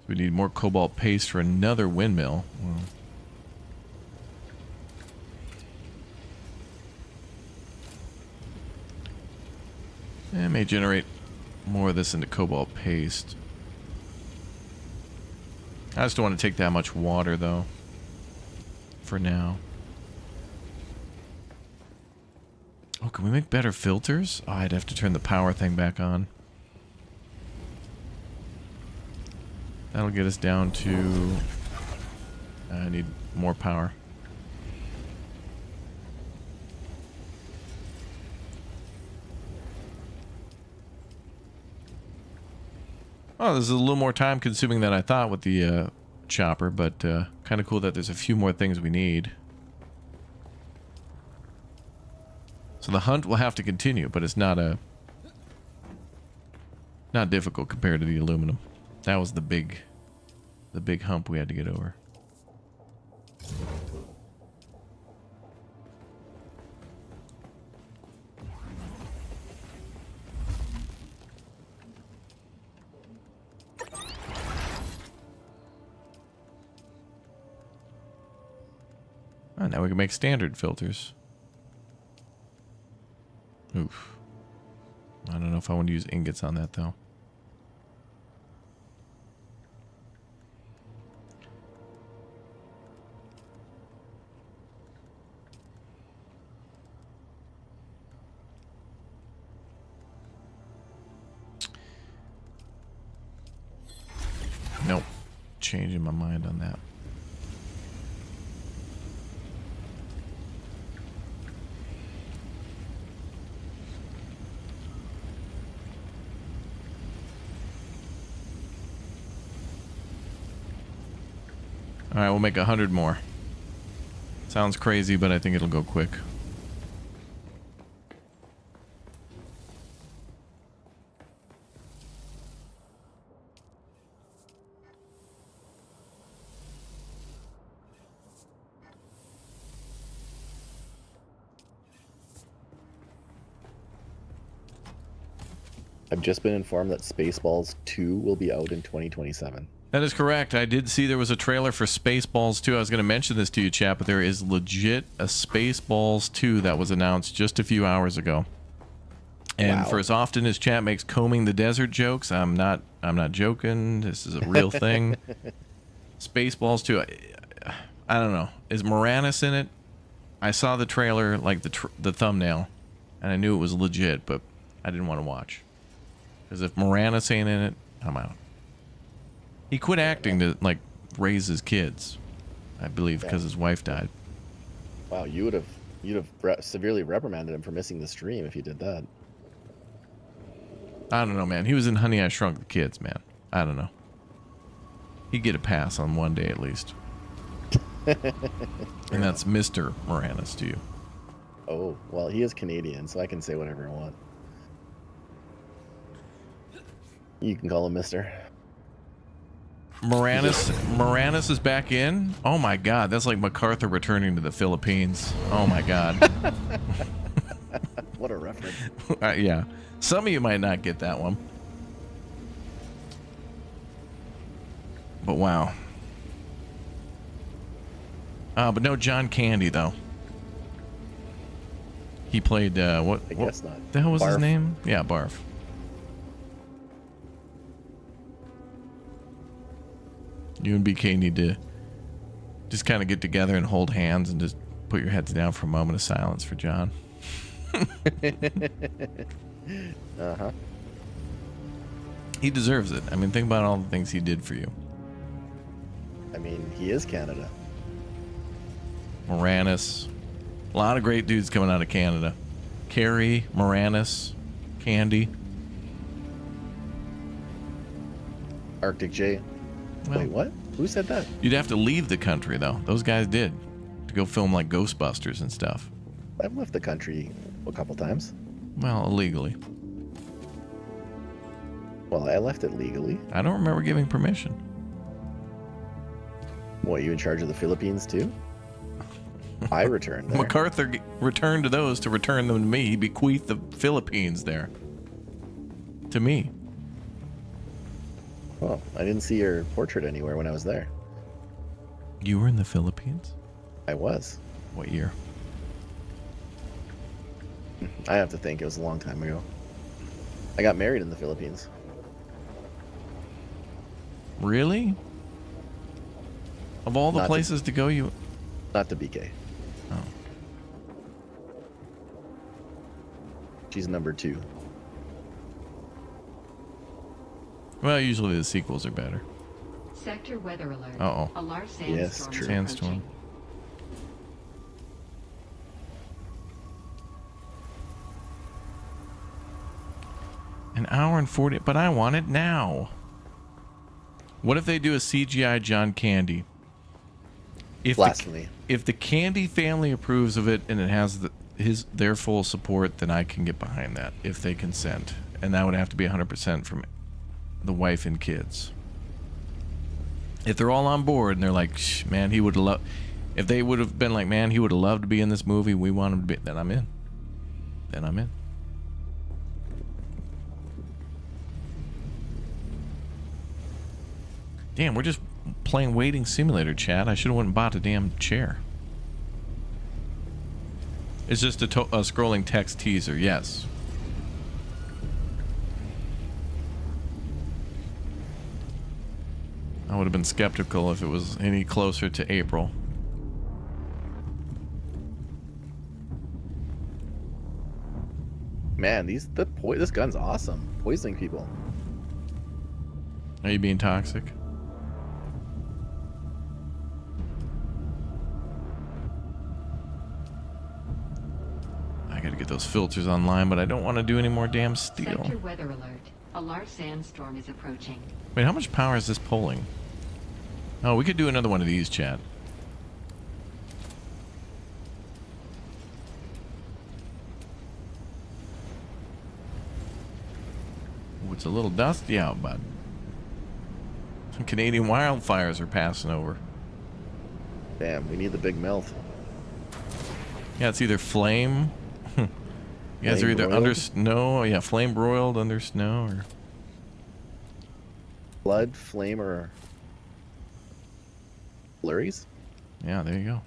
Speaker 1: We need more cobalt paste for another windmill. Well, it may generate more of this into cobalt paste. I just don't want to take that much water, though, for now. Oh, can we make better filters? Oh, I'd have to turn the power thing back on. That'll get us down to... I need more power. Oh, this is a little more time consuming than I thought with the chopper, but kind of cool that there's a few more things we need. So the hunt will have to continue, but it's not difficult compared to the aluminum. That was the big hump we had to get over. Oh, now we can make standard filters. Oof. I don't know if I want to use ingots on that, though. Nope. Changing my mind on that. Alright, we'll make 100 more. Sounds crazy, but I think it'll go quick.
Speaker 11: I've just been informed that Spaceballs 2 will be out in 2027.
Speaker 1: That is correct. I did see there was a trailer for Spaceballs 2. I was going to mention this to you, chat, but there is legit a Spaceballs 2 that was announced just a few hours ago. And for as often as chat makes combing the desert jokes, I'm not joking. This is a real thing. Spaceballs 2. I don't know. Is Moranis in it? I saw the trailer, like the thumbnail, and I knew it was legit, but I didn't want to watch. Because if Moranis ain't in it, I'm out. He quit acting to, like, raise his kids, I believe, because his wife died.
Speaker 11: Wow, you'd have severely reprimanded him for missing the stream if you did that.
Speaker 1: I don't know, man. He was in Honey, I Shrunk the Kids, man. I don't know. He'd get a pass on one day at least. And that's Mr. Moranis to you.
Speaker 11: Oh, well, he is Canadian, so I can say whatever I want. You can call him Mr.
Speaker 1: Moranis is back in? Oh my god, that's like MacArthur returning to the Philippines. Oh my god.
Speaker 11: What a reference.
Speaker 1: Yeah. Some of you might not get that one. But wow. But no John Candy, though. He played, what?
Speaker 11: I guess not.
Speaker 1: The hell was his
Speaker 11: Barf.
Speaker 1: name? Yeah, Barf. You and BK need to just kind of get together and hold hands and just put your heads down for a moment of silence for John.
Speaker 11: Uh-huh.
Speaker 1: He deserves it. I mean, think about all the things he did for you.
Speaker 11: I mean, he is Canada.
Speaker 1: Moranis. A lot of great dudes coming out of Canada. Carrie, Moranis, Candy.
Speaker 11: Arctic J.
Speaker 1: Well,
Speaker 11: Wait, what? Who said that?
Speaker 1: You'd have to leave the country, though. Those guys did. To go film, like, Ghostbusters and stuff.
Speaker 11: I've left the country a couple times.
Speaker 1: Well, illegally.
Speaker 11: Well, I left it legally.
Speaker 1: I don't remember giving permission.
Speaker 11: What, you in charge of the Philippines, too? I returned there.
Speaker 1: MacArthur returned to those to return them to me. He bequeathed the Philippines there. To me.
Speaker 11: Well, I didn't see your portrait anywhere when I was there.
Speaker 1: You were in the Philippines?
Speaker 11: I was.
Speaker 1: What year?
Speaker 11: I have to think. It was a long time ago. I got married in the Philippines.
Speaker 1: Really? Of all the
Speaker 11: Not
Speaker 1: places to go, you...
Speaker 11: Not to BK.
Speaker 1: Oh.
Speaker 11: She's number 2.
Speaker 1: Well, usually the sequels are better.
Speaker 12: Sector weather alert.
Speaker 1: Uh-oh.
Speaker 12: A large sandstorm.
Speaker 11: Yes, true.
Speaker 1: Sandstorm. An hour and 40... But I want it now. What if they do a CGI John Candy?
Speaker 11: Blasphemy.
Speaker 1: If the Candy family approves of it and it has their full support, then I can get behind that if they consent. And that would have to be 100% from the wife and kids. If they're all on board and they're like, man, he would love... If they would have been like, man, he would have loved to be in this movie, we want him to be... Then I'm in. Then I'm in. Damn, we're just playing Waiting Simulator, chat. I should have went and bought a damn chair. It's just a scrolling text teaser, yes. I would have been skeptical if it was any closer to April.
Speaker 11: Man, this gun's awesome. Poisoning people.
Speaker 1: Are you being toxic? I gotta get those filters online, but I don't want to do any more damn steel.
Speaker 12: Sector weather alert. A large sandstorm is approaching.
Speaker 1: Wait, how much power is this pulling? Oh, we could do another one of these, chat. Ooh, it's a little dusty out, bud. Some Canadian wildfires are passing over.
Speaker 11: Damn, we need the big melt.
Speaker 1: Yeah, it's either flame You guys are either
Speaker 11: Flame
Speaker 1: under
Speaker 11: broiled?
Speaker 1: snow, yeah, flame broiled under snow, or
Speaker 11: Blood, flame, or flurries?
Speaker 1: yeah, there you go.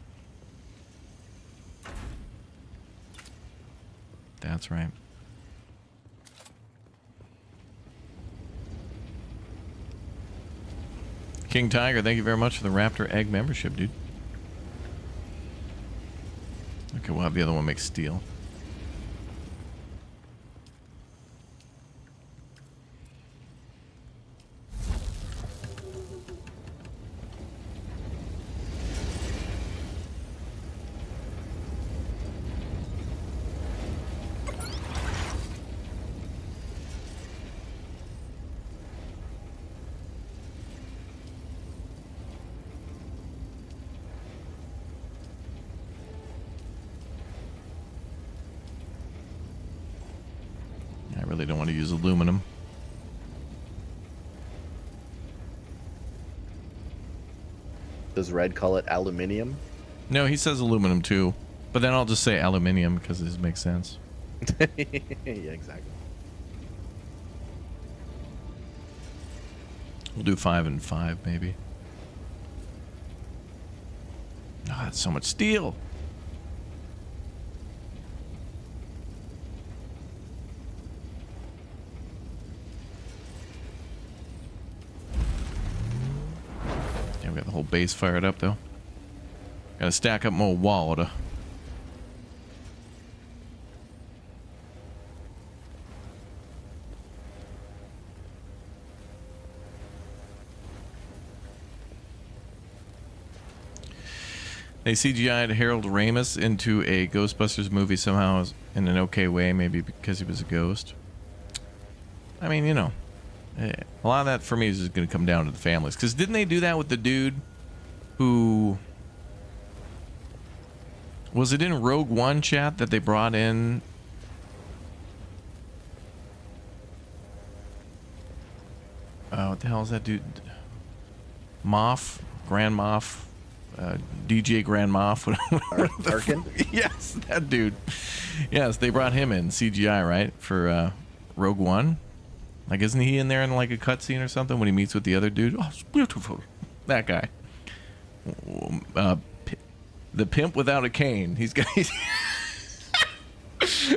Speaker 1: That's right. King Tiger, thank you very much for the Raptor Egg membership, dude. Okay, we'll have the other one make steel. I really don't want to use aluminum.
Speaker 11: Does Red call it aluminium?
Speaker 1: No, he says aluminum too. But then I'll just say aluminium because it makes sense.
Speaker 11: Yeah, exactly.
Speaker 1: We'll do 5 and 5 maybe. Oh, that's so much steel. Yeah, we got the whole base fired up though. Gotta stack up more water. They CGI'd Harold Ramis into a Ghostbusters movie somehow in an okay way, maybe because he was a ghost. I mean, you know, a lot of that for me is just going to come down to the families. Because didn't they do that with the dude who... Was it in Rogue One, chat, that they brought in... what the hell is that dude? Moff? Grand Moff? DJ Grand Moff?
Speaker 11: Arkin?
Speaker 1: Yes, that dude. Yes, they brought him in CGI, right? For Rogue One. Like, isn't he in there in like a cutscene or something when he meets with the other dude? Oh, it's beautiful. That guy. The pimp without a cane. He's got.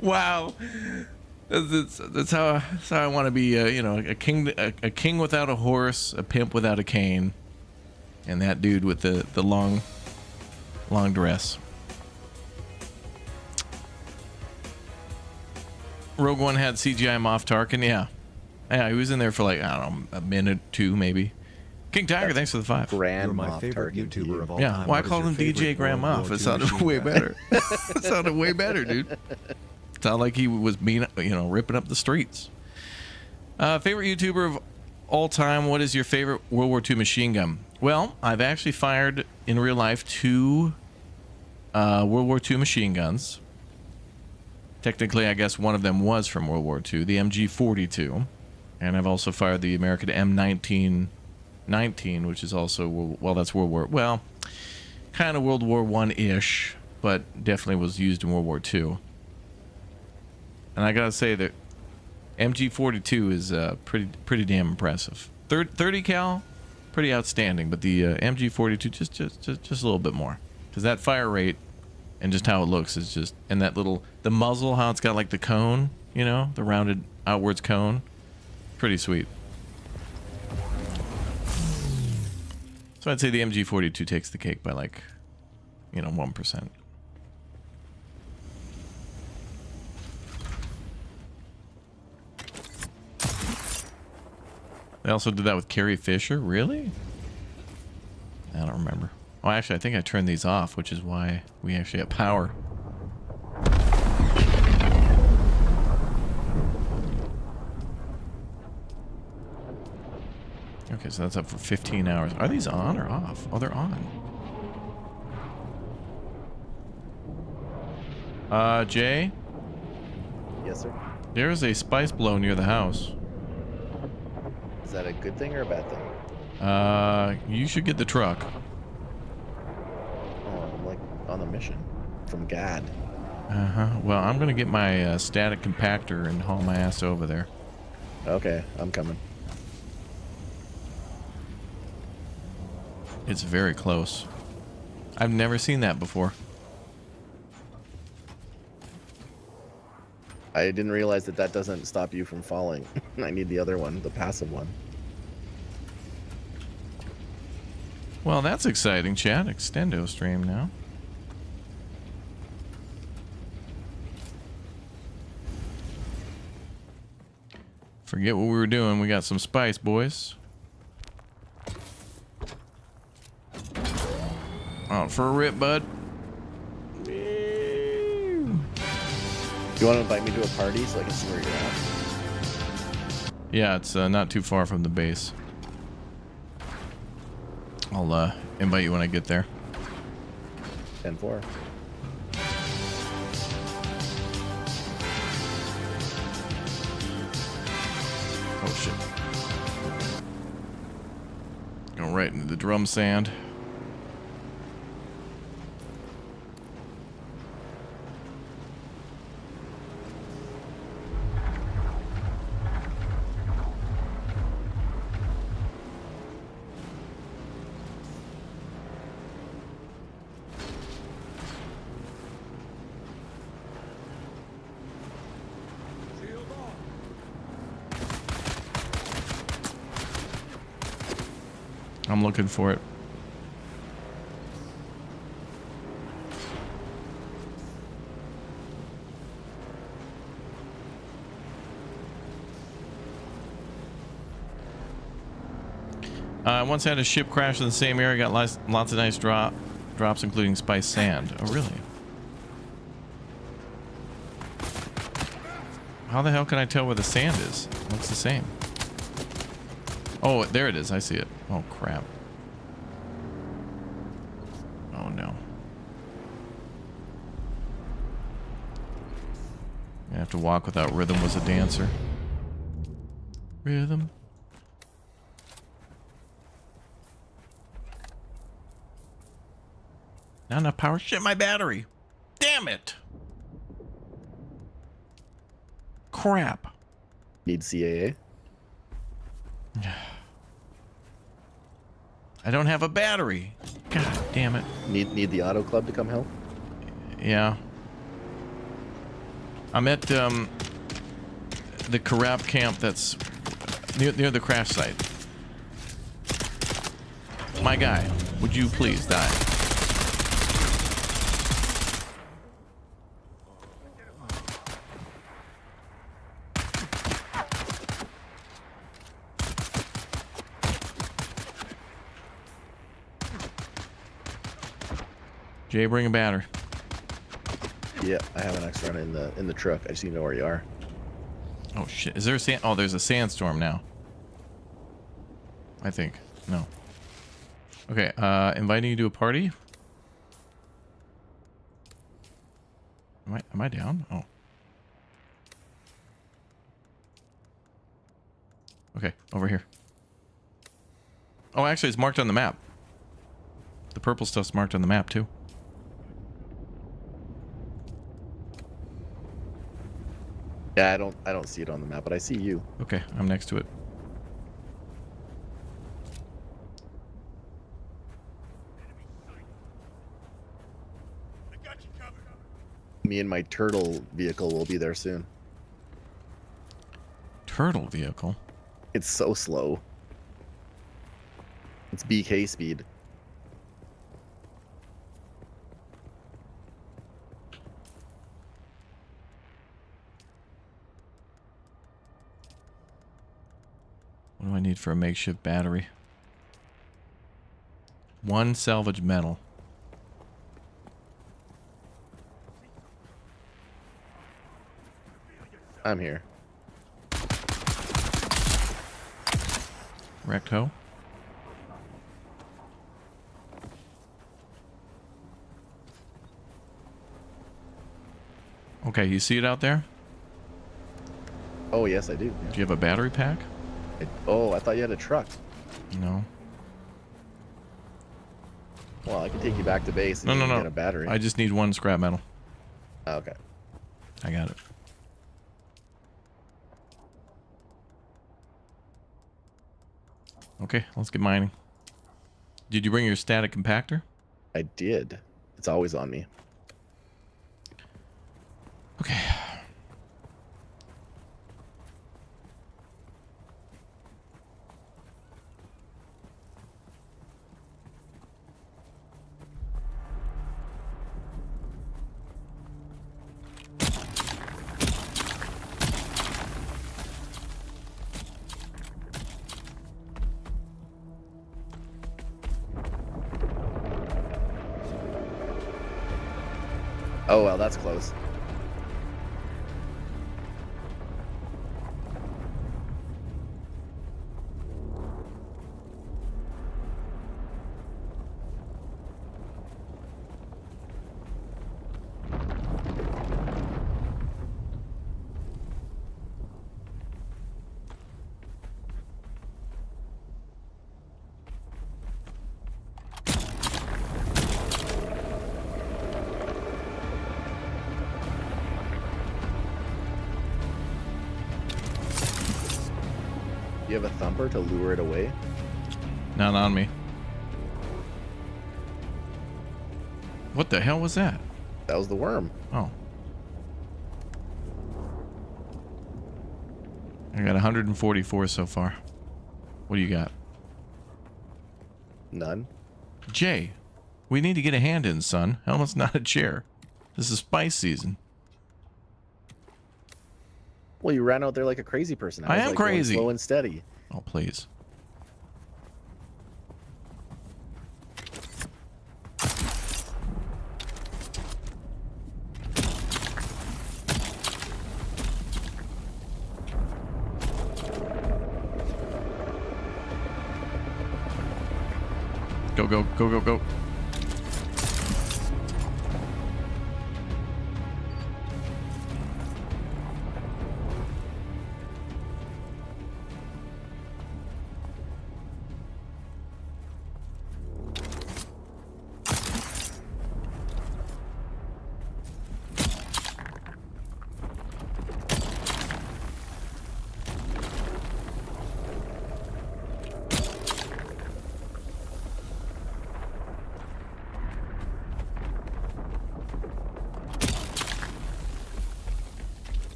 Speaker 1: Wow. That's how I want to be. You know, a king without a horse, a pimp without a cane, and that dude with the long dress. Rogue One had CGI Moff Tarkin. Yeah, he was in there for like, I don't know, a minute, 2 maybe. King Tiger, thanks for the 5.
Speaker 3: You're my favorite YouTuber of all
Speaker 1: yeah,
Speaker 3: time.
Speaker 1: well, I
Speaker 3: What is
Speaker 1: called
Speaker 3: your
Speaker 1: him DJ
Speaker 3: favorite
Speaker 1: Grand
Speaker 3: World
Speaker 1: Moff.
Speaker 3: War
Speaker 1: It
Speaker 3: II
Speaker 1: sounded
Speaker 3: machine
Speaker 1: way
Speaker 3: gun?
Speaker 1: better. It sounded way better, dude. It sounded like he was being, ripping up the streets. Favorite YouTuber of all time, what is your favorite World War II machine gun? Well, I've actually fired in real life 2 World War II machine guns. Technically, I guess one of them was from World War II, the MG42. And I've also fired the American M19, which is also, well, that's World War, well, kind of World War I-ish, but definitely was used in World War II. And I gotta say that MG42 is pretty damn impressive. 30 cal, pretty outstanding, but the MG42 just a little bit more, because that fire rate and just how it looks is just, and that little, the muzzle, how it's got like the cone, the rounded outwards cone, pretty sweet. So I'd say the MG42 takes the cake by like, 1%. They also did that with Carrie Fisher? Really? I don't remember. Oh, actually, I think I turned these off, which is why we actually have power. Okay, so that's up for 15 hours. Are these on or off? Oh, they're on. Jay?
Speaker 11: Yes, sir.
Speaker 1: There is a spice blow near the house.
Speaker 11: Is that a good thing or a bad thing?
Speaker 1: You should get the truck.
Speaker 11: Oh, I'm like on a mission from God.
Speaker 1: Well, I'm gonna get my static compactor and haul my ass over there.
Speaker 11: Okay, I'm coming.
Speaker 1: It's very close. I've never seen that before.
Speaker 11: I didn't realize that that doesn't stop you from falling. I need the other one, the passive one.
Speaker 1: Well, that's exciting, chat. Extendo stream now. Forget what we were doing. We got some spice, boys. Out for a rip, bud.
Speaker 11: You want to invite me to a party so I can see where you're at?
Speaker 1: Yeah, it's not too far from the base. I'll invite you when I get there.
Speaker 11: 10-4.
Speaker 1: Oh shit. Go right into the drum sand. I'm looking for it. I once had a ship crash in the same area. Got lots of nice drops, including spice sand. Oh, really? How the hell can I tell where the sand is? It looks the same. Oh, there it is. I see it. Oh, crap. Oh, no. I have to walk without rhythm was a dancer. Rhythm. Not enough power. Shit, my battery. Damn it. Crap.
Speaker 11: Need CAA?
Speaker 1: I don't have a battery. God damn it.
Speaker 11: Need the auto club to come help?
Speaker 1: Yeah. I'm at the Karab camp that's near the crash site. My guy, would you please die? Jay, bring a batter.
Speaker 11: Yeah, I have an extra in the truck. I just need to know where you are.
Speaker 1: Oh shit! Is there a sand? Oh, there's a sandstorm now. I think. No. Okay. Inviting you to a party. Am I down? Oh. Okay, over here. Oh, actually, it's marked on the map. The purple stuff's marked on the map too.
Speaker 11: Yeah, I don't see it on the map, but I see you.
Speaker 1: Okay, I'm next to it.
Speaker 11: Me and my turtle vehicle will be there soon.
Speaker 1: Turtle vehicle?
Speaker 11: It's so slow. It's BK speed.
Speaker 1: What do I need for a makeshift battery? 1 salvage metal.
Speaker 11: I'm here.
Speaker 1: Recto. Okay, you see it out there?
Speaker 11: Oh, yes, I do. Yeah.
Speaker 1: Do you have a battery pack?
Speaker 11: Oh, I thought you had a truck.
Speaker 1: No.
Speaker 11: Well, I can take you back to base and
Speaker 1: No.
Speaker 11: get a battery.
Speaker 1: I just need 1 scrap metal.
Speaker 11: Okay.
Speaker 1: I got it. Okay, let's get mining. Did you bring your static compactor?
Speaker 11: I did. It's always on me.
Speaker 1: Okay.
Speaker 11: Oh, well, that's close. You have a thumper to lure it away?
Speaker 1: Not on me. What the hell was that?
Speaker 11: That was the worm.
Speaker 1: Oh. I got 144 so far. What do you got?
Speaker 11: None.
Speaker 1: Jay, we need to get a hand in, son. Helmet's not a chair. This is spice season.
Speaker 11: Well, you ran out there like a crazy person.
Speaker 1: I am
Speaker 11: like going
Speaker 1: crazy.
Speaker 11: slow and steady.
Speaker 1: Oh, please. Go, go, go, go, go.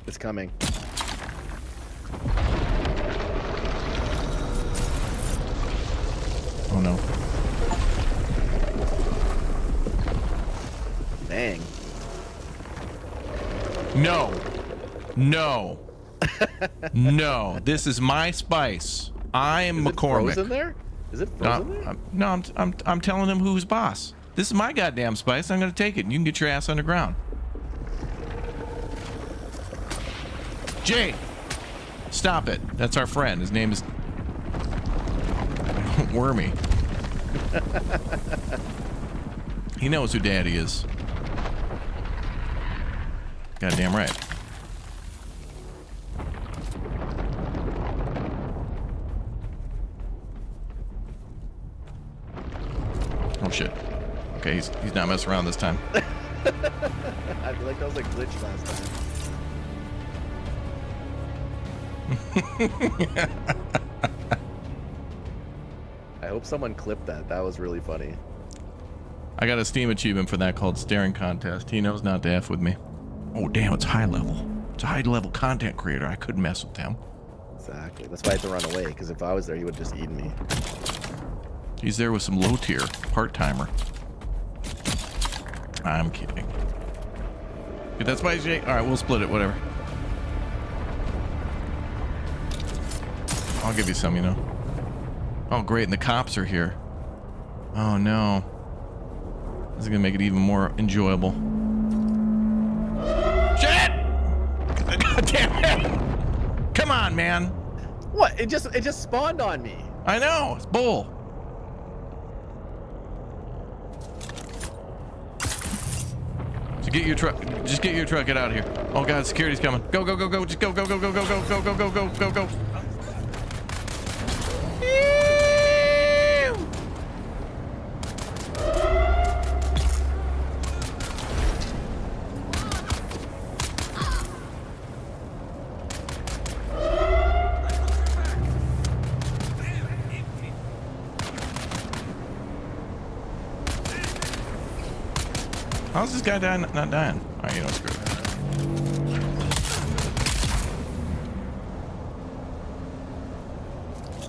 Speaker 11: It's coming.
Speaker 1: Oh no.
Speaker 11: Dang.
Speaker 1: No. No. No. This is my spice. I am McCormick.
Speaker 11: Is it frozen there? Is it frozen there?
Speaker 1: No, I'm telling him who's boss. This is my goddamn spice. I'm gonna take it. And you can get your ass underground. Jay, stop it. That's our friend. His name is Wormy. He knows who Daddy is. Goddamn right. Oh shit. Okay, he's not messing around this time.
Speaker 11: I feel like that was a glitch last time. I hope someone clipped that. That was really funny.
Speaker 1: I got a Steam achievement for that called Staring Contest. He knows not to F with me. Oh, damn, it's high level. It's a high level content creator. I couldn't mess with him.
Speaker 11: Exactly. That's why I had to run away, because if I was there, he would have just eaten me.
Speaker 1: He's there with some low tier part-timer. I'm kidding. Get that spice, Jay? Alright, we'll split it, whatever. I'll give you some, you know. Oh, great, and the cops are here. Oh, no. This is gonna make it even more enjoyable. Shit! God damn it! Come on, man.
Speaker 11: What? It just spawned on me.
Speaker 1: I know, it's bull. So get your truck. Just get your truck. Get out of here. Oh God, security's coming. Go, go, go, go. Just go, go, go, go, go, go, go, go, go, go, go, go. How's this guy dying? Not dying. All right, you know, screw it.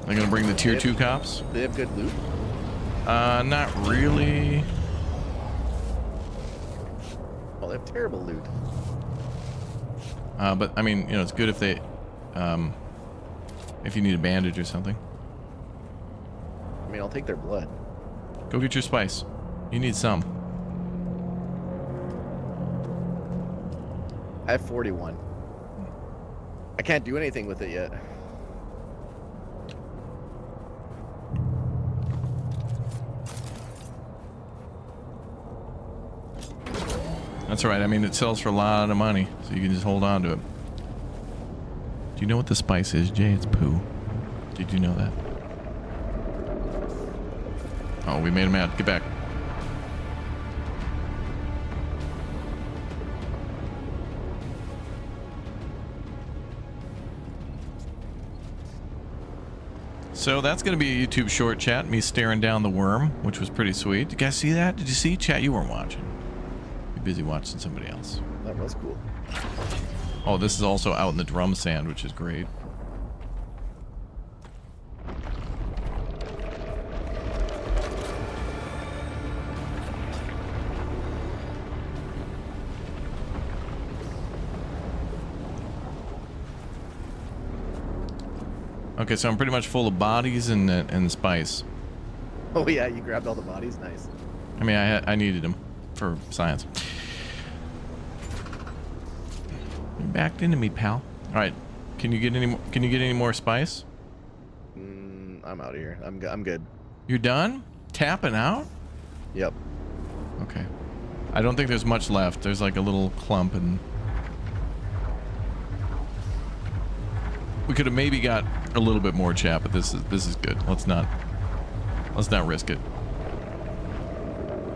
Speaker 1: They're gonna bring the tier 2 cops.
Speaker 11: They have good loot.
Speaker 1: Not really.
Speaker 11: Well, they have terrible loot.
Speaker 1: But I mean, you know, it's good if they, if you need a bandage or something.
Speaker 11: I mean, I'll take their blood.
Speaker 1: Go get your spice. You need some.
Speaker 11: I have 41. I can't do anything with it yet.
Speaker 1: That's all right. I mean, it sells for a lot of money, so you can just hold on to it. Do you know what the spice is, Jay? It's poo. Did you know that? Oh, we made him mad. Get back. So that's going to be a YouTube short, chat. Me staring down the worm, which was pretty sweet. Did you guys see that? Did you see? Chat, you weren't watching. You're busy watching somebody else.
Speaker 11: That was cool.
Speaker 1: Oh, this is also out in the drum sand, which is great. Okay, so I'm pretty much full of bodies and spice.
Speaker 11: Oh yeah, you grabbed all the bodies. Nice.
Speaker 1: I mean, I needed them for science. You backed into me, pal. All right, can you get any? Can you get any more spice?
Speaker 11: I'm out of here. I'm good.
Speaker 1: You're done? Tapping out?
Speaker 11: Yep.
Speaker 1: Okay. I don't think there's much left. There's like a little clump, and we could have maybe got a little bit more, chat, but this is good. Let's not risk it.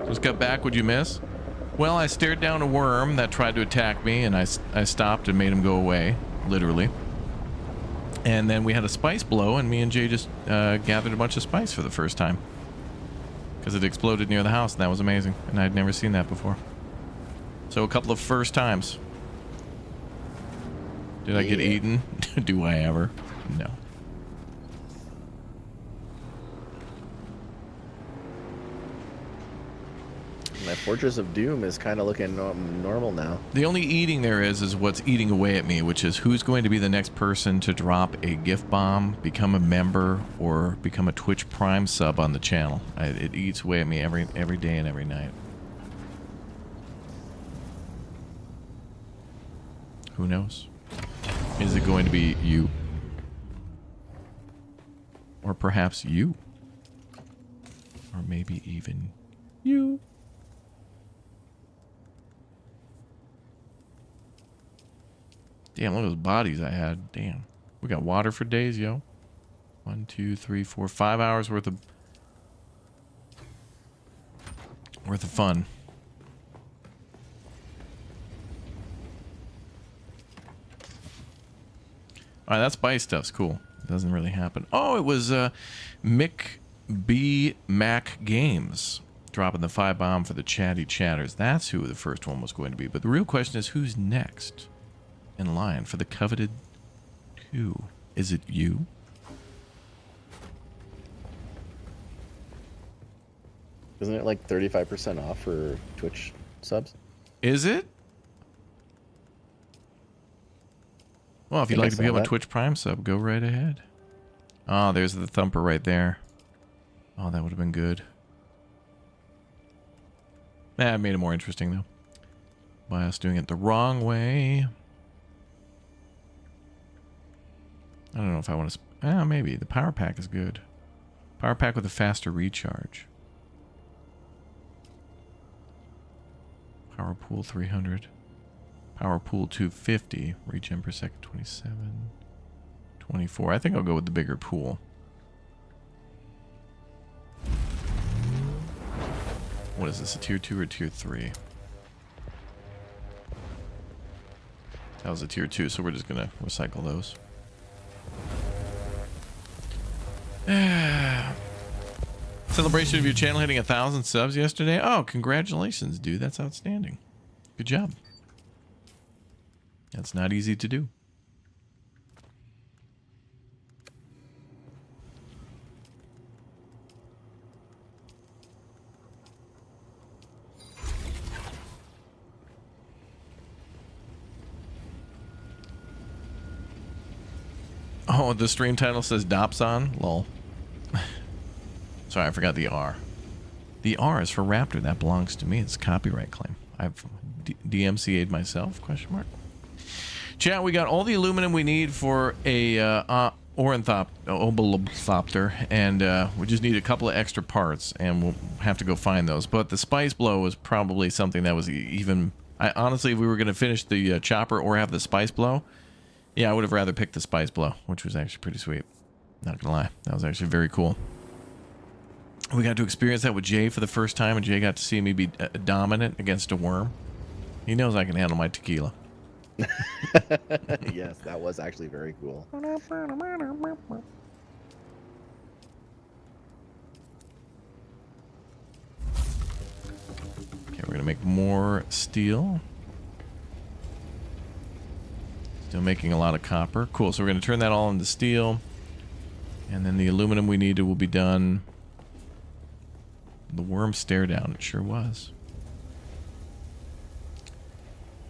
Speaker 1: Just got back. Would you miss? Well, I stared down a worm that tried to attack me, and I stopped and made him go away, literally. And then we had a spice blow, and me and Jay just gathered a bunch of spice for the first time because it exploded near the house, and that was amazing. And I'd never seen that before. So a couple of first times. Did I get eaten? Do I ever? No.
Speaker 11: My Fortress of Doom is kind of looking normal now.
Speaker 1: The only eating there is what's eating away at me, which is who's going to be the next person to drop a gift bomb, become a member, or become a Twitch Prime sub on the channel. It eats away at me every day and every night. Who knows? Is it going to be you? Or perhaps you? Or maybe even you? Damn, look at those bodies I had. Damn. We got water for days, yo. 1, 2, 3, 4, 5 hours worth of fun. Alright, that spice stuff's cool. It doesn't really happen. Oh, it was Mick B. Mac Games dropping the 5 bomb for the chatty chatters. That's who the first one was going to be. But the real question is, who's next in line for the coveted 2? Is it you?
Speaker 11: Isn't it like 35% off for Twitch subs?
Speaker 1: Is it? Well, if you'd like to become a Twitch Prime sub, go right ahead. Oh, there's the thumper right there. Oh, that would have been good. That made it more interesting, though. By us doing it the wrong way. I don't know if I want to... maybe. The power pack is good. Power pack with a faster recharge. Power pool 300. Power pool 250. Regen per second 27. 24. I think I'll go with the bigger pool. What is this? A tier 2 or tier 3? That was a tier 2, so we're just going to recycle those. Celebration of your channel hitting 1,000 subs yesterday. Oh, congratulations, dude. That's outstanding. Good job. That's not easy to do. Oh, the stream title says Dopson. Lol. Sorry, I forgot the R. The R is for Raptor. That belongs to me. It's a copyright claim. I've DMCA'd myself? Question mark. Chat, we got all the aluminum we need for a ornithopter, and we just need a couple of extra parts, and we'll have to go find those. But the spice blow was probably something that was even... honestly, if we were going to finish the chopper or have the spice blow, yeah, I would have rather picked the spice blow, which was actually pretty sweet. Not gonna lie, that was actually very cool. We got to experience that with Jay for the first time, and Jay got to see me be dominant against a worm. He knows I can handle my tequila.
Speaker 11: Yes, that was actually very cool.
Speaker 1: Okay, we're gonna make more steel. Still making a lot of copper. Cool, so we're gonna turn that all into steel. And then the aluminum we needed will be done. The worm stare down, it sure was.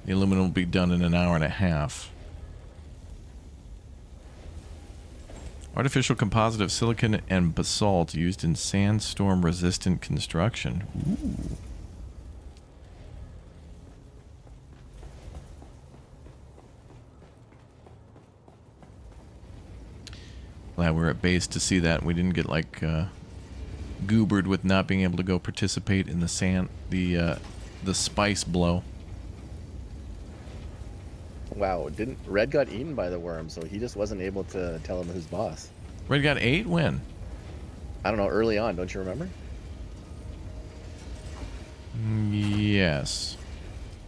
Speaker 1: The aluminum will be done in an hour and a half. Artificial composite of silicon and basalt used in sandstorm resistant construction. Ooh. Glad we're at base to see that. We didn't get like goobered with not being able to go participate in the spice blow.
Speaker 11: Wow, Red got eaten by the worm, so he just wasn't able to tell him who's boss.
Speaker 1: Red got 8? When?
Speaker 11: I don't know, early on, don't you remember?
Speaker 1: Yes.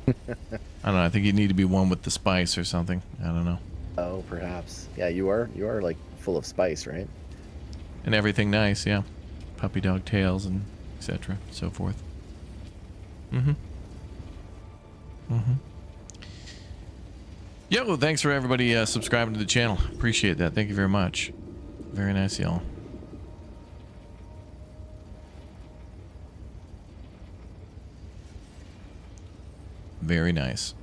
Speaker 1: I don't know, I think you need to be one with the spice or something. I don't know.
Speaker 11: Oh, perhaps. Yeah, you are like full of spice, right?
Speaker 1: And everything nice, yeah. Puppy dog tails and etc. so forth. Mm-hmm. Mm-hmm. Yo, thanks for everybody subscribing to the channel. Appreciate that. Thank you very much. Very nice, y'all. Very nice.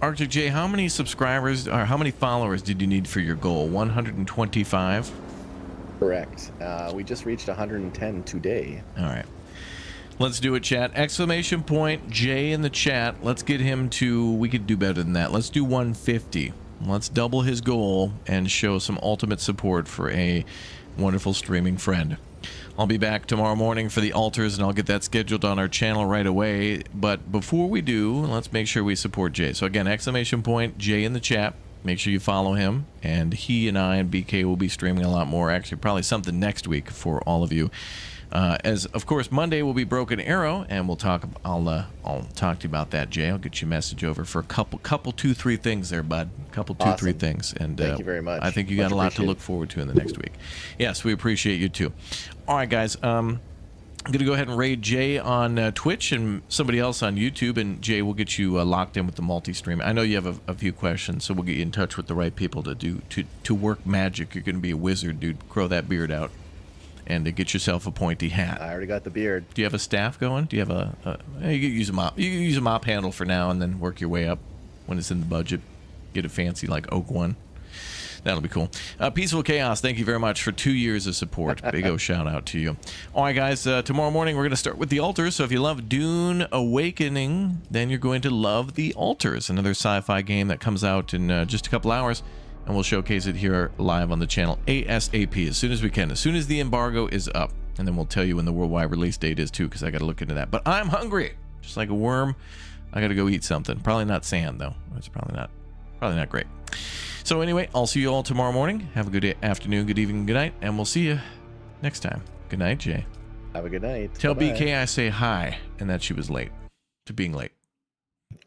Speaker 1: Arctic J, how many subscribers or how many followers did you need for your goal? 125?
Speaker 11: Correct. We just reached 110 today.
Speaker 1: All right. Let's do it, chat. Exclamation point J in the chat. Let's get him to, we could do better than that. Let's do 150. Let's double his goal and show some ultimate support for a wonderful streaming friend. I'll be back tomorrow morning for the altars, and I'll get that scheduled on our channel right away. But before we do, let's make sure we support Jay. So again, exclamation point Jay in the chat. Make sure you follow him, and he and I and BK will be streaming a lot more. Actually, probably something next week for all of you. As of course, Monday will be Broken Arrow, and we'll talk. I'll talk to you about that, Jay. I'll get you a message over for a couple, 2, 3 things there, bud. Couple, 2, 3 things. And
Speaker 11: thank you very much.
Speaker 1: I think you got a lot to look forward to in the next week. Yes, we appreciate you too. All right, guys. I'm gonna go ahead and raid Jay on Twitch and somebody else on YouTube, and Jay will get you locked in with the multi-stream. I know you have a few questions, so we'll get you in touch with the right people to work magic. You're gonna be a wizard, dude. Grow that beard out. And to get yourself a pointy hat.
Speaker 11: I already got the beard.
Speaker 1: Do you have a staff going? Do you have you can use a mop. You can use a mop handle for now, and then work your way up when it's in the budget. Get a fancy like oak one. That'll be cool. Peaceful Chaos, thank you very much for 2 years of support. Big O shout out to you. All right, guys. Tomorrow morning we're going to start with the altars. So if you love Dune Awakening, then you're going to love the altars. Another sci-fi game that comes out in just a couple hours. And we'll showcase it here live on the channel ASAP as soon as we can, as soon as the embargo is up. And then we'll tell you when the worldwide release date is too, because I got to look into that. But I'm hungry, just like a worm. I got to go eat something. Probably not sand though. It's probably not great. So anyway, I'll see you all tomorrow morning. Have a good afternoon, good evening, good night, and we'll see you next time. Good night, Jay.
Speaker 11: Have a good night.
Speaker 1: Tell
Speaker 11: Bye-bye.
Speaker 1: BK I say hi and that she was late. to being late.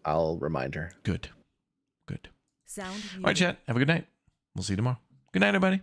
Speaker 11: I'll remind her.
Speaker 1: Good. Good.
Speaker 16: Sound
Speaker 1: All right, chat. Have a good night. We'll see you tomorrow. Good night, everybody.